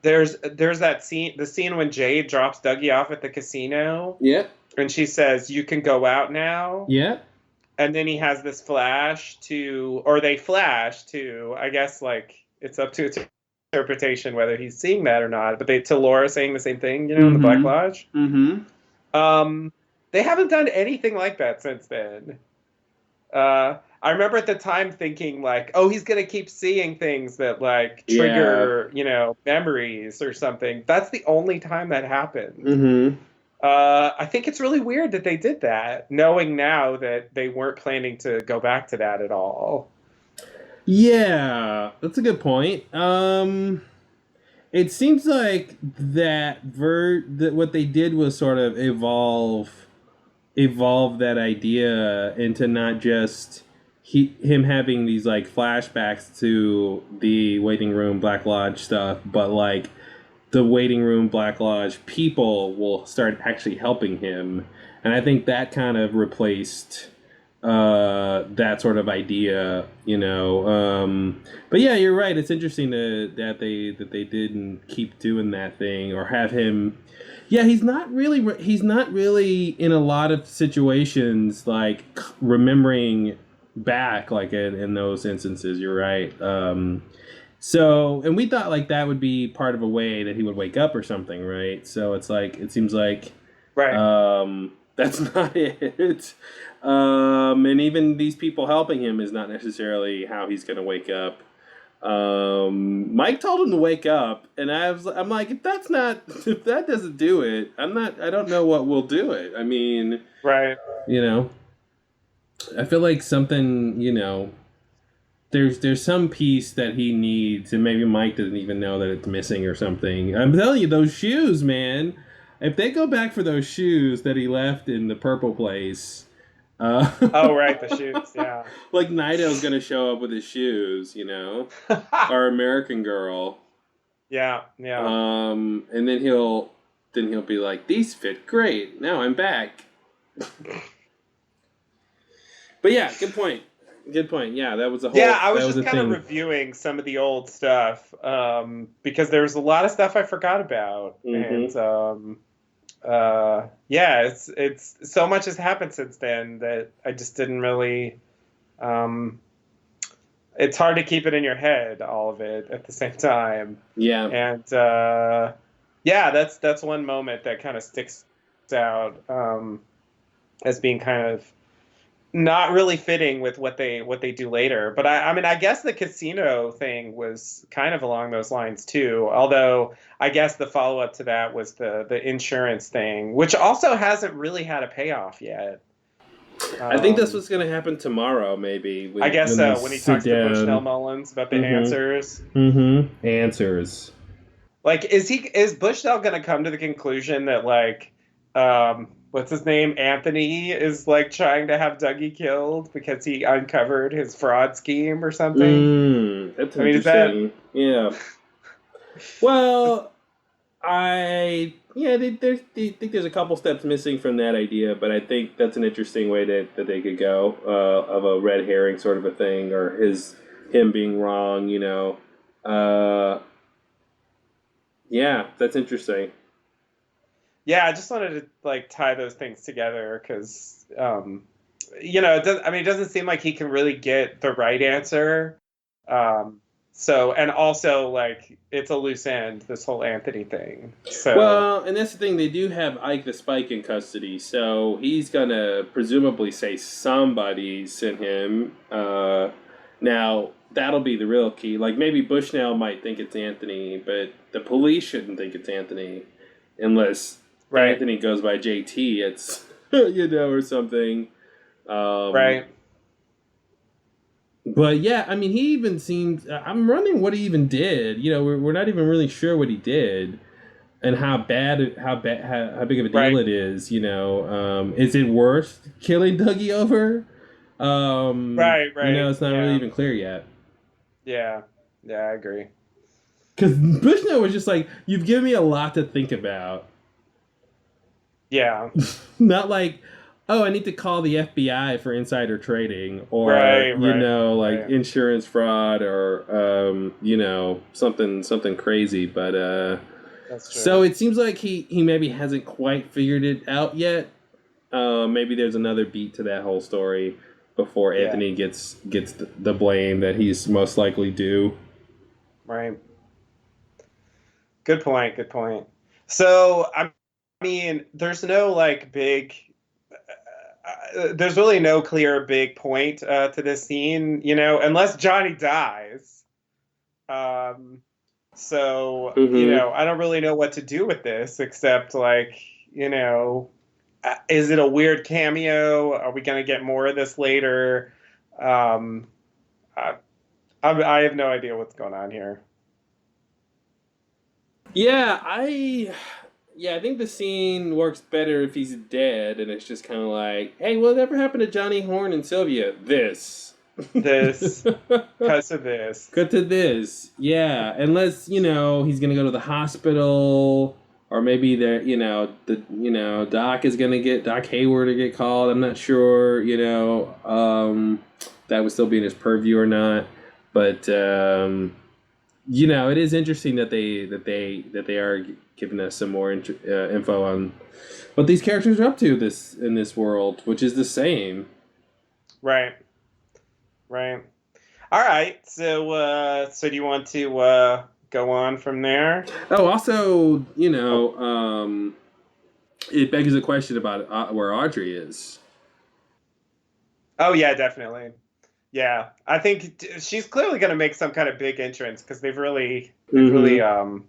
there's that scene, the scene when Jade drops Dougie off at the casino, Yeah. and she says, "You can go out now." Yeah. And then he has this flash to, or they flash to, I guess, like, it's up to its interpretation whether he's seeing that or not. But to Laura saying the same thing, in the Black Lodge. They haven't done anything like that since then. I remember at the time thinking, like, oh, he's gonna keep seeing things that, like, trigger, memories or something. That's the only time that happened. I think it's really weird that they did that, knowing now that they weren't planning to go back to that at all. Yeah, that's a good point. It seems like that what they did was sort of evolve that idea into not just him having these like flashbacks to the Waiting Room Black Lodge stuff, but like the Waiting Room Black Lodge people will start actually helping him, and I think that kind of replaced that sort of idea, But yeah, you're right. It's interesting that they didn't keep doing that thing or have him. Yeah, he's not really in a lot of situations like remembering back like in those instances. You're right. So, and we thought like that would be part of a way that he would wake up or something, right? So it's like, it seems like, right. That's not it. And even these people helping him is not necessarily how he's going to wake up. Mike told him to wake up, and I'm like, if that doesn't do it, I don't know what will do it. I mean, right. I feel like something, there's some piece that he needs, and maybe Mike doesn't even know that it's missing or something. I'm telling you, those shoes, man. If they go back for those shoes that he left in the purple place, oh right, the shoes, yeah. Like Nido's gonna show up with his shoes, Our American Girl. Yeah. And then he'll be like, these fit great. Now I'm back. But yeah, good point. Yeah, that was a whole. Yeah, I was just kind of reviewing some of the old stuff because there was a lot of stuff I forgot about, and it's so much has happened since then that I just didn't really. It's hard to keep it in your head, all of it at the same time. Yeah, and that's one moment that kind of sticks out as being kind of not really fitting with what they do later. But I mean, I guess the casino thing was kind of along those lines too. Although I guess the follow up to that was the insurance thing, which also hasn't really had a payoff yet. I think that's what's going to happen tomorrow, maybe. I guess so. When he talks to Bushnell Mullins about the answers. Answers. Like, is Bushnell going to come to the conclusion that like, what's his name? Anthony is like trying to have Dougie killed because he uncovered his fraud scheme or something. That's interesting. Yeah. Well, I think there's a couple steps missing from that idea, but I think that's an interesting way that they could go of a red herring sort of a thing, or him being wrong. Yeah, that's interesting. Yeah, I just wanted to like tie those things together because, it doesn't seem like he can really get the right answer. So, and also like it's a loose end, this whole Anthony thing. So, well, and that's the thing. They do have Ike the Spike in custody, so he's gonna presumably say somebody sent him. Now that'll be the real key. Like maybe Bushnell might think it's Anthony, but the police shouldn't think it's Anthony unless. Right. Anthony goes by JT, it's, or something. Right. But yeah, I mean, he even seems, I'm wondering what he even did. We're not even really sure what he did and how big of a deal it is, Is it worth killing Dougie over? Right. It's not really even clear yet. Yeah, I agree. Because Bushnell was just like, you've given me a lot to think about. Yeah. Not like, oh, I need to call the FBI for insider trading, or Right, like right. insurance fraud, or something crazy. But That's so true. it seems like he maybe hasn't quite figured it out yet. Maybe there's another beat to that whole story before Yeah, Anthony gets the blame that he's most likely due. right. Good point. Good point. So, I mean, there's no like big, there's really no clear big point to this scene, unless Johnny dies. Um, so, Mm-hmm. I don't really know what to do with this except like, is it a weird cameo? Are we going to get more of this later? Um, I, I have no idea what's going on here. Yeah, I think the scene works better if he's dead, and it's just kind of like, hey, whatever happened to Johnny Horn and Sylvia? This. This, because of this. Cut to this. Yeah, unless he's gonna go to the hospital, or maybe Doc is gonna get Doc Hayward to get called. I'm not sure. That would still be in his purview or not, but. It is interesting that they are giving us some more info on what these characters are up to in this world, which is the same. Right. Right. All right. So do you want to go on from there? Oh, also, Oh, it begs a question about where Audrey is. oh yeah, definitely. Yeah, I think she's clearly going to make some kind of big entrance because they've really Mm-hmm.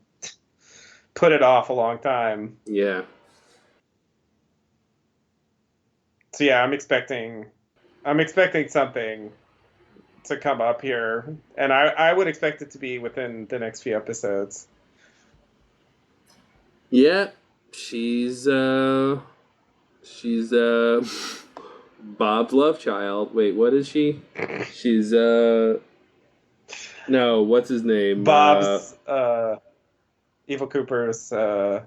put it off a long time. Yeah. So yeah, I'm expecting something to come up here, and I would expect it to be within the next few episodes. Yeah. She's Bob's love child. Wait, what is she? She's no, what's his name? Bob's Evil Cooper's uh,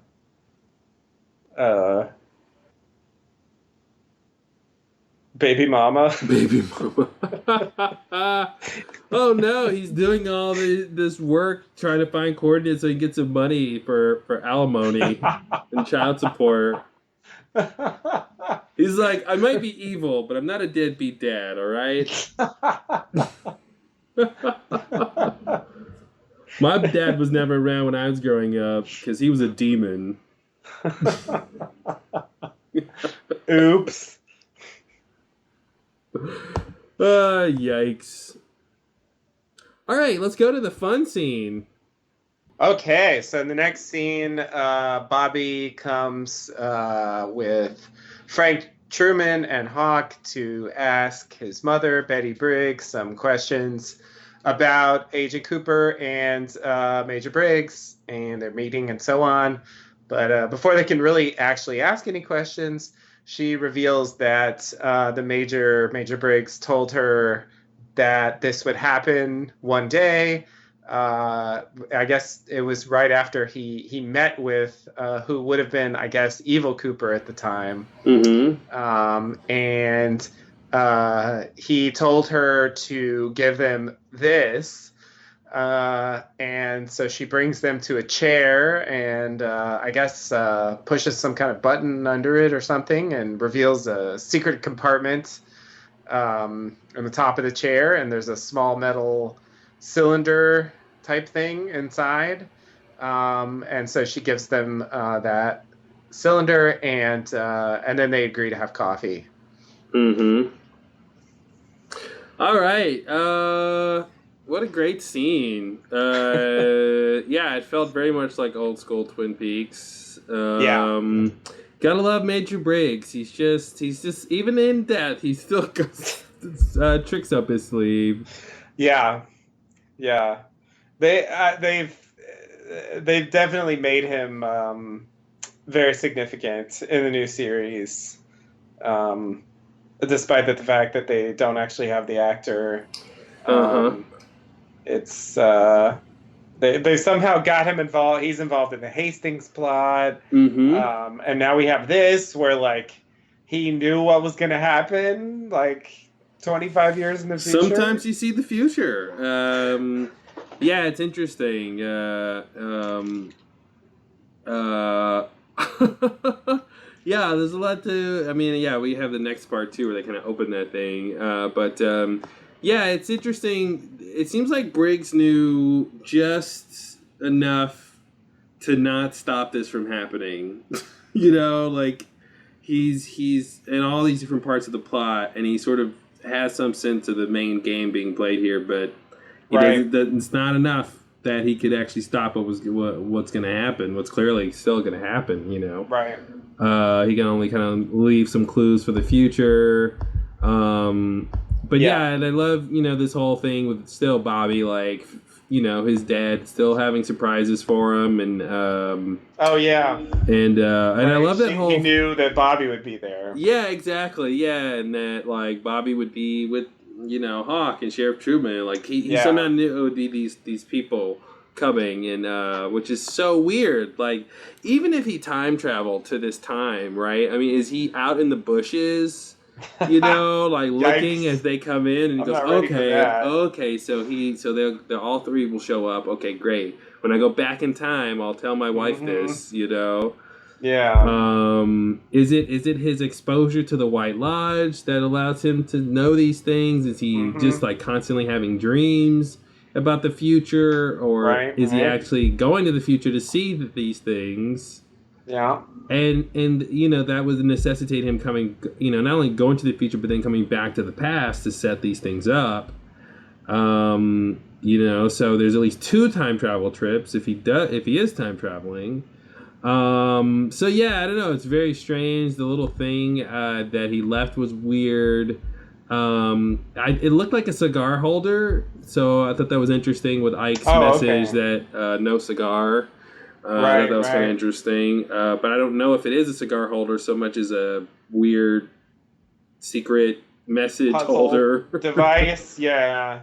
baby mama. Baby mama. Oh no, he's doing all this work trying to find coordinates so he can get some money for alimony and child support. He's like, I might be evil, but I'm not a deadbeat dad, all right? My dad was never around when I was growing up because he was a demon. Oops. Yikes. All right, let's go to the fun scene. Okay, so in the next scene, Bobby comes with Frank Truman and Hawk to ask his mother, Betty Briggs, some questions about Agent Cooper and Major Briggs and their meeting and so on. But before they can really actually ask any questions, she reveals that the Major Briggs told her that this would happen one day. I guess it was right after he met with who would have been, I guess, Evil Cooper at the time. Mm-hmm. And he told her to give them this. And so she brings them to a chair and I guess pushes some kind of button under it or something and reveals a secret compartment on the top of the chair. And there's a small metal cylinder type thing inside. And so she gives them that cylinder and then they agree to have coffee. Mm-hmm. All right. What a great scene. Yeah, it felt very much like old school Twin Peaks. Yeah. Gotta love Major Briggs. He's just even in death, he still got tricks up his sleeve. Yeah. Yeah. They've definitely made him very significant in the new series. Despite the fact that they don't actually have the actor. It's they somehow got him involved. He's involved in the Hastings plot. Mm-hmm. And now we have this where like he knew what was going to happen, like 25 years in the future. Sometimes you see the future. Yeah, it's interesting. Yeah, there's a lot to. I mean, yeah, we have the next part too, where they kind of open that thing. Yeah, it's interesting. It seems like Briggs knew just enough to not stop this from happening. You know, like he's in all these different parts of the plot, and he sort of has some sense of the main game being played here, but it's not enough that he could actually stop what's going to happen. What's clearly still going to happen, you know. Right. He can only kind of leave some clues for the future. But yeah, and I love, you know, this whole thing with still Bobby, like, you know, his dad still having surprises for him, and oh yeah, and I love that whole. He knew that Bobby would be there. Yeah, exactly. Yeah, and that like Bobby would be with, you know, Hawk and Sheriff Truman. Like he somehow knew it would be these people coming, and which is so weird. Like even if he time traveled to this time, right? I mean, is he out in the bushes? You know, like looking as they come in, and he goes, "Okay, so they'll all three will show up. Okay, great. When I go back in time, I'll tell my wife this. You know, yeah. Is it his exposure to the White Lodge that allows him to know these things? Is he just like constantly having dreams about the future, or is he actually going to the future to see these things?" Yeah. And you know, that would necessitate him coming, you know, not only going to the future, but then coming back to the past to set these things up. You know, so there's at least 2 time travel trips if he is time traveling. So yeah, I don't know. It's very strange. The little thing that he left was weird. It looked like a cigar holder, so I thought that was interesting with Ike's message that no cigar. I thought that was kind of interesting. But I don't know if it is a cigar holder so much as a weird secret message holder device. Yeah.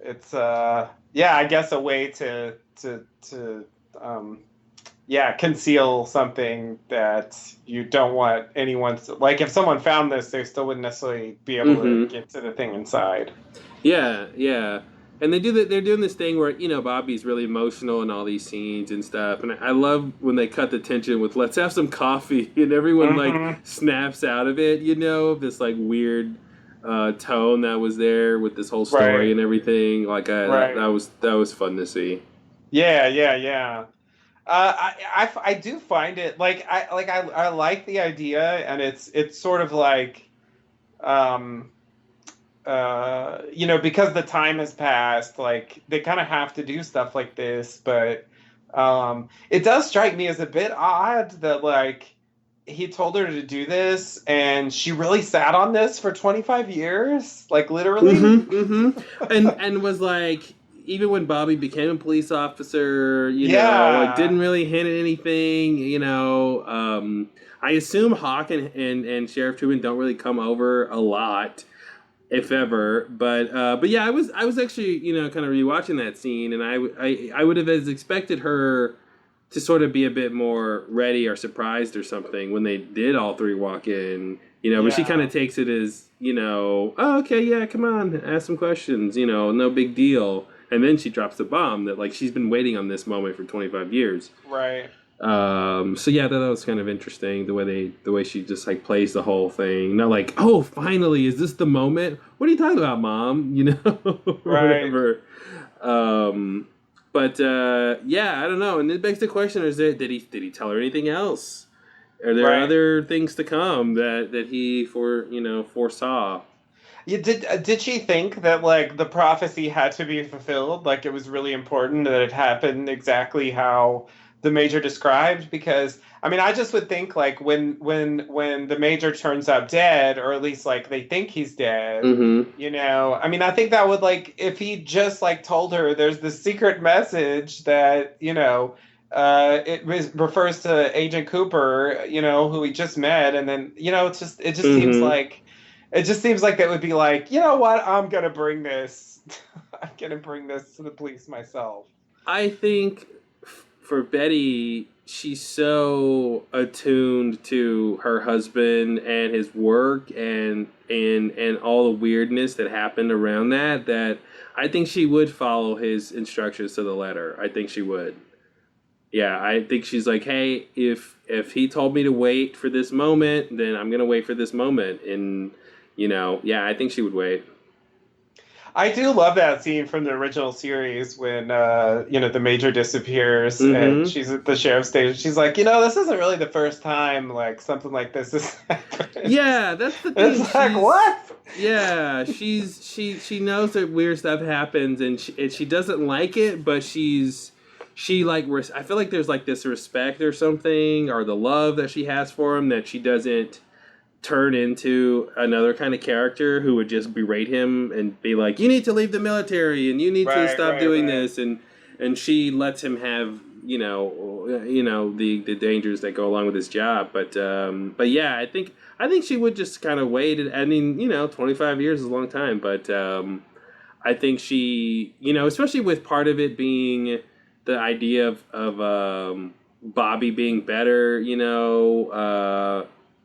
It's I guess a way to conceal something that you don't want anyone to, like if someone found this, they still wouldn't necessarily be able to get to the thing inside. Yeah. And they're doing this thing where, you know, Bobby's really emotional in all these scenes and stuff. And I love when they cut the tension with "let's have some coffee," and everyone like snaps out of it, you know, this like weird tone that was there with this whole story and everything. Like that was fun to see. Yeah. I do find it like I like the idea, and it's sort of like you know, because the time has passed, like they kind of have to do stuff like this, but it does strike me as a bit odd that like he told her to do this and she really sat on this for 25 years, like literally. And was like, even when Bobby became a police officer, you know, like didn't really hint at anything, you know. I assume Hawk and Sheriff Truman don't really come over a lot, if ever, but yeah, I was actually, you know, kind of rewatching that scene, and I would have expected her to sort of be a bit more ready or surprised or something when they did all 3 walk in, you know, but she kind of takes it as, you know, oh, okay, yeah, come on, ask some questions, you know, no big deal, and then she drops the bomb that like she's been waiting on this moment for 25 years. Right. So yeah, that was kind of interesting the way she just like plays the whole thing. Not like, oh, finally, is this the moment? What are you talking about, Mom? You know, whatever. But yeah, I don't know. And it begs the question: did he tell her anything else? Are there other things to come that he foresaw? Yeah, did she think that like the prophecy had to be fulfilled? Like it was really important that it happened exactly how the Major described? Because I mean, I just would think like when the Major turns up dead, or at least like they think he's dead, you know, I mean, I think that would like, if he just like told her there's this secret message that, you know, refers to Agent Cooper, you know, who we just met, and then, you know, it just seems like that would be like, you know what, I'm gonna bring this to the police myself. I think for Betty, she's so attuned to her husband and his work and all the weirdness that happened around that I think she would follow his instructions to the letter. I think she would. Yeah, I think she's like, hey, if he told me to wait for this moment, then I'm gonna wait for this moment. And yeah, I think she would wait. I do love that scene from the original series when the major disappears Mm-hmm. and she's at the sheriff's station. She's like, this isn't really the first time like something like this has happened. Yeah, that's the thing. It's like, what? Yeah, she knows that weird stuff happens and she doesn't like it, but I feel like there's like this respect or something, or the love that she has for him, that she doesn't turn into another kind of character who would just berate him and be like, you need to leave the military and you need to stop doing this, and she lets him have the dangers that go along with his job. But yeah, I think she would just kind of wait. I mean, 25 years is a long time, but I think she, especially with part of it being the idea of Bobby being better,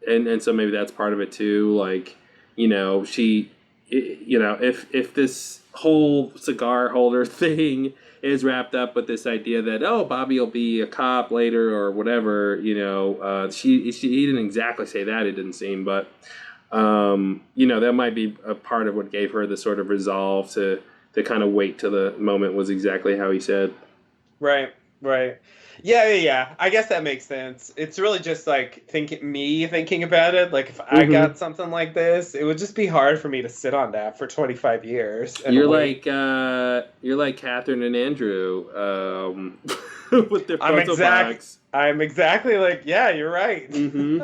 and so maybe that's part of it too. Like, she, if this whole cigar holder thing is wrapped up with this idea that, oh, Bobby will be a cop later or whatever, he didn't exactly say that, it didn't seem, but that might be a part of what gave her the sort of resolve to kind of wait till the moment was exactly how he said. Right. Yeah. I guess that makes sense. It's really just like thinking about it. Like if I got something like this, it would just be hard for me to sit on that for 25 years. And you're like Catherine and Andrew with their puzzle box. I'm exactly like, yeah, you're right. Mm-hmm.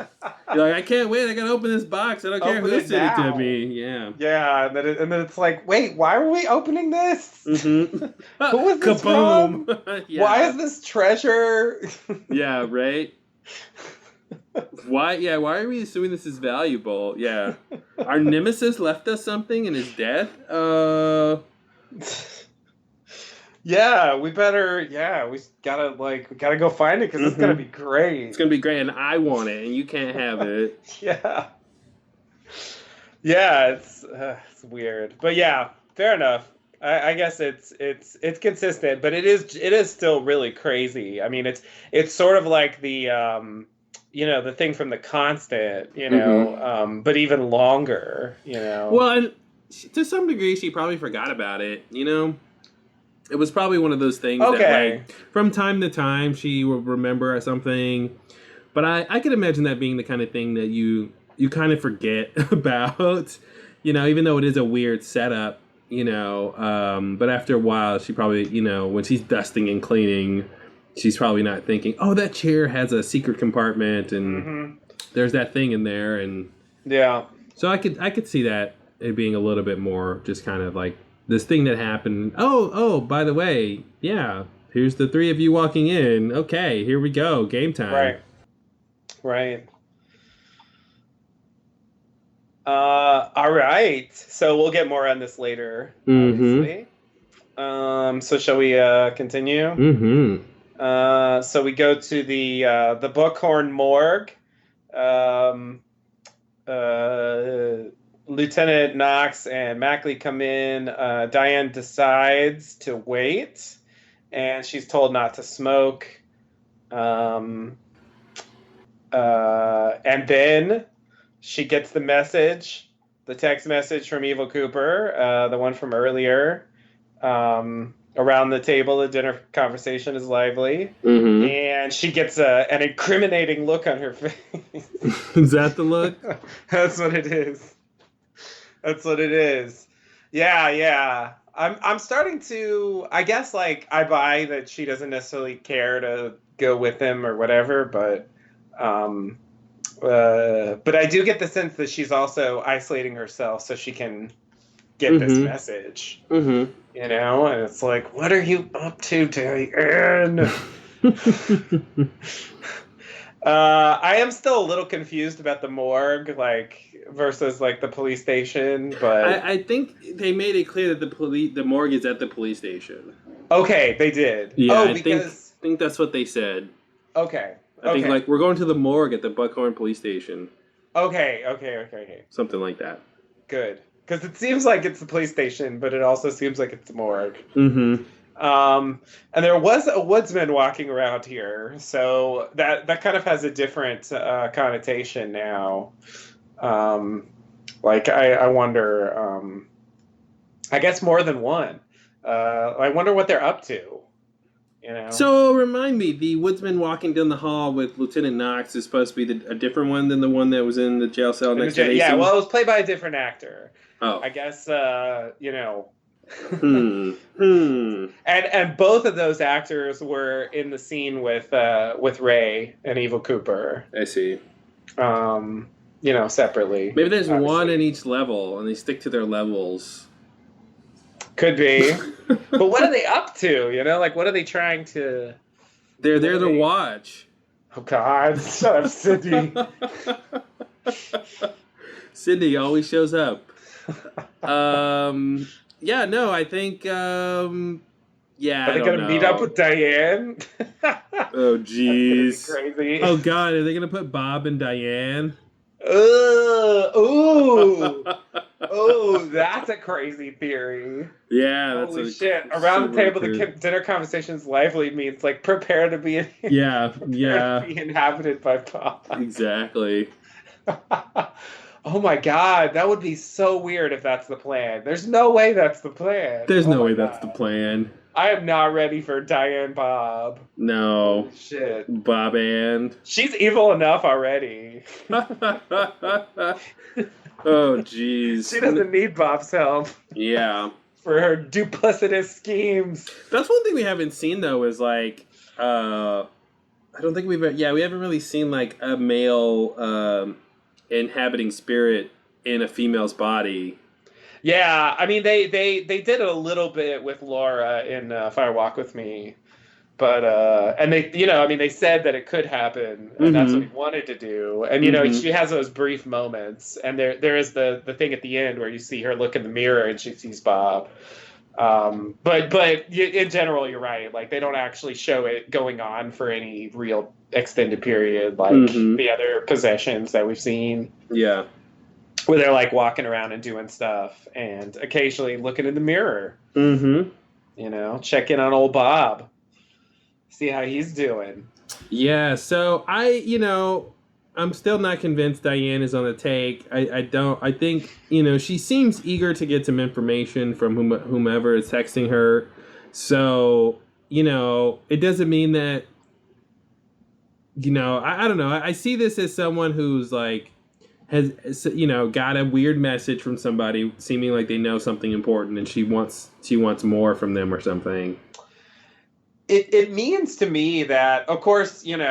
You're like, I can't wait. I gotta open this box. I don't care who sent it to me. Yeah. Yeah, and then it's like, wait, why are we opening this? Mm-hmm. Who was this from? Yeah. Why is this treasure? Yeah, right. Why? Yeah, why are we assuming this is valuable? Yeah, our nemesis left us something in his death. Yeah, we better. Yeah, we gotta go find it because it's gonna be great. It's gonna be great, and I want it, and you can't have it. Yeah, it's weird, but yeah, fair enough. I guess it's consistent, but it is still really crazy. I mean, it's sort of like the the thing from The Constant, but even longer, Well, and to some degree, she probably forgot about it, It was probably one of those things that, like, from time to time, she will remember something. But I could imagine that being the kind of thing that you kind of forget about, even though it is a weird setup, But after a while, she probably, when she's dusting and cleaning, she's probably not thinking, oh, that chair has a secret compartment and there's that thing in there. And yeah. So I could see that it being a little bit more just kind of like, this thing that happened. Oh, by the way, yeah, here's the three of you walking in. Okay, here we go. Game time. Right. All right. So we'll get more on this later, obviously. So shall we continue? Mm-hmm. So we go to the Buckhorn morgue. Lieutenant Knox and Mackley come in. Diane decides to wait, and she's told not to smoke. And then she gets the text message from Eva Cooper, the one from earlier. Around the table, the dinner conversation is lively, and she gets an incriminating look on her face. Is that the look? That's what it is. Yeah. I'm starting to, I guess, like, I buy that she doesn't necessarily care to go with him or whatever, but I do get the sense that she's also isolating herself so she can get this message. And it's like, what are you up to, Diane? I am still a little confused about the morgue, versus the police station, but I think they made it clear that the morgue is at the police station. Okay, they did. Yeah, because think that's what they said. Okay. I think like we're going to the morgue at the Buckhorn police station. Okay. Something like that. Good. Because it seems like it's the police station, but it also seems like it's the morgue. Mm-hmm. And there was a woodsman walking around here, so that kind of has a different connotation now. Like I wonder. I guess more than one. I wonder what they're up to. You know. So remind me, the woodsman walking down the hall with Lieutenant Knox is supposed to be a different one than the one that was in the jail cell next to Mason? Yeah, well, it was played by a different actor. Oh, I guess you know. And both of those actors were in the scene with Ray and Eva Cooper. I see. You know, separately. Maybe there's one in each level, and they stick to their levels. Could be. But what are they up to? You know, like what are they trying to? They're there to watch. Oh God! Shut up, Sydney. Sydney always shows up. Yeah, no, I think. Yeah, are they gonna meet up with Diane? Oh, jeez. Crazy. Oh God, are they gonna put Bob and Diane? Oh, that's a crazy theory. Yeah, that's holy shit! Around the table, the dinner conversation's lively means like prepare to be be inhabited by Bob. Exactly. Oh my God, that would be so weird if that's the plan. There's no way that's the plan. There's no way that's the plan. I am not ready for Diane Bob. No. Holy shit. Bob and. She's evil enough already. Oh, jeez. She doesn't need Bob's help. Yeah. For her duplicitous schemes. That's one thing we haven't seen, though, is like, I don't think we haven't really seen like a male inhabiting spirit in a female's body. Yeah, I mean they did it a little bit with Laura in Fire Walk with Me, but and they they said that it could happen and that's what he wanted to do, and she has those brief moments, and there is the thing at the end where you see her look in the mirror and she sees Bob, but in general you're right, like they don't actually show it going on for any real extended period like the other possessions that we've seen. Yeah. Where they're like walking around and doing stuff and occasionally looking in the mirror. Check in on old Bob. See how he's doing. Yeah, so I'm still not convinced Diane is on the take. I think, she seems eager to get some information from whomever is texting her. So, it doesn't mean that, I don't know. I see this as someone who's like, has got a weird message from somebody seeming like they know something important and she wants more from them or something. It means to me that, of course, we have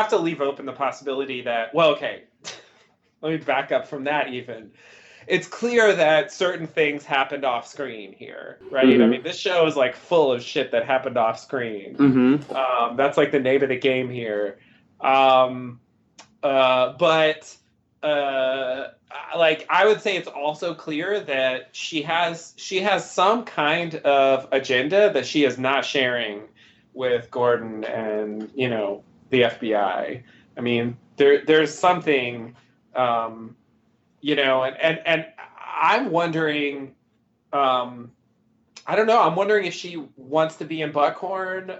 to leave open the possibility that, well, okay, let me back up from that even. It's clear that certain things happened off screen here, right? This show is like full of shit that happened off screen. That's like the name of the game here. But I would say it's also clear that she has some kind of agenda that she is not sharing with Gordon and the FBI. I mean, there's something, and I'm wondering. I don't know. I'm wondering if she wants to be in Buckhorn,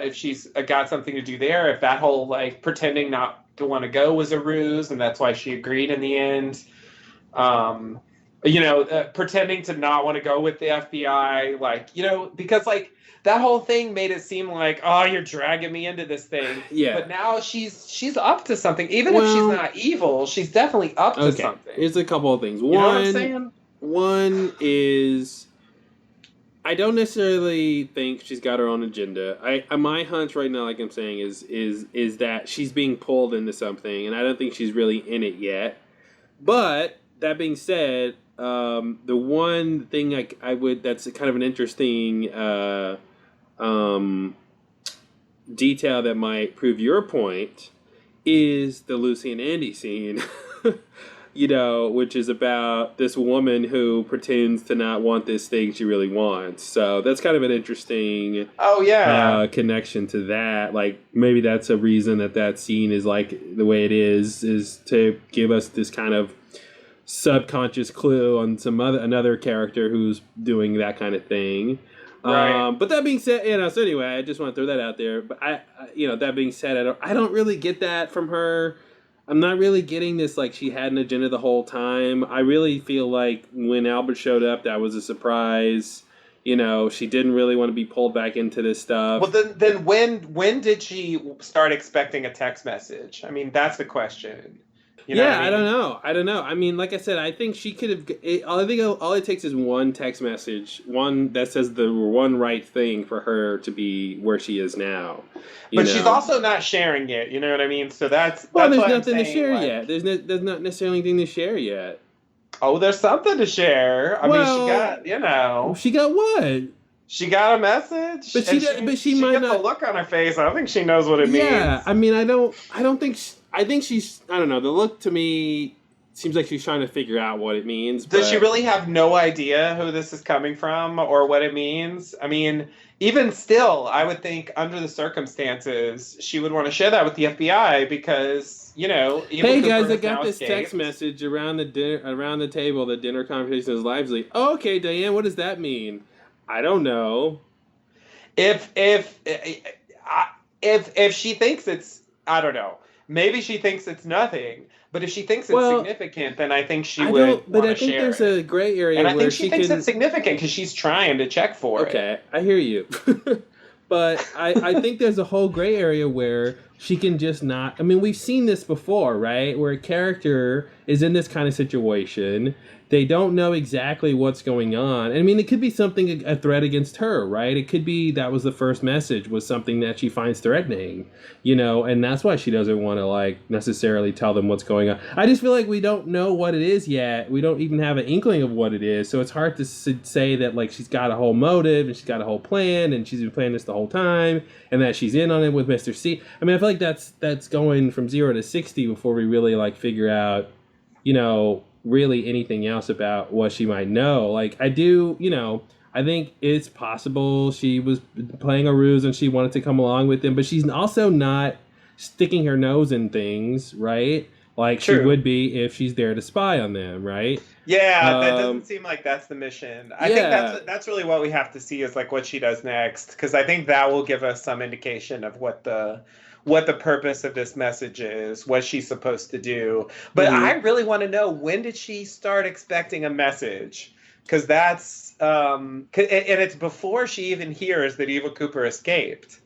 if she's got something to do there, if that whole like pretending not to want to go was a ruse and that's why she agreed in the end. Pretending to not want to go with the FBI, because like that whole thing made it seem like, oh, you're dragging me into this thing. Yeah. But now she's up to something. Even if she's not evil, she's definitely up to something. Here's a couple of things. You know what I'm saying? One is, I don't necessarily think she's got her own agenda. My hunch right now, like I'm saying, is that she's being pulled into something, and I don't think she's really in it yet. But that being said, the one thing that's kind of an interesting detail that might prove your point is the Lucy and Andy scene. which is about this woman who pretends to not want this thing she really wants. So that's kind of an interesting connection to that. Like, maybe that's a reason that scene is like the way it is to give us this kind of subconscious clue on another character who's doing that kind of thing. Right. But that being said, so anyway, I just want to throw that out there. But that being said, I don't really get that from her. I'm not really getting this, like, she had an agenda the whole time. I really feel like when Albert showed up, that was a surprise. She didn't really want to be pulled back into this stuff. Well, then when did she start expecting a text message? I mean, that's the question. I don't know. I mean, like I said, I think she could have. I think all it takes is one text message, one that says the one right thing for her to be where she is now. But she's also not sharing it. You know what I mean? So there's nothing to share yet. There's not necessarily anything to share yet. Oh, there's something to share. I mean, she got. She got what? She got a message, but she might got not. The look on her face. I don't think she knows what it means. Yeah, I mean, I don't think. I think she's. I don't know. The look to me seems like she's trying to figure out what it means. Does she really have no idea who this is coming from or what it means? I mean, even still, I would think under the circumstances, she would want to share that with the FBI because, hey guys, I got this text message around the table. The dinner conversation is lively. Oh, okay, Diane, what does that mean? I don't know. If she thinks it's, I don't know. Maybe she thinks it's nothing, but if she thinks it's significant, then I think she would. But I think there's a gray area, and I think she thinks it's significant because she's trying to check for it. Okay, I hear you, but I think there's a whole gray area where she can just not. I mean, we've seen this before, right? Where a character is in this kind of situation. They don't know exactly what's going on. I mean, it could be something, a threat against her, right? It could be that was the first message, was something that she finds threatening, and that's why she doesn't want to, like, necessarily tell them what's going on. I just feel like we don't know what it is yet. We don't even have an inkling of what it is. So it's hard to say that, like, she's got a whole motive and she's got a whole plan and she's been planning this the whole time and that she's in on it with Mr. C. I mean, I feel like that's going from 0 to 60 before we really, like, figure out, really anything else about what she might know. Like, I think it's possible she was playing a ruse and she wanted to come along with him, but she's also not sticking her nose in things, right? Like True. She would be if she's there to spy on them, right? Yeah, that doesn't seem like that's the mission. I think that's really what we have to see is like what she does next, because I think that will give us some indication of what the purpose of this message is, what she's supposed to do. But I really want to know, when did she start expecting a message? Because that's, and it's before she even hears that Eva Cooper escaped,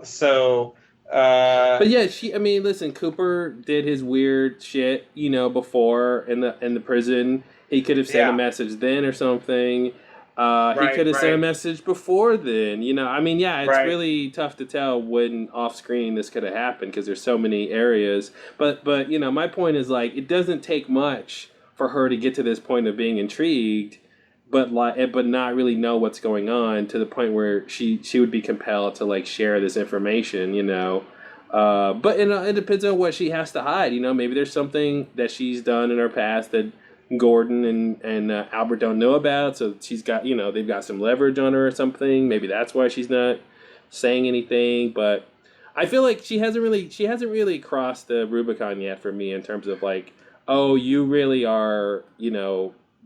so... but yeah, listen, Cooper did his weird shit, before in the prison. He could have sent a message then or something. He could have sent a message before then, it's really tough to tell when off screen this could have happened because there's so many areas. But my point is, like, it doesn't take much for her to get to this point of being intrigued, but not really know what's going on to the point where she would be compelled to, like, share this information, But it depends on what she has to hide. Maybe there's something that she's done in her past that Gordon and Albert don't know about, so she's got, they've got some leverage on her or something. Maybe that's why she's not saying anything. But I feel like she hasn't really crossed the Rubicon yet for me in terms of, like, oh, you really are,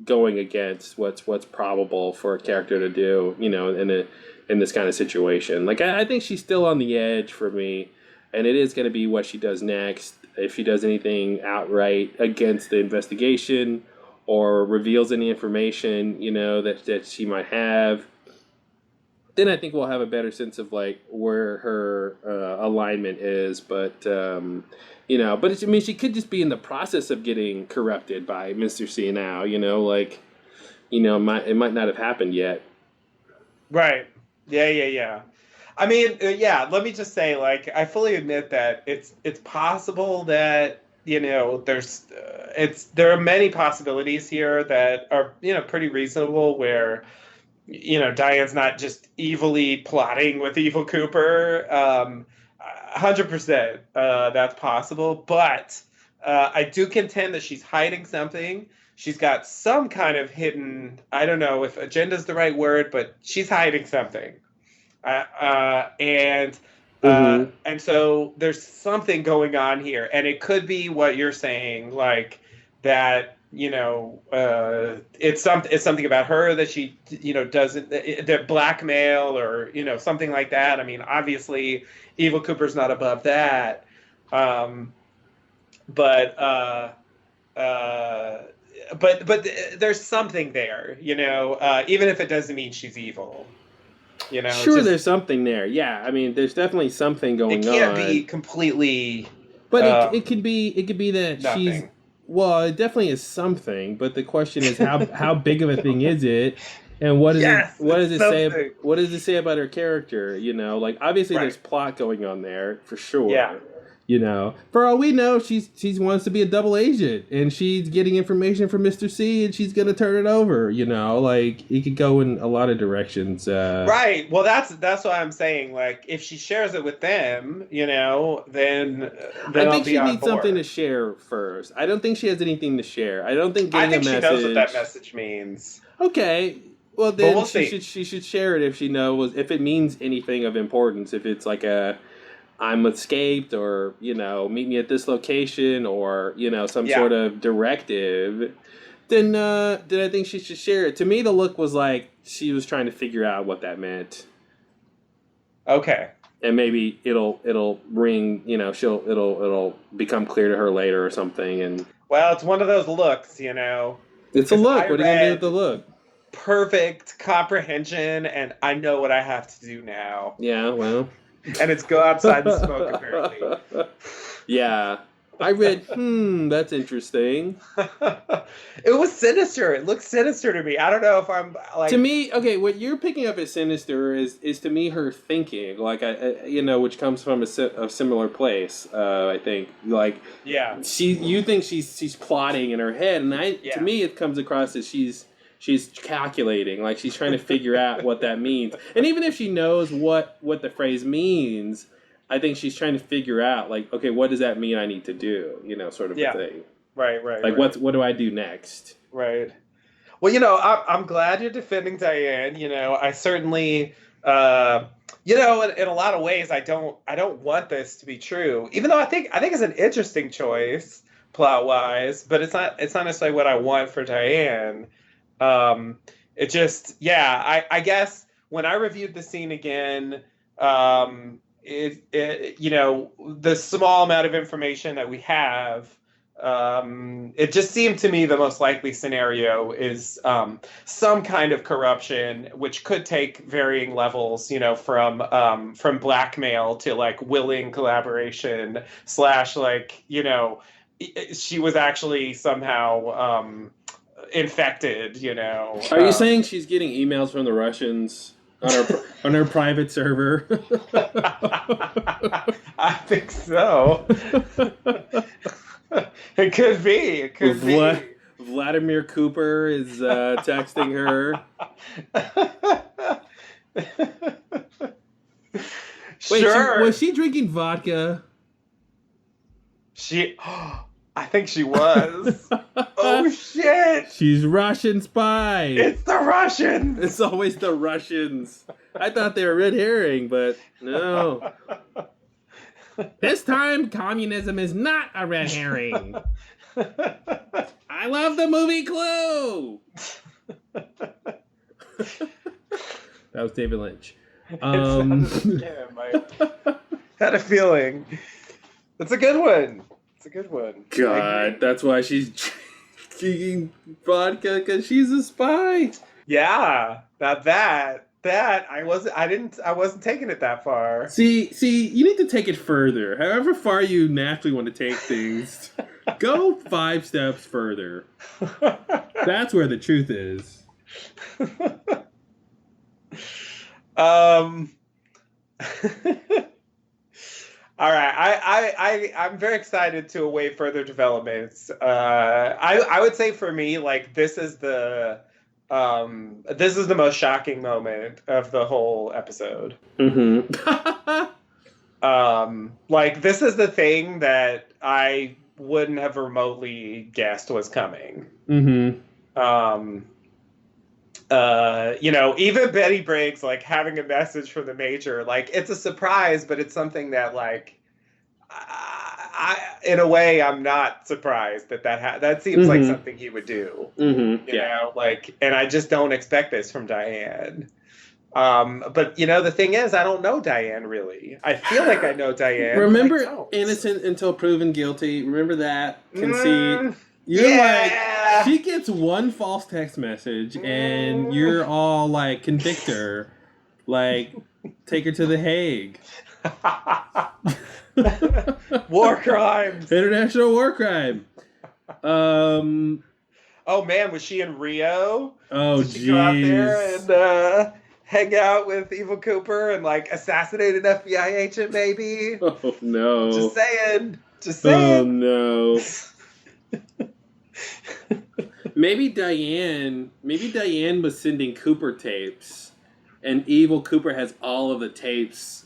going against what's probable for a character to do, in this kind of situation. Like, I think she's still on the edge for me, and it is going to be what she does next. If she does anything outright against the investigation or reveals any information, that she might have, then I think we'll have a better sense of, like, where her alignment is. But, she could just be in the process of getting corrupted by Mr. C now, it might not have happened yet. Right. Yeah. I mean, let me just say, like, I fully admit that it's possible that, there are many possibilities here that are, pretty reasonable where, Diane's not just evilly plotting with Eva Cooper. 100% that's possible. But I do contend that she's hiding something. She's got some kind of hidden, I don't know if agenda is the right word, but she's hiding something. And so there's something going on here, and it could be what you're saying, like that, it's something about her that she, doesn't, that blackmail or, something like that. I mean, obviously Eva Cooper's not above that. But there's something there, even if it doesn't mean she's evil. Sure, there's something there. Yeah, I mean, there's definitely something going on. It can't be completely. But it could be that nothing. she's. Well, it definitely is something. But the question is, how big of a thing is it? And what does it say? What does it say about her character? Like obviously there's plot going on there for sure. Yeah. For all we know, she wants to be a double agent, and she's getting information from Mr. C, and she's gonna turn it over. Like it could go in a lot of directions. Right. Well, that's what I'm saying. Like, if she shares it with them, then I think she needs something to share first. I don't think she has anything to share. I don't think getting a message. I think she knows what that message means. Okay. Well, then we'll she should share it if she knows, if it means anything of importance. If it's like I'm escaped, or meet me at this location, or some sort of directive, then I think she should share it. To me, the look was like she was trying to figure out what that meant. Okay. And maybe it'll ring, it'll become clear to her later or something. And well, it's one of those looks, It's a look. What are you gonna do with the look? Perfect comprehension, and I know what I have to do now. Yeah, well. And it's go outside the smoke, apparently. Yeah. I read, that's interesting. It was sinister. It looked sinister to me. I don't know if I'm like... To me, okay, what you're picking up as sinister is to me her thinking, like, which comes from a similar place, I think. Like, yeah. You think she's plotting in her head, and to me it comes across as she's calculating, like she's trying to figure out what that means. And even if she knows what the phrase means, I think she's trying to figure out, like, okay, what does that mean I need to do? Sort of a thing. Right. Like, what do I do next? Right. Well, I'm glad you're defending Diane. I certainly, in a lot of ways, I don't want this to be true. Even though I think it's an interesting choice plot wise, but it's not necessarily what I want for Diane. It just, I guess when I reviewed the scene again, the small amount of information that we have, it just seemed to me the most likely scenario is some kind of corruption, which could take varying levels, from blackmail to like willing collaboration / like, she was actually somehow infected, Are you saying she's getting emails from the Russians on her private server? I think so. It could be. Vladimir Cooper is texting her. Sure. Was she drinking vodka? I think she was. Oh, shit. She's Russian spy. It's the Russians. It's always the Russians. I thought they were red herring, but no. This time, communism is not a red herring. I love the movie Clue. That was David Lynch. I had a feeling. It's a good one. It's a good one. God, that's why she's drinking vodka, because she's a spy. Yeah, that I wasn't taking it that far. See, you need to take it further. However far you naturally want to take things, go 5 steps further. That's where the truth is. All right, I'm very excited to await further developments. I would say for me, like, this is the most shocking moment of the whole episode. Mm-hmm. Like, this is the thing that I wouldn't have remotely guessed was coming. Mm-hmm. Even Betty Briggs, like, having a message from the Major, like, it's a surprise, but it's something that, like, in a way, I'm not surprised that seems like something he would do. Mm-hmm. You know, like, and I just don't expect this from Diane. But the thing is, I don't know Diane really. I feel like I know Diane. Remember Innocent Until Proven Guilty? Remember that conceit? You're like, she gets one false text message, and you're all like, convict her, like, take her to The Hague. War crimes. International war crime. Oh man, was she in Rio? Oh, Did she go out there and hang out with Evil Cooper and like assassinate an FBI agent? Maybe. Oh no. Just saying. Oh no. Maybe Diane was sending Cooper tapes, and Evil Cooper has all of the tapes.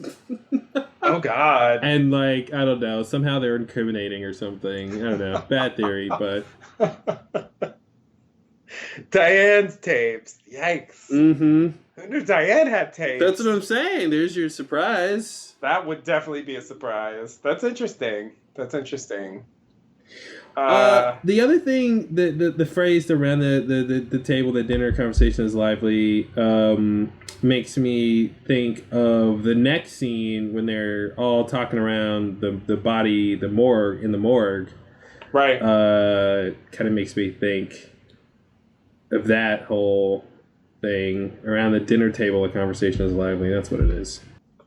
Oh God. And like, I don't know, somehow they're incriminating or something. I don't know. Bad theory, but Diane's tapes. Yikes. Mm-hmm. Who knew Diane had tapes? That's what I'm saying. There's your surprise. That would definitely be a surprise. That's interesting. The other thing, the phrase around the table, the dinner conversation is lively, makes me think of the next scene when they're all talking around the body, in the morgue. Right. Kind of makes me think of that whole thing. Around the dinner table, the conversation is lively. That's what it is.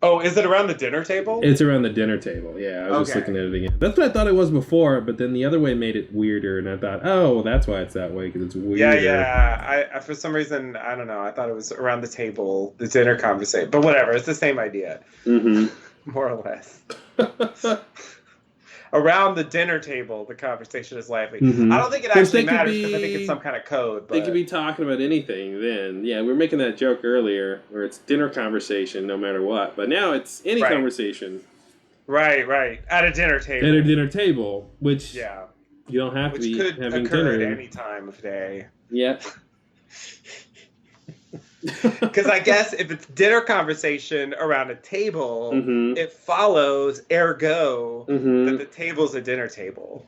Oh, is it around the dinner table? It's around the dinner table, yeah. I was just looking at it again. That's what I thought it was before, but then the other way made it weirder, and I thought, oh, well, that's why it's that way, because it's weirder. Yeah. I for some reason, I don't know, I thought it was around the table, the dinner conversation. But whatever, it's the same idea. Mm-hmm. More or less. Around the dinner table, the conversation is lively. Mm-hmm. I don't think it actually matters, because I think it's some kind of code. But... They could be talking about anything then. Yeah, we were making that joke earlier, where it's dinner conversation no matter what. But now it's any conversation. Right. At a dinner table. At a dinner table, which you don't have to be could having occur dinner at any time of day. Yep. Because I guess if it's dinner conversation around a table, it follows, ergo, that the table's a dinner table.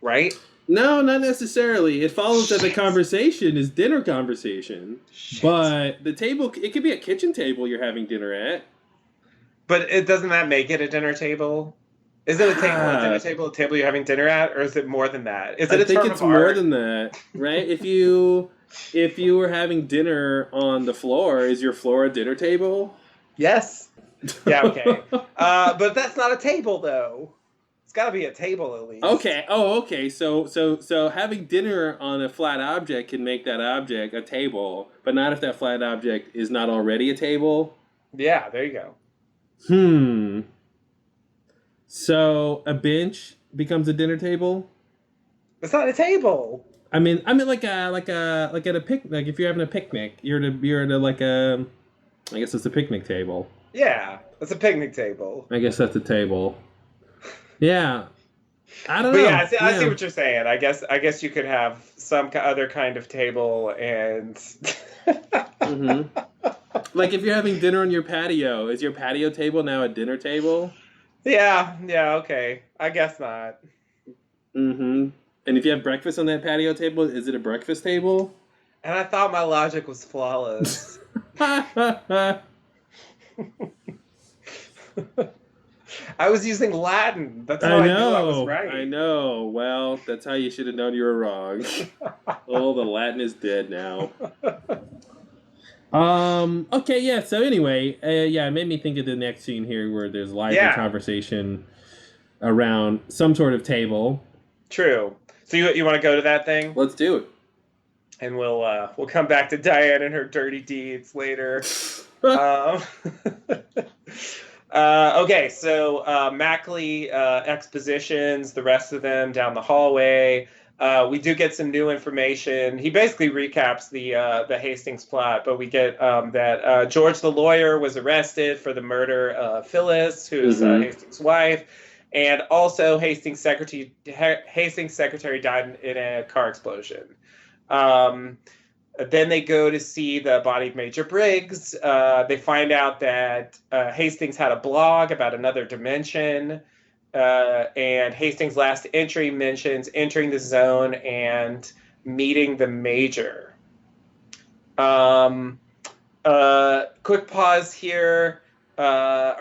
Right? No, not necessarily. It follows that the conversation is dinner conversation. But the table, it could be a kitchen table you're having dinner at. But doesn't that make it a dinner table? Is it a dinner table, a table you're having dinner at, or is it more than that? Is it I think it's more than that, right? If you were having dinner on the floor, is your floor a dinner table? Yes. Yeah, okay. But that's not a table, though. It's got to be a table, at least. Okay. Oh, okay. So having dinner on a flat object can make that object a table, but not if that flat object is not already a table? Yeah, there you go. So a bench becomes a dinner table? It's not a table. I mean, like at a picnic. Like if you're having a picnic, you're at like a. I guess it's a picnic table. Yeah, it's a picnic table. I guess that's a table. Yeah, I don't know. Yeah, I see what you're saying. I guess you could have some other kind of table and. Like if you're having dinner on your patio, is your patio table now a dinner table? Yeah, okay. I guess not. And if you have breakfast on that patio table, is it a breakfast table? And I thought my logic was flawless. I was using Latin. That's how I knew I was right. I know. Well, that's how you should have known you were wrong. Oh, the Latin is dead now. Okay, yeah, so anyway, it made me think of the next scene here where there's lively conversation around some sort of table. True. So you want to go to that thing? Let's do it. And we'll come back to Diane and her dirty deeds later. Okay, so Mackley expositions the rest of them down the hallway. We do get some new information. He basically recaps the Hastings plot, but we get that George the lawyer was arrested for the murder of Phyllis, who's Hastings' wife, and also Hastings' secretary died in a car explosion. Then they go to see the body of Major Briggs. They find out that Hastings had a blog about another dimension, and Hastings' last entry mentions entering the zone and meeting the Major. Quick pause here. Let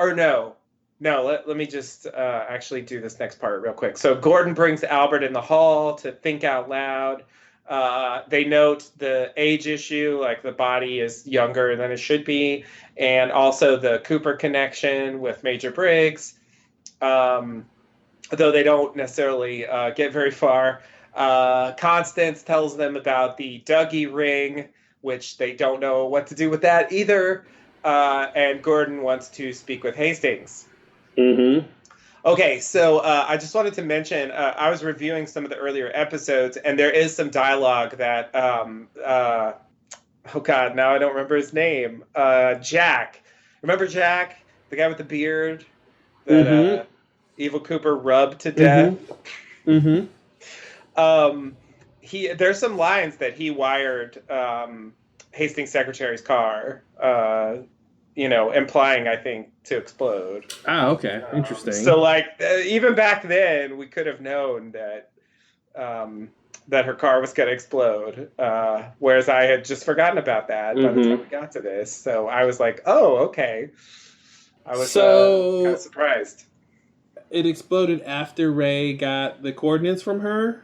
me just actually do this next part real quick. So Gordon brings Albert in the hall to think out loud. They note the age issue, like the body is younger than it should be, and also the Cooper connection with Major Briggs, though they don't necessarily get very far. Constance tells them about the Dougie ring, which they don't know what to do with that either, and Gordon wants to speak with Hastings. Mm-hmm. Okay, so I just wanted to mention, I was reviewing some of the earlier episodes, and there is some dialogue that, oh God, now I don't remember his name. Jack. Remember Jack? The guy with the beard that Evil Cooper rubbed to death? Mm-hmm. There's some lines that he wired Hastings' secretary's car, implying, I think, to explode. Ah, okay. Interesting. So, even back then, we could have known that her car was going to explode, whereas I had just forgotten about that by the time we got to this. So I was like, oh, okay. I was kind of surprised. It exploded after Ray got the coordinates from her?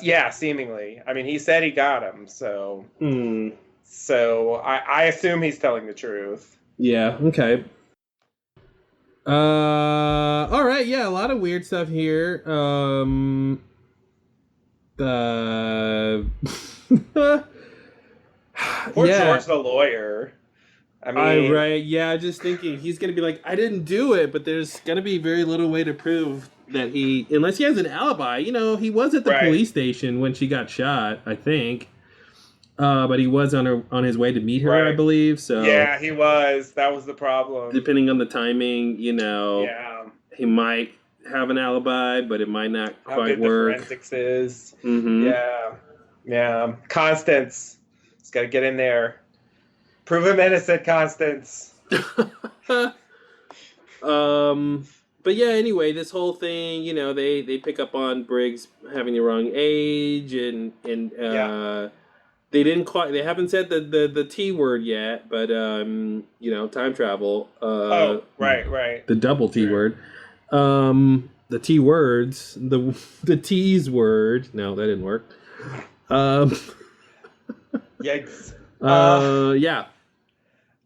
Yeah, seemingly. I mean, he said he got them, so... So I assume he's telling the truth. Yeah, okay. All right, yeah, a lot of weird stuff here. Poor George the lawyer. I mean... right, yeah, just thinking he's going to be like, I didn't do it, but there's going to be very little way to prove that unless he has an alibi. He was at the police station when she got shot, I think. But he was on his way to meet her, I believe. So yeah, he was. That was the problem. Depending on the timing, he might have an alibi, but it might not quite work. The forensics is. Mm-hmm. Yeah. Constance has got to get in there. Prove him innocent, Constance. But yeah, anyway, this whole thing, they pick up on Briggs having the wrong age, and they haven't said the T word yet, but time travel. Right. The double T word. The T words, the T's word. No, that didn't work. Yikes. Yeah.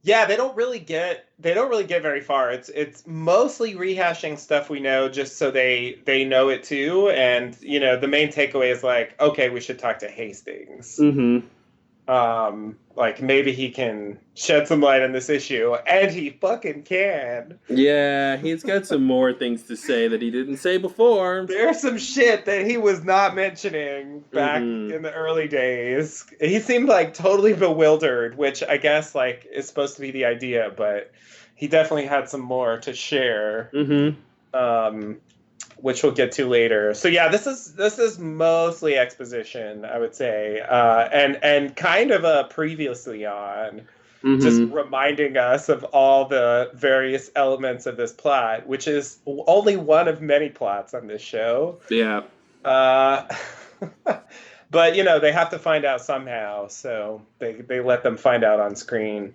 Yeah, they don't really get very far. It's mostly rehashing stuff we know, just so they know it too. And the main takeaway is like, okay, we should talk to Hastings. Mm-hmm. Maybe he can shed some light on this issue, and he fucking can. Yeah, he's got some more things to say that he didn't say before. There's some shit that he was not mentioning back in the early days. He seemed totally bewildered, which I guess is supposed to be the idea, but he definitely had some more to share. Mm-hmm. Which we'll get to later. So yeah, this is mostly exposition, I would say, and kind of a previously on, just reminding us of all the various elements of this plot, which is only one of many plots on this show. Yeah. But they have to find out somehow, so they let them find out on screen.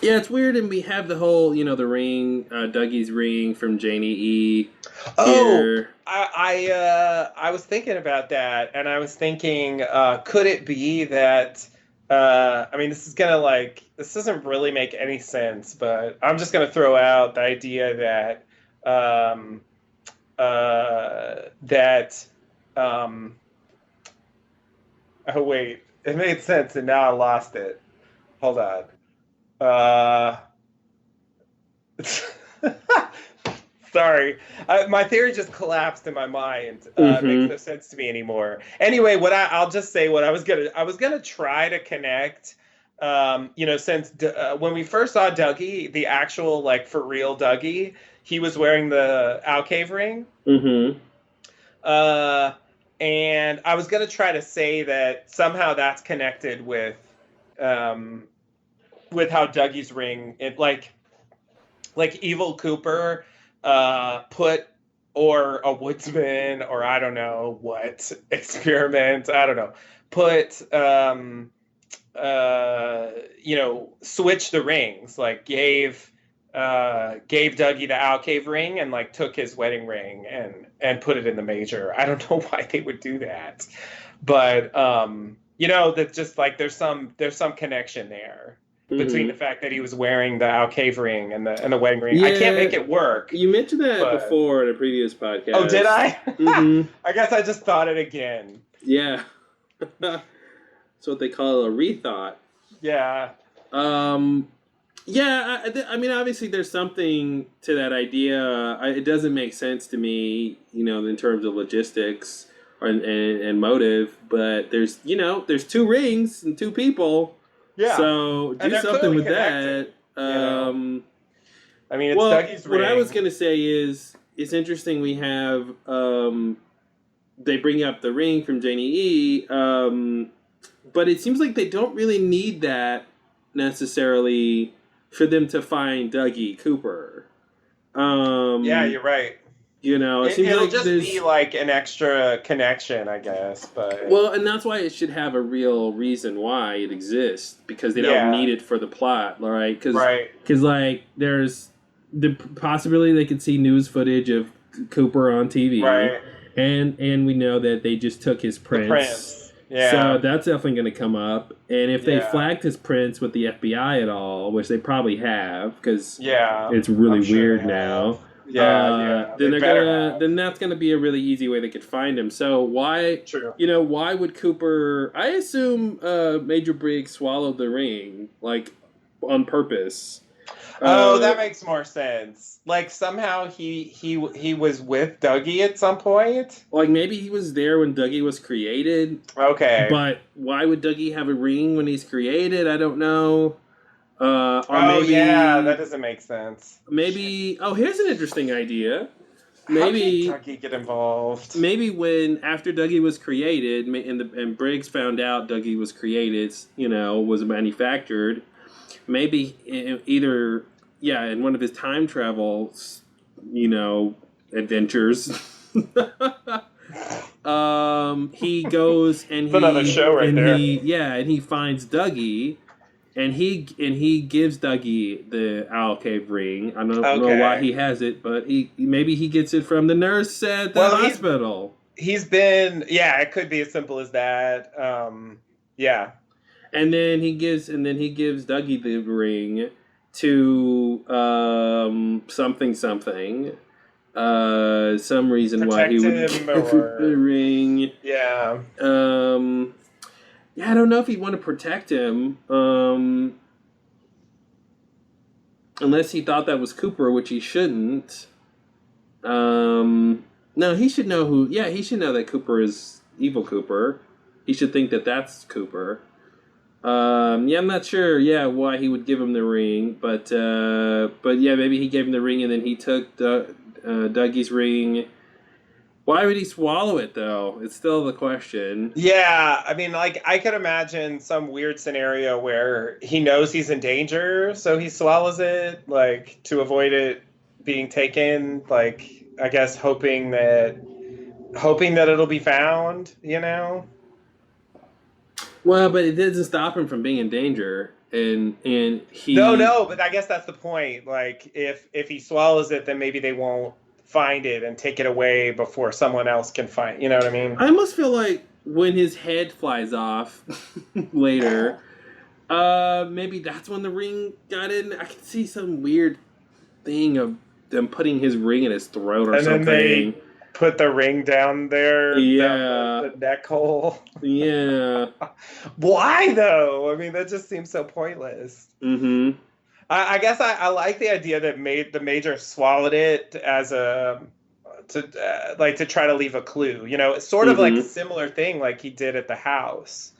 Yeah, it's weird, and we have the whole, the ring, Dougie's ring from Janie E. Oh, I was thinking about that, and I was thinking, could it be that? This doesn't really make any sense, but I'm just gonna throw out the idea that oh wait, it made sense, and now I lost it. Hold on. Sorry, my theory just collapsed in my mind. It makes no sense to me anymore. Anyway, I'll just say what I was gonna try to connect since when we first saw Dougie, the actual like for real Dougie, he was wearing the Alcave ring. Mm-hmm. And I was gonna try to say that somehow that's connected with how Dougie's ring, like Evil Cooper, put, or a woodsman, or I don't know what experiment, I don't know, put, switch the rings, like gave Dougie the Alcave ring and like took his wedding ring and put it in the major. I don't know why they would do that, but that just like there's some connection there between the fact that he was wearing the Alcave ring and the wedding ring. Yeah, I can't make it work. You mentioned that before in a previous podcast. Oh, did I? Mm-hmm. I guess I just thought it again. Yeah. That's what they call a rethought. Yeah. Yeah, I mean, obviously there's something to that idea. It doesn't make sense to me, in terms of logistics and motive, but there's two rings and two people. Yeah. So do something with that. I mean, it's well, Dougie's ring. What I was going to say is, it's interesting we have, they bring up the ring from Janie E, but it seems like they don't really need that necessarily for them to find Dougie Cooper. Yeah, you're right. It seems it'll like just be like an extra connection, I guess. But well, and that's why it should have a real reason why it exists, because they don't need it for the plot, right? Because like there's the possibility they could see news footage of Cooper on TV, right? And we know that they just took his prints. Yeah. So that's definitely going to come up. And if they flagged his prints with the FBI at all, which they probably have, because it's really weird now. Yeah, then that's gonna be a really easy way they could find him. So why would Cooper? I assume Major Briggs swallowed the ring like on purpose. That makes more sense. Like somehow he was with Dougie at some point. Like maybe he was there when Dougie was created. Okay, but why would Dougie have a ring when he's created? I don't know. That doesn't make sense. Maybe. Oh, here's an interesting idea. Maybe how can Dougie get involved? Maybe when after Dougie was created, and Briggs found out Dougie was created, was manufactured. Maybe either in one of his time travels, adventures. He goes and it's another show right there. And he finds Dougie. And he gives Dougie the Alcave ring. I don't know why he has it, but maybe he gets it from the nurse at the hospital. He's been it could be as simple as that. And then he gives Dougie the ring to something. Some reason protect why he would give the ring. Yeah. I don't know if he'd want to protect him, unless he thought that was Cooper, which he shouldn't. No, he should know who. Yeah, he should know that Cooper is Evil Cooper. He should think that that's Cooper. I'm not sure. Yeah, why he would give him the ring, but maybe he gave him the ring and then he took Dougie's ring. Why would he swallow it, though? It's still the question. Yeah, I mean, like, I could imagine some weird scenario where he knows he's in danger, so he swallows it, like, to avoid it being taken, like, I guess hoping that it'll be found, Well, but it doesn't stop him from being in danger, and he... No, but I guess that's the point. Like, if he swallows it, then maybe they won't find it and take it away before someone else can find. You know what I mean? I almost feel like when his head flies off later, maybe that's when the ring got in. I can see some weird thing of them putting his ring in his throat or something. Then they put the ring down there, down the neck hole. Yeah. Why though? I mean, that just seems so pointless. Mm-hmm. I guess I like the idea that the Major swallowed it as to try to leave a clue. It's sort of like a similar thing like he did at the house.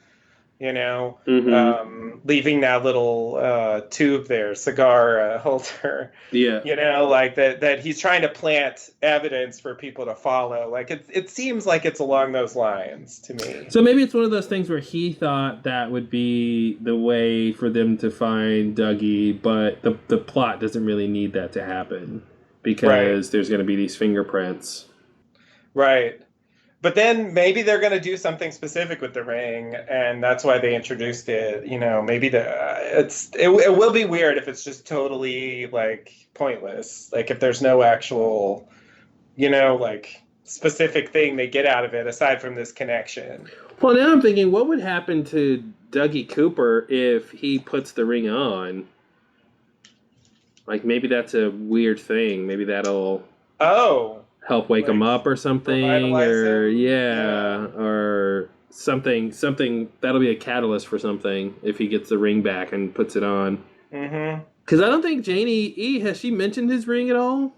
leaving that little tube there, cigar holder. Yeah. Like that he's trying to plant evidence for people to follow. Like it seems like it's along those lines to me. So maybe it's one of those things where he thought that would be the way for them to find Dougie, but the plot doesn't really need that to happen because there's going to be these fingerprints. Right. But then maybe they're going to do something specific with the ring, and that's why they introduced it. Maybe it will be weird if it's just totally like pointless. Like if there's no actual, like specific thing they get out of it aside from this connection. Well, now I'm thinking, what would happen to Dougie Cooper if he puts the ring on? Like maybe that's a weird thing. Maybe that'll help wake him up or something, or or something that'll be a catalyst for something if he gets the ring back and puts it on. Mm-hmm. Because I don't think Janie E, has she mentioned his ring at all?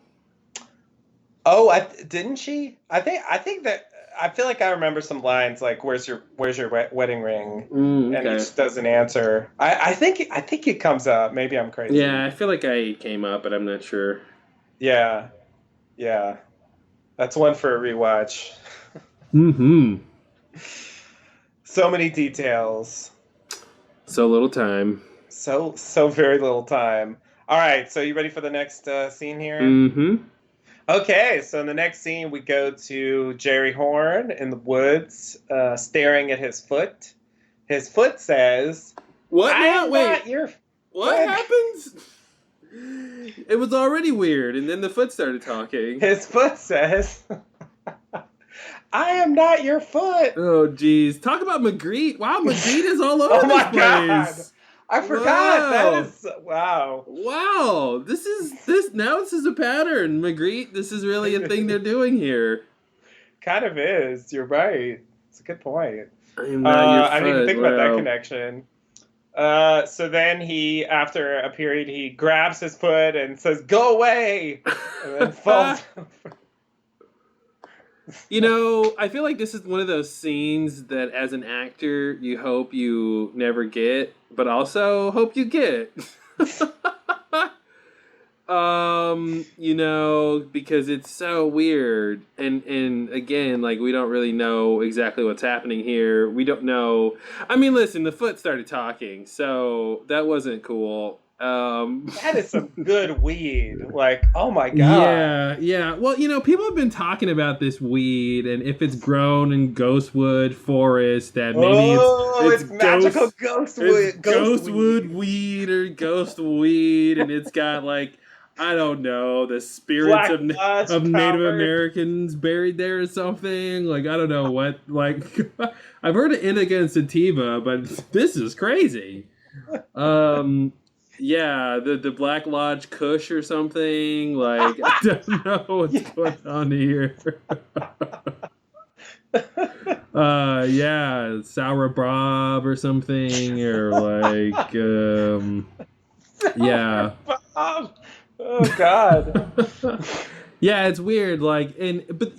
Oh, didn't she? I think that I feel like I remember some lines like "Where's your wedding ring?" Okay. And he just doesn't answer. I think it comes up. Maybe I'm crazy. Yeah, I feel like I came up, but I'm not sure. Yeah. That's one for a rewatch. Mm-hmm. So many details. So little time. So very little time. All right, so you ready for the next scene here? Mm-hmm. Okay, so in the next scene, we go to Jerry Horn in the woods, staring at his foot. His foot says, "What now? Wait, what happens?" It was already weird, and then the foot started talking. His foot says, "I am not your foot." Oh, geez. Talk about Magritte. Wow, Magritte is all over this place. God. I forgot. Wow. That is, wow. Wow. This is a pattern, Magritte. This is really a thing they're doing here. Kind of is. You're right. It's a good point. I am not your foot. I didn't even think about that connection. So then after a period, he grabs his foot and says, "Go away!" And then falls over. I feel like this is one of those scenes that as an actor, you hope you never get, but also hope you get. Because it's so weird. And again, like, we don't really know exactly what's happening here. We don't know. I mean, listen, the foot started talking, so that wasn't cool. That is some good weed. Like, oh my God. Yeah. Well, people have been talking about this weed, and if it's grown in Ghostwood Forest, that maybe it's magical Ghostwood weed or ghost weed, and it's got like, I don't know, the spirits of Native Americans buried there or something. Like, I don't know what. Like, I've heard of indica and sativa, but this is crazy. Yeah, the Black Lodge Kush or something. Like, I don't know what's going on here. Sour Bob or something, or like, yeah. Oh God. Yeah, it's weird. Like, but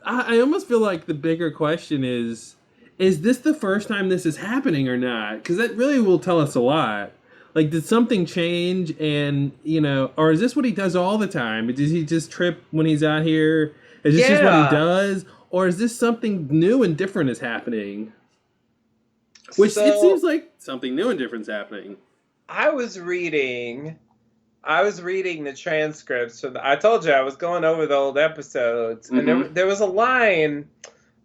I almost feel like the bigger question is this the first time this is happening or not? Because that really will tell us a lot. Like, did something change, and or is this what he does all the time? Does he just trip when he's out here? Is this just what he does, or is this something new and different is happening? Which it seems like something new and different is happening. I was reading the transcripts I told you I was going over the old episodes, and there was a line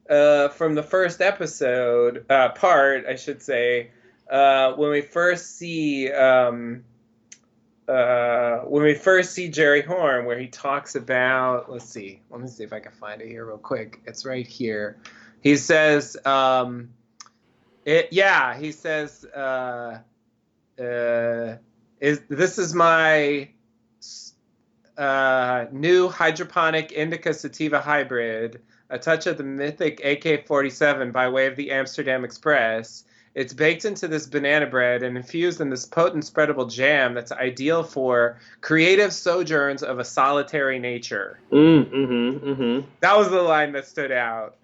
from the first episode part, I should say, when we first see Jerry Horn, where he talks about, let me see if I can find it here real quick. It's right here. He says, this is my new hydroponic indica sativa hybrid, a touch of the mythic AK-47 by way of the Amsterdam Express. It's baked into this banana bread and infused in this potent spreadable jam that's ideal for creative sojourns of a solitary nature. That That was the line that stood out.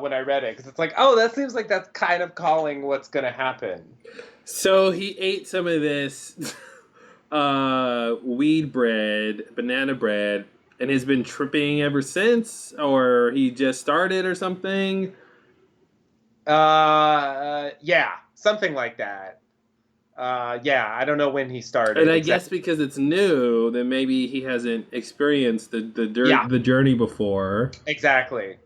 when I read it, because it's like, oh, that seems like that's kind of calling what's going to happen. So he ate some of this weed bread, banana bread, and has been tripping ever since, or he just started or something. Yeah, something like that. Yeah, I don't know when he started. And I guess because it's new, then maybe he hasn't experienced the journey before. Exactly.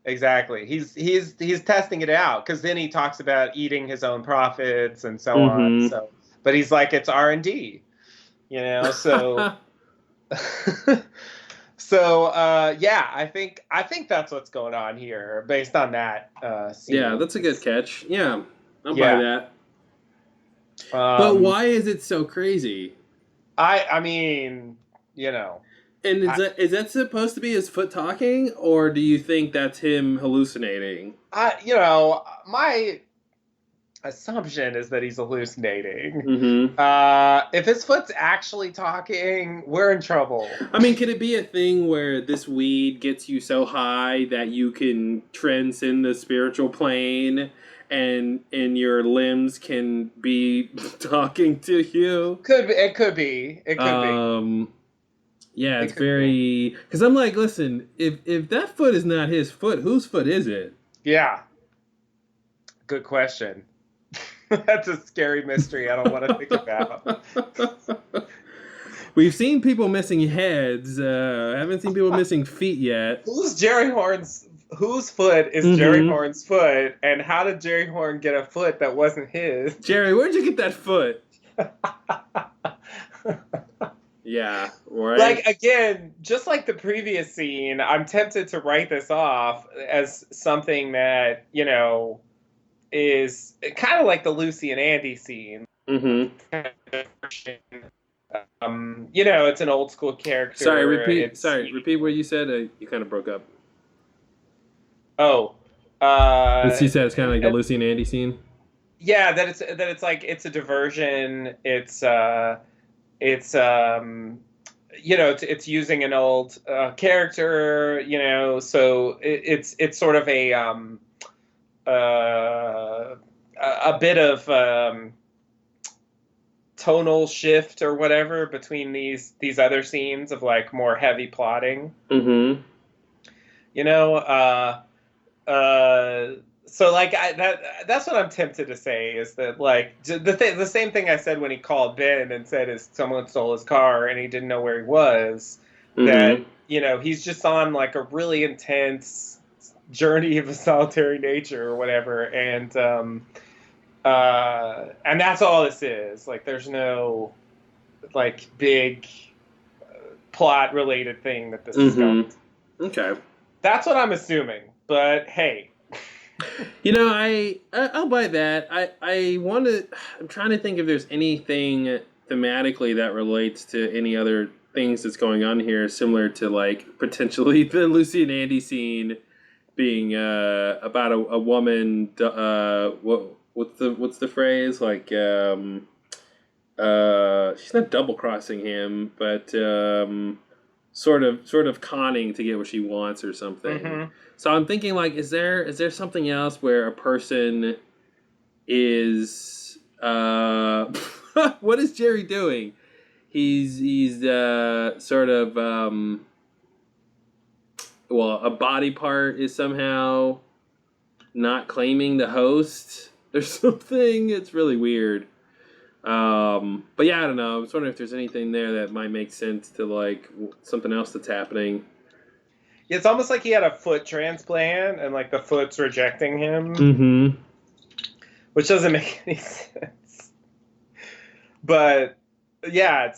He's testing it out, because then he talks about eating his own profits and so on. So, but he's like, it's R&D, So, yeah, I think that's what's going on here based on that scene. Yeah, that's a good catch. Yeah, I'll buy that. But why is it so crazy? I mean, And is that supposed to be his foot talking, or do you think that's him hallucinating? My assumption is that he's hallucinating. Mm-hmm. If his foot's actually talking, we're in trouble. I mean, could it be a thing where this weed gets you so high that you can transcend the spiritual plane, and your limbs can be talking to you? It could be. Yeah, it's very... Because I'm like, listen, if that foot is not his foot, whose foot is it? Yeah. Good question. That's a scary mystery I don't want to think about. We've seen people missing heads. Haven't seen people missing feet yet. Whose foot is Jerry Horn's foot, and how did Jerry Horn get a foot that wasn't his? Jerry, where'd you get that foot? Yeah, right. Like, again, just like the previous scene, I'm tempted to write this off as something that, is kind of like the Lucy and Andy scene. Mm-hmm. It's an old school character. Sorry, repeat what you said. You kind of broke up. Oh. She said it's kind of like the Lucy and Andy scene. Yeah, it's like, it's a diversion. It's using an old character, so it's sort of a bit of tonal shift or whatever between these other scenes of like more heavy plotting. Mm-hmm. So like that's what I'm tempted to say, is that like the same thing I said when he called Ben and said someone stole his car and he didn't know where he was. Mm-hmm. That he's just on like a really intense journey of a solitary nature or whatever, and that's all this is. Like, there's no like big plot related thing that this is going. Okay, that's what I'm assuming. But hey. I'll buy that. I'm trying to think if there's anything thematically that relates to any other things that's going on here, similar to like potentially the Lucy and Andy scene being about a woman. What's the phrase? Like she's not double crossing him, but sort of conning to get what she wants or something. Mm-hmm. So I'm thinking, like, is there something else where a person is what is Jerry doing? He's sort of a body part is somehow not claiming the host or something. It's really weird. But yeah, I don't know. I was wondering if there's anything there that might make sense to like something else that's happening. It's almost like he had a foot transplant and like the foot's rejecting him. Mm-hmm. Which doesn't make any sense. But yeah,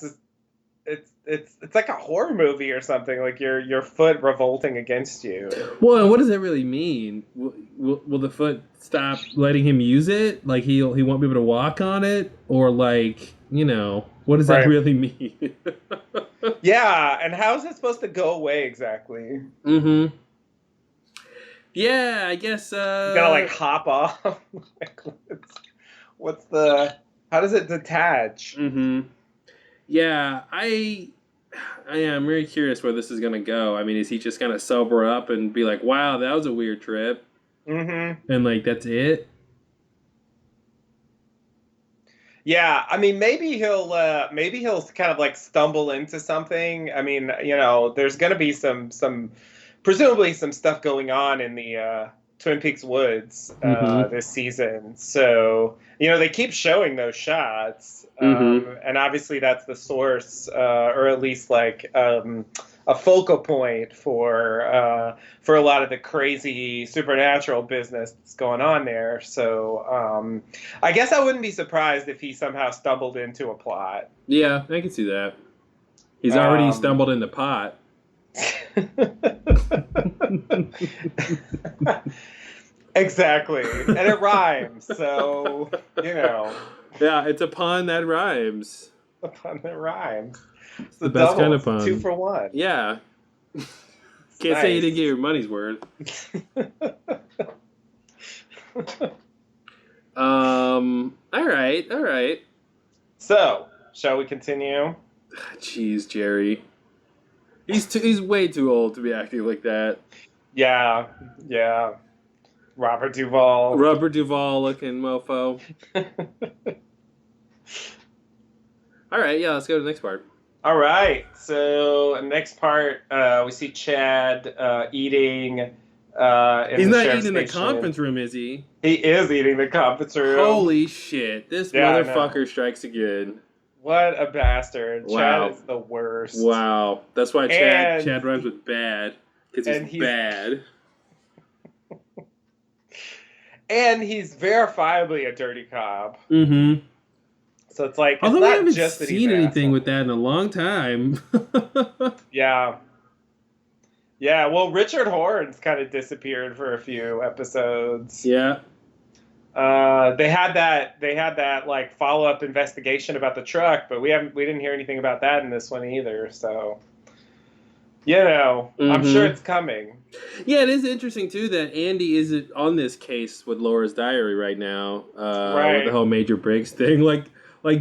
it's like a horror movie or something, like your foot revolting against you. Well, and what does that really mean? Will the foot stop letting him use it? Like he won't be able to walk on it? Or like, what does that really mean? Yeah, and how is it supposed to go away exactly? Mm-hmm. Yeah, I guess... You gotta like hop off? How does it detach? Mm-hmm. Yeah, I'm very curious where this is gonna go. I mean, is he just gonna sober up and be like, "Wow, that was a weird trip," Mm-hmm. and like that's it? Yeah, I mean, maybe he'll kind of like stumble into something. I mean, there's gonna be some presumably some stuff going on in the Twin Peaks woods Mm-hmm. this season. So they keep showing those shots, Mm-hmm. and obviously that's the source, or at least like a focal point for a lot of the crazy supernatural business that's going on there. So I guess I wouldn't be surprised if he somehow stumbled into a plot. Yeah, I can see that. He's already Um, stumbled in the pot. Exactly, and it rhymes. So Yeah, it's a pun that rhymes. the pun that rhymes. It's The the best kind double. of It's a pun. 2 for 1. Yeah. It's Can't say you didn't nice. get your money's worth. All right, all right. So, shall we continue? Jeez, Jerry. He's way too old to be acting like that. Yeah, yeah. Robert Duvall. Rubber Duval looking mofo. All right, yeah, let's go to the next part. All right. So, next part, we see Chad eating in He's the not sheriff's eating in the station. conference room, is he? He is eating the conference room. Holy shit! This Yeah, I motherfucker strikes again. What a bastard. Wow. Chad is the worst. Wow, that's why And- Chad rhymes with bad because and he's he's- bad. And he's verifiably a dirty cop. Mm-hmm. So it's like, Although it's we not haven't just that he's seen an anything asshole. with that in a long time. Yeah. Yeah, well, Richard Horns kind of disappeared for a few episodes. Yeah. They had that like follow-up investigation about the truck, but we didn't hear anything about that in this one either. So, I'm sure it's coming. Yeah, it is interesting too that Andy isn't on this case with Laura's diary right now. Right. With the whole Major Briggs thing, like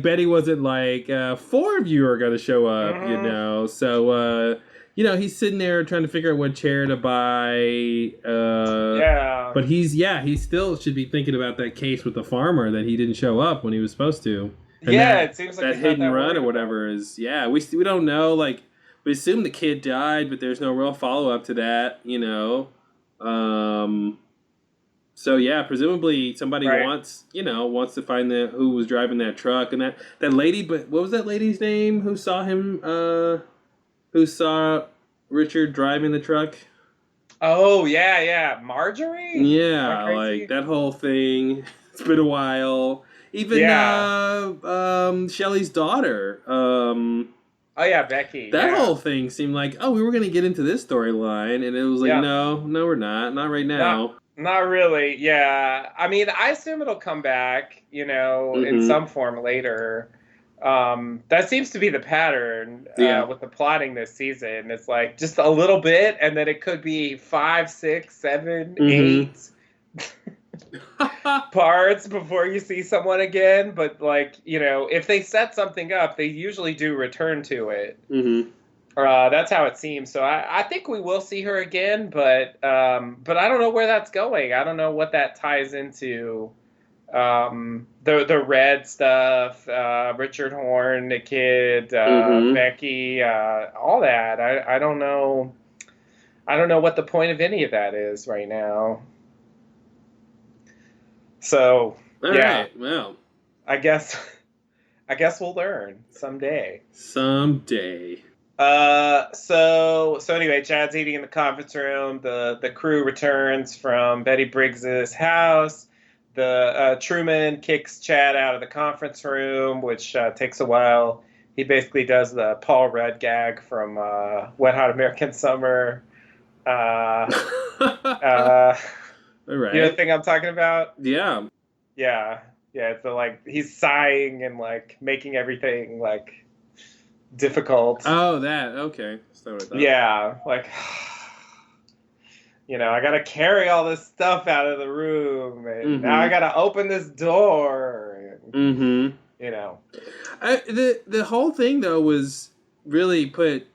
Betty wasn't like 4 of you are going to show up, Mhm. So he's sitting there trying to figure out what chair to buy. Yeah. But he still should be thinking about that case with the farmer that he didn't show up when he was supposed to. And It seems like that he's not hit and that run worried or whatever is we don't know, like we assume the kid died, but there's no real follow up to that, so yeah, presumably somebody Right. wants to find who was driving that truck, and that lady, but what was that lady's name who saw him who saw Richard driving the truck? Oh, yeah. Marjorie? Yeah, Am I crazy? like that whole thing. It's been a while. Even Shelley's daughter. Oh, yeah, Becky. That yeah. whole thing seemed like, oh, we were going to get into this storyline, and it was like, Yeah. no, we're not right now. Not really, yeah. I mean, I assume it'll come back, in Mhm. some form later. That seems to be the pattern Yeah. with the plotting this season. It's like just a little bit, and then it could be 5, 6, 7, Mhm. 8 parts before you see someone again. But if they set something up, they usually do return to it. Mm-hmm. That's how it seems. So I think we will see her again, but I don't know where that's going. I don't know what that ties into. The Red stuff, Richard Horn, the kid, Mhm. Becky, all that. I don't know. I don't know what the point of any of that is right now. So All yeah, right. Well, I guess we'll learn someday. someday. So anyway, Chad's eating in the conference room. The crew returns from Betty Briggs's house. The Truman kicks Chad out of the conference room, which takes a while. He basically does the Paul Rudd gag from Wet Hot American Summer. All right. You know the thing I'm talking about? Yeah. Yeah. It's he's sighing and making everything difficult. Oh, that. Okay. That's not what I thought. Yeah, I gotta carry all this stuff out of the room, and now I gotta open this door. And, Mm-hmm. The whole thing though was really put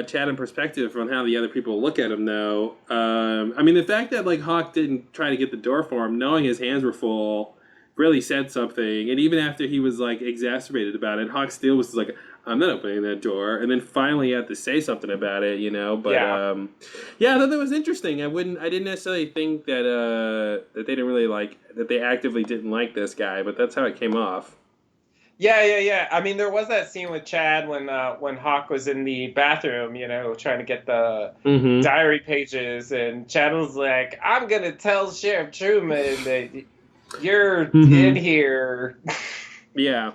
Chad in perspective on how the other people look at him, though. I mean, the fact that like Hawk didn't try to get the door for him, knowing his hands were full, really said something. And even after he was like exacerbated about it, Hawk still was like, "I'm not opening that door." And then finally had to say something about it, you know. But yeah, I thought that was interesting. I didn't necessarily think that that they didn't really like that they actively didn't like this guy, but that's how it came off. Yeah. I mean, there was that scene with Chad when Hawk was in the bathroom, you know, trying to get the diary pages, and Chad was like, "I'm gonna tell Sheriff Truman that you're in here." Yeah.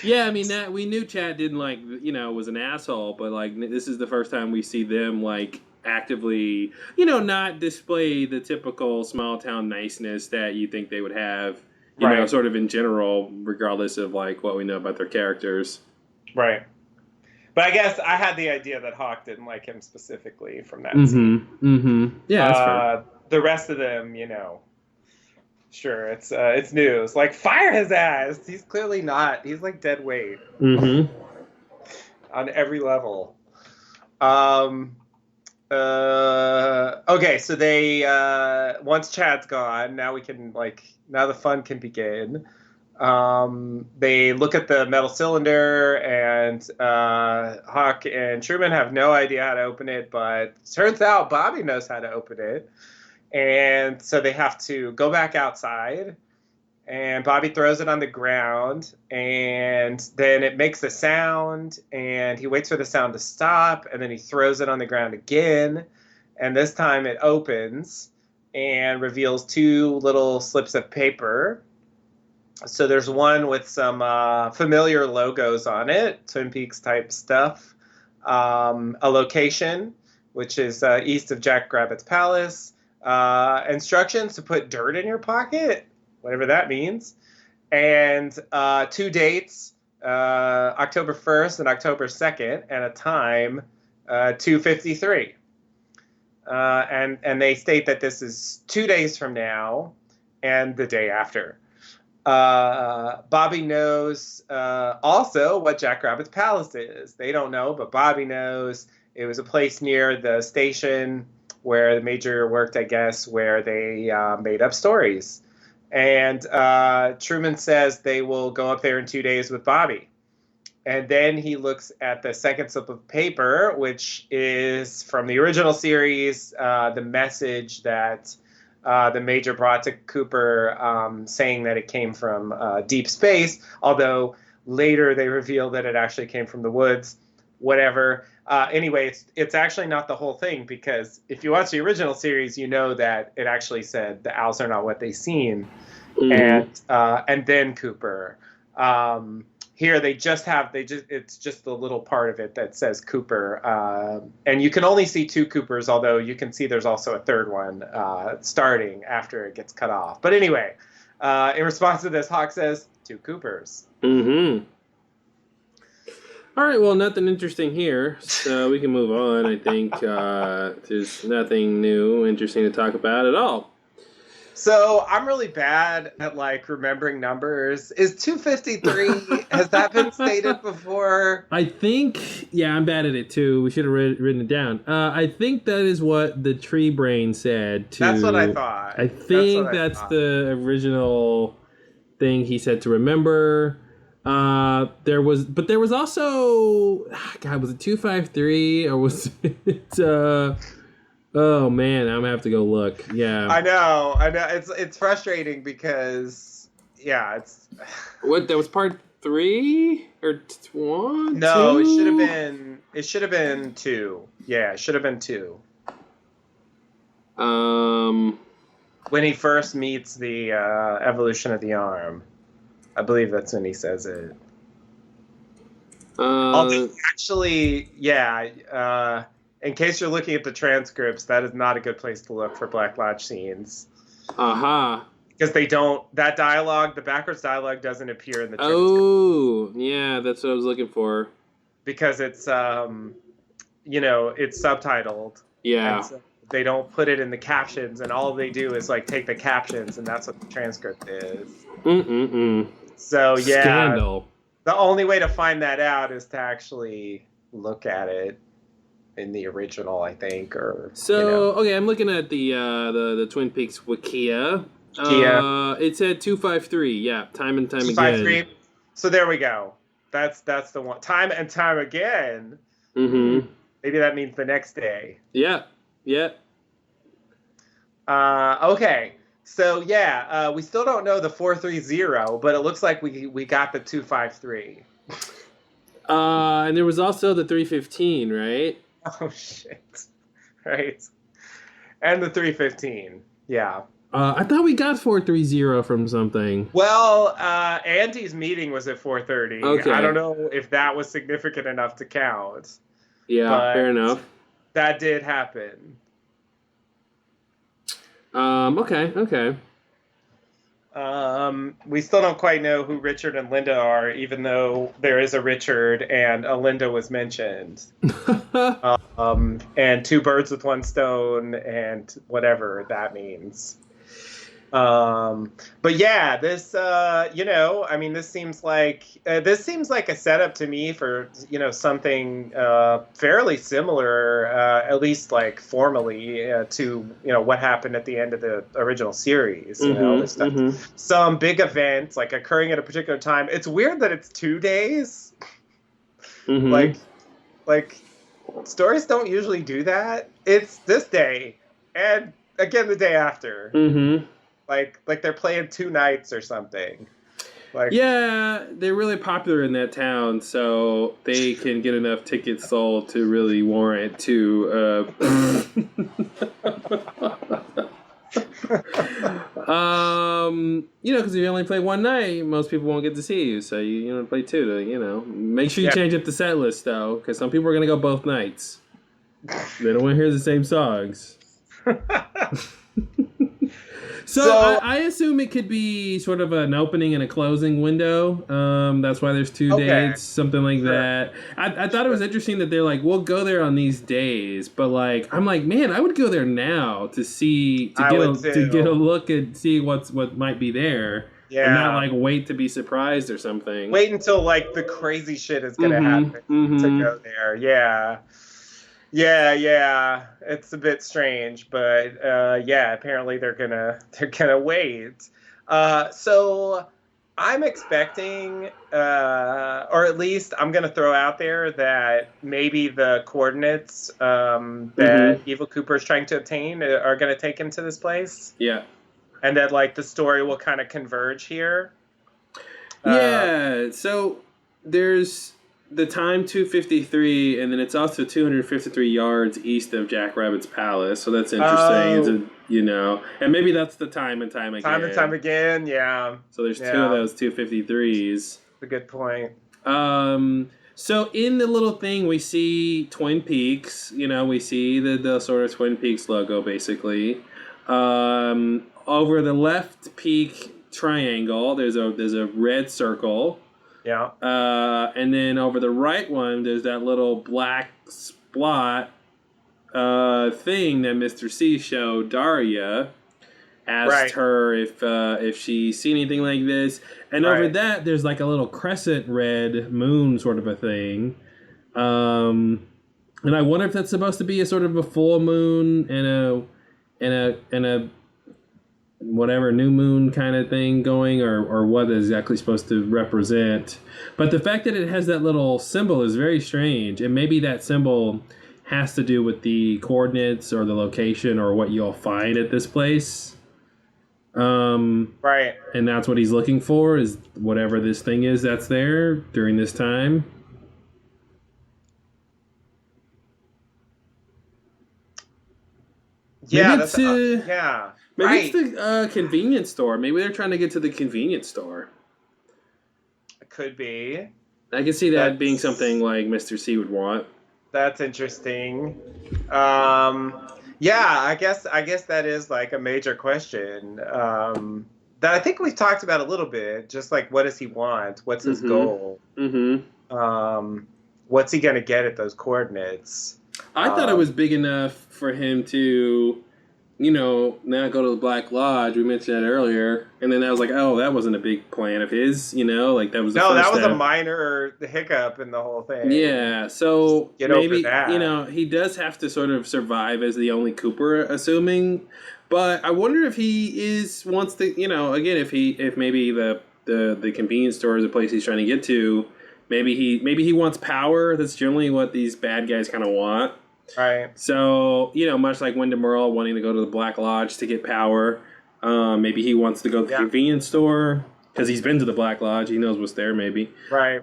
Yeah, I mean that we knew Chad didn't like, you know, was an asshole, but like this is the first time we see them like actively, you know, not display the typical small town niceness that you think they would have. You know, sort of in general, regardless of like what we know about their characters. Right. But I guess I had the idea that Hawk didn't like him specifically from that scene. Yeah, that's fair. The rest of them, you know, sure, it's news. Like, fire his ass. He's clearly not. He's like dead weight. On every level. Okay, so they once Chad's gone, now the fun can begin. They look at the metal cylinder, and Hawk and Truman have no idea how to open it, but turns out Bobby knows how to open it. And so they have to go back outside, and Bobby throws it on the ground, and then it makes a sound, and he waits for the sound to stop, and then he throws it on the ground again, and this time it opens and reveals two little slips of paper. So there's one with some familiar logos on it, Twin Peaks type stuff, a location, which is east of Jack Rabbit's palace, instructions to put dirt in your pocket, whatever that means, and two dates, October 1st and October 2nd, and a time, 2:53. And they state that this is 2 days from now and the day after. Bobby knows also what Jack Rabbit's palace is. They don't know, but Bobby knows. It was a place near the station where the Major worked, I guess, where they made up stories. And Truman says they will go up there in 2 days with Bobby. And then he looks at the second slip of paper, which is from the original series, the message that the Major brought to Cooper, saying that it came from deep space, although later they reveal that it actually came from the woods, whatever. Anyway, it's actually not the whole thing, because if you watch the original series, you know that it actually said the owls are not what they seem, and then Cooper. Here it's just the little part of it that says Cooper, and you can only see two Coopers, although you can see there's also a third one starting after it gets cut off. But anyway, in response to this, Hawk says, 2 Coopers. All right, well, nothing interesting here, so we can move on. I think there's nothing new, interesting to talk about at all. So I'm really bad at remembering numbers. Is 253? Has that been stated before? I think, yeah, I'm bad at it too. We should have written it down. I think that is what the tree brain said. That's what I thought. I think that's the original thing he said to remember. There was also, God, was it 253 or was it? Oh man, I'm gonna have to go look. Yeah, I know. It's frustrating because it's. What, that was part 3 or 1? No, 2? It should have been 2. Yeah, it should have been 2. When he first meets the evolution of the arm, I believe that's when he says it. Actually, in case you're looking at the transcripts, that is not a good place to look for Black Lodge scenes. Because they don't, the backwards dialogue doesn't appear in the transcript. Oh, yeah, that's what I was looking for. Because it's, it's subtitled. Yeah. So they don't put it in the captions, and all they do is, take the captions, and that's what the transcript is. So, yeah. Scandal. The only way to find that out is to actually look at it in the original, I think, or So okay, I'm looking at the Twin Peaks Wikia. Yeah. It said 253. Yeah, time and time again. 253. So there we go. That's the one. Time and time again. Mm-hmm. Maybe that means the next day. Yeah. Yeah. Okay. So yeah, we still don't know the 430, but it looks like we got the 253. And there was also the 315, right? Oh shit. Right. And the 315. Yeah. I thought we got 430 from something. Well, Andy's meeting was at 4:30. Okay. I don't know if that was significant enough to count. Yeah, but fair enough. That did happen. Okay. We still don't quite know who Richard and Linda are, even though there is a Richard and a Linda was mentioned. And two birds with one stone and whatever that means. But yeah, this, I mean, this seems like a setup to me for, something, fairly similar, at least like formally, to, what happened at the end of the original series, some big event like occurring at a particular time. It's weird that it's 2 days. Mm-hmm. Like stories don't usually do that. It's this day and again the day after. Mm-hmm. Like they're playing 2 nights or something. Yeah, they're really popular in that town, so they can get enough tickets sold to really warrant to. Because if you only play one night, most people won't get to see you. So you play 2 to make sure you change up the set list though, because some people are gonna go both nights. They don't want to hear the same songs. So I assume it could be sort of an opening and a closing window. That's why there's 2 dates, something like that. I thought it was interesting that they're like, we'll go there on these days, but like, I'm like, man, I would go there now to get a look and see what might be there. Yeah. And not like wait to be surprised or something. Wait until like the crazy shit is gonna happen to go there. Yeah. Yeah, it's a bit strange, but apparently they're gonna wait. So I'm expecting, or at least I'm gonna throw out there that maybe the coordinates that Evil Cooper is trying to obtain are gonna take him to this place. Yeah, and that like the story will kind of converge here. Yeah, so there's the time 253, and then it's also 253 yards east of Jack Rabbit's palace. So that's interesting. And maybe that's the time and time again. Time and time again, yeah. So there's 2 of those 253s. That's a good point. So in the little thing, we see Twin Peaks. We see the sort of Twin Peaks logo, basically. Over the left peak triangle, there's a red circle. Yeah. And then over the right one, there's that little black splot thing that Mr. C showed Daria. Asked her if she seen anything like this. And over that, there's like a little crescent red moon sort of a thing. And I wonder if that's supposed to be a sort of a full moon and a whatever new moon kind of thing going, or what is exactly supposed to represent. But the fact that it has that little symbol is very strange, and maybe that symbol has to do with the coordinates or the location or what you'll find at this place. And that's what he's looking for, is whatever this thing is that's there during this time. Yeah, Maybe it's the convenience store. Maybe they're trying to get to the convenience store. It could be. I can see that being something like Mr. C would want. That's interesting. I guess that is like a major question that I think we've talked about a little bit. Just like, what does he want? What's his goal? What's he gonna get at those coordinates? I thought it was big enough for him to not go to the Black Lodge. We mentioned that earlier, and then I was like, oh, that wasn't a big plan of his. Like that was the No, first that was step. a minor hiccup in the whole thing. Yeah, so Get maybe over that. he does have to sort of survive as the only Cooper, assuming. But I wonder if he wants to, again, if maybe the convenience store is a place he's trying to get to. Maybe he wants power. That's generally what these bad guys kind of want. Right. So much like Wyndham Earl wanting to go to the Black Lodge to get power. Maybe he wants to go to the convenience store. Because he's been to the Black Lodge. He knows what's there, maybe. Right.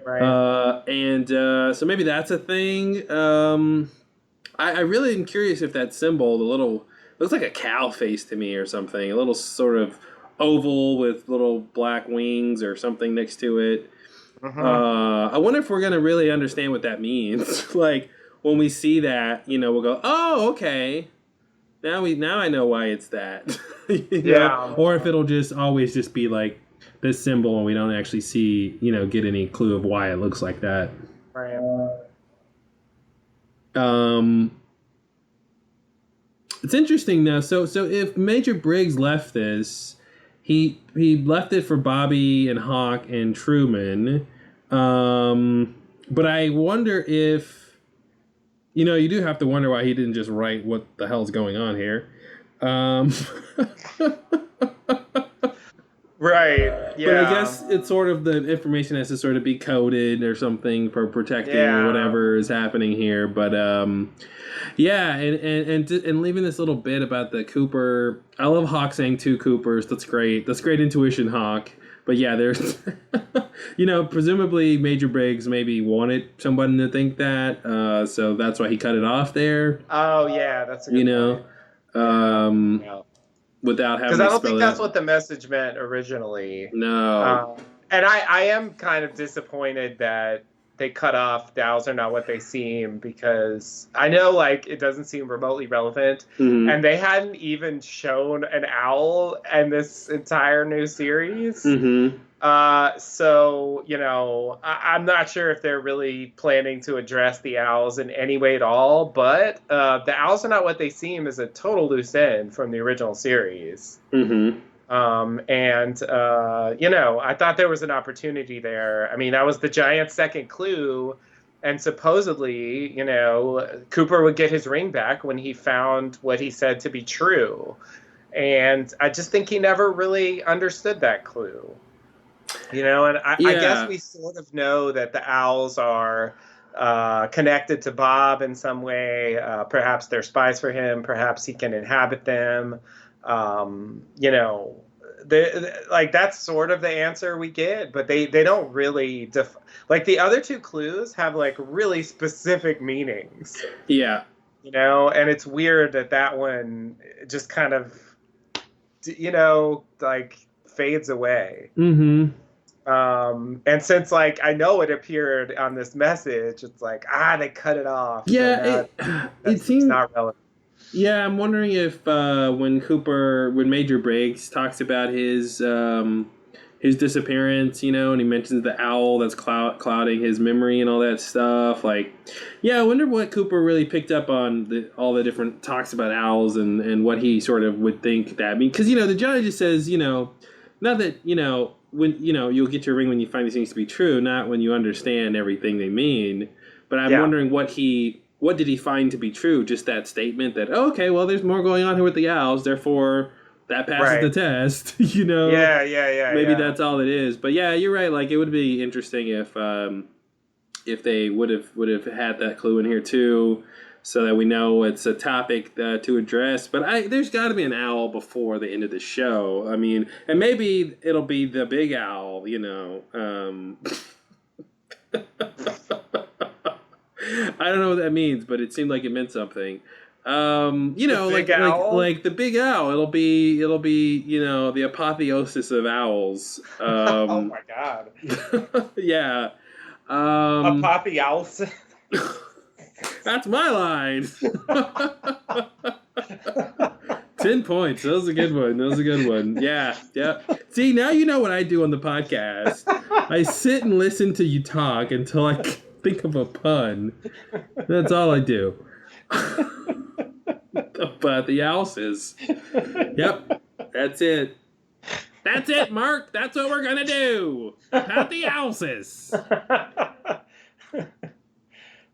So maybe that's a thing. I really am curious if that symbol, the little... looks like a cow face to me or something. A little sort of oval with little black wings or something next to it. I wonder if we're going to really understand what that means. Like, when we see that, we'll go, oh, okay. Now I know why it's that. know? Or if it'll just always just be like, this symbol, and we don't actually see, get any clue of why it looks like that. Right. It's interesting though. So if Major Briggs left this, he left it for Bobby and Hawk and Truman. But I wonder if, you do have to wonder why he didn't just write what the hell's going on here. Right. Yeah. But I guess it's sort of the information has to sort of be coded or something for protecting whatever is happening here. But and leaving this little bit about the Cooper. I love Hawk saying 2 Coopers. That's great. That's great intuition, Hawk. But yeah, there's, presumably Major Briggs maybe wanted somebody to think that. So that's why he cut it off there. Oh yeah, that's a good point. Without having, because I don't think that's what the message meant originally. No. And I am kind of disappointed that they cut off the owls are not what they seem, because I know like it doesn't seem remotely relevant, and they hadn't even shown an owl in this entire new series. So I'm not sure if they're really planning to address the owls in any way at all, but the owls are not what they seem is a total loose end from the original series. I thought there was an opportunity there. I mean, that was the giant second clue, and supposedly, Cooper would get his ring back when he found what he said to be true. And I just think he never really understood that clue. And I guess we sort of know that the owls are connected to Bob in some way. Perhaps they're spies for him. Perhaps he can inhabit them. That's sort of the answer we get, but they don't really like the other 2 clues have like really specific meanings. Yeah. And it's weird that one just kind of like fades away. And since like I know it appeared on this message, it's like they cut it off. Yeah, it seems not relevant. Yeah, I'm wondering if when Major Briggs talks about his disappearance, and he mentions the owl that's clouding his memory and all that stuff. Like, I wonder what Cooper really picked up on all the different talks about owls and what he sort of would think that means. Because the judge just says, not that when you'll get your ring when you find these things to be true, not when you understand everything they mean. But I'm wondering what did he find to be true? Just that statement that, okay, well, there's more going on here with the owls, therefore that passes the test, Yeah. Maybe that's all it is. But yeah, you're right. Like, it would be interesting if they would have had that clue in here too, so that we know it's a topic to address. But there's got to be an owl before the end of the show. I mean, and maybe it'll be the big owl, I don't know what that means, but it seemed like it meant something. Like the big owl. It'll be the apotheosis of owls. Oh my god. Yeah. Apotheosis. That's my line. 10 points. That was a good one. Yeah. See, now you know what I do on the podcast. I sit and listen to you talk until I think of a pun. That's all I do. But the Owlses. Yep, that's it. That's it, Mark. That's what we're gonna do. About the Owlses.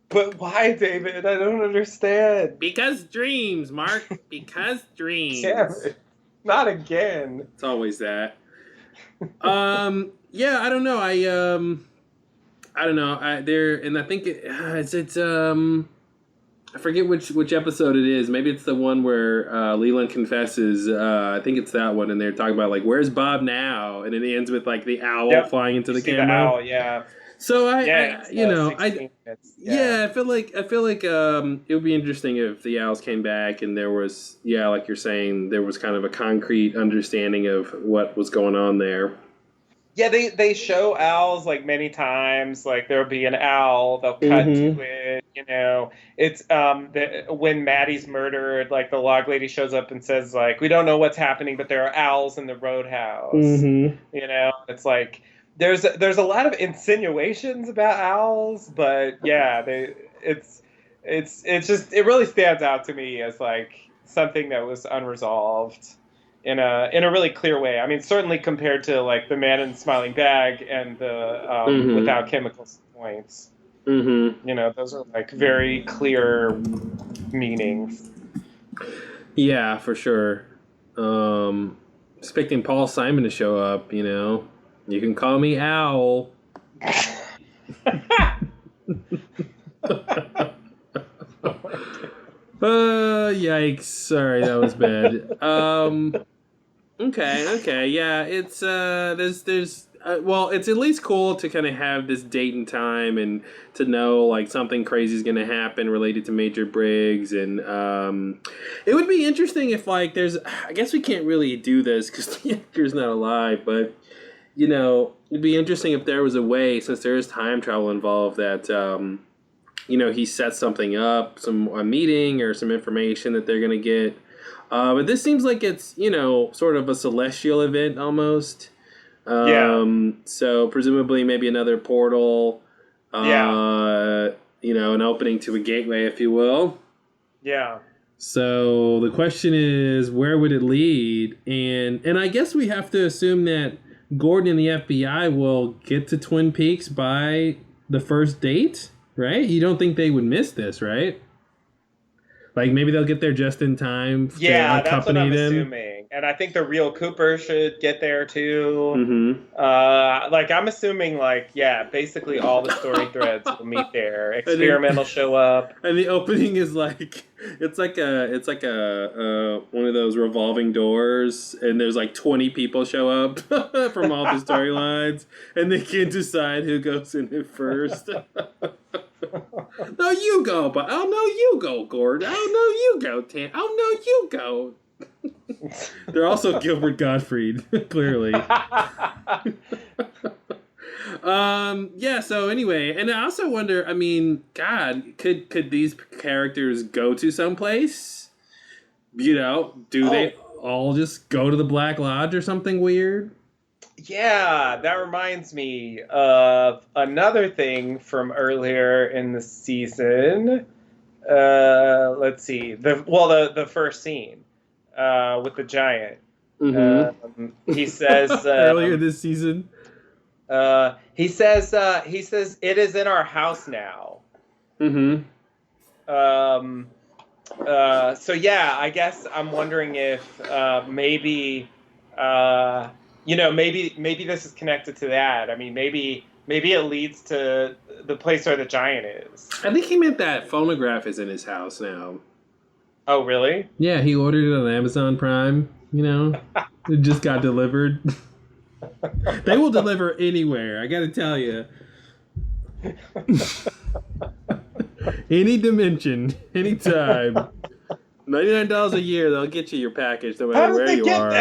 But why, David? I don't understand. Because dreams, Mark. Because dreams. Damn it. Not again. It's always that. Yeah, I don't know. I don't know. I think it's I forget which episode it is. Maybe it's the one where Leland confesses. I think it's that one, and they're talking about like, "Where's Bob now?" And it ends with like the owl flying into the camera. The owl, yeah. So I feel like it would be interesting if the Owls came back and there was, like you're saying, there was kind of a concrete understanding of what was going on there. Yeah, they show owls like many times. Like there'll be an owl, they'll cut to it. It's when Maddie's murdered, like the log lady shows up and says like, "We don't know what's happening, but there are owls in the roadhouse." It's like there's a lot of insinuations about owls, but yeah, it really stands out to me as like something that was unresolved in a really clear way. I mean, certainly compared to like the Man in the Smiling Bag and the Without Chemicals points. Those are like very clear meanings. Yeah, for sure. Expecting Paul Simon to show up, you can call me Owl. Yikes. Sorry, that was bad. Okay. Yeah, it's there's it's at least cool to kind of have this date and time and to know like something crazy is going to happen related to Major Briggs, and it would be interesting if like I guess we can't really do this because the actor's not alive, but it'd be interesting if there was a way, since there is time travel involved, that he sets something up, a meeting or some information that they're going to get. But this seems like it's, sort of a celestial event almost. So presumably maybe another portal, an opening to a gateway, if you will. Yeah. So the question is, where would it lead? And I guess we have to assume that Gordon and the FBI will get to Twin Peaks by the first date, right? You don't think they would miss this, right? Like maybe they'll get there just in time to accompany them. Yeah, that's what I'm assuming. And I think the real Cooper should get there too. I'm assuming basically all the story threads will meet there. Experiment will show up. And the opening is like it's like a one of those revolving doors, and there's like 20 people show up from all the storylines, and they can't decide who goes in it first. No, you go, but oh no, you go, Gord. Oh no, you go, Tam. Oh no, you go. They're also Gilbert Gottfried, clearly. So anyway, and I also wonder, I mean, God, could these characters go to someplace? Do they all just go to the Black Lodge or something weird? Yeah, that reminds me of another thing from earlier in the season. Let's see. The first scene with the giant. He says earlier this season. He says it is in our house now. So yeah, I guess I'm wondering if maybe maybe this is connected to that. I mean, maybe it leads to the place where the giant is. I think he meant that phonograph is in his house now. Oh, really? Yeah, he ordered it on Amazon Prime. It just got delivered. They will deliver anywhere, I gotta tell you. Any dimension, anytime. $99 a year, they'll get you your package no matter where you are.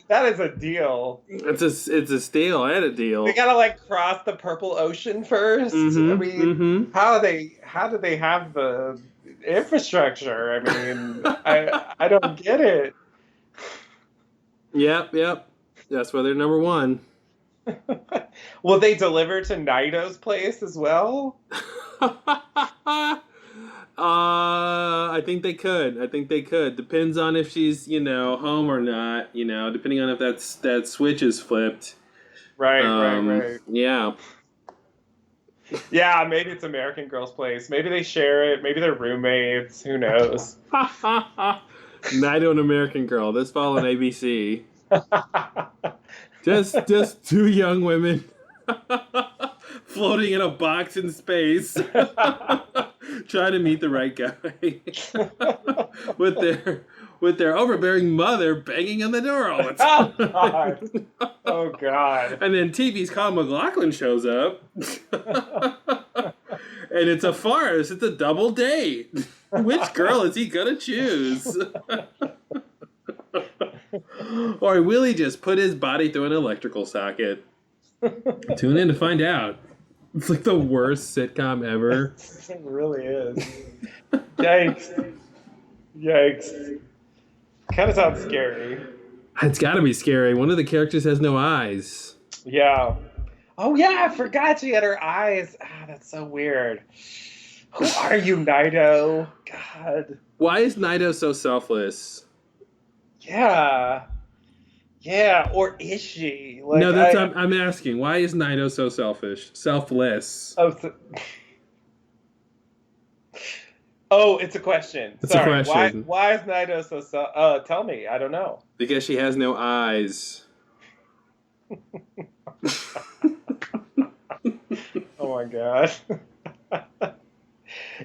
That is a deal. It's a steal and a deal. They gotta cross the purple ocean first. I mean, how do they have the infrastructure? I mean, I don't get it. Yep. That's why they're number one. Will they deliver to Nido's place as well? I think they could. I think they could. Depends on if she's, home or not. Depending on if that switch is flipped. Right. Yeah. Yeah, maybe it's American Girl's Place. Maybe they share it. Maybe they're roommates. Who knows? Night on American Girl. This fall on ABC. Just two young women floating in a box in space, trying to meet the right guy, with their overbearing mother banging on the door all the time. Oh God! Oh God! And then TV's Kyle MacLachlan shows up, and it's a farce. It's a double date. Which girl is he gonna choose? Or will he just put his body through an electrical socket? Tune in to find out. It's like the worst sitcom ever. It really is. Yikes. Yikes. Kind of sounds scary. It's got to be scary. One of the characters has no eyes. Yeah. Oh, yeah, I forgot she had her eyes. Ah, that's so weird. Who are you, Naito? God. Why is Naito so selfless? Yeah. Yeah, or is she? Like, No, I'm asking. Why is Naito so selfless? Oh, it's a question. It's Sorry. a question. Why is Naito so tell me. I don't know. Because she has no eyes. Oh my god.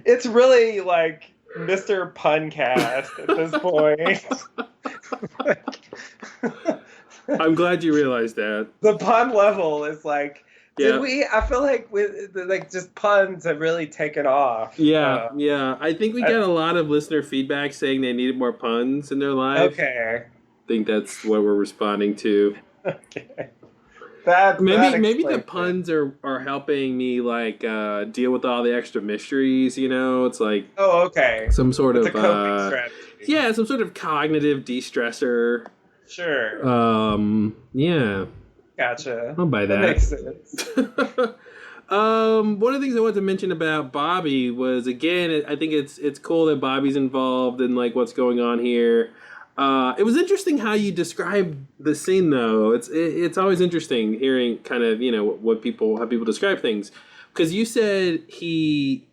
It's really like Mr. Puncast at this point. I'm glad you realized that. The pun level is like, Yeah. I feel like with like just puns have really taken off. Yeah. I think we got a lot of listener feedback saying they needed more puns in their life. Okay. I think that's what we're responding to. Okay. Maybe the puns are helping me like deal with all the extra mysteries. It's like okay. some sort It's of a coping strategy. Yeah, some sort of cognitive de-stressor. Sure. Yeah. Gotcha. I'll buy that. Makes sense. One of the things I wanted to mention about Bobby was, again, I think it's cool that Bobby's involved in like what's going on here. It was interesting how you described the scene, though. It's always interesting hearing kind of how people describe things, because you said he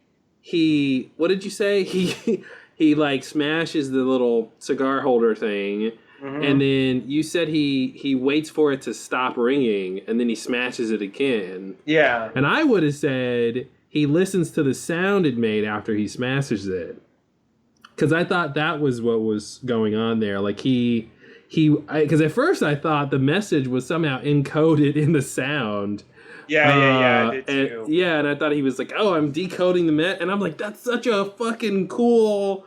what did you say he like smashes the little cigar holder thing. Mm-hmm. And then you said he waits for it to stop ringing, and then he smashes it again. Yeah. And I would have said he listens to the sound it made after he smashes it. Because I thought that was what was going on there. Like because at first I thought the message was somehow encoded in the sound. Yeah, I did too. And I thought he was like, oh, I'm decoding the and I'm like, that's such a cool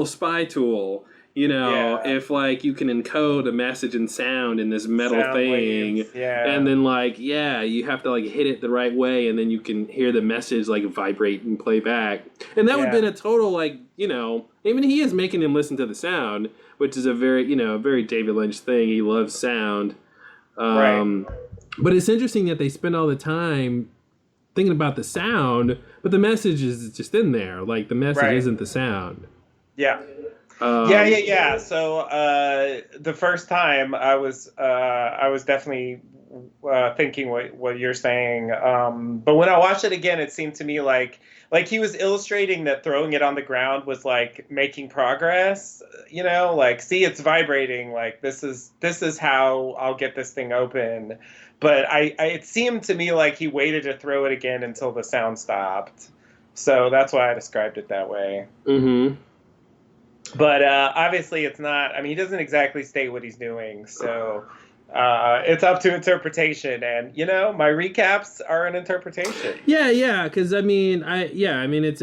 spy tool. If like you can encode a message and sound in this metal thing, waves. Yeah. and then like, you have to like hit it the right way, and then you can hear the message like vibrate and play back. And that would have been a total like, even he is making him listen to the sound, which is a very, very David Lynch thing. He loves sound. Right. But it's interesting that they spend all the time thinking about the sound, but the message is just in there. Like the message isn't the sound. Yeah. Yeah. So the first time I was definitely thinking what you're saying. But when I watched it again, it seemed to me like he was illustrating that throwing it on the ground was like making progress. Like, see, it's vibrating. Like this is how I'll get this thing open. But it seemed to me like he waited to throw it again until the sound stopped. So that's why I described it that way. Mm-hmm. But obviously it's not. I mean, he doesn't exactly state what he's doing, so it's up to interpretation. And my recaps are an interpretation. Yeah, because I mean, that's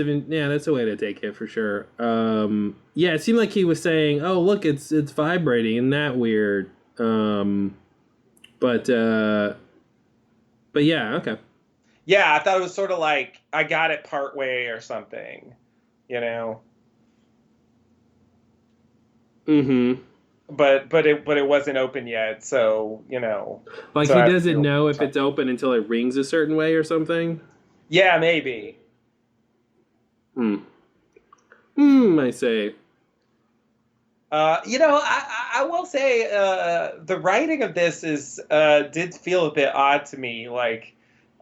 a way to take it for sure. It seemed like he was saying, "Oh, look, it's vibrating," and that weird. But yeah, okay. Yeah, I thought it was sort of like I got it part way or something, Mm-hmm. But it wasn't open yet, so Like so he doesn't know if it's open until it rings a certain way or something. Yeah, maybe. I say. I will say the writing of this is did feel a bit odd to me. Like,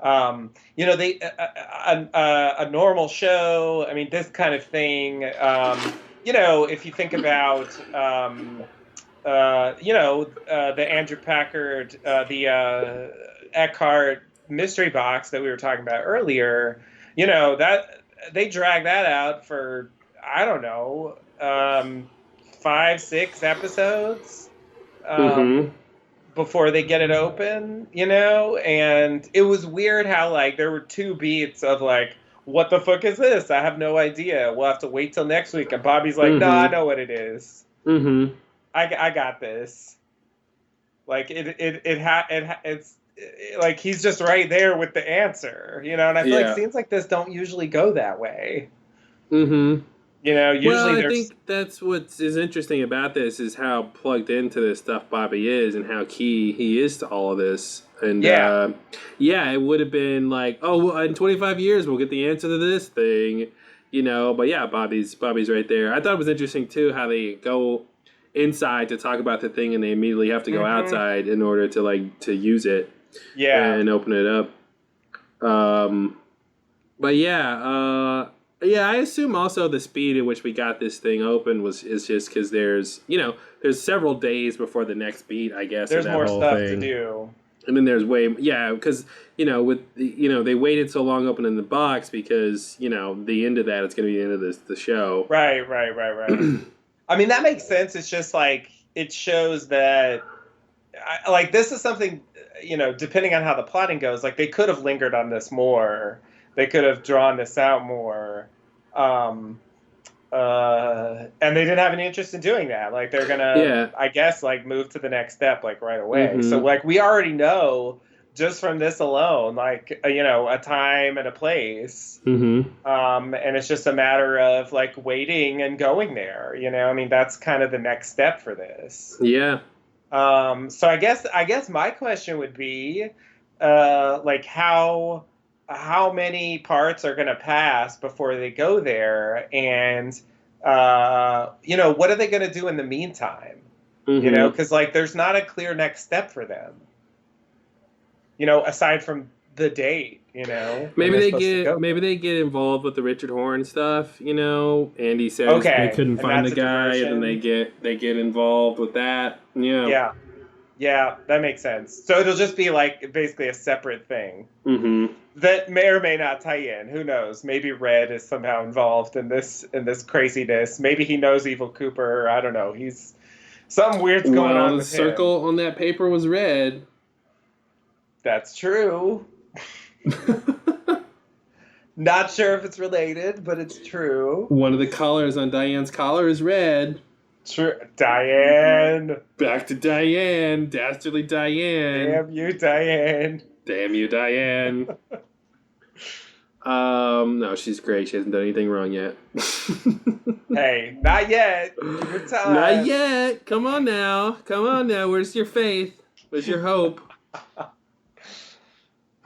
they a normal show. I mean, this kind of thing. If you think about, the Andrew Packard, the Eckhart mystery box that we were talking about earlier. That they drag that out for, I don't know. 5-6 episodes before they get it open, and it was weird how like there were 2 beats of like, what the fuck is this? I have no idea. We'll have to wait till next week. And Bobby's like, no, I know what it is. I got this. Like it's like he's just right there with the answer, and I feel like scenes like this don't usually go that way. Usually I think that's what is interesting about this is how plugged into this stuff Bobby is and how key he is to all of this. And it would have been like, in 25 years we'll get the answer to this thing, But yeah, Bobby's right there. I thought it was interesting too how they go inside to talk about the thing and they immediately have to go outside in order to use it. And open it up. I assume also the speed at which we got this thing open is just because there's several days before the next beat, I guess. There's more stuff to do. And then there's because they waited so long opening the box because the end of that it's going to be the end of the show. Right. I mean that makes sense. It's just like it shows that this is something depending on how the plotting goes. Like they could have lingered on this more. They could have drawn this out more. And they didn't have any interest in doing that. Like they're gonna, I guess, like move to the next step like right away. So like we already know just from this alone, like a time and a place. And it's just a matter of like waiting and going there. I mean that's kind of the next step for this. Yeah. So I guess my question would be, like how many parts are going to pass before they go there, and what are they going to do in the meantime? Because like there's not a clear next step for them. Aside from the date. Maybe they get involved with the Richard Horn stuff. Andy says they couldn't find the guy, and then they get involved with that. Yeah, that makes sense. So it'll just be like basically a separate thing that may or may not tie in. Who knows? Maybe Red is somehow involved in this craziness. Maybe he knows Evil Cooper. I don't know. He's something weird's going on. The circle on that paper was red. That's true. Not sure if it's related, but it's true. One of the colors on Diane's collar is red. True. Diane. Back to Diane. Dastardly Diane. Damn you, Diane. Damn you, Diane. No, she's great. She hasn't done anything wrong yet. Hey, not yet. Give her time. Not yet. Come on now. Where's your faith? Where's your hope?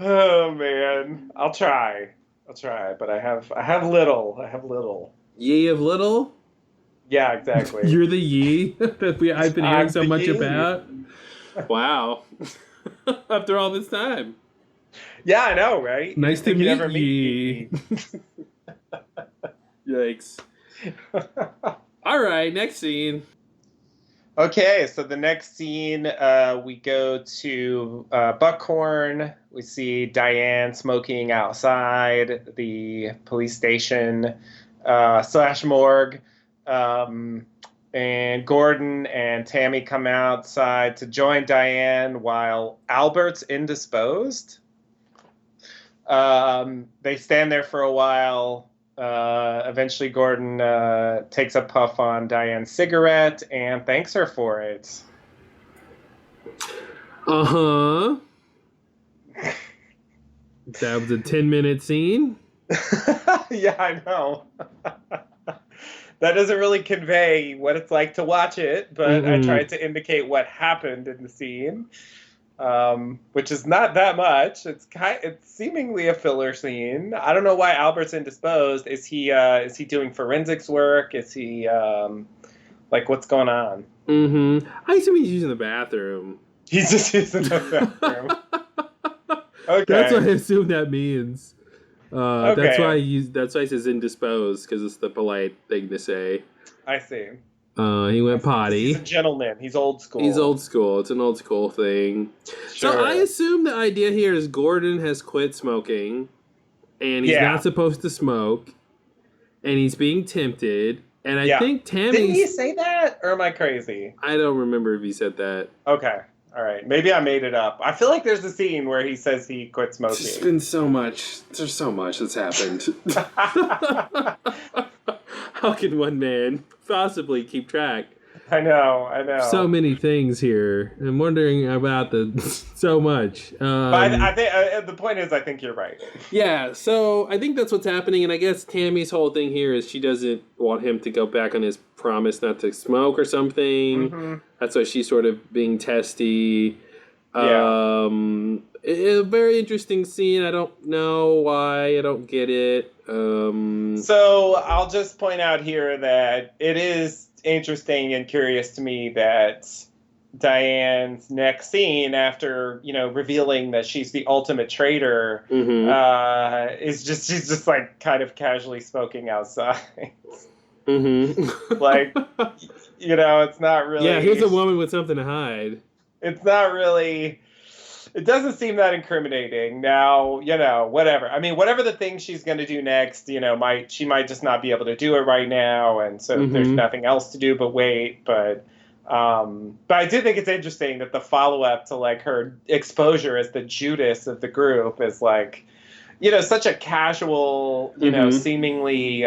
Oh man, I'll try, but I have little. Ye of little? Yeah, exactly. You're the ye that I've been hearing so much about. Wow. After all this time. Yeah, I know, right? Nice to meet ye. Yikes. All right, next scene. Okay, so the next scene, we go to Buckhorn. We see Diane smoking outside the police station / morgue. And Gordon and Tammy come outside to join Diane while Albert's indisposed. They stand there for a while. Eventually, Gordon takes a puff on Diane's cigarette and thanks her for it. Uh-huh. That was a 10-minute scene? Yeah, I know. That doesn't really convey what it's like to watch it, but I tried to indicate what happened in the scene. which is not that much. It's seemingly a filler scene. I don't know why Albert's indisposed. Is he doing forensics work? Is he like what's going on? Mm-hmm. I assume he's using the bathroom. He's just using the bathroom. Okay. That's what I assume that means. Okay. That's why he says indisposed, because it's the polite thing to say. I see. He went potty. He's a gentleman. He's old school. He's old school. It's an old school thing. Sure. So I assume the idea here is Gordon has quit smoking, and he's not supposed to smoke, and he's being tempted. And I think Tammy's... Didn't he say that, or am I crazy? I don't remember if he said that. Okay. All right. Maybe I made it up. I feel like there's a scene where he says he quit smoking. There's been so much. There's so much that's happened. How can one man possibly keep track? I know. So many things here. I'm wondering about so much. But I think the point is, I think you're right. Yeah, so I think that's what's happening, and I guess Tammy's whole thing here is she doesn't want him to go back on his promise not to smoke or something. Mm-hmm. That's why she's sort of being testy. Yeah. A very interesting scene. I don't know why. I don't get it. So I'll just point out here that it is interesting and curious to me that Diane's next scene, after revealing that she's the ultimate traitor, she's just like kind of casually smoking outside. Like, it's not really. Yeah, here's a woman with something to hide. It's not really. It doesn't seem that incriminating. Now, whatever. I mean, whatever the thing she's going to do next, she might just not be able to do it right now, and so there's nothing else to do but wait. But I do think it's interesting that the follow-up to like her exposure as the Judas of the group is like, such a casual, seemingly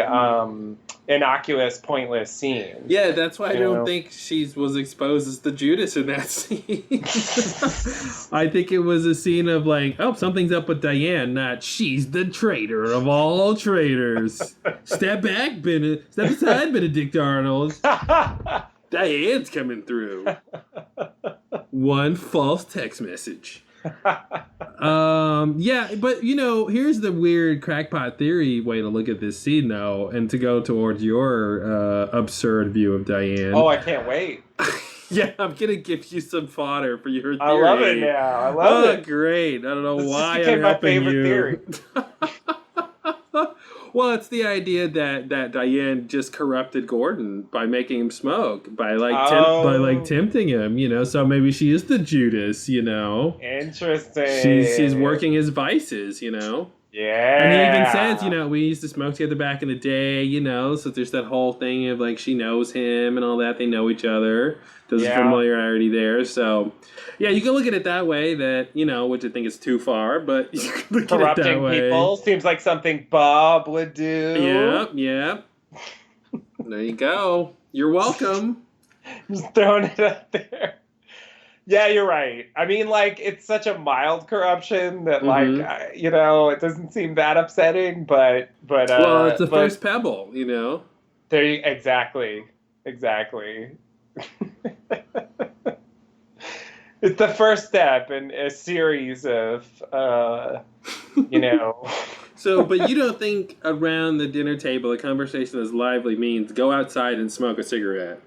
innocuous, pointless scene. Yeah, that's why I don't think she was exposed as the Judas in that scene. I think it was a scene of like, oh, something's up with Diane, not she's the traitor of all traitors. Step back, step aside, Benedict Arnold. Diane's coming through. One false text message. Yeah, but here's the weird crackpot theory way to look at this scene, though, and to go towards your absurd view of Diane. Oh, I can't wait. Yeah, I'm gonna give you some fodder for your theory. I love it now. I love it. Great. I don't know why I'm helping you. Theory. Well, it's the idea that Diane just corrupted Gordon by making him smoke, by tempting him, so maybe she is the Judas, Interesting. She's working his vices, Yeah. And he even says, we used to smoke together back in the day, so there's that whole thing of like she knows him and all that, they know each other. There's a familiarity there. So, yeah, you can look at it that way, that, which I think is too far, but you can look at it that way. Corrupting people seems like something Bob would do. Yeah. There you go. You're welcome. Just throwing it out there. Yeah, you're right. I mean, like, it's such a mild corruption that, it doesn't seem that upsetting, but well, it's the first pebble, There you, exactly. It's the first step in a series of, So, but you don't think around the dinner table a conversation as lively means go outside and smoke a cigarette?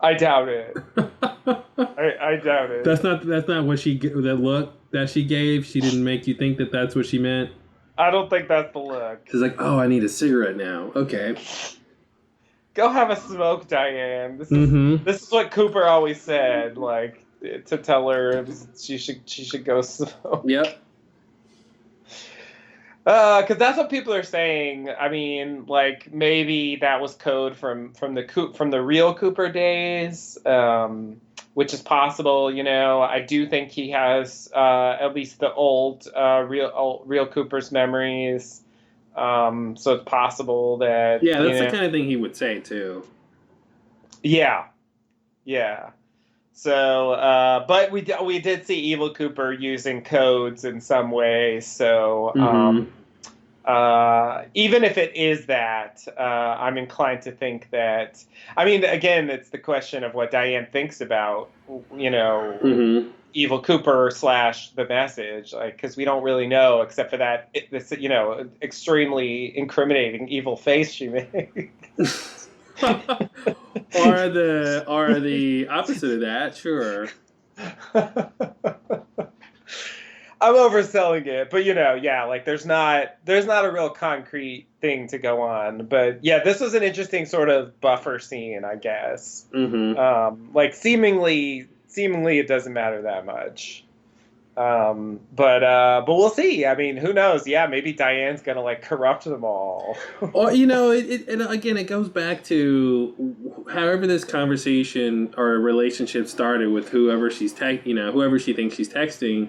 I doubt it. I doubt it. That's not what that look that she gave. She didn't make you think that that's what she meant. I don't think that's the look. She's like, oh, I need a cigarette now. Okay. Go have a smoke, Diane. This is what Cooper always said, like, to tell her she should go smoke. Yep. Because that's what people are saying. I mean, like, maybe that was code from the real Cooper days, which is possible. I do think he has at least the old real Cooper's memories. So it's possible that that's the kind of thing he would say too. Yeah. So, but we did see Evil Cooper using codes in some way. So, Even if it is that, I'm inclined to think that. I mean, again, it's the question of what Diane thinks about, Mm-hmm. Evil Cooper / the message, like, because we don't really know except for that this extremely incriminating evil face she made. or the opposite of that, sure. I'm overselling it, but yeah, like there's not a real concrete thing to go on. But yeah, this was an interesting sort of buffer scene, I guess. Mm-hmm. Like seemingly it doesn't matter that much. But we'll see. I mean, who knows? Yeah, maybe Diane's gonna like corrupt them all. Or and again, it goes back to however this conversation or relationship started with whoever whoever she thinks she's texting.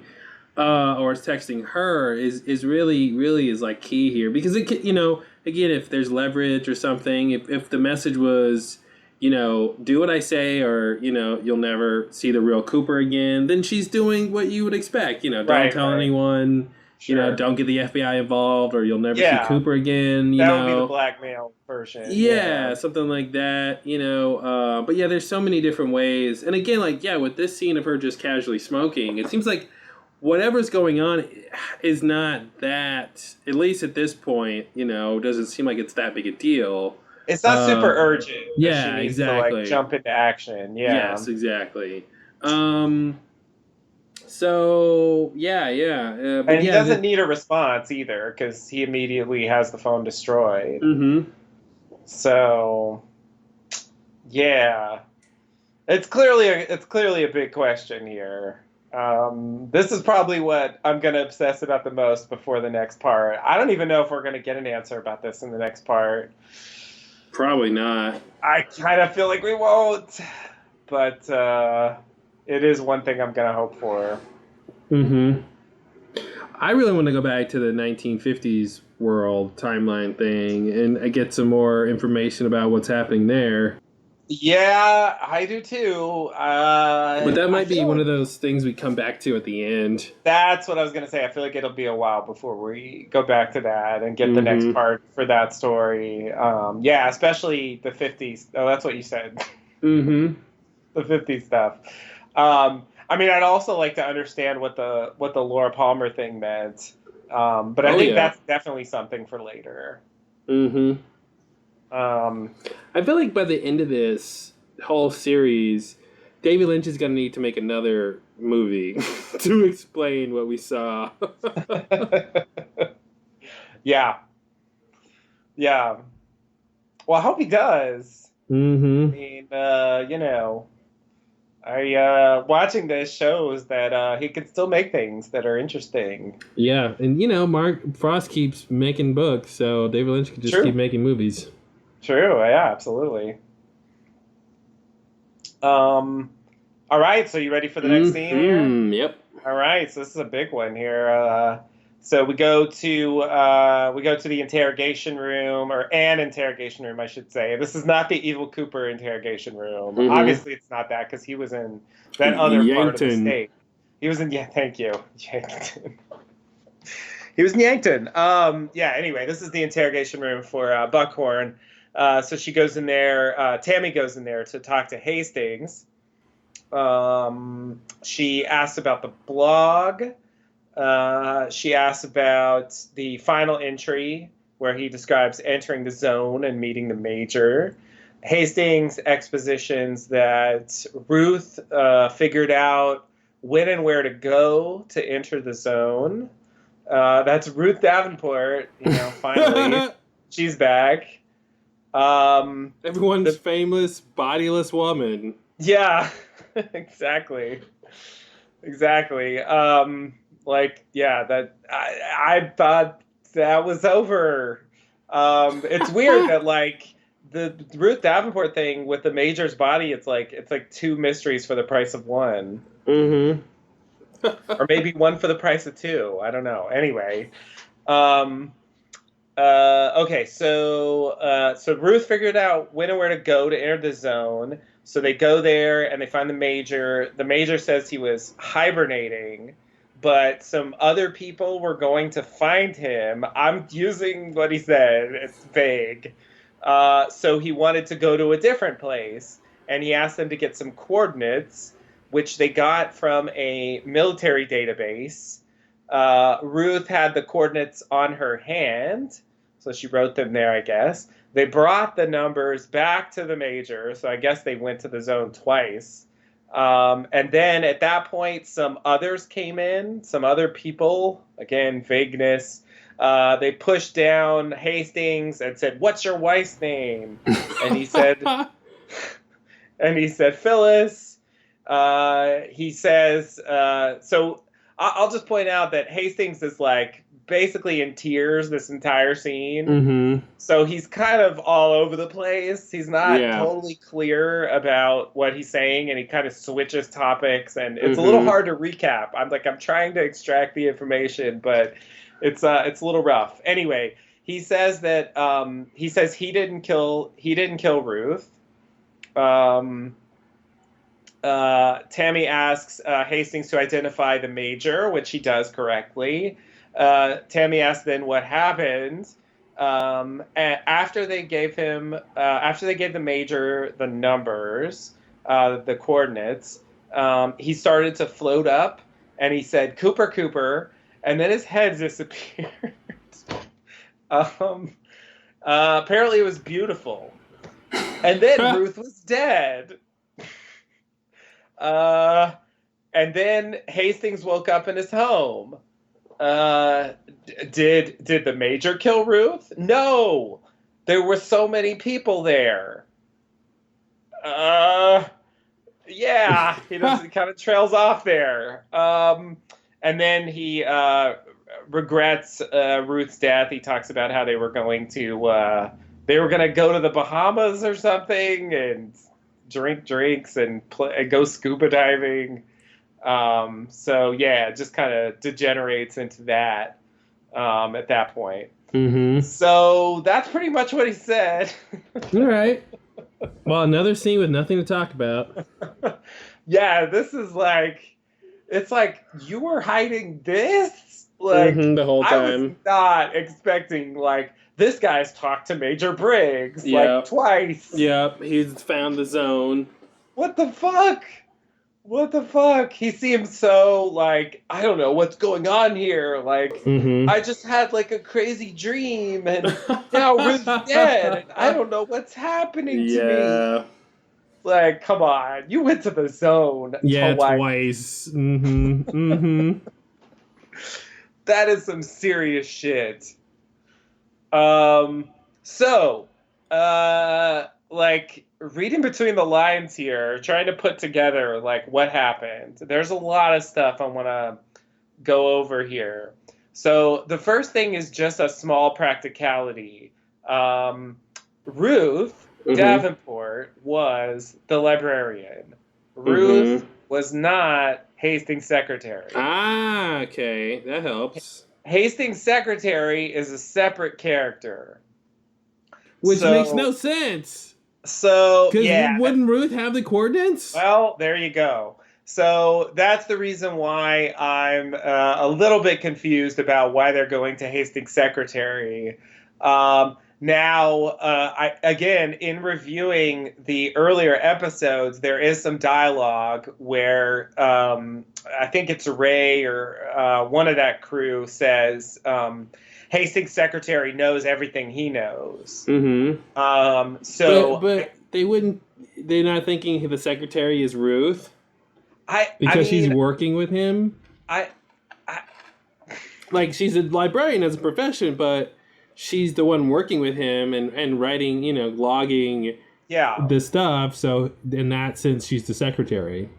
Or is texting her is really is like key here, because it again, if there's leverage or something, if the message was, do what I say, or you'll never see the real Cooper again, then she's doing what you would expect, don't tell anyone, Sure. don't get the FBI involved, or you'll never see Yeah. Cooper again, That would be the blackmail version. yeah, something like that, but yeah, there's so many different ways. And again, like, yeah, with this scene of her just casually smoking, it seems like whatever's going on is not that, at least at this point, doesn't seem like it's that big a deal. It's not super urgent. Yeah, she needs exactly. to like jump into action. Yeah. Yes, exactly. So yeah. But and he doesn't need a response either, because he immediately has the phone destroyed. Mm-hmm. So yeah, it's clearly a big question here. This is probably what I'm going to obsess about the most before the next part. I don't even know if we're going to get an answer about this in the next part. Probably not. I kind of feel like we won't, but it is one thing I'm going to hope for. Mm-hmm. I really want to go back to the 1950s world timeline thing and get some more information about what's happening there. Yeah, I do too. But that might be one of those things we come back to at the end. That's what I was going to say. I feel like it'll be a while before we go back to that and get the next part for that story. Yeah, especially the 50s. Oh, that's what you said. Mm-hmm. The 50s stuff. I mean, I'd also like to understand what the Laura Palmer thing meant. But I think that's definitely something for later. Mm-hmm. I feel like by the end of this whole series, David Lynch is going to need to make another movie to explain what we saw. Yeah. Well, I hope he does. Mm-hmm. I mean, watching this shows that he can still make things that are interesting. Yeah, and Mark Frost keeps making books, so David Lynch can just keep making movies. True, yeah, absolutely. All right, so you ready for the next scene here? Yep. All right, so this is a big one here. So we go to the interrogation room, or an interrogation room, I should say. This is not the Evil Cooper interrogation room. Mm-hmm. Obviously, it's not that, because he was in that other part of the state. He was in thank you, Yankton. He was in Yankton. Yeah. Anyway, this is the interrogation room for Buckhorn. So she goes in there. Tammy goes in there to talk to Hastings. She asks about the blog. She asks about the final entry where he describes entering the zone and meeting the Major. Hastings expositions that Ruth figured out when and where to go to enter the zone. That's Ruth Davenport. Finally, she's back. Everyone's famous bodiless woman. Yeah, exactly. That I thought that was over. It's weird that the Ruth Davenport thing with the Major's body, it's like two mysteries for the price of one. Mm-hmm. Or maybe one for the price of two. I don't know. Anyway. Okay, so Ruth figured out when and where to go to enter the zone. So they go there and they find the Major. The Major says he was hibernating. but some other people were going to find him. I'm using what he said, it's vague. So he wanted to go to a different place, and he asked them to get some coordinates, which they got from a military database. Ruth had the coordinates on her hand, so she wrote them there, I guess. They brought the numbers back to the major, so I guess they went to the zone twice. And then at that point, some others came in, some other people, again, vagueness. They pushed down Hastings and said, "What's your wife's name?" And he said, Phyllis. He says, so I'll just point out that Hastings is like basically in tears this entire scene. Mm-hmm. So he's kind of all over the place. He's not Yeah. totally clear about what he's saying, and he kind of switches topics, and it's a little hard to recap. I'm trying to extract the information, but it's a little rough. Anyway, he says that he didn't kill Ruth. Tammy asks Hastings to identify the major, which he does correctly. Tammy asks then what happened. After they gave the major the numbers, the coordinates, he started to float up, and he said, "Cooper, Cooper," and then his head disappeared. Apparently, it was beautiful. And then Ruth was dead. And then Hastings woke up in his home. Did the major kill Ruth? No, there were so many people there. Yeah, he kind of trails off there. And then he regrets Ruth's death. He talks about how they were going to go to the Bahamas or something and drink drinks and go scuba diving. So yeah, it just kind of degenerates into that at that point. Mm-hmm. So that's pretty much what he said. All right. Well, another scene with nothing to talk about. Yeah, this is like, it's like, you were hiding this? Like, the whole I was time. not expecting, like, this guy's talked to Major Briggs, Yep. like, twice. Yep, he's found the zone. What the fuck? What the fuck? He seems so, like, I don't know what's going on here. Like, Mm-hmm. I just had, like, a crazy dream, and now Ruth's dead, and I don't know what's happening to me. Like, come on. You went to the zone twice. Mm-hmm. Mm-hmm. That is some serious shit. So, like, reading between the lines here, trying to put together, like, what happened. There's a lot of stuff I want to go over here. So, the first thing is just a small practicality. Ruth Davenport was the librarian. Ruth was not Hastings' secretary. Ah, okay. That helps. Hastings' secretary is a separate character. Which makes no sense. So, because wouldn't Ruth have the coordinates? Well, there you go. So that's the reason why I'm a little bit confused about why they're going to Hastings' secretary. Now, again, in reviewing the earlier episodes, there is some dialogue where I think it's Ray or one of that crew says Hastings' secretary knows everything he knows. Mm-hmm. But they wouldn't. They're not thinking the secretary is Ruth because she's working with him. Like she's a librarian as a profession, but she's the one working with him and writing, logging the stuff. So in that sense, she's the secretary.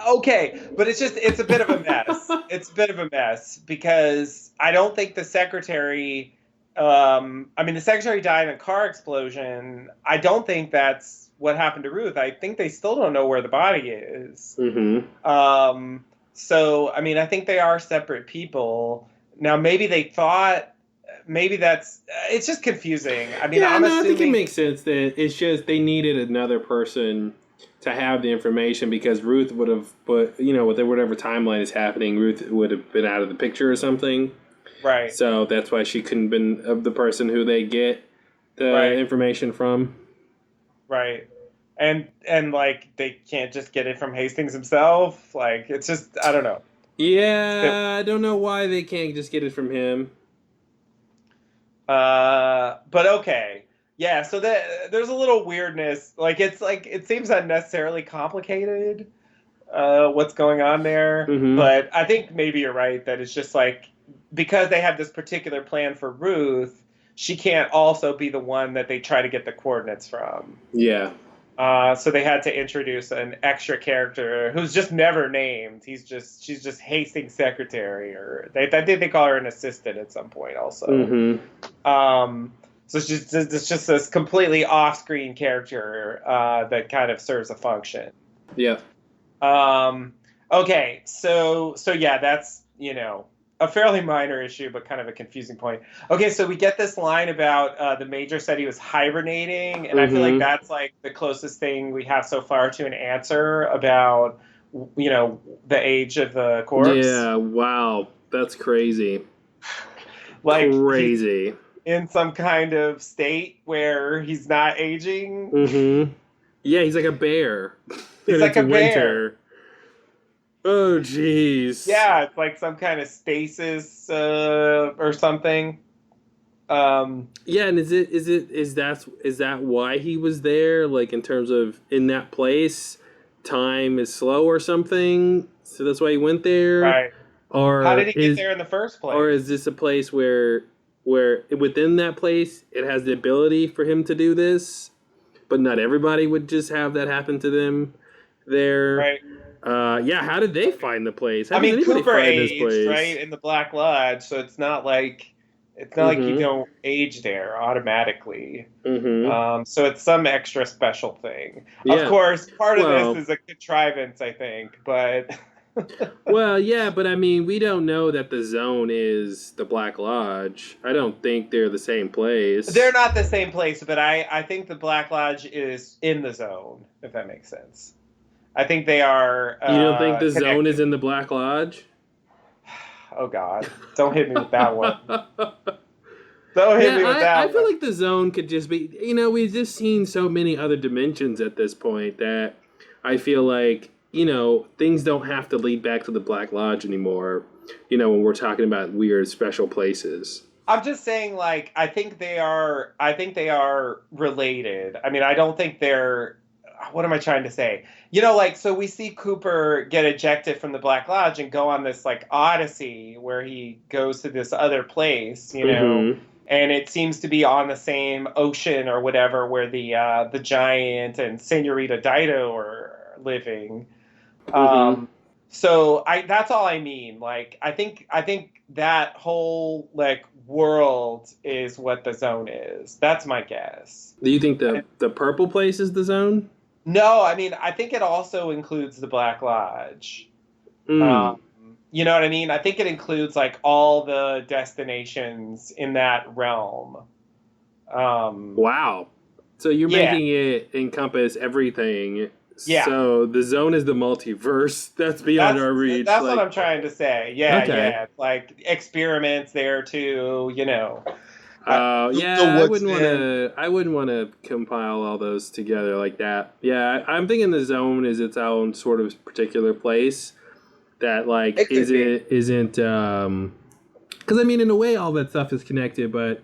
Okay, but it's a bit of a mess. It's a bit of a mess because I don't think the secretary, the secretary died in a car explosion. I don't think that's what happened to Ruth. I think they still don't know where the body is. Mm-hmm. So, I think they are separate people. Now, maybe they thought, it's just confusing. I think it makes sense that it's just they needed another person to have the information because Ruth would have, but with whatever timeline is happening, Ruth would have been out of the picture or something. Right. So that's why she couldn't have been of the person who they get the information from. Right. And like they can't just get it from Hastings himself. Like it's just I don't know. Yeah, I don't know why they can't just get it from him. But okay. Yeah, so there's a little weirdness. Like it seems unnecessarily complicated what's going on there. Mm-hmm. But I think maybe you're right that it's just like because they have this particular plan for Ruth, she can't also be the one that they try to get the coordinates from. Yeah. So they had to introduce an extra character who's just never named. She's just Hastings' secretary, or I think they call her an assistant at some point also. Mm-hmm. So it's just this completely off-screen character that kind of serves a function. Yeah. Okay, so yeah, that's a fairly minor issue, but kind of a confusing point. Okay, so we get this line about the Major said he was hibernating, and I feel like that's like the closest thing we have so far to an answer about, the age of the corpse. Yeah, wow, that's crazy. Like crazy. In some kind of state where he's not aging. Mm-hmm. Yeah, he's like a bear. He's like a bear. Oh, jeez. Yeah, it's like some kind of stasis or something. Yeah, and is that why he was there? Like in terms of in that place, time is slow or something. So that's why he went there. Right. Or how did he get there in the first place? Or is this a place where within that place it has the ability for him to do this, but not everybody would just have that happen to them there. Right. Yeah, how did they find the place? How I mean, does anybody Cooper find this aged, place? right, in the Black Lodge, so it's not like you don't age there automatically. Mm-hmm. So it's some extra special thing. Yeah. Of course, part of this is a contrivance, I think, but... Well, yeah, but I mean, we don't know that the Zone is the Black Lodge. I don't think they're the same place. They're not the same place, but I think the Black Lodge is in the Zone, if that makes sense. I think they are. You don't think the connected. Zone is in the Black Lodge? Oh God! Don't hit me with that one. Don't hit me with that I one. feel like the Zone could just be. We've just seen so many other dimensions at this point that I feel like things don't have to lead back to the Black Lodge anymore. When we're talking about weird special places. I'm just saying, like, I think they are related. I mean, I don't think they're. What am I trying to say? So we see Cooper get ejected from the Black Lodge and go on this like odyssey where he goes to this other place, and it seems to be on the same ocean or whatever where the giant and Senorita Dido are living. So that's all I mean. Like, I think that whole like world is what the Zone is. That's my guess. Do you think the purple place is the Zone? No, I mean, I think it also includes the Black Lodge. You know what I mean? I think it includes like all the destinations in that realm. Wow. So you're making it encompass everything. Yeah. So the Zone is the multiverse. That's beyond our reach. That's what I'm trying to say. Yeah, Okay. yeah. Like experiments there too, I wouldn't want to compile all those together like that. Yeah, I'm thinking the Zone is its own sort of particular place that like isn't because I mean in a way all that stuff is connected, but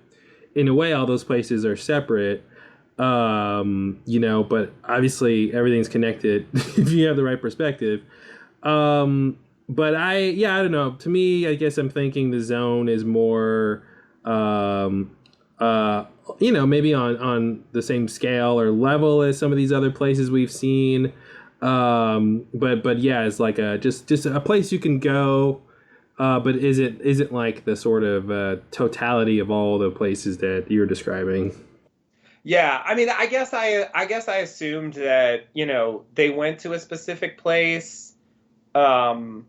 in a way all those places are separate. But obviously everything's connected if you have the right perspective. But I don't know. To me, I guess I'm thinking the Zone is more maybe on the same scale or level as some of these other places we've seen. But yeah, it's like just a place you can go. But isn't like the sort of totality of all the places that you're describing. Yeah, I mean, I guess I assumed that they went to a specific place, and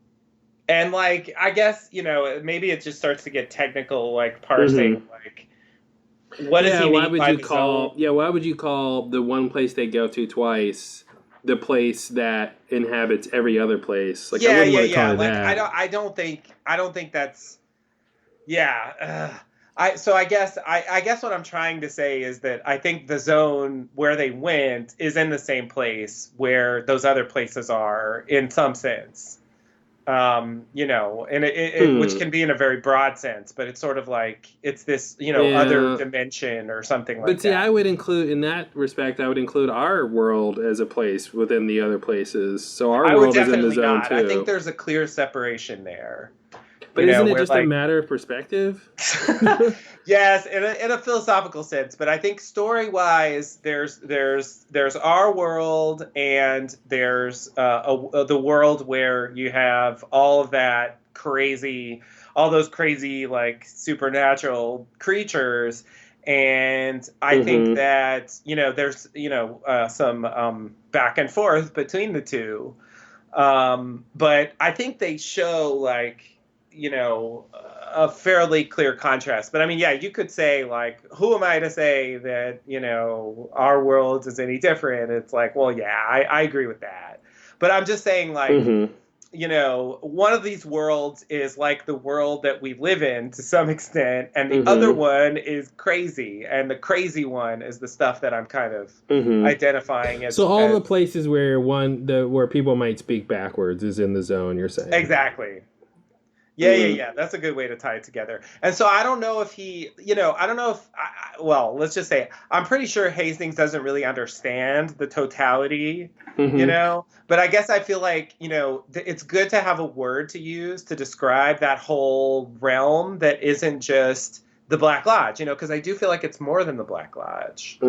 like I guess maybe it just starts to get technical, like parsing, like what does he mean by the Zone? Why would you call the one place they go to twice the place that inhabits every other place. Like I wouldn't want to call it Like that. I don't think that's I guess what I'm trying to say is that I think the zone where they went is in the same place where those other places are in some sense. You know, and which can be in a very broad sense, but it's sort of like it's this, you know, other dimension or something like that. But see, I would include, in that respect, I would include our world as a place within the other places. So our world is in the zone not. too. I think there's a clear separation there. But isn't it just a matter of perspective? Yes, in a philosophical sense. But I think story-wise, there's our world, and there's the world where you have all of that crazy, all those crazy like supernatural creatures. And I think that, you know, there's, you know, some back and forth between the two. But I think they show like, you know, a fairly clear contrast. But I mean, yeah, you could say like, who am I to say that, you know, our world is any different? It's like, well, yeah, I agree with that. But I'm just saying like, you know, one of these worlds is like the world that we live in to some extent, and the other one is crazy, and the crazy one is the stuff that I'm kind of identifying as. So all the places where where people might speak backwards is in the zone, you're saying? Exactly. Yeah. That's a good way to tie it together. And so I don't know if he, you know, I don't know if, well, let's just say, I'm pretty sure Hastings doesn't really understand the totality, you know, but I guess I feel like, you know, it's good to have a word to use to describe that whole realm that isn't just the Black Lodge, you know, because I do feel like it's more than the Black Lodge.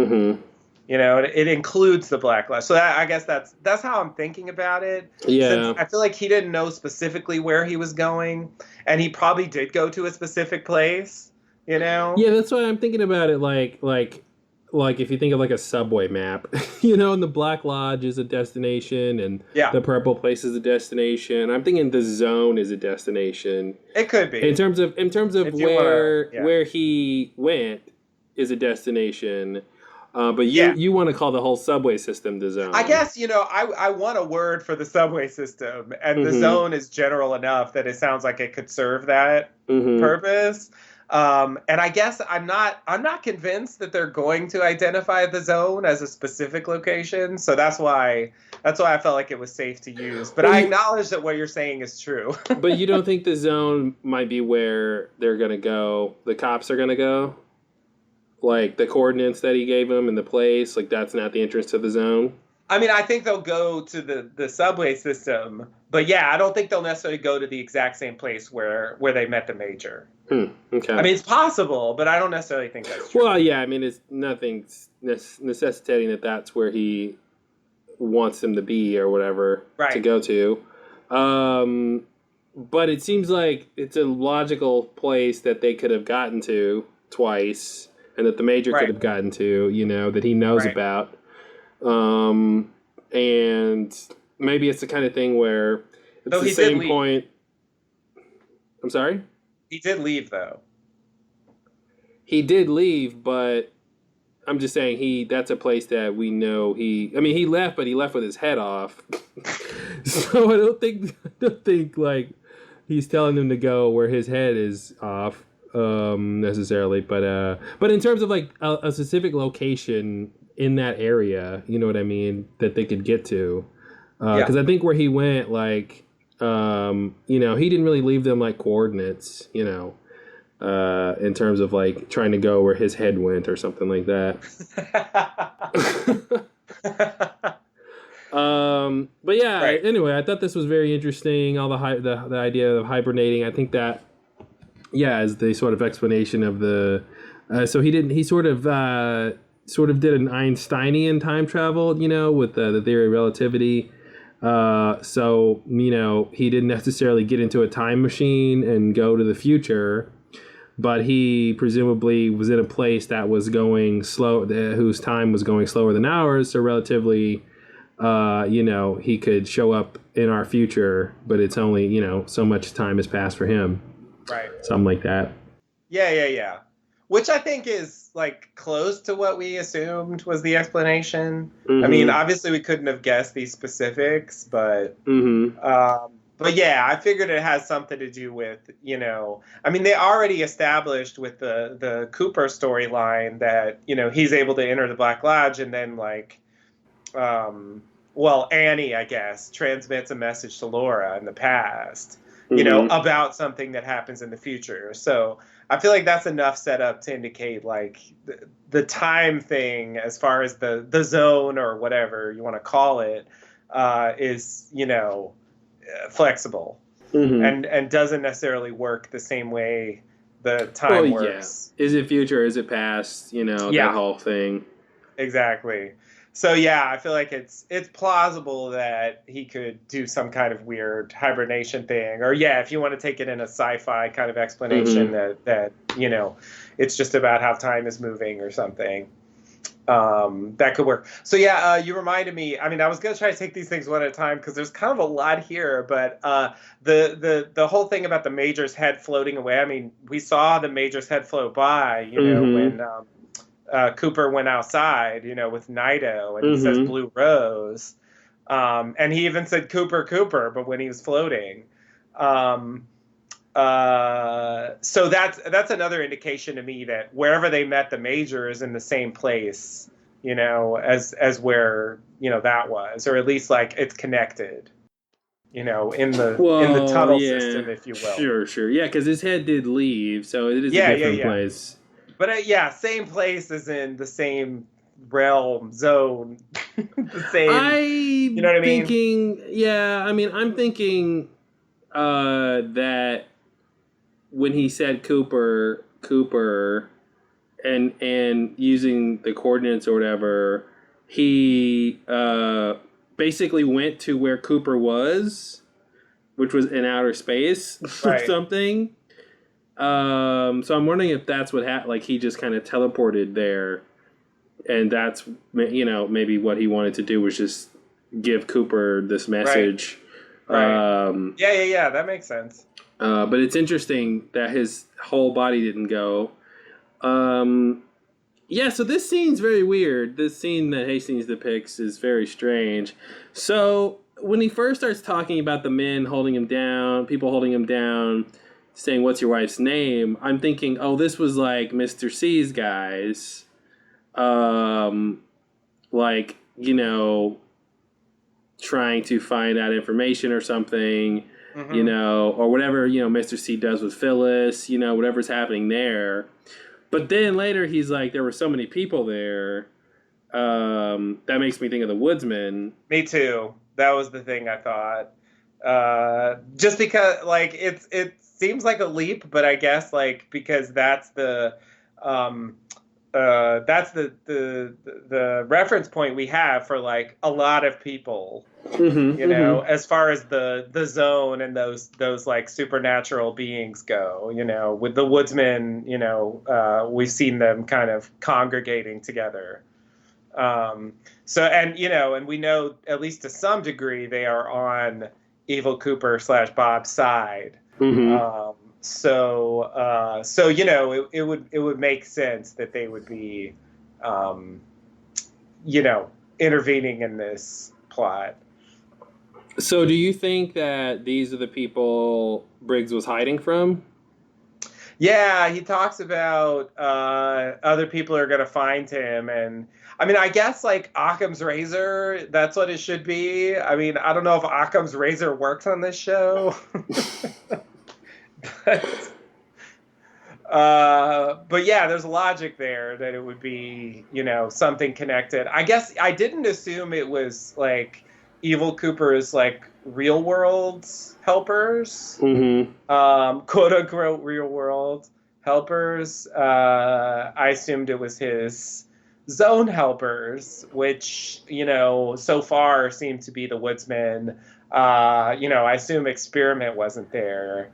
You know, it includes the Black Lodge. So I guess that's how I'm thinking about it. Yeah. Since I feel like he didn't know specifically where he was going, and he probably did go to a specific place, you know? Yeah, that's why I'm thinking about it like if you think of like a subway map, you know, and the Black Lodge is a destination and the purple place is a destination. I'm thinking the zone is a destination. It could be. In terms of where he went is a destination. But you want to call the whole subway system the zone. I guess, you know, I want a word for the subway system, and the zone is general enough that it sounds like it could serve that purpose. And I guess I'm not convinced that they're going to identify the zone as a specific location. So that's why I felt like it was safe to use. But I acknowledge that what you're saying is true. But you don't think the zone might be where they're going to go, the cops are going to go? Like the coordinates that he gave them and the place, like that's not the entrance to the zone? I mean, I think they'll go to the subway system, but yeah, I don't think they'll necessarily go to the exact same place where they met the Major. Okay. I mean, it's possible, but I don't necessarily think that's true. Well, yeah, I mean, it's nothing necessitating that that's where he wants them to be or whatever to go to. But it seems like it's a logical place that they could have gotten to twice. And that the Major could have gotten to, you know, that he knows about. And maybe it's the kind of thing where it's the same point. I'm sorry? He did leave, though. He did leave, but I'm just saying that's a place that we know he left, but he left with his head off. So I don't think like he's telling them to go where his head is off. Necessarily, but in terms of like a specific location in that area, you know what I mean, that they could get to, because I think where he went, like, you know, he didn't really leave them like coordinates, you know, in terms of like trying to go where his head went or something like that. But yeah, anyway, I thought this was very interesting. All the idea of hibernating. I think that. Yeah, as the sort of explanation of the, so he sort of did an Einsteinian time travel, you know, with the theory of relativity. So, you know, he didn't necessarily get into a time machine and go to the future, but he presumably was in a place that was going slow, whose time was going slower than ours. So relatively, you know, he could show up in our future, but it's only, you know, so much time has passed for him. Right. Something like that. Yeah. which I think is like close to what we assumed was the explanation. Mm-hmm. I mean, obviously we couldn't have guessed these specifics, but yeah, I figured it has something to do with, you know, I mean, they already established with the Cooper storyline that, you know, he's able to enter the Black Lodge and then like, well, Annie, I guess, transmits a message to Laura in the past, you know, about something that happens in the future. So I feel like that's enough setup to indicate like the time thing as far as the zone or whatever you want to call it is, you know, flexible and doesn't necessarily work the same way the time works. Yeah. Is it future? Is it past? You know, that whole thing. Exactly. So yeah, I feel like it's plausible that he could do some kind of weird hibernation thing, or yeah, if you want to take it in a sci-fi kind of explanation that you know, it's just about how time is moving or something. That could work. So yeah, you reminded me. I mean, I was gonna try to take these things one at a time because there's kind of a lot here, but the whole thing about the Major's head floating away. I mean, we saw the Major's head float by, you know, when Cooper went outside, you know, with Naito, and he says Blue Rose, and he even said Cooper, but when he was floating. So that's another indication to me that wherever they met the Major is in the same place, you know, as where, you know, that was, or at least like it's connected, you know, in the tunnel system, if you will. Sure. Yeah, because his head did leave, so it is a different place. But same place as in the same realm, zone, the same. You know what I mean? I'm thinking that when he said Cooper, and using the coordinates or whatever, he basically went to where Cooper was, which was in outer space or something. So I'm wondering if that's what happened. Like he just kind of teleported there, and that's, you know, maybe what he wanted to do was just give Cooper this message. Right. Yeah. That makes sense. But it's interesting that his whole body didn't go. So this scene's very weird. This scene that Hastings depicts is very strange. So when he first starts talking about the men holding him down, people holding him down, saying, "What's your wife's name?" I'm thinking, oh, this was like Mr. C's guys. Like, you know, trying to find out information or something. You know, or whatever, you know, Mr. C does with Phyllis, you know, whatever's happening there. But then later he's like, there were so many people there. That makes me think of the Woodsman. Me too. That was the thing I thought. Just because, like, it seems like a leap, but I guess, like, because that's the reference point we have for like a lot of people, you know, as far as the zone and those like supernatural beings go, you know, with the Woodsmen, you know, we've seen them kind of congregating together. So, and, you know, and we know at least to some degree they are on Evil Cooper / Bob's side. So you know, it would make sense that they would be, you know, intervening in this plot. So do you think that these are the people Briggs was hiding from? Yeah, he talks about other people are going to find him. And I mean, I guess like Occam's razor, that's what it should be. I mean, I don't know if Occam's razor works on this show. But yeah, there's logic there that it would be, you know, something connected. I guess I didn't assume it was like Evil Cooper's like real world helpers, quote unquote real world helpers. I assumed it was his zone helpers, which, you know, so far seem to be the Woodsmen. You know, I assume Experiment wasn't there.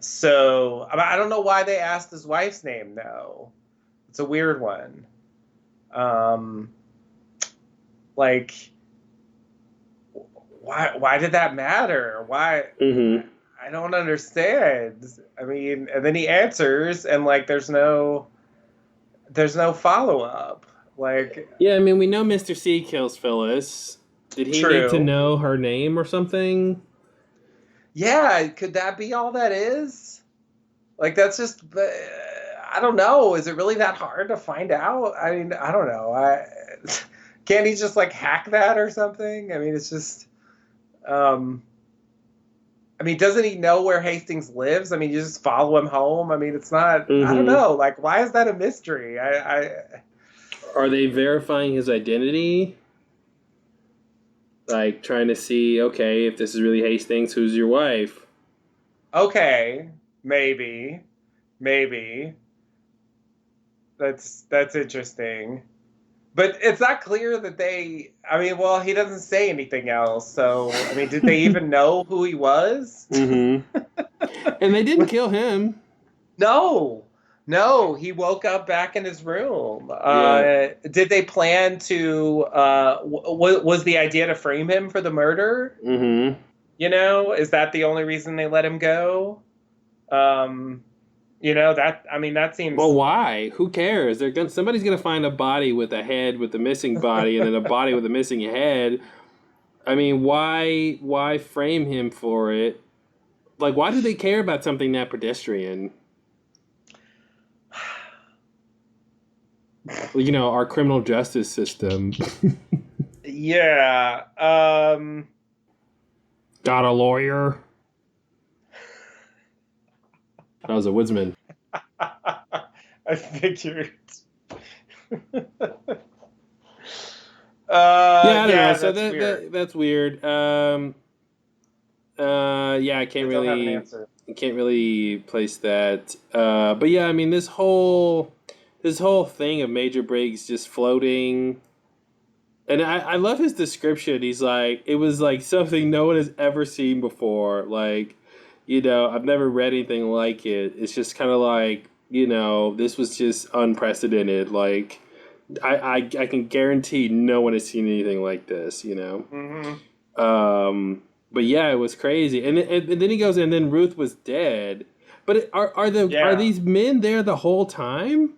So I don't know why they asked his wife's name though. It's a weird one. Like, why did that matter? Why? I don't understand. I mean, and then he answers, and like, there's no follow up. Like, Yeah, I mean, we know Mr. C kills Phyllis. Did he need to true. know her name or something? Yeah, could that be all that is? Like, that's just, I don't know. Is it really that hard to find out? I mean, I don't know. Can't he just like hack that or something? I mean, it's just, I mean, doesn't he know where Hastings lives? I mean, you just follow him home. I mean, it's not, I don't know. Like, why is that a mystery? Are they verifying his identity? Like, trying to see, okay, if this is really Hastings, who's your wife? Okay, maybe. That's interesting. But it's not clear that I mean, well, he doesn't say anything else. So, I mean, did they even know who he was? Mm-hmm. And they didn't kill him. No, he woke up back in his room. Yeah. Did they plan to, was the idea to frame him for the murder? Mm-hmm. You know, is that the only reason they let him go? You know, that seems... Well, why? Who cares? Somebody's gonna find a body with a head with a missing body, and then a body with a missing head. I mean, why frame him for it? Like, why do they care about something that pedestrian? You know, our criminal justice system. Yeah. Got a lawyer? That was a woodsman. I figured. Yeah, I don't know. So that's weird. that's weird. Yeah, I can't Don't have an answer. really place that. But yeah, I mean, this whole thing of Major Briggs just floating, and I love his description. He's like, it was like something no one has ever seen before. Like, you know, I've never read anything like it. It's just kind of like, you know, this was just unprecedented. Like, I can guarantee no one has seen anything like this, you know? Mm-hmm. But yeah, it was crazy. And then he goes, and then Ruth was dead. But are these men there the whole time?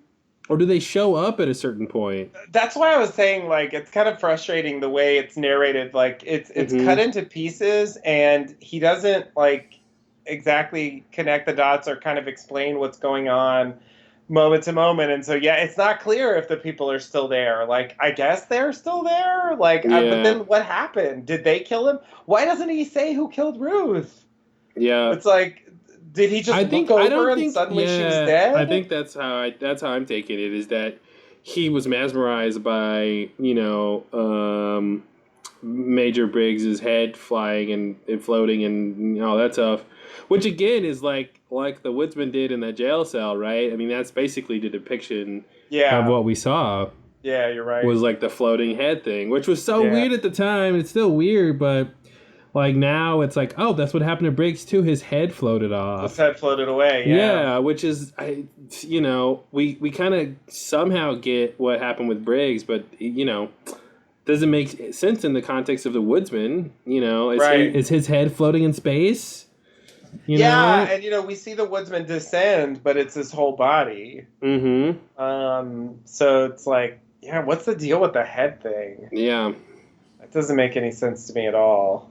Or do they show up at a certain point? That's why I was saying, like, it's kind of frustrating the way it's narrated. Like, it's cut into pieces, and he doesn't, like, exactly connect the dots or kind of explain what's going on moment to moment. And so, yeah, it's not clear if the people are still there. Like, I guess they're still there. Like, but then what happened? Did they kill him? Why doesn't he say who killed Ruth? Yeah. It's like, did he just look over and suddenly she was dead? I think that's how I'm taking it, is that he was mesmerized by, you know, Major Briggs's head flying and floating and all that stuff, which again is like the woodsman did in that jail cell, right? I mean, that's basically the depiction of what we saw. Yeah, you're right. Was like the floating head thing, which was so weird at the time. It's still weird, but like now it's like, oh, that's what happened to Briggs too. His head floated off. His head floated away. Yeah, which is, you know, we kind of somehow get what happened with Briggs, but you know, doesn't make sense in the context of the woodsman. You know, is his head floating in space? You know? And you know, we see the woodsman descend, but it's his whole body. Mm-hmm. So it's like, yeah, what's the deal with the head thing? Yeah, it doesn't make any sense to me at all.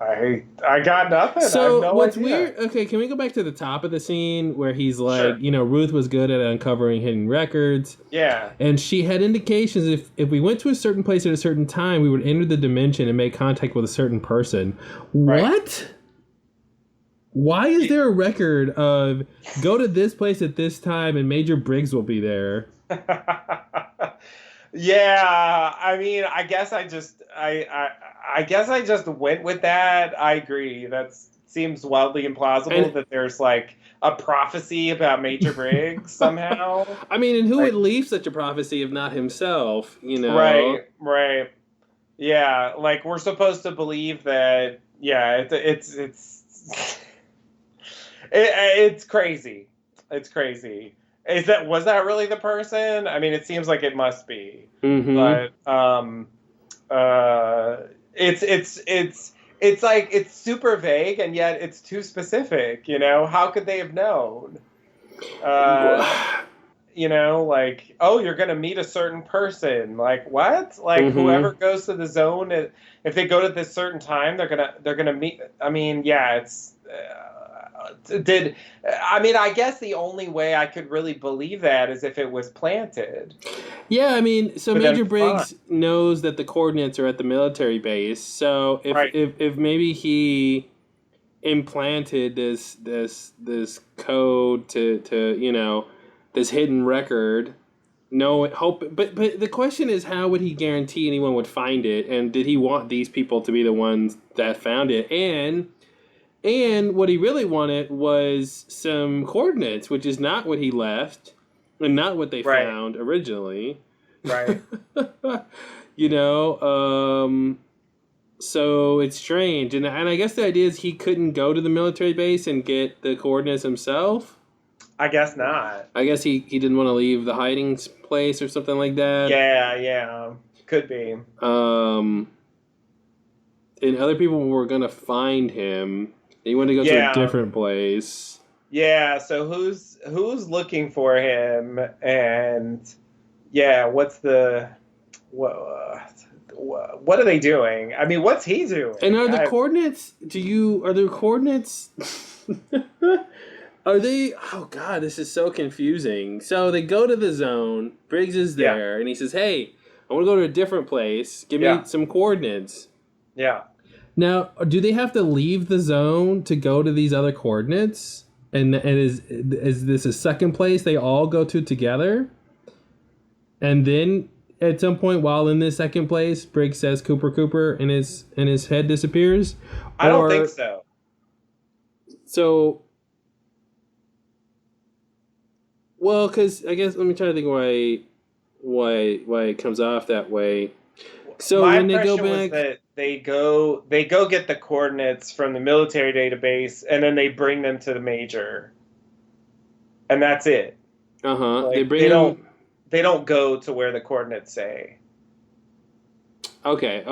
I got nothing. So I have no what's idea. weird? Okay, can we go back to the top of the scene where he's like, you know, Ruth was good at uncovering hidden records. Yeah. And she had indications if we went to a certain place at a certain time, we would enter the dimension and make contact with a certain person. Right. What? Why is there a record of go to this place at this time and Major Briggs will be there? Yeah, I mean, I guess I just went with that. I agree. That seems wildly implausible that there's like a prophecy about Major Briggs somehow. I mean, and who would leave such a prophecy if not himself, you know? Right. Yeah, like we're supposed to believe that, yeah, it's crazy. It's crazy. Was that really the person? I mean, it seems like it must be. Mm-hmm. But it's it's like it's super vague and yet it's too specific. How could they have known? Like, oh, you're gonna meet a certain person. Like, what? Like, whoever goes to the zone, if they go to this certain time, they're gonna meet. I mean, yeah, it's. I guess the only way I could really believe that is if it was planted. Yeah, I mean, so But Major then Briggs knows that the coordinates are at the military base. So if maybe he implanted this code to this hidden record, but the question is, how would he guarantee anyone would find it, and did he want these people to be the ones that found it? And what he really wanted was some coordinates, which is not what he left and not what they found originally. Right. So it's strange. And I guess the idea is he couldn't go to the military base and get the coordinates himself. I guess not. I guess he didn't want to leave the hiding place or something like that. Yeah. Could be. And other people were going to find him. He wanted to go to a different place. Yeah, so who's looking for him? And what's the what are they doing? I mean, what's he doing? And are the coordinates? Are there coordinates? Are they? Oh God, this is so confusing. So they go to the zone. Briggs is there, and he says, "Hey, I want to go to a different place. Give me some coordinates." Yeah. Now, do they have to leave the zone to go to these other coordinates? And is this a second place they all go to together? And then at some point, while in this second place, Briggs says Cooper, and his head disappears. I don't think so. So, well, because I guess let me try to think why it comes off that way. So my when they go impression back, was that they go get the coordinates from the military database, and then they bring them to the major, and that's it. Like, they don't go to where the coordinates say. Okay,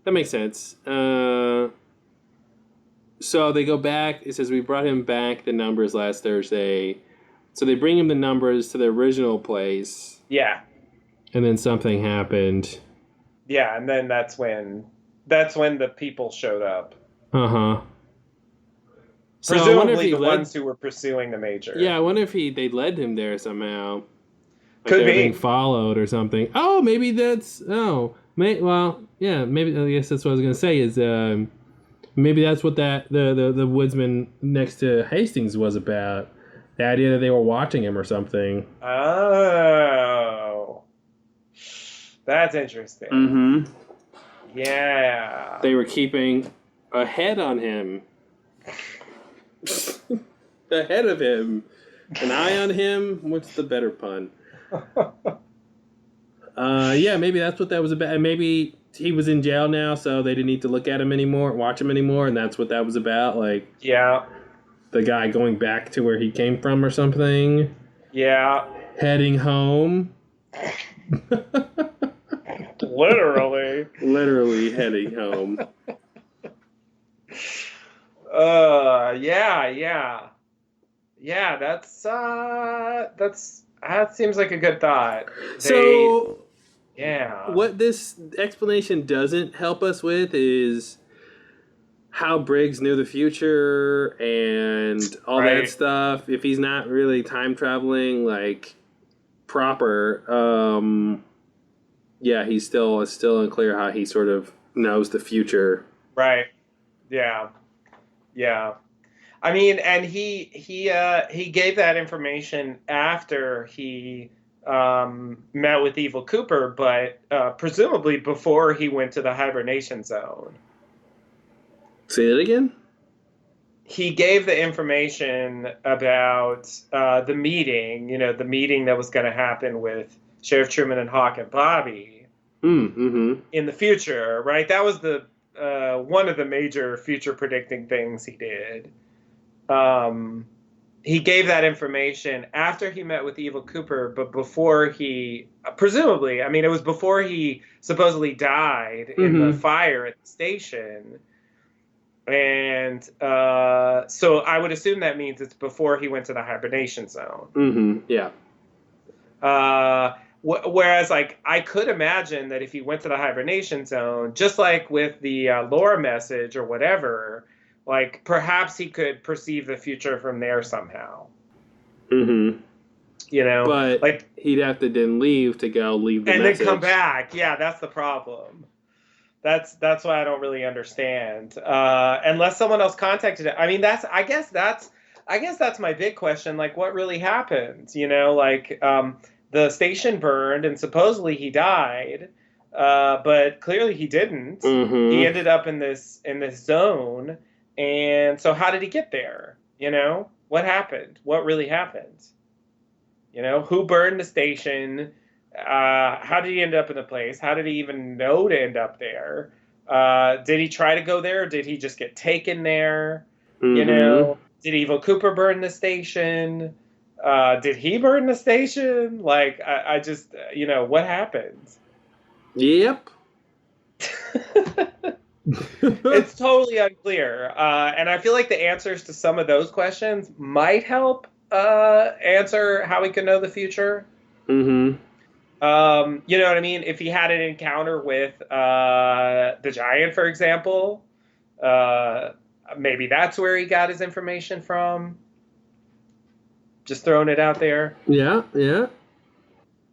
that makes sense. So they go back. It says we brought him back the numbers last Thursday. So they bring him the numbers to the original place. Yeah. And then something happened. Yeah, and then that's when the people showed up. So presumably the ones who were pursuing the major. Yeah, I wonder if they led him there somehow. Like could be being followed or something. Oh, maybe that's maybe I guess that's what I was gonna say is maybe that's what the woodsman next to Hastings was about. The idea that they were watching him or something. Oh. That's interesting. Mm-hmm. Yeah. They were keeping a head on him. Ahead of him. An eye on him. What's the better pun? Maybe that's what that was about. And maybe he was in jail now, so they didn't need to look at him anymore, watch him anymore, and that's what that was about. Like, yeah. The guy going back to where he came from or something. Yeah. Heading home. Literally heading home. Yeah, that seems like a good thought. What this explanation doesn't help us with is how Briggs knew the future and all that stuff. If he's not really time traveling like proper, it's still unclear how he sort of knows the future. Right. Yeah. I mean, and he gave that information after he met with Evil Cooper, but presumably before he went to the hibernation zone. Say that again? He gave the information about the meeting, the meeting that was going to happen with Sheriff Truman and Hawk and Bobby in the future, right? That was the one of the major future predicting things he did. He gave that information after he met with Evil Cooper, but before he, presumably, I mean, it was before he supposedly died in the fire at the station. And so I would assume that means it's before he went to the hibernation zone. Mm-hmm. Yeah. Whereas, like, I could imagine that if he went to the hibernation zone, just like with the Laura message or whatever, like, perhaps he could perceive the future from there somehow. Mm-hmm. You know? But like, he'd have to then leave the and message. then come back. Yeah, that's the problem. That's why I don't really understand. Unless someone else contacted it. I mean, I guess that's my big question. Like, what really happened? You know, like, the station burned and supposedly he died, but clearly he didn't. Mm-hmm. He ended up in this zone, and so how did he get there? You know, what happened? What really happened? You know, who burned the station? How did he end up in the place? How did he even know to end up there? Did he try to go there, or did he just get taken there? Mm-hmm. You know, did Evil Cooper burn the station? Did he burn the station? Like, I just, you know, what happened? Yep. It's totally unclear. And I feel like the answers to some of those questions might help answer how we can know the future. Mm-hmm. You know what I mean? If he had an encounter with the giant, for example, maybe that's where he got his information from. Just throwing it out there. Yeah. You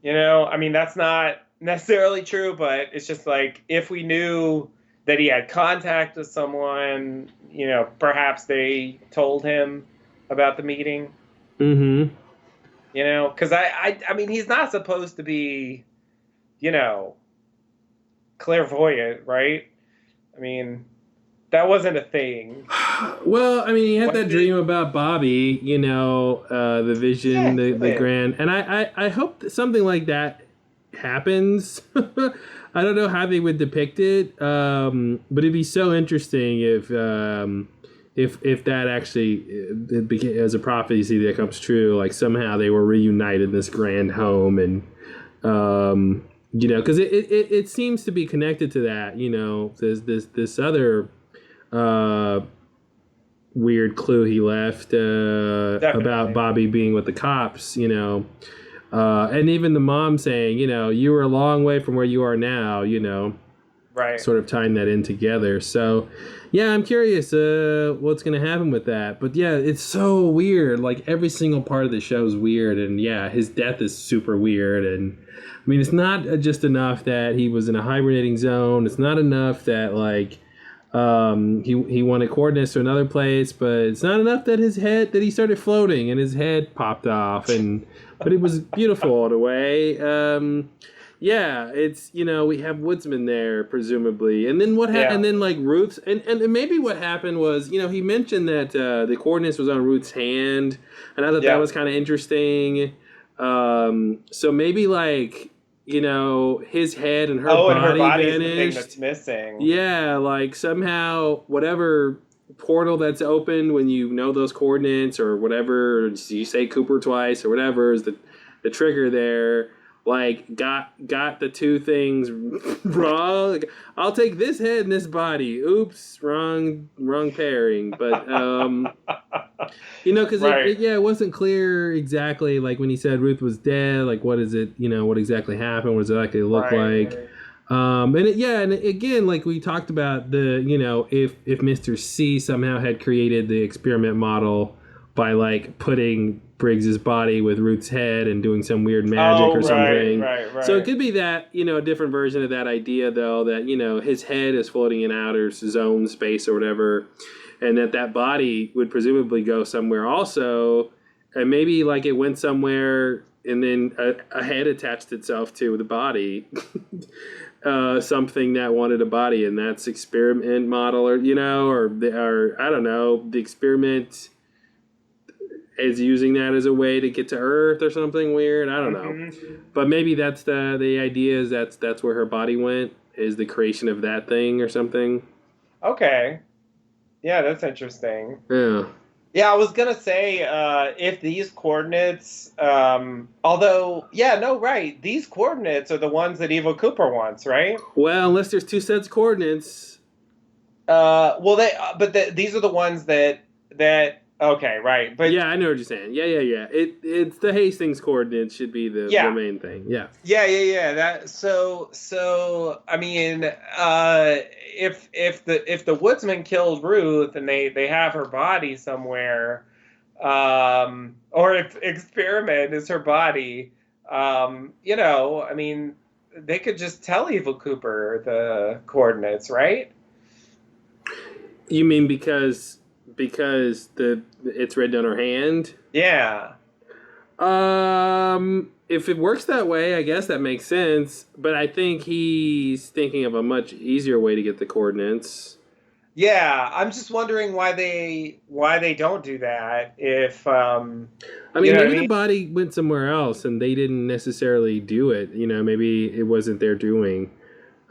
know, I mean, that's not necessarily true, but it's just like, if we knew that he had contact with someone, you know, perhaps they told him about the meeting. Mm-hmm. You know, because I mean, he's not supposed to be, you know, clairvoyant, right? I mean, that wasn't a thing. Well, I mean, he had that dream about Bobby, you know, the vision, the grand, and I hope that something like that happens. I don't know how they would depict it, but it'd be so interesting if that actually as a prophecy that comes true, like somehow they were reunited in this grand home, and you know, because it seems to be connected to that. You know, there's this other weird clue he left about Bobby being with the cops. You know. And even the mom saying, you know, you were a long way from where you are now, you know, right? Sort of tying that in together. So, yeah, I'm curious what's going to happen with that. But yeah, it's so weird. Like, every single part of the show is weird. And yeah, his death is super weird. And I mean, it's not just enough that he was in a hibernating zone. It's not enough that, like, he wanted coordinates to another place, but it's not enough that he started floating and his head popped off, but it was beautiful in a way. Yeah, it's, you know, we have Woodsman there presumably, and then and then like Ruth's, and maybe what happened was, you know, he mentioned that the coordinates was on Ruth's hand, and I thought that was kind of interesting. So maybe, like, you know, his head and her body vanished. The thing that's missing. Yeah, like somehow whatever portal that's opened when you know those coordinates or whatever, you say Cooper twice or whatever is the trigger there. Like got the two things wrong. Like, I'll take this head and this body. Oops, wrong pairing. But you know, because it wasn't clear exactly. Like when he said Ruth was dead, like what is it? You know, what exactly happened? What does it actually look like? And again, like we talked about, the, you know, if Mr. C somehow had created the experiment model by like putting Briggs's body with Ruth's head and doing some weird magic or something. Right. So it could be that, you know, a different version of that idea, though, that, you know, his head is floating in outer zone space or whatever, and that body would presumably go somewhere also, and maybe like it went somewhere and then a head attached itself to the body. Something that wanted a body, and that's experiment model, or, you know, or I don't know, the experiment is using that as a way to get to Earth or something weird. I don't know, but maybe that's the idea, is that's where her body went, is the creation of that thing or something. Okay, yeah, that's interesting. Yeah, I was gonna say if these coordinates, these coordinates are the ones that Evil Cooper wants, right? Well, unless there's two sets of coordinates. Well, these are the ones that. Okay, right, but Yeah, I know what you're saying. Yeah. It's the Hastings coordinates should be the yeah, main thing. Yeah. yeah. I mean, if the woodsman killed Ruth and they have her body somewhere, or if Experiment is her body, I mean, they could just tell Evil Cooper the coordinates, right? You mean because the it's written on her hand? Yeah. If it works that way, I guess that makes sense. But I think he's thinking of a much easier way to get the coordinates. Yeah, I'm just wondering why they don't do that. If I you mean, know what I maybe the mean? body went somewhere else and they didn't necessarily do it. Maybe it wasn't their doing.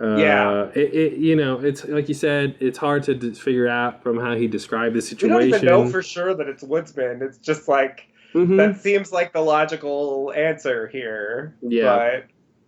Yeah, It's like you said, it's hard to figure out from how he described the we don't even know situation. for sure that it's Woodsman. It's just like Mm-hmm. that seems like the logical answer here, Yeah.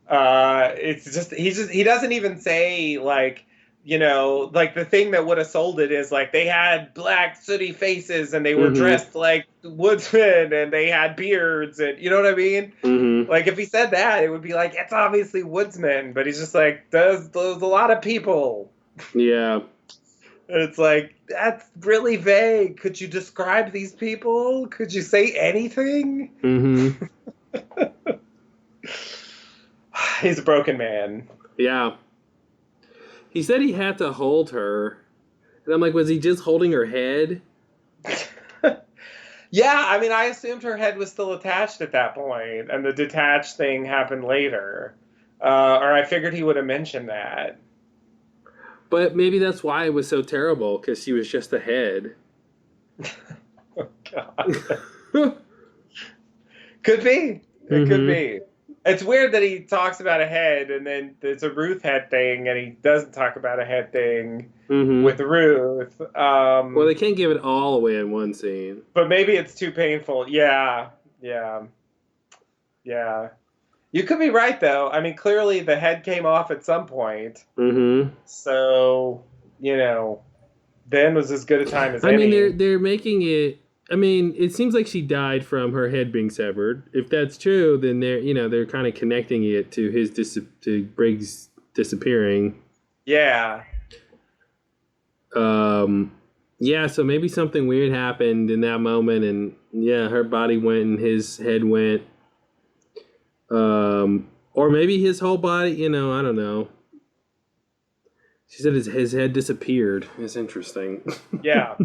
but it's just he doesn't even say like. Like the thing that would have sold it is like they had black sooty faces and they were Mm-hmm. dressed like woodsmen and they had beards and you know what I mean? Mm-hmm. Like if he said that, it would be like it's obviously woodsmen, but he's just like there's a lot of people, Yeah. and it's like that's really vague. Could you describe these people? Could you say anything? Mm-hmm. He's a broken man. Yeah. He said he had to hold her. And I'm like, was he just holding her head? Yeah, I mean, I assumed her head was still attached at that point, and the detached thing happened later. Or I figured he would have mentioned that. But maybe that's why it was so terrible, because she was just a head. Oh, God. Could be. It could be. It's weird that he talks about a head, and then it's a Ruth head thing, and he doesn't talk about a head thing with Ruth. Well, they can't give it all away in one scene. But maybe it's too painful. Yeah. You could be right, though. I mean, clearly the head came off at some point. Mm-hmm. So, then was as good a time as any. I mean, they're making it. I mean, it seems like she died from her head being severed. If that's true, then they're kind of connecting it to to Briggs disappearing. Yeah. Yeah, so maybe something weird happened in that moment, and yeah, her body went and his head went. Or maybe his whole body, I don't know. She said his head disappeared. It's interesting. Yeah.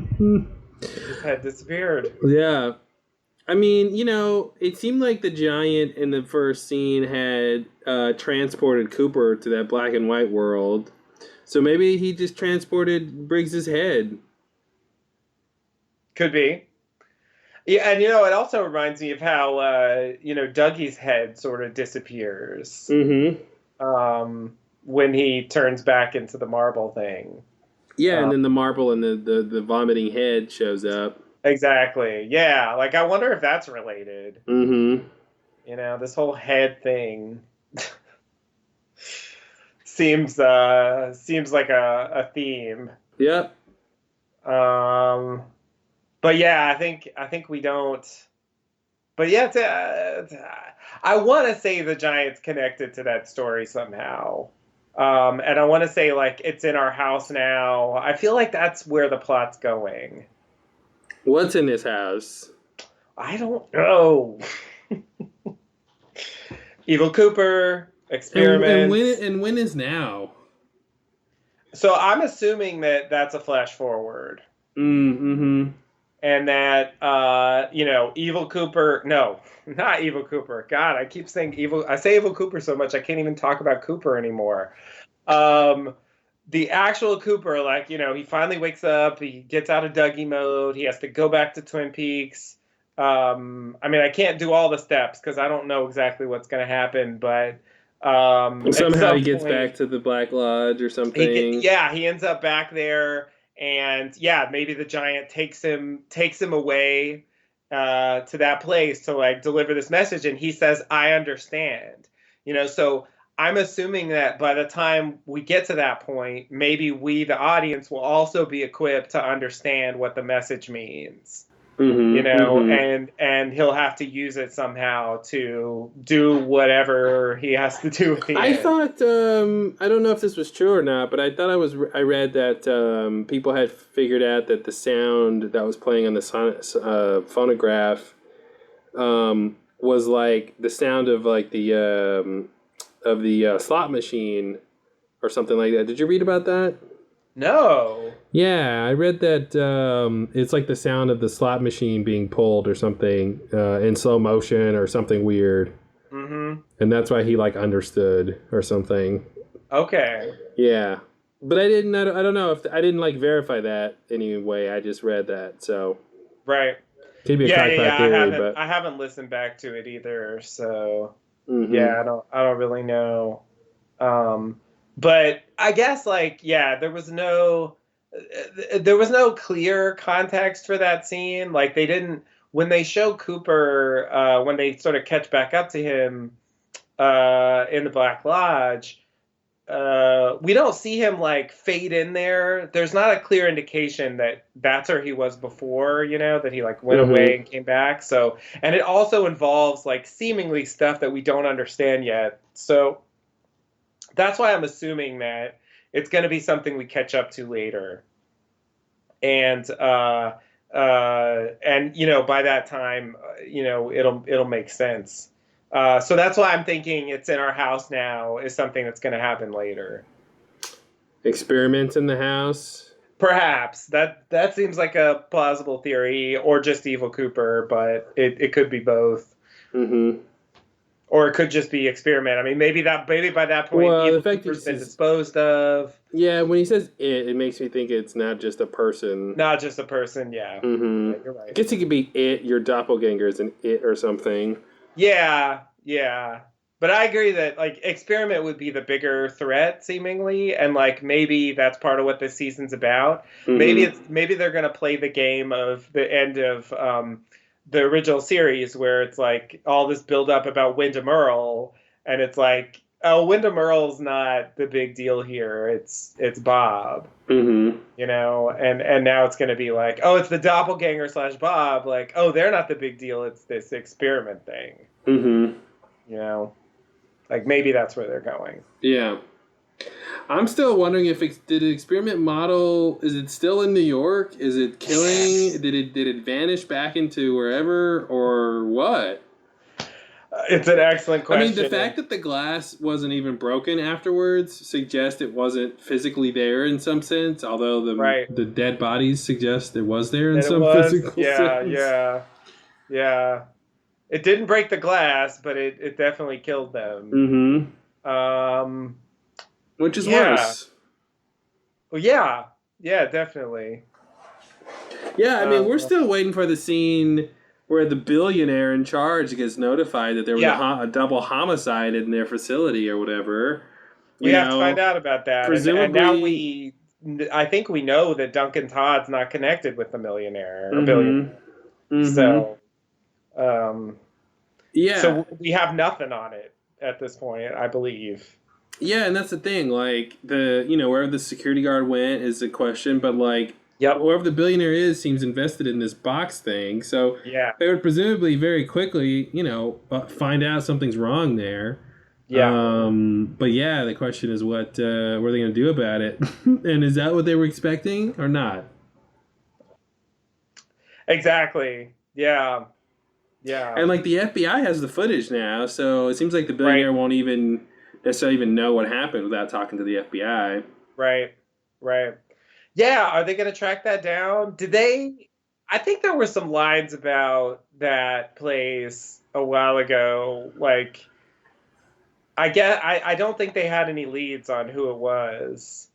His head disappeared. Yeah. I mean, it seemed like the giant in the first scene had transported Cooper to that black and white world. So maybe he just transported Briggs's head. Could be. Yeah, and it also reminds me of how Dougie's head sort of disappears. Mm-hmm. When he turns back into the marble thing. Yeah, and then the marble and the vomiting head shows up. Exactly. Yeah, like I wonder if that's related. Mm-hmm. This whole head thing seems like a theme. Yep. But yeah, I think we don't. But yeah, I want to say the Giant's connected to that story somehow. And I want to say like it's in our house now. I feel like that's where the plot's going. What's in this house? I don't know. Evil Cooper, Experiment. And when is now? So I'm assuming that that's a flash forward. Mm-hmm. And that, Evil Cooper, no, not Evil Cooper. God, I keep saying I say Evil Cooper so much I can't even talk about Cooper anymore. The actual Cooper, like, he finally wakes up, he gets out of Dougie mode, he has to go back to Twin Peaks. I mean, I can't do all the steps because I don't know exactly what's going to happen, but somehow he gets back to the Black Lodge or something. He ends up back there. And yeah, maybe the Giant takes him away to that place to like deliver this message, and he says, "I understand." So I'm assuming that by the time we get to that point, maybe we, the audience, will also be equipped to understand what the message means. And he'll have to use it somehow to do whatever he has to do at the I end. thought I don't know if this was true or not, but I thought I read that people had figured out that the sound that was playing on the phonograph was like the sound of like the slot machine or something like that. Did you read about that? No. Yeah, I read that it's like the sound of the slot machine being pulled or something in slow motion or something weird. Mm-hmm. And that's why he like understood or something. Okay. Yeah. But I don't know if I didn't like verify that anyway. I just read that. So Right. could be a crackpot theory, I haven't listened back to it either, so Mm-hmm. yeah, I don't really know. But I guess like there was no clear context for that scene. Like they didn't when they show Cooper when they sort of catch back up to him in the Black Lodge. We don't see him like fade in there. There's not a clear indication that that's where he was before, you know, that he like went away and came back. So, and it also involves like seemingly stuff that we don't understand yet. So that's why I'm assuming that it's going to be something we catch up to later. And you know, by that time, you know, it'll make sense. So that's why I'm thinking It's in Our House Now is something that's going to happen later. Experiments in the house? Perhaps. That seems like a plausible theory, or just Evil Cooper, but it could be both. Mm-hmm. Or it could just be experiment. I mean, maybe by that point, Evil Cooper's been disposed of. Yeah, when he says it makes me think it's not just a person. Not just a person, yeah. Mm-hmm. Yeah, you're right. I guess it could be your doppelganger is an it or something. Yeah. But I agree that like experiment would be the bigger threat seemingly, and like maybe that's part of what this season's about. Mm-hmm. Maybe they're gonna play the game of the end of the original series where it's like all this build up about Wyndham Earl, and it's like, oh, Wyndham Earl's not the big deal here. It's Bob. Mm-hmm. You know, and now it's gonna be like, oh, it's the doppelganger / Bob. Like, oh, they're not the big deal. It's this experiment thing. Mm-hmm. You know, like maybe that's where they're going. Yeah. I'm still wondering if did an experiment model, is it still in New York? Is it killing? Did it vanish back into wherever or what? It's an excellent question. I mean, the fact that the glass wasn't even broken afterwards suggests it wasn't physically there in some sense, although the dead bodies suggest it was there in some physical sense. Yeah. It didn't break the glass, but it definitely killed them. Mm-hmm. Which is worse. Well, yeah, definitely. Yeah, I mean, we're still waiting for the scene where the billionaire in charge gets notified that there was a double homicide in their facility or whatever. We have to find out about that. Presumably, and now I think we know that Duncan Todd's not connected with the millionaire or billionaire. Mm-hmm. So, yeah. So we have nothing on it at this point, I believe. Yeah, and that's the thing. Like wherever the security guard went is a question, but like, whoever the billionaire is seems invested in this box thing. So they would presumably very quickly, find out something's wrong there. Yeah. But yeah, the question is what are they going to do about it? And is that what they were expecting or not? Exactly. Yeah. And like the FBI has the footage now, so it seems like the billionaire won't even necessarily know what happened without talking to the FBI. Right. Yeah, are they going to track that down? I think there were some lines about that place a while ago. Like, I don't think they had any leads on who it was.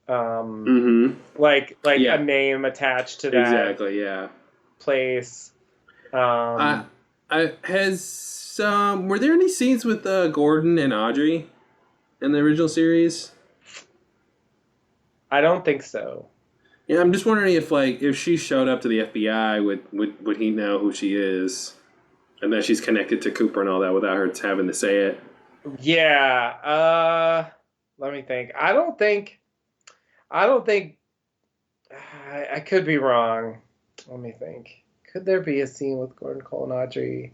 Like a name attached to that place. Were there any scenes with Gordon and Audrey in the original series? I don't think so. Yeah, I'm just wondering if she showed up to the FBI, would he know who she is, and that she's connected to Cooper and all that without her having to say it? Yeah. Let me think. I don't think. I could be wrong. Let me think. Could there be a scene with Gordon Cole and Audrey?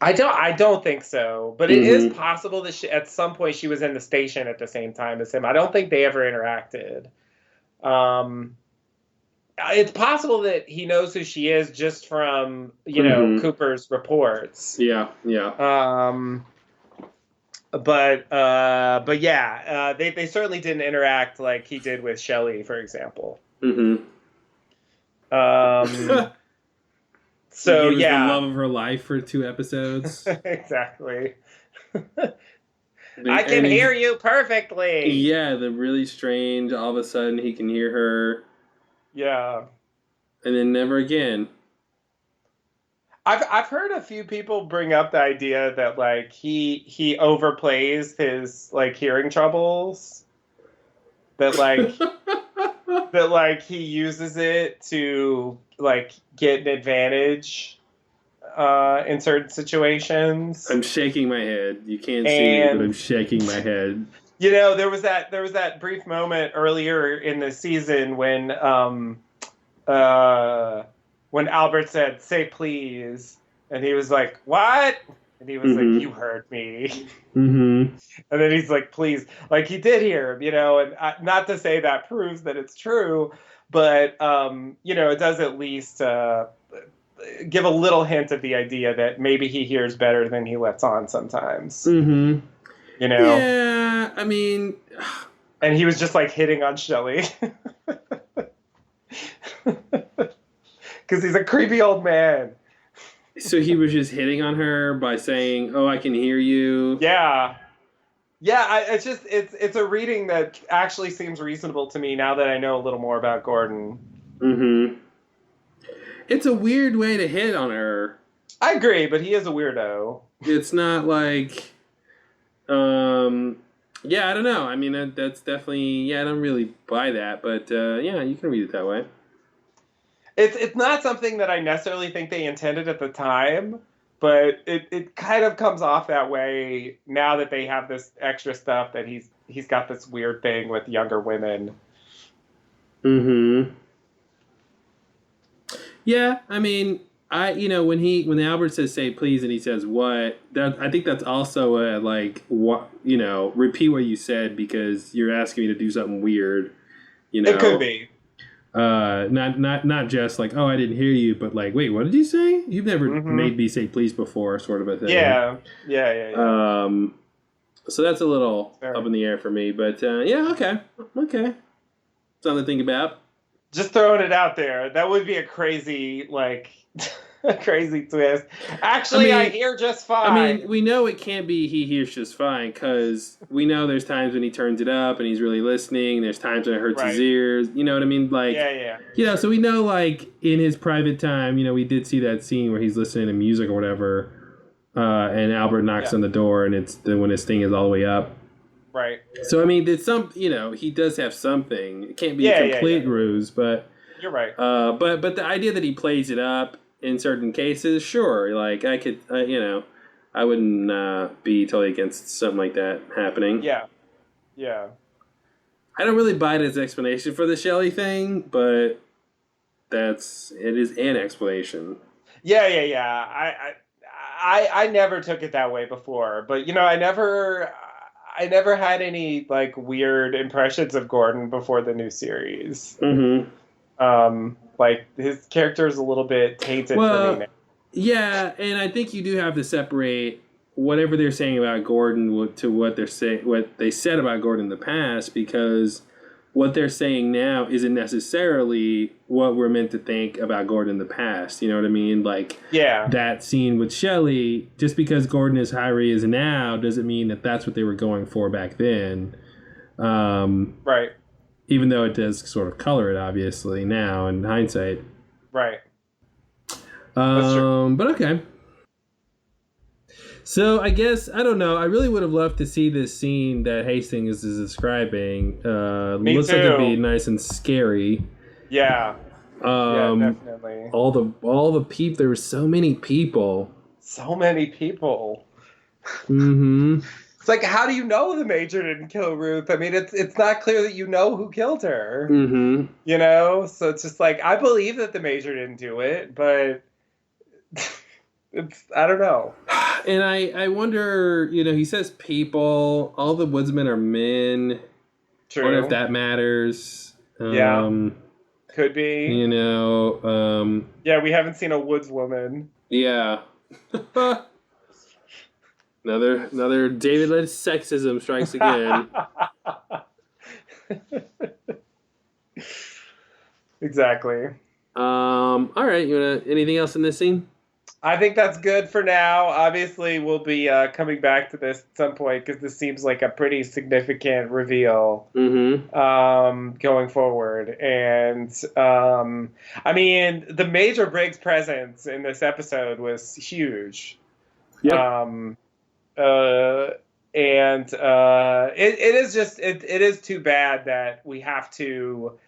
I don't think so, but it is possible that at some point she was in the station at the same time as him. I don't think they ever interacted. Um, it's possible that he knows who she is just from, Cooper's reports. Yeah, yeah. But yeah, they certainly didn't interact like he did with Shelley, for example. Mm-hmm. So he was yeah, the love of her life for 2 episodes. exactly. I can hear you perfectly. Yeah, the really strange. All of a sudden, he can hear her. Yeah. And then never again. I've heard a few people bring up the idea that like he overplays his like hearing troubles. That like he uses it to like get an advantage in certain situations. I'm shaking my head. You can't see me, but I'm shaking my head. There was that brief moment earlier in the season when Albert said, "Say please," and he was like, "What?" And he was like, "You heard me." Mm-hmm. And then he's like, "Please," like he did hear him, and not to say that proves that it's true, but it does at least give a little hint of the idea that maybe he hears better than he lets on sometimes. Mm-hmm. Yeah, I mean, and he was just like hitting on Shelley. Because he's a creepy old man. So he was just hitting on her by saying, "Oh, I can hear you." Yeah. It's a reading that actually seems reasonable to me now that I know a little more about Gordon. Mm-hmm. It's a weird way to hit on her. I agree, but he is a weirdo. It's not like, yeah, I don't know. I mean, that's definitely, I don't really buy that, but yeah, you can read it that way. It's not something that I necessarily think they intended at the time, but it kind of comes off that way now that they have this extra stuff that he's got this weird thing with younger women. Mm-hmm. Yeah, I mean, when Albert says "say please" and he says "what," I think that's also a like what repeat what you said because you're asking me to do something weird. It could be. Not just like, oh, I didn't hear you, but like, wait, what did you say? You've never made me say please before, sort of a thing. Yeah. So that's a little up in the air for me, but yeah, okay, something to think about. Just throwing it out there. That would be a crazy a crazy twist. Actually, I hear just fine. I mean, we know it can't be he hears just fine because we know there's times when he turns it up and he's really listening. There's times when it hurts his ears. You know what I mean? Like, yeah. So we know, like, in his private time, we did see that scene where he's listening to music or whatever, and Albert knocks on the door, and it's when his thing is all the way up. Right. So I mean, there's some, he does have something. It can't be a complete ruse, but you're right. But the idea that he plays it up in certain cases, sure. Like I could, I wouldn't be totally against something like that happening. Yeah. I don't really buy it as an explanation for the Shelley thing, but it is an explanation. Yeah. I never took it that way before, but I never had any like weird impressions of Gordon before the new series. Mm-hmm. Like his character is a little bit tainted for me now. Yeah, and I think you do have to separate whatever they're saying about Gordon to what they said about Gordon in the past, because what they're saying now isn't necessarily what we're meant to think about Gordon in the past. You know what I mean? Like, that scene with Shelley, just because Gordon is how he is now doesn't mean that that's what they were going for back then. Right. Even though it does sort of color it, obviously, now in hindsight. Right. That's true. But okay. So I guess, I don't know, I really would have loved to see this scene that Hastings is describing. Me looks too. like it'd be nice and scary. Yeah. Definitely. All the people, there were so many people. So many people. Mm-hmm. It's like, how do you know the Major didn't kill Ruth? I mean, it's not clear that you know who killed her. Mm-hmm. You know? So it's just like, I believe that the Major didn't do it, but I don't know. And I wonder, he says people, all the woodsmen are men. True. I wonder if that matters. Yeah. Could be. Yeah, we haven't seen a woodswoman. Yeah. Another David Lynch sexism strikes again. Exactly. All right. Anything else in this scene? I think that's good for now. Obviously, we'll be coming back to this at some point because this seems like a pretty significant reveal going forward. And I mean, the Major Briggs presence in this episode was huge. Yep. It is just it is too bad that we have to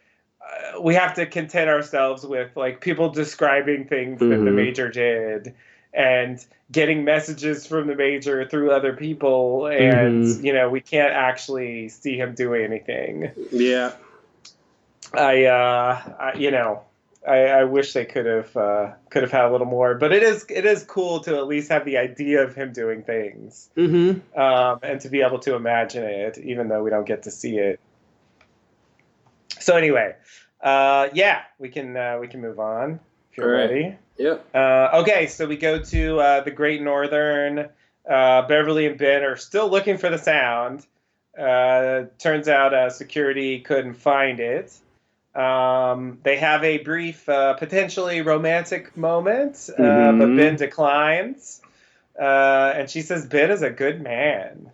content ourselves with like people describing things that the Major did and getting messages from the Major through other people, and we can't actually see him doing anything. Yeah. I wish they could have had a little more, but it is cool to at least have the idea of him doing things, and to be able to imagine it, even though we don't get to see it. So anyway, we can move on if you're ready. Yep. Okay, so we go to the Great Northern. Beverly and Ben are still looking for the sound. Turns out security couldn't find it. They have a brief, potentially romantic moment, but Ben declines. And she says Ben is a good man.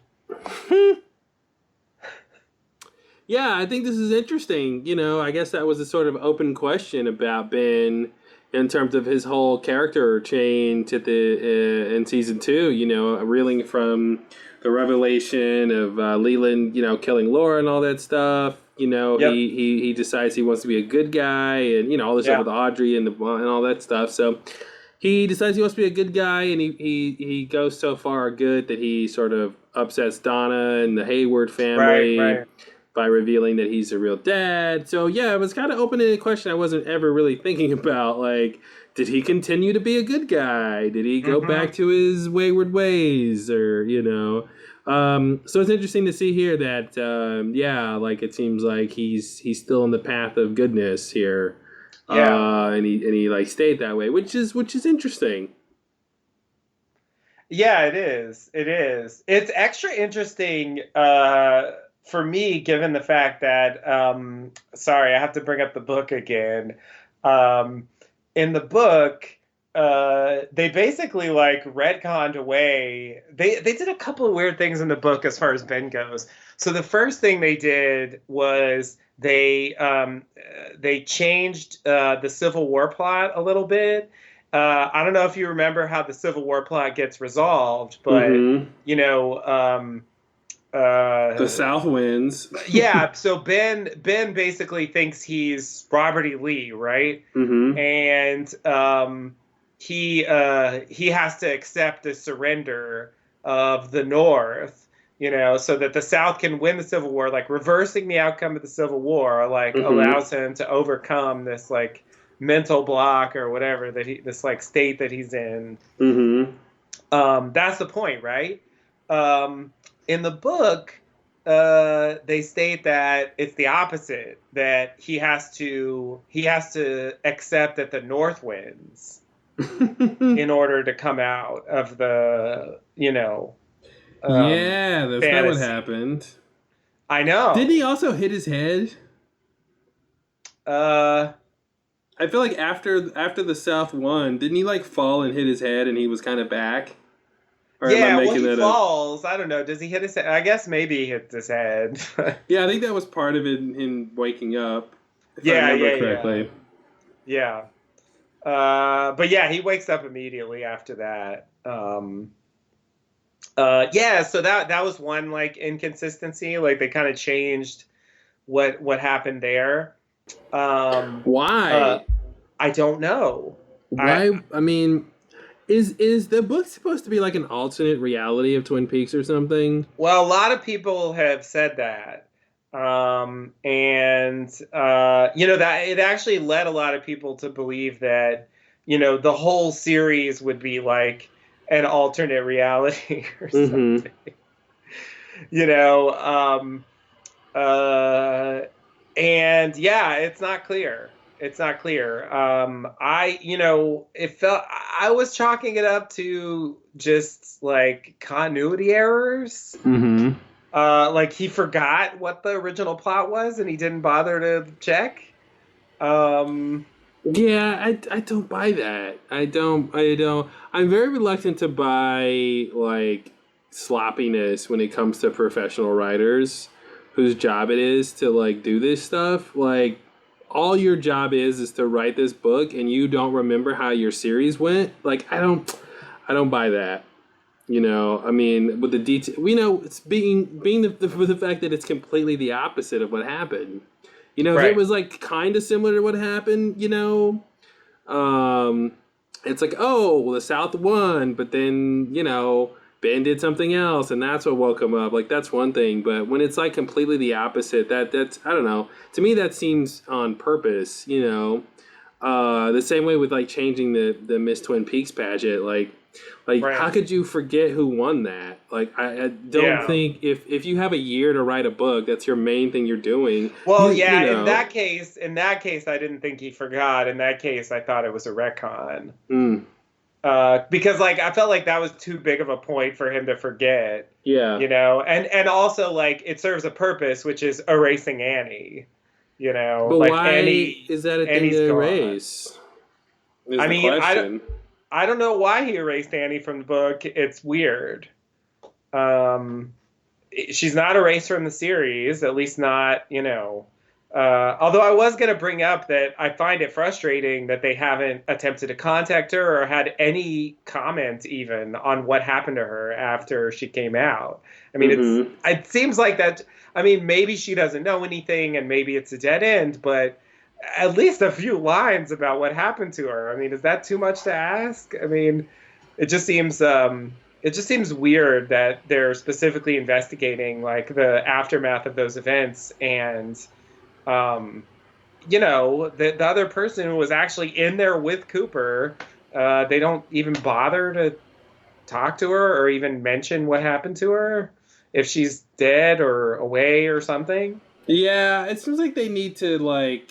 Yeah, I think this is interesting. I guess that was a sort of open question about Ben in terms of his whole character chain to in season 2. Reeling from the revelation of Leland, killing Laura and all that stuff. He decides he wants to be a good guy, and all this stuff with Audrey and all that stuff. So he decides he wants to be a good guy, and he goes so far good that he sort of upsets Donna and the Hayward family. Right. By revealing that he's a real dad. So yeah, it was kind of open-ended question I wasn't ever really thinking about. Like, did he continue to be a good guy? Did he go back to his wayward ways? Or, so it's interesting to see here that, it seems like he's still on the path of goodness here. Yeah. And he like stayed that way, which is interesting. Yeah, it is. It's extra interesting, for me, given the fact that, sorry, I have to bring up the book again. In the book, they basically like retconned away. They did a couple of weird things in the book as far as Ben goes. So the first thing they did was they changed the Civil War plot a little bit. I don't know if you remember how the Civil War plot gets resolved, but the South wins. Yeah, so Ben basically thinks he's Robert E. Lee, right? And he has to accept the surrender of the North, so that the South can win the Civil War. Like reversing the outcome of the Civil War, allows him to overcome this like mental block or whatever this like state that he's in. That's the point, right? In the book, they state that it's the opposite, that he has to accept that the North wins in order to come out of the, that's fantasy. not what happened. I know. Didn't he also hit his head? I feel like after the South won, didn't he like fall and hit his head and he was kind of back? Or he falls. I don't know. Does he hit his head? I guess maybe he hit his head. Yeah, I think that was part of it in waking up. If I remember correctly. Yeah. But yeah, he wakes up immediately after that. So that was one like inconsistency. Like they kind of changed what happened there. Why? I don't know. Why? I mean, Is the book supposed to be like an alternate reality of Twin Peaks or something? Well, a lot of people have said that. That it actually led a lot of people to believe that, the whole series would be like an alternate reality or something. And yeah, it's not clear. It's not clear. I was chalking it up to just like continuity errors. Like he forgot what the original plot was and he didn't bother to check. Yeah, I don't buy that. I don't. I'm very reluctant to buy like sloppiness when it comes to professional writers whose job it is to like do this stuff. Like all your job is to write this book and you don't remember how your series went. Like I don't buy that. I mean, with the detail, it's being the fact that it's completely the opposite of what happened. Right. If it was like kind of similar to what happened, it's like, oh, well, the South won, but then, Ben did something else, and that's what woke him up. Like, that's one thing. But when it's like completely the opposite, that's I don't know. To me, that seems on purpose. The same way with like changing the Miss Twin Peaks pageant, like right. How could you forget who won that? Like, I don't think if you have a year to write a book, that's your main thing you're doing. Well, in that case, I didn't think he forgot. In that case, I thought it was a retcon. Because like I felt like that was too big of a point for him to forget. Yeah. And also like it serves a purpose, which is erasing Annie. But like why is that a thing to erase? I don't know why he erased Annie from the book. It's weird. She's not erased from the series, at least not, although I was going to bring up that I find it frustrating that they haven't attempted to contact her or had any comment even on what happened to her after she came out. I mean, it seems like that. I mean, maybe she doesn't know anything and maybe it's a dead end, but at least a few lines about what happened to her. I mean, is that too much to ask? I mean, it just seems weird that they're specifically investigating like the aftermath of those events and, the other person who was actually in there with Cooper, they don't even bother to talk to her or even mention what happened to her if she's dead or away or something. Yeah, it seems like they need to like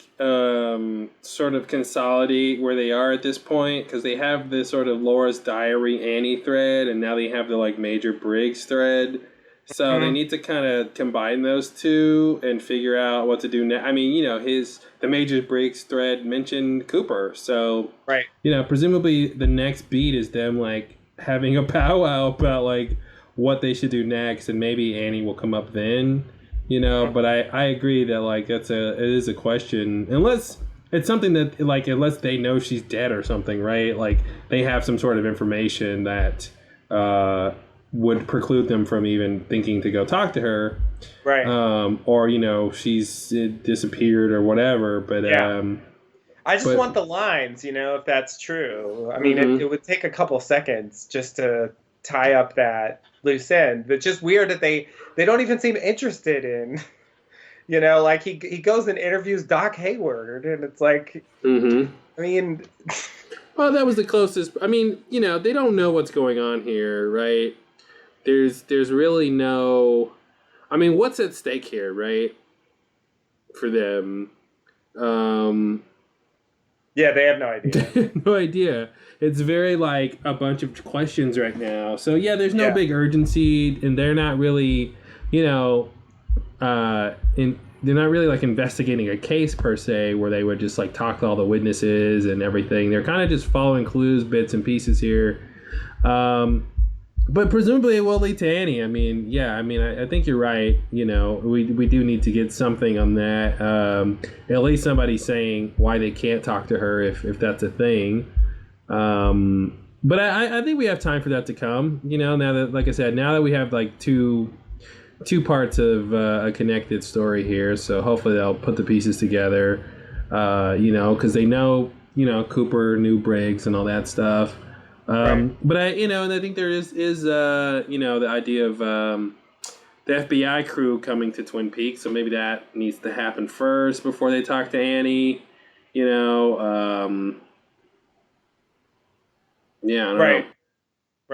sort of consolidate where they are at this point because they have this sort of Laura's Diary Annie thread and now they have the like Major Briggs thread. So they need to kind of combine those two and figure out what to do next. I mean, the Major Briggs thread mentioned Cooper. So, right. Presumably the next beat is them like having a powwow about like what they should do next and maybe Annie will come up then. But I agree that like it is a question unless it's something that like unless they know she's dead or something, right? Like they have some sort of information that would preclude them from even thinking to go talk to her, right? Or she's disappeared or whatever. But I just want the lines, if that's true. I mean, it would take a couple seconds just to tie up that loose end. But just weird that they don't even seem interested in, like he goes and interviews Doc Hayward, and it's like, I mean, well, that was the closest. I mean, they don't know what's going on here, right? There's really no. I mean, what's at stake here, right? For them, yeah, they have no idea. No idea. It's very like a bunch of questions right now. So yeah, there's no big urgency, and they're not really, they're not really like investigating a case per se, where they would just like talk to all the witnesses and everything. They're kind of just following clues, bits and pieces here. But presumably it will lead to Annie. I mean, I think you're right. We do need to get something on that. At least somebody saying why they can't talk to her if that's a thing. But I think we have time for that to come. Now that, like I said, now that we have like two parts of a connected story here, so hopefully they'll put the pieces together. Because they know, Cooper knew Briggs and all that stuff. Right. But and I think there is the idea of the FBI crew coming to Twin Peaks, so maybe that needs to happen first before they talk to Annie. Yeah, I don't Right. know.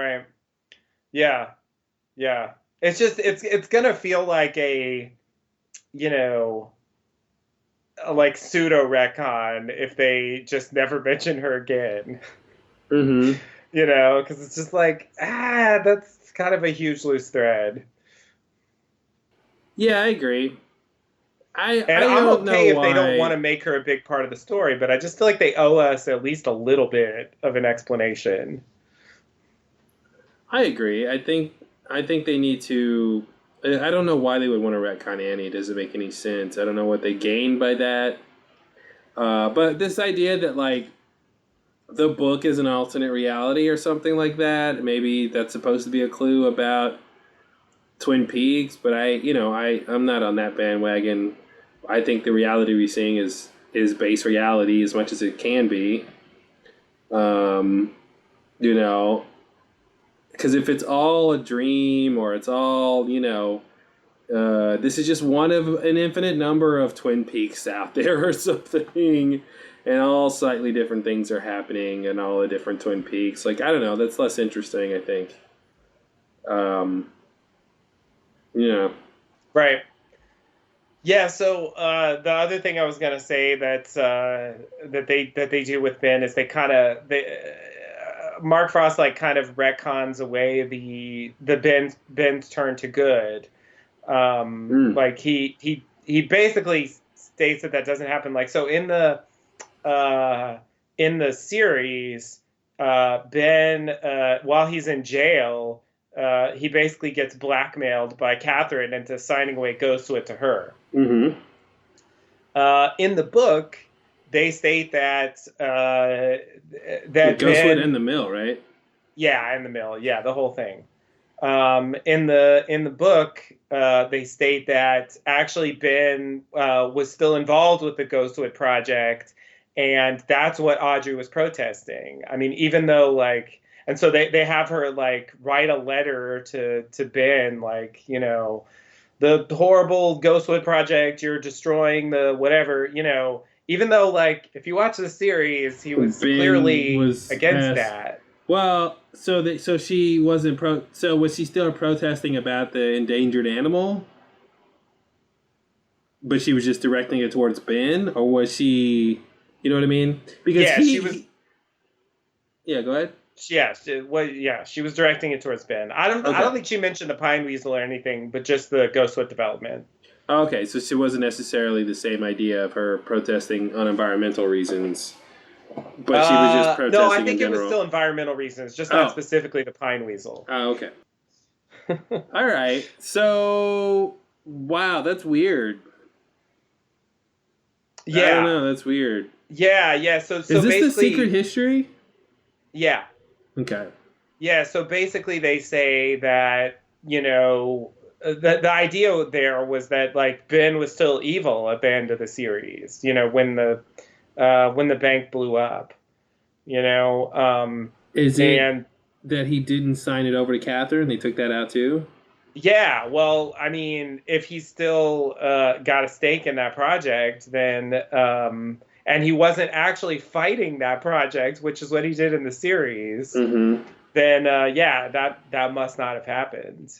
Right. Yeah. Yeah. It's gonna feel like you know, like pseudo retcon if they just never mention her again. Mm-hmm. Because it's just like, that's kind of a huge loose thread. Yeah, I agree. And I I'm don't know okay if they don't want why. to make her a big part of the story, but I just feel like they owe us at least a little bit of an explanation. I agree. I think they need to. I don't know why they would want to retcon Annie. It doesn't make any sense. I don't know what they gain by that. But this idea that like the book is an alternate reality or something like that, maybe that's supposed to be a clue about Twin Peaks. But I'm not on that bandwagon. I think the reality we're seeing is base reality as much as it can be. Um, you know, because if it's all a dream or it's all this is just one of an infinite number of Twin Peaks out there or something, and all slightly different things are happening and all the different Twin Peaks. Like, I don't know, that's less interesting, I think. Um, yeah. Right. Yeah, so the other thing I was gonna say that they do with Ben is Mark Frost like kind of retcons away the Ben's turn to good. Mm. Like he basically states that doesn't happen. Like so uh, in the series, Ben while he's in jail, he basically gets blackmailed by Catherine into signing away Ghostwood to her. Mm-hmm. In the book, they state that Ghostwood Ben, and the Mill, right? yeah, in the mill, yeah, the whole thing. In the book, they state that actually Ben was still involved with the Ghostwood project, and that's what Audrey was protesting. I mean, even though like, and so they have her like write a letter to Ben, like the horrible Ghostwood project, you're destroying the whatever, even though like if you watch the series, he was Ben clearly was against past. that. Well, so she wasn't pro. So was she still protesting about the endangered animal? But she was just directing it towards Ben, or was she? You know what I mean? Because Yeah, she was. Yeah, go ahead. Yeah, she was directing it towards Ben. I Okay. don't think she mentioned the Pine Weasel or anything, but just the Ghostwood development. Okay, so she wasn't necessarily the same idea of her protesting on environmental reasons, but she was just No, I protesting in think it was general. still environmental reasons, just not Oh, specifically the Pine Weasel. okay. All right. So, wow, that's weird. I don't Yeah, know. That's weird. yeah. So Is this the basically, secret history? yeah, Okay. yeah. So basically, they say that the idea there was that like Ben was still evil at the end of the series. When the bank blew up. You know, Is it and that he didn't sign it over to Catherine? They took that out too? yeah, well, I mean, if he's still got a stake in that project, then and he wasn't actually fighting that project, which is what he did in the series, Mm-hmm. then yeah, that must not have happened.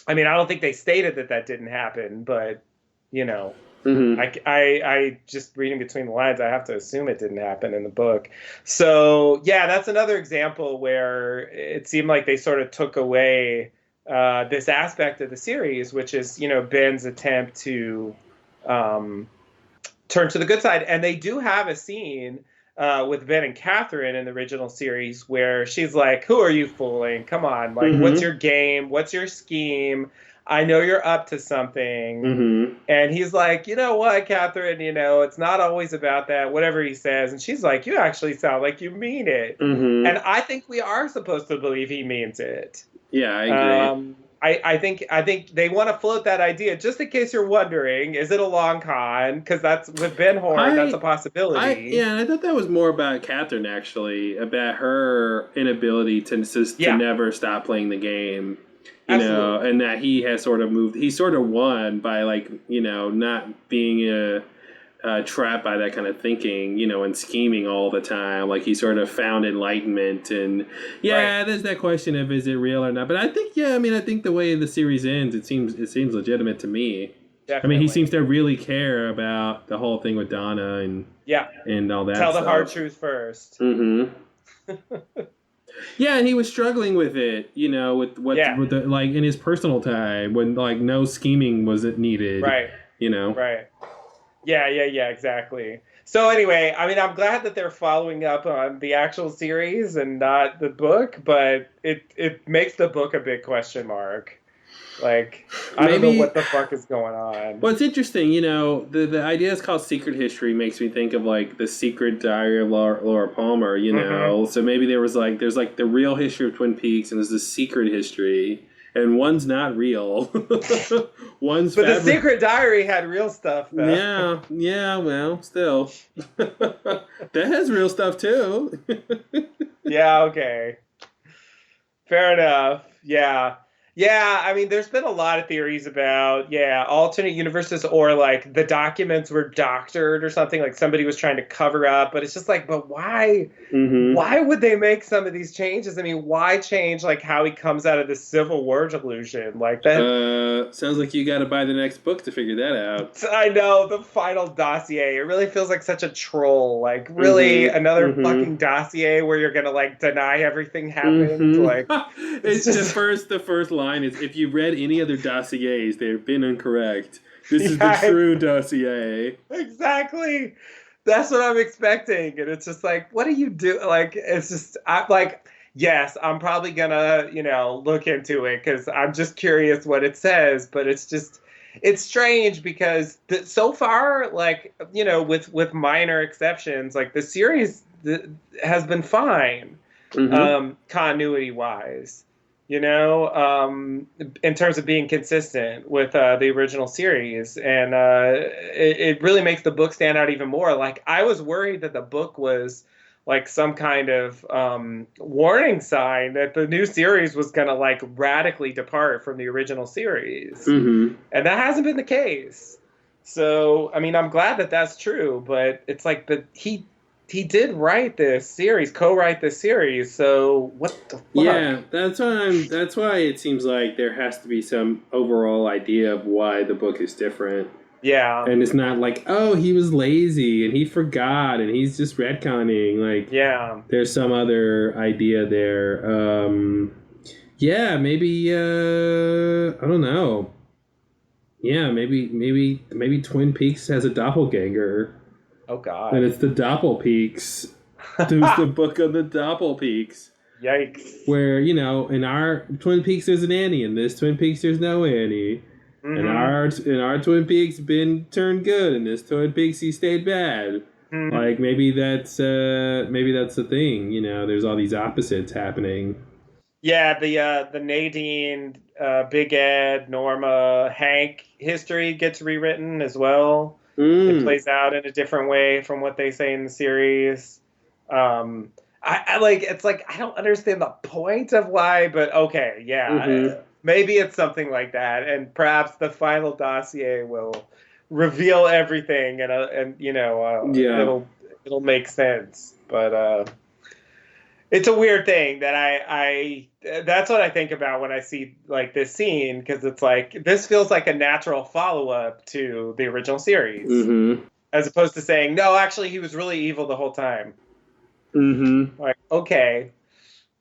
I mean, I don't think they stated that didn't happen, but you know, Mm-hmm. I just reading between the lines, I have to assume it didn't happen in the book. So yeah, that's another example where it seemed like they sort of took away this aspect of the series, which is Ben's attempt to um, turn to the good side. And they do have a scene with Ben and Catherine in the original series where she's like, "Who are you fooling? Come on, like, what's Mm-hmm. your game? What's your scheme? I know you're up to something." Mm-hmm. And he's like, "You know what, Catherine, it's not always about that," whatever he says. And she's like, "You actually sound like you mean it." Mm-hmm. And I think we are supposed to believe he means it. Yeah, I agree. I think they want to float that idea. Just in case you're wondering, is it a long con? Because that's with Ben Horn, that's a possibility. Yeah, and I thought that was more about Catherine, actually, about her inability to never stop playing the game. You know, and that he has sort of moved. He sort of won by, like, you know, not being trapped by that kind of thinking, you know, and scheming all the time. Like, he sort of found enlightenment, and there's that question of is it real or not. But I think, I think the way the series ends, it seems legitimate to me. Definitely. I mean, he seems to really care about the whole thing with Donna and all that. Tell stuff. the hard truth first. Mm-hmm. Yeah, and he was struggling with it, you know, with the, like, in his personal time when, like, no scheming was needed. Right. You know. Right. Yeah, exactly. So anyway, I mean, I'm glad that they're following up on the actual series and not the book, but it makes the book a big question mark. Like, I don't know what the fuck is going on. Well, it's interesting, you know, the idea is called Secret History makes me think of, like, the Secret Diary of Laura Palmer, you know? Mm-hmm. So maybe there's like the real history of Twin Peaks and there's the secret history, and one's not real. One's But the Secret Diary had real stuff, though. Yeah, well, still. That has real stuff, too. Yeah, okay. Fair enough. Yeah. Yeah, I mean, there's been a lot of theories about, alternate universes, or like the documents were doctored or something, like somebody was trying to cover up, but it's just like, but why? Mm-hmm. Why would they make some of these changes? I mean, why change like how he comes out of the Civil War delusion? Like that. Sounds like you got to buy the next book to figure that out. I know, the final dossier. It really feels like such a troll. Like, really, another fucking dossier where you're gonna like deny everything happened. Like, it's just the first line is, if you read any other dossiers, they've been incorrect. This is the true dossier. Exactly. That's what I'm expecting. And it's just like, what do you do? Like, it's just, I'm like, yes, I'm probably gonna, you know, look into it because I'm just curious what it says. But it's just, it's strange because so far, like, you know, with minor exceptions, like the series has been fine, continuity wise. You know, in terms of being consistent with the original series. And it really makes the book stand out even more. Like, I was worried that the book was like some kind of warning sign that the new series was going to like radically depart from the original series. And that hasn't been the case. So, I mean, I'm glad that that's true, but it's like, but he did write this series, co-write this series, so what the fuck? Yeah, that's why it seems like there has to be some overall idea of why the book is different. Yeah. And it's not like, oh, he was lazy and he forgot and he's just retconning. Like, there's some other idea there. Maybe I don't know. Yeah, maybe Twin Peaks has a doppelganger. Oh, God. And it's the Doppelpeaks. There's the book of the Doppelpeaks. Yikes. Where, you know, in our Twin Peaks there's an Annie, in this Twin Peaks there's no Annie. In our Twin Peaks been turned good, in this Twin Peaks he stayed bad. Like, maybe that's the thing, you know, there's all these opposites happening. Yeah, the Nadine, Big Ed, Norma, Hank history gets rewritten as well. It plays out in a different way from what they say in the series. I like, it's like, I don't understand the point of why, but okay, maybe it's something like that, and perhaps the final dossier will reveal everything, and you know, it'll make sense. But it's a weird thing that I that's what I think about when I see like this scene, because it's like, this feels like a natural follow-up to the original series, as opposed to saying, no, actually he was really evil the whole time. Like, okay.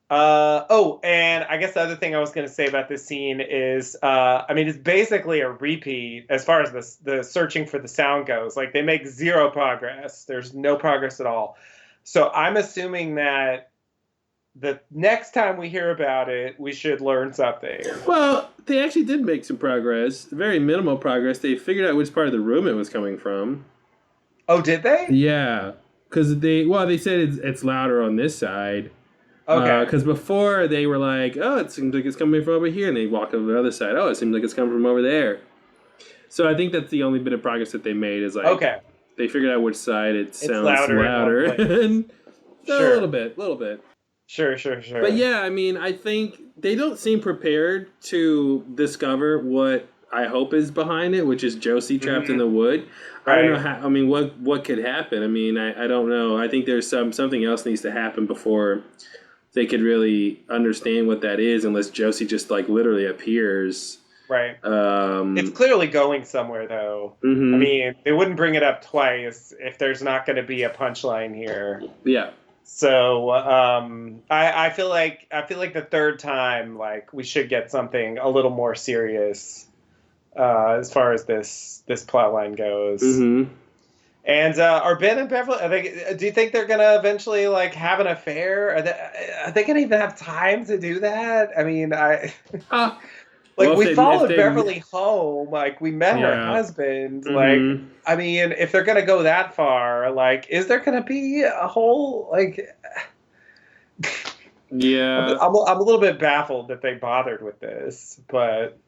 And I guess the other thing I was going to say about this scene is, I mean, it's basically a repeat as far as the searching for the sound goes. Like, they make zero progress. There's no progress at all. So I'm assuming that the next time we hear about it, we should learn something. Well, they actually did make some progress. Very minimal progress. They figured out which part of the room it was coming from. Oh, did they? Yeah. Because they said it's louder on this side. Okay. Because before they were like, oh, it seems like it's coming from over here, and they walk over the other side. Oh, it seems like it's coming from over there. So I think that's the only bit of progress that they made is like Okay. they figured out which side it sounds louder in one louder. place. And Sure. a little bit. Sure. But yeah, I mean, I think they don't seem prepared to discover what I hope is behind it, which is Josie trapped in the wood. I don't know how. I mean, what could happen? I mean, I don't know. I think there's something else needs to happen before they could really understand what that is, unless Josie just like literally appears. Right. It's clearly going somewhere, though. Mm-hmm. I mean, they wouldn't bring it up twice if there's not going to be a punchline here. Yeah. So I feel like the third time, like, we should get something a little more serious as far as this plot line goes. Mm-hmm. And are Ben and Beverly? Do you think they're gonna eventually like have an affair? Are they gonna even have time to do that? I mean, we followed Beverly home. Like, we met her husband. Mm-hmm. Like, I mean, if they're gonna go that far, like, is there gonna be a whole like? Yeah, I'm a little bit baffled that they bothered with this, but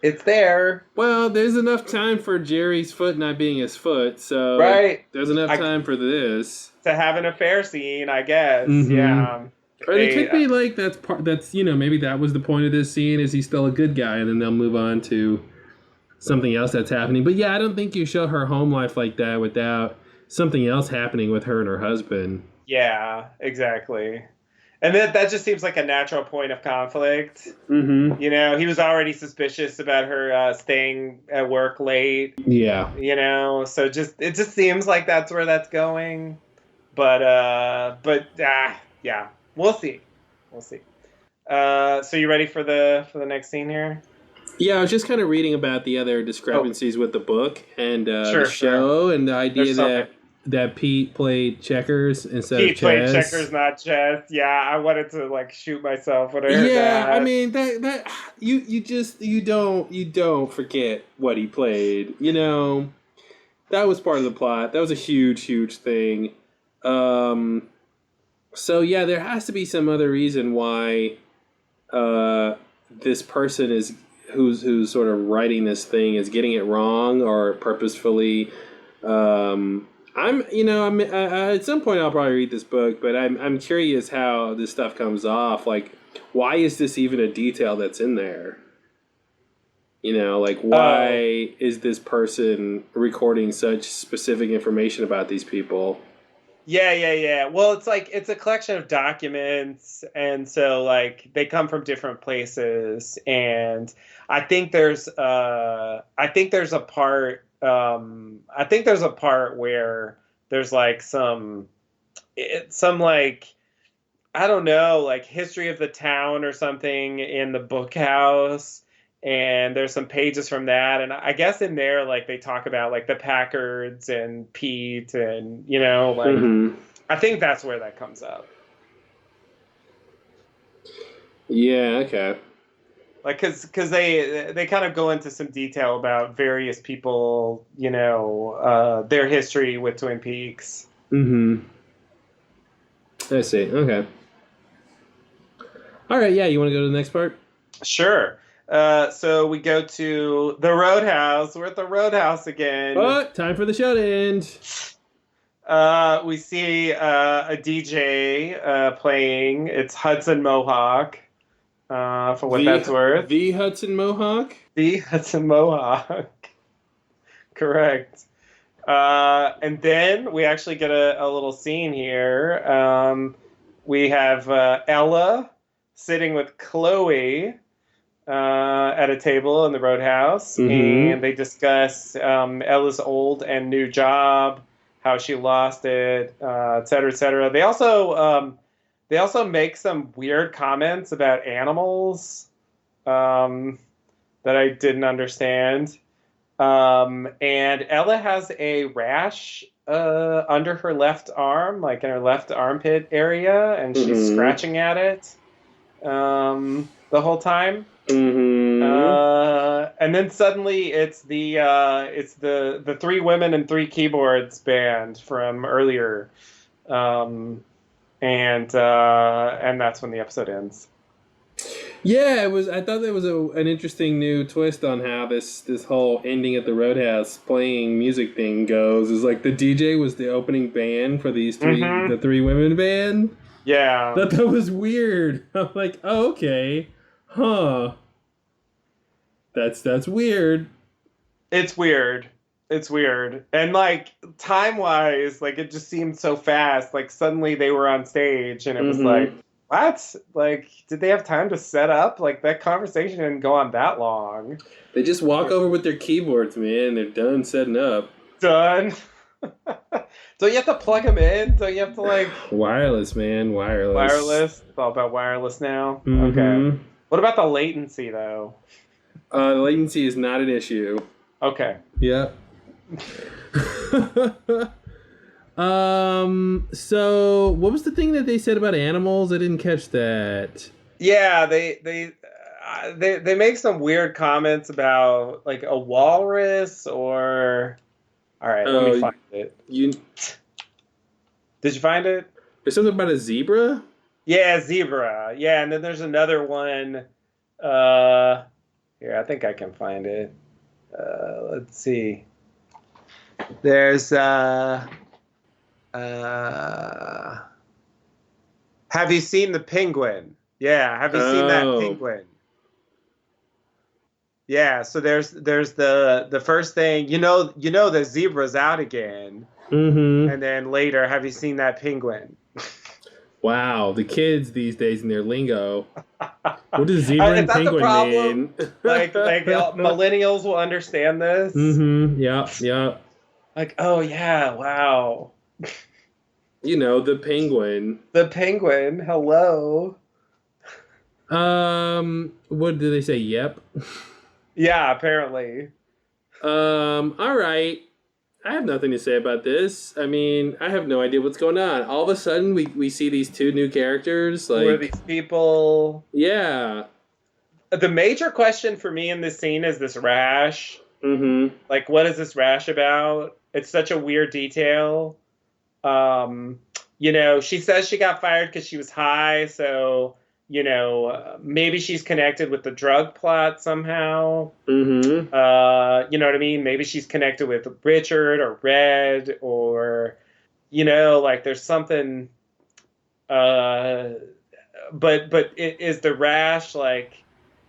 it's there. Well, there's enough time for Jerry's foot not being his foot, so there's enough time for this to have an affair scene, I guess. Mm-hmm. Yeah. Or it could be like that's maybe that was the point of this scene, is he's still a good guy, and then they'll move on to something else that's happening. But yeah, I don't think you show her home life like that without something else happening with her and her husband. Yeah, exactly. And that just seems like a natural point of conflict. Mm-hmm. You know, he was already suspicious about her staying at work late. Yeah. You know, so it just seems like that's where that's going. But yeah, we'll see. So you ready for the next scene here? Yeah, I was just kind of reading about the other discrepancies with the book and the show, and the idea that Pete played checkers instead of chess. Pete played checkers, not chess. Yeah, I wanted to like shoot myself when I heard that. Yeah, I mean that you don't forget what he played. You know, that was part of the plot. That was a huge thing. So yeah, there has to be some other reason why this person who's sort of writing this thing is getting it wrong or purposefully. I'm at some point I'll probably read this book, but I'm curious how this stuff comes off. Like, why is this even a detail that's in there? You know, like, why is this person recording such specific information about these people? Yeah. Well, it's like it's a collection of documents, and so like they come from different places, and I think there's a part. I think there's a part where there's like some like, I don't know, like history of the town or something in the book house, and there's some pages from that, and I guess in there like they talk about like the Packards and Pete, and you know, like I think that's where that comes up. Yeah, okay. Like, because they kind of go into some detail about various people, you know, their history with Twin Peaks. Mm-hmm. I see. Okay. All right, yeah, you want to go to the next part? Sure. So we go to the Roadhouse. We're at the Roadhouse again. Oh, time for the show to end. We see a DJ playing. It's Hudson Mohawk. For what that's worth. The Hudson Mohawk? The Hudson Mohawk. Correct. And then we actually get a little scene here. We have Ella sitting with Chloe at a table in the Roadhouse, and they discuss Ella's old and new job, how she lost it, et cetera, et cetera. They also make some weird comments about animals that I didn't understand. And Ella has a rash under her left arm, like in her left armpit area, and she's scratching at it the whole time. And then suddenly it's the Three Women and Three Keyboards band from earlier. and that's when the episode ends. Yeah, it was. I thought there was an interesting new twist on how this whole ending at the Roadhouse playing music thing goes. Is like the DJ was the opening band for these the three women band. Yeah, That was weird. I'm like, oh, okay, huh? That's weird. It's weird. It's weird. And like time wise, like it just seemed so fast. Like suddenly they were on stage and it was like, what? Like, did they have time to set up? Like that conversation didn't go on that long. They just walk over with their keyboards, man. They're done setting up. Done. Don't you have to plug them in? Don't you have to like wireless, man? Wireless. It's all about wireless now. Mm-hmm. Okay. What about the latency though? The latency is not an issue. Okay. Yep. So what was the thing that they said about animals? I didn't catch that. Yeah, they make some weird comments about like a walrus or. All right, let me find it. Did you find it? There's something about a zebra. Yeah, zebra. Yeah, and then there's another one. Here, I think I can find it. Let's see. There's have you seen the penguin? Yeah, have you seen that penguin? Yeah, so there's the first thing, you know the zebra's out again. Mm-hmm. And then later, have you seen that penguin? Wow, the kids these days in their lingo. What does zebra and penguin mean? like millennials will understand this. Mm-hmm. Yeah. Like, oh yeah, wow. You know, the penguin. The penguin, hello. What did they say? Yep. Yeah, apparently. All right. I have nothing to say about this. I mean, I have no idea what's going on. All of a sudden, we see these two new characters. Like, who are these people? Yeah. The major question for me in this scene is this rash. Mm-hmm. Like, what is this rash about? It's such a weird detail. She says she got fired because she was high, so, maybe she's connected with the drug plot somehow. Mm-hmm. You know what I mean? Maybe she's connected with Richard or Red or, like there's something, but is the rash like,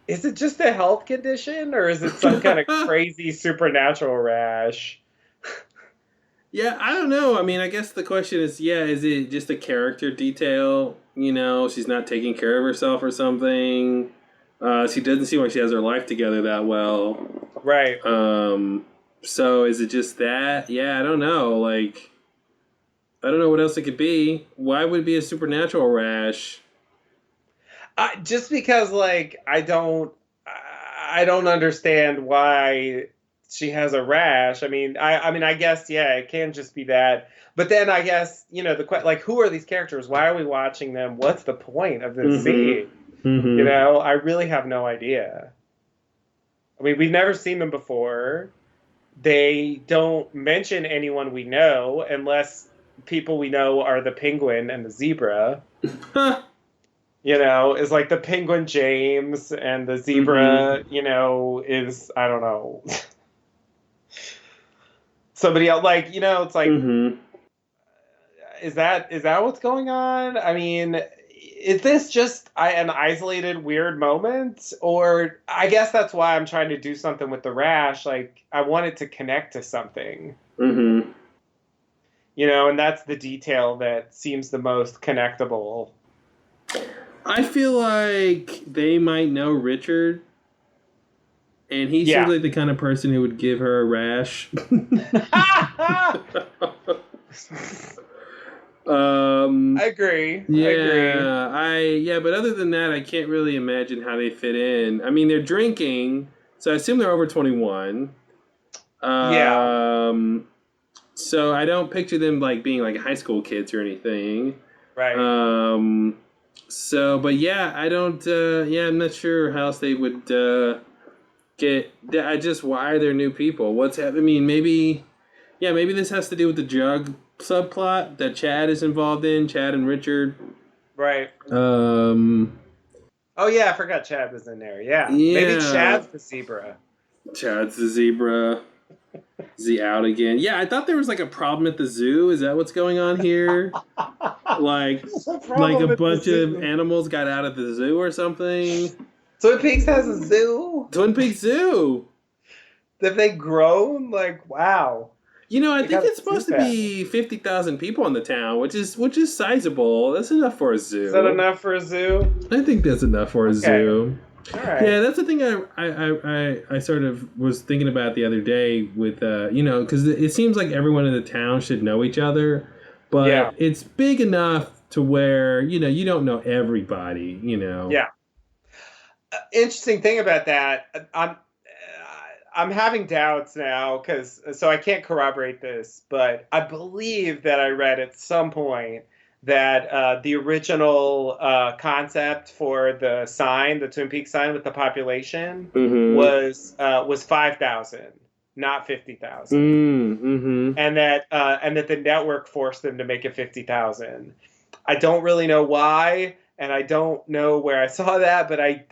is it just a health condition or is it some kind of crazy supernatural rash? Yeah, I don't know. I mean, I guess the question is, is it just a character detail? She's not taking care of herself or something. She doesn't seem like she has her life together that well. Right. So is it just that? Yeah, I don't know. Like, I don't know what else it could be. Why would it be a supernatural rash? Just because, like, I don't understand why she has a rash. I mean, I guess, it can just be that. But then I guess, who are these characters? Why are we watching them? What's the point of this scene? Mm-hmm. I really have no idea. I mean, we've never seen them before. They don't mention anyone we know unless people we know are the penguin and the zebra. Is like the penguin James and the zebra, is, I don't know. Somebody else, like, it's like, is that what's going on? I mean, is this just an isolated weird moment? Or I guess that's why I'm trying to do something with the rash. Like, I want it to connect to something. Mm-hmm. And that's the detail that seems the most connectable. I feel like they might know Richard. And he seems like the kind of person who would give her a rash. I agree. Yeah, but other than that, I can't really imagine how they fit in. I mean, they're drinking, so I assume they're over 21. So I don't picture them like being like high school kids or anything. Right. But I don't. I'm not sure how else they would get. Why are there new people? What's happening? I mean, maybe this has to do with the drug subplot that Chad is involved in. Chad and Richard. Right. Um. Oh yeah, I forgot Chad was in there. Yeah. Maybe Yeah. Chad's the zebra. Chad's the zebra. Is he out again? Yeah, I thought there was like a problem at the zoo. Is that what's going on here? Like a bunch of animals got out of the zoo or something. Twin Peaks has a zoo. Twin Peaks Zoo. Have they grown? Like, wow. You know, I They think got it's supposed to be 50,000 people in the town, which is sizable. That's enough for a zoo. Is that enough for a zoo? I think that's enough for a zoo. All right. Yeah, that's the thing I sort of was thinking about the other day with, you know, because it seems like everyone in the town should know each other, but Yeah. it's big enough to where, you know, you don't know everybody, you know. Yeah. Interesting thing about that, I'm having doubts now so I can't corroborate this, but I believe that I read at some point that the original concept for the sign, the Twin Peaks sign with the population, Mm-hmm. was 5,000, not 50,000, Mm-hmm. and that the network forced them to make it 50,000. I don't really know why, and I don't know where I saw that, but I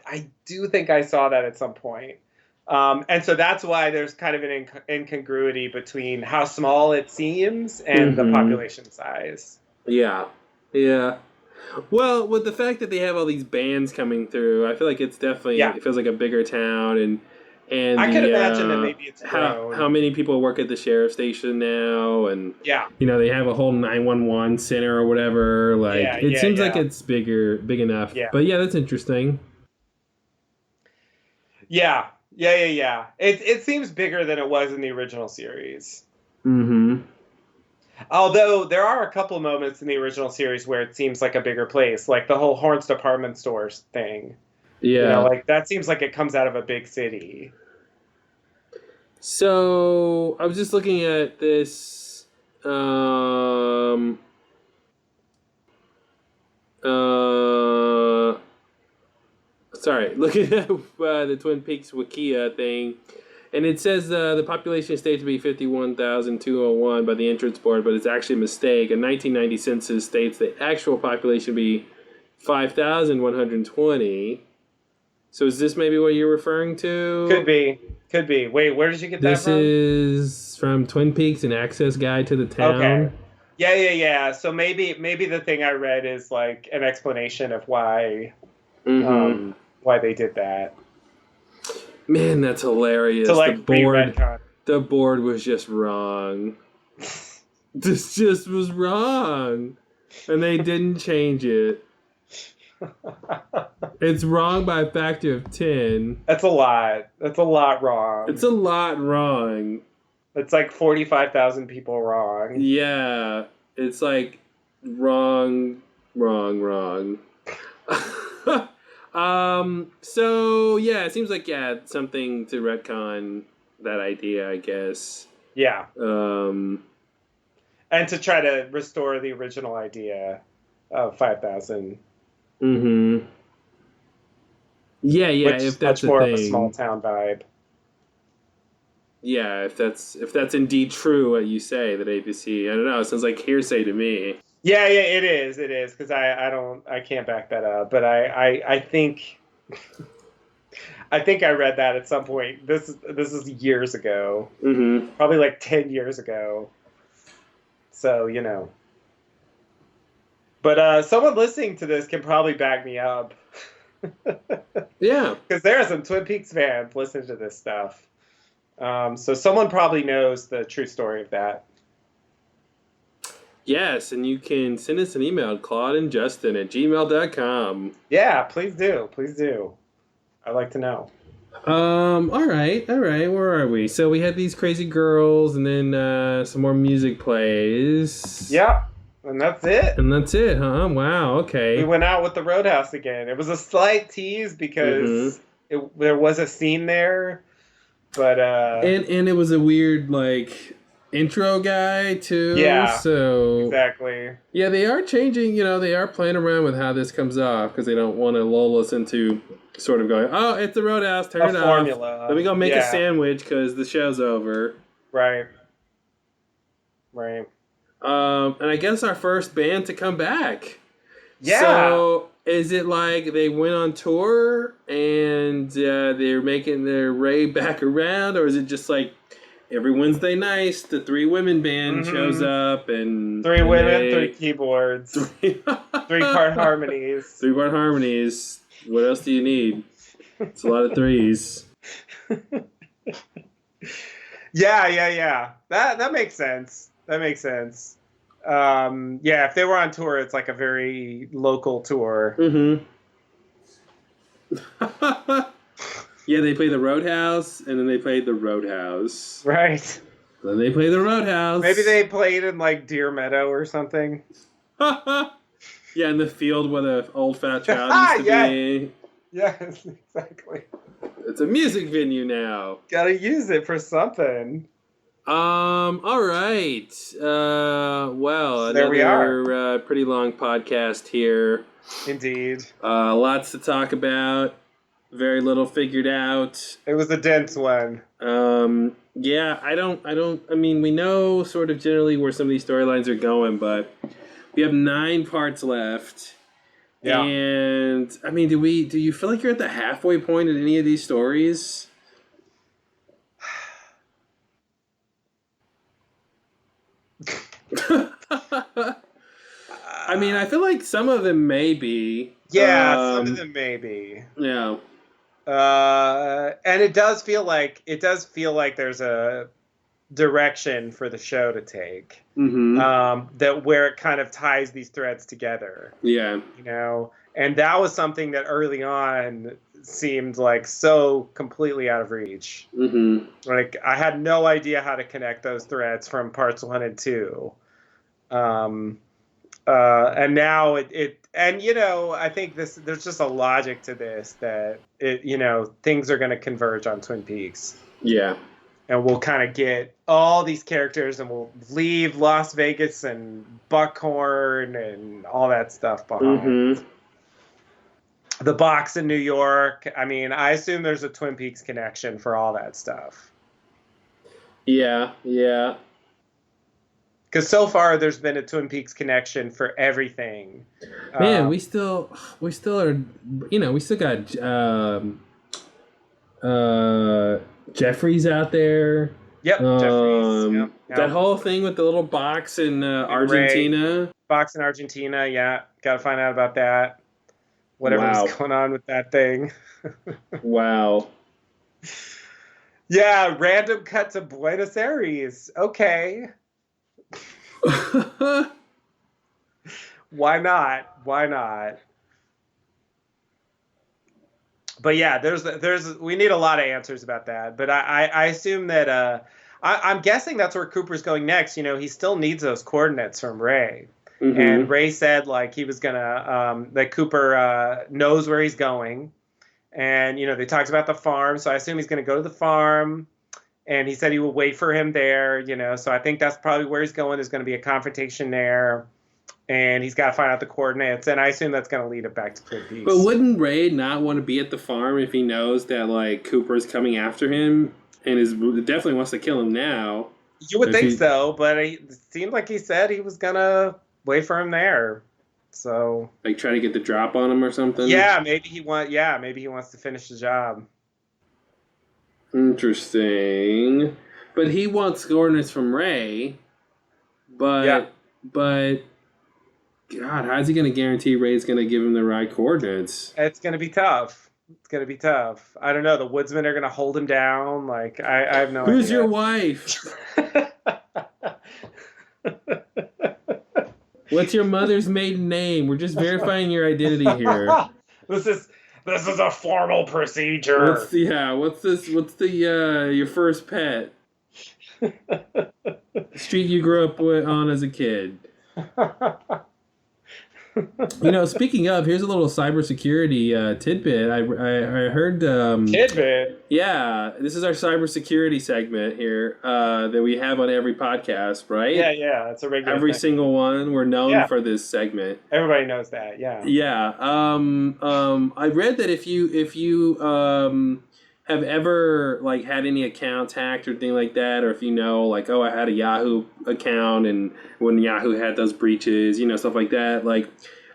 do think I saw that at some point. And so that's why there's kind of an incongruity between how small it seems and the population size. Yeah. Yeah. Well, with the fact that they have all these bands coming through, I feel like it's definitely, it feels like a bigger town, and I could imagine that maybe it's grown. how many people work at the sheriff's station now, and Yeah. you know, they have a whole 911 center or whatever. Like, it seems like it's big enough. Yeah. But yeah, that's interesting. Yeah. It seems bigger than it was in the original series. Mm-hmm. Although there are a couple moments in the original series where it seems like a bigger place, like the whole Horns department stores thing. Yeah. You know, like that seems like it comes out of a big city. So I was just looking at this. Sorry, looking at the Twin Peaks Wikia thing, and it says the population states to be 51,201 by the entrance board, but it's actually a mistake. A 1990 census states the actual population to be 5,120. So is this maybe what you're referring to? Could be. Wait, where did you get that This from? is from Twin Peaks, an access guide to the town. Okay. Yeah. So maybe the thing I read is like an explanation of why they did that. Man, that's hilarious. To like the board was just wrong. This just was wrong, and they didn't change it. It's wrong by a factor of 10. That's a lot. That's a lot wrong. It's a lot wrong. It's like 45,000 people wrong. Yeah, it's like wrong. So yeah, it seems like something to retcon that idea, I guess. Yeah. And to try to restore the original idea of 5,000. Mm-hmm. Yeah. Which If that's much more thing. of a small town vibe. Yeah, if that's indeed true what you say, that ABC, I don't know, it sounds like hearsay to me. Yeah, it is, because I can't back that up, but I think I read that at some point. This is years ago, probably like 10 years ago. So you know, but someone listening to this can probably back me up. Yeah, because there are some Twin Peaks fans listening to this stuff. So someone probably knows the true story of that. Yes, and you can send us an email at claudeandjustin@gmail.com. Yeah, please do. I'd like to know. All right. Where are we? So we had these crazy girls, and then some more music plays. Yeah, and that's it. And that's it, huh? Wow. Okay. We went out with the Roadhouse again. It was a slight tease because there was a scene there, but and it was a weird like intro guy too. Yeah. So exactly. Yeah, they are changing. You know, they are playing around with how this comes off because they don't want to lull us into sort of going, oh, it's the Roadhouse, turn it formula. off. Let me go make a sandwich because the show's over. Right. And I guess our first band to come back. Yeah. So is it like they went on tour and they're making their way back around, or is it just like every Wednesday night the Three Women band shows up and Three women, three keyboards, three-part harmonies. Three-part harmonies. What else do you need? It's a lot of threes. Yeah. That makes sense. Yeah, if they were on tour, it's like a very local tour. Mm-hmm. Yeah, they play the Roadhouse, and then they played the Roadhouse. Right. Then they play the Roadhouse. Maybe they played in like Deer Meadow or something. Yeah, in the field where the old fat child used to be. Yes, exactly. It's a music venue now. Gotta use it for something. All right. Well, There we another pretty long podcast here. Indeed. Lots to talk about. Very little figured out. It was a dense one. Yeah, I mean, we know sort of generally where some of these storylines are going, but we have 9 parts left. Yeah. And I mean, do you feel like you're at the halfway point in any of these stories? I mean, I feel like some of them may be. Yeah, some of them may be. Yeah. And it does feel like there's a direction for the show to take. Mm-hmm. That where it kind of ties these threads together. Yeah. You know, and that was something that early on seemed like so completely out of reach. Mm-hmm. Like I had no idea how to connect those threads from parts 1 and 2. And now and you know, I think there's just a logic to this that things are going to converge on Twin Peaks. Yeah. And we'll kind of get all these characters and we'll leave Las Vegas and Buckhorn and all that stuff behind. Mm-hmm. The box in New York. I mean, I assume there's a Twin Peaks connection for all that stuff. Yeah. Because so far there's been a Twin Peaks connection for everything. Man, we still are. We still got Jeffries out there. Yep, Jeffries. Yep. That whole thing with the little box in Argentina. Ray. Box in Argentina, yeah. Got to find out about that. Whatever's going on with that thing. Wow. Yeah, random cut to Buenos Aires. Okay. Why not? But yeah, we need a lot of answers about that. But I assume that I'm guessing that's where Cooper's going next. You know, he still needs those coordinates from Ray. Mm-hmm. And Ray said like he was gonna that Cooper knows where he's going. And they talked about the farm, so I assume he's gonna go to the farm. And he said he will wait for him there, so I think that's probably where he's going. There's going to be a confrontation there, and he's got to find out the coordinates. And I assume that's going to lead it back to Twin Peaks. But wouldn't Ray not want to be at the farm if he knows that, like, Cooper's coming after him and definitely wants to kill him now? You would think so, but it seemed like he said he was going to wait for him there. So, like, try to get the drop on him or something? Yeah, maybe he wants to finish the job. Interesting. But he wants coordinates from Ray. But God, how's he going to guarantee Ray's going to give him the right coordinates? It's going to be tough. I don't know. The woodsmen are going to hold him down. Like, I have no idea. Who's your wife? What's your mother's maiden name? We're just verifying your identity here. This is a formal procedure. What's your first pet? Street you grew up on as a kid. Speaking of, here's a little cybersecurity tidbit. I heard... tidbit? Yeah, this is our cybersecurity segment here that we have on every podcast, right? Yeah, it's a regular Every thing. single one. We're known for this segment. Everybody knows that, yeah. Yeah. I read that if you have ever like had any accounts hacked or anything like that, or if you know, like, oh, I had a Yahoo account, and when Yahoo had those breaches, stuff like that, like.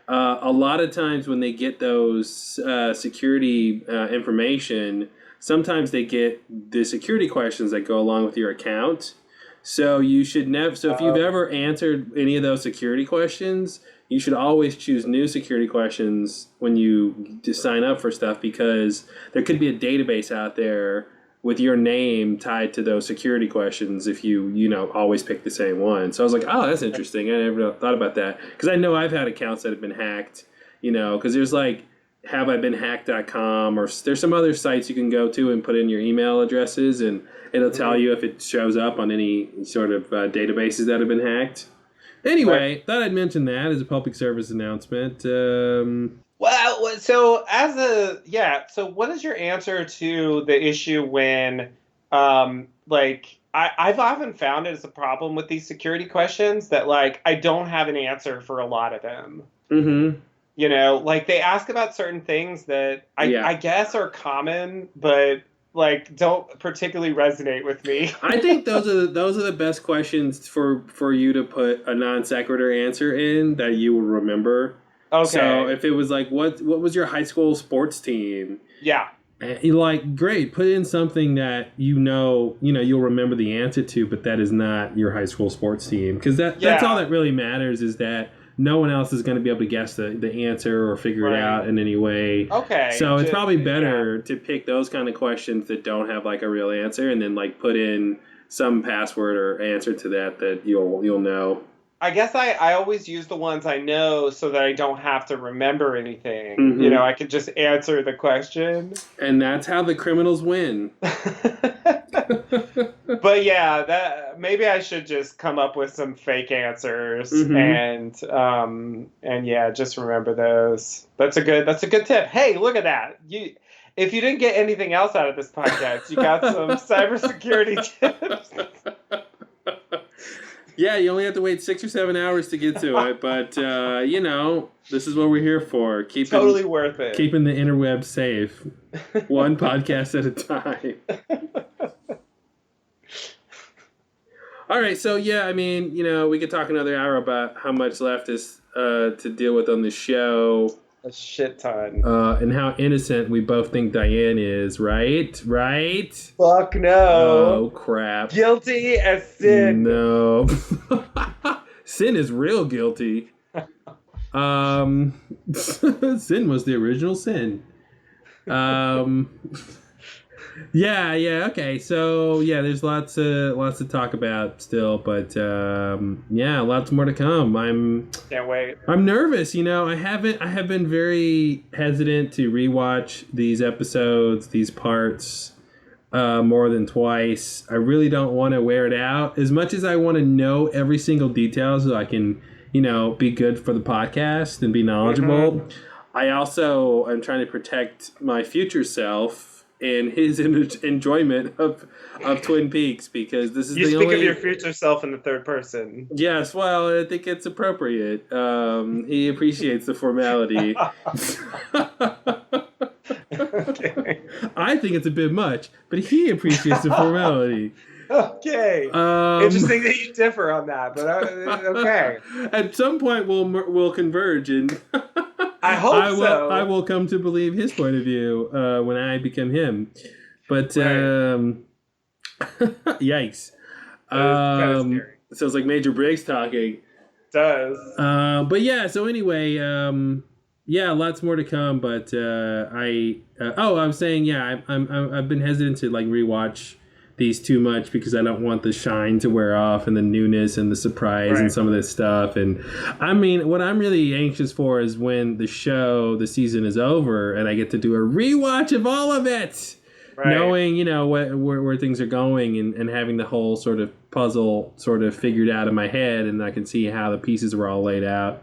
A lot of times when they get those security information, sometimes they get the security questions that go along with your account. So you should never. So if you've ever answered any of those security questions, you should always choose new security questions when you just sign up for stuff, because there could be a database out there with your name tied to those security questions if you always pick the same one. So I was like, oh, that's interesting. I never thought about that, because I know I've had accounts that have been hacked, because there's like haveibeenhacked.com, or there's some other sites you can go to and put in your email addresses, and it'll tell you if it shows up on any sort of databases that have been hacked. Anyway, thought I'd mention that as a public service announcement. Well, so so what is your answer to the issue when, I've often found it as a problem with these security questions that, like, I don't have an answer for a lot of them. Mm-hmm. They ask about certain things that I guess are common, but like don't particularly resonate with me. I think those are the best questions for you to put a non sequitur answer in that you will remember. Okay. So if it was like, what was your high school sports team? Yeah. You're like, great, put in something that you'll remember the answer to, but that is not your high school sports team, because that's all that really matters, is that no one else is going to be able to guess the answer or figure it out in any way. Okay. So it's probably better to pick those kind of questions that don't have like a real answer, and then like put in some password or answer to that you'll know. I guess I always use the ones I know so that I don't have to remember anything. Mm-hmm. I could just answer the question. And that's how the criminals win. But yeah, that maybe I should just come up with some fake answers and just remember those. That's a good tip. Hey, look at that. If you didn't get anything else out of this podcast, you got some cybersecurity tips. Yeah, you only have to wait 6 or 7 hours to get to it, but this is what we're here for. Totally worth it. Keeping the interweb safe, one podcast at a time. All right, so yeah, I mean, we could talk another hour about how much left is to deal with on the show. A shit ton. And how innocent we both think Diane is, right? Right? Fuck no. Oh, crap. Guilty as sin. No. Sin is real guilty. Sin was the original sin. Yeah, okay. So yeah, there's lots to talk about still, but lots more to come. Can't wait. I'm nervous, I have been very hesitant to rewatch these episodes, these parts more than twice. I really don't want to wear it out as much as I want to know every single detail so I can, be good for the podcast and be knowledgeable. Mm-hmm. I also am trying to protect my future self and his enjoyment of Twin Peaks, because this is you the speak only... of your future self in the third person. Yes, well, I think it's appropriate. He appreciates the formality. Okay. I think it's a bit much, but he appreciates the formality. Okay. Interesting that you differ on that, but okay. At some point, we'll converge, and I hope so. I will come to believe his point of view when I become him. But yikes! Kind of scary. Sounds like Major Briggs talking. It does. But yeah. So anyway, lots more to come. But I was saying, I've been hesitant to like rewatch these too much because I don't want the shine to wear off and the newness and the surprise and some of this stuff. And I mean, what I'm really anxious for is when the season is over and I get to do a rewatch of all of it, knowing, where things are going and having the whole sort of puzzle sort of figured out in my head, and I can see how the pieces were all laid out,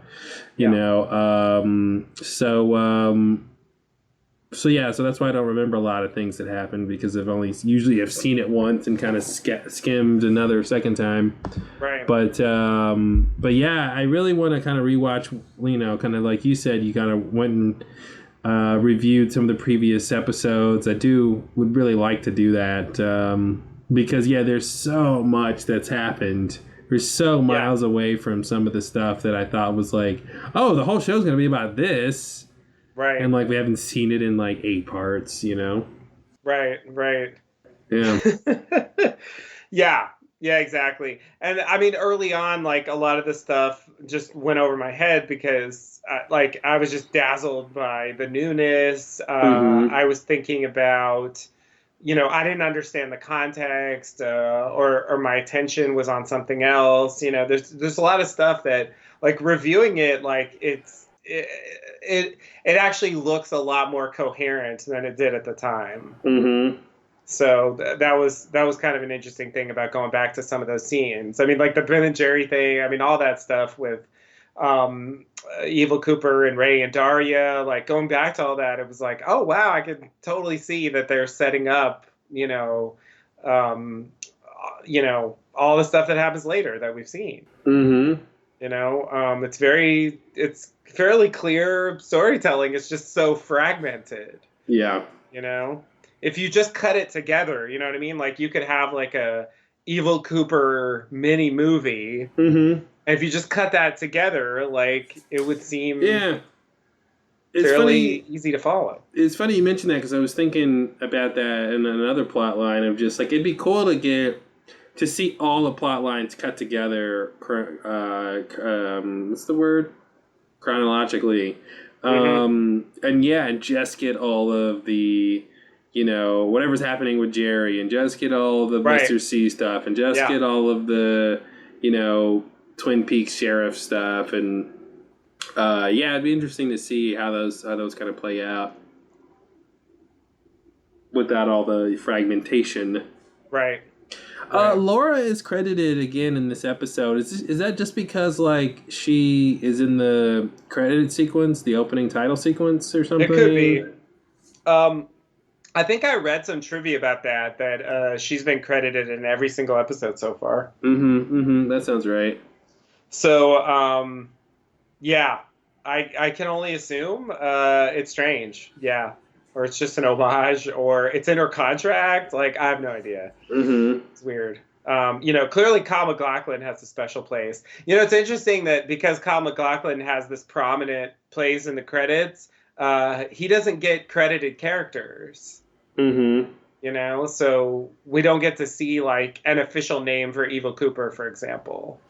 So that's why I don't remember a lot of things that happened, because I've seen it once and kind of skimmed another second time. Right. But yeah, I really want to kind of rewatch, kind of like you said, you kind of went and reviewed some of the previous episodes. Would really like to do that because there's so much that's happened. We're so miles away from some of the stuff that I thought was like, oh, the whole show's gonna be about this, right? And like we haven't seen it in like 8 parts, Right. Yeah. Yeah, exactly. And I mean, early on, like a lot of the stuff just went over my head because I was just dazzled by the newness. I was thinking about, I didn't understand the context, or my attention was on something else. There's a lot of stuff that, like, reviewing it, like it actually looks a lot more coherent than it did at the time. Mm-hmm. So that was kind of an interesting thing about going back to some of those scenes. I mean, like the Ben and Jerry thing. I mean, all that stuff with Evil Cooper and Ray and Daria. Like going back to all that, it was like, oh wow, I could totally see that they're setting up, all the stuff that happens later that we've seen. Mm-hmm. It's fairly clear storytelling. It's just so fragmented. Yeah. If you just cut it together, you know what I mean? Like you could have like a Evil Cooper mini movie. Mm-hmm. And if you just cut that together, like it would seem it's fairly easy to follow. It's funny you mentioned that because I was thinking about that in another plot line of just like it'd be cool to see all the plot lines cut together. What's the word? Chronologically, and just get all of the. Whatever's happening with Jerry, and just get all the Mr. C stuff, and just get all of the, Twin Peaks sheriff stuff, and it'd be interesting to see how those kind of play out without all the fragmentation. Right. Laura is credited again in this episode. Is that just because like she is in the credit sequence, the opening title sequence, or something? It could be. I think I read some trivia about that she's been credited in every single episode so far. That sounds right. So, I can only assume it's strange. Yeah. Or it's just an homage, or it's in her contract. Like, I have no idea. Mm-hmm. It's weird. Clearly Kyle MacLachlan has a special place. It's interesting that because Kyle MacLachlan has this prominent place in the credits, he doesn't get credited characters. Mm-hmm. So we don't get to see like an official name for Evil Cooper, for example.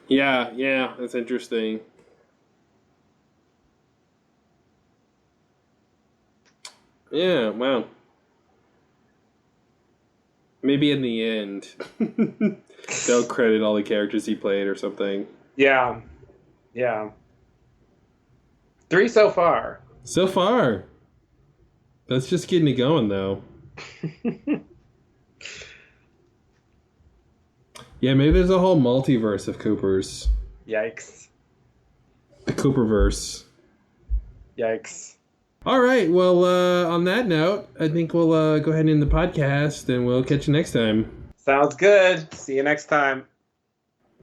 Yeah, that's interesting. Yeah, wow. Maybe in the end, they'll credit all the characters he played or something. Yeah. 3 so far. So far. That's just getting it going, though. Yeah, maybe there's a whole multiverse of Coopers. Yikes. The Cooperverse. Yikes. All right, well, on that note, I think we'll go ahead and end the podcast, and we'll catch you next time. Sounds good. See you next time.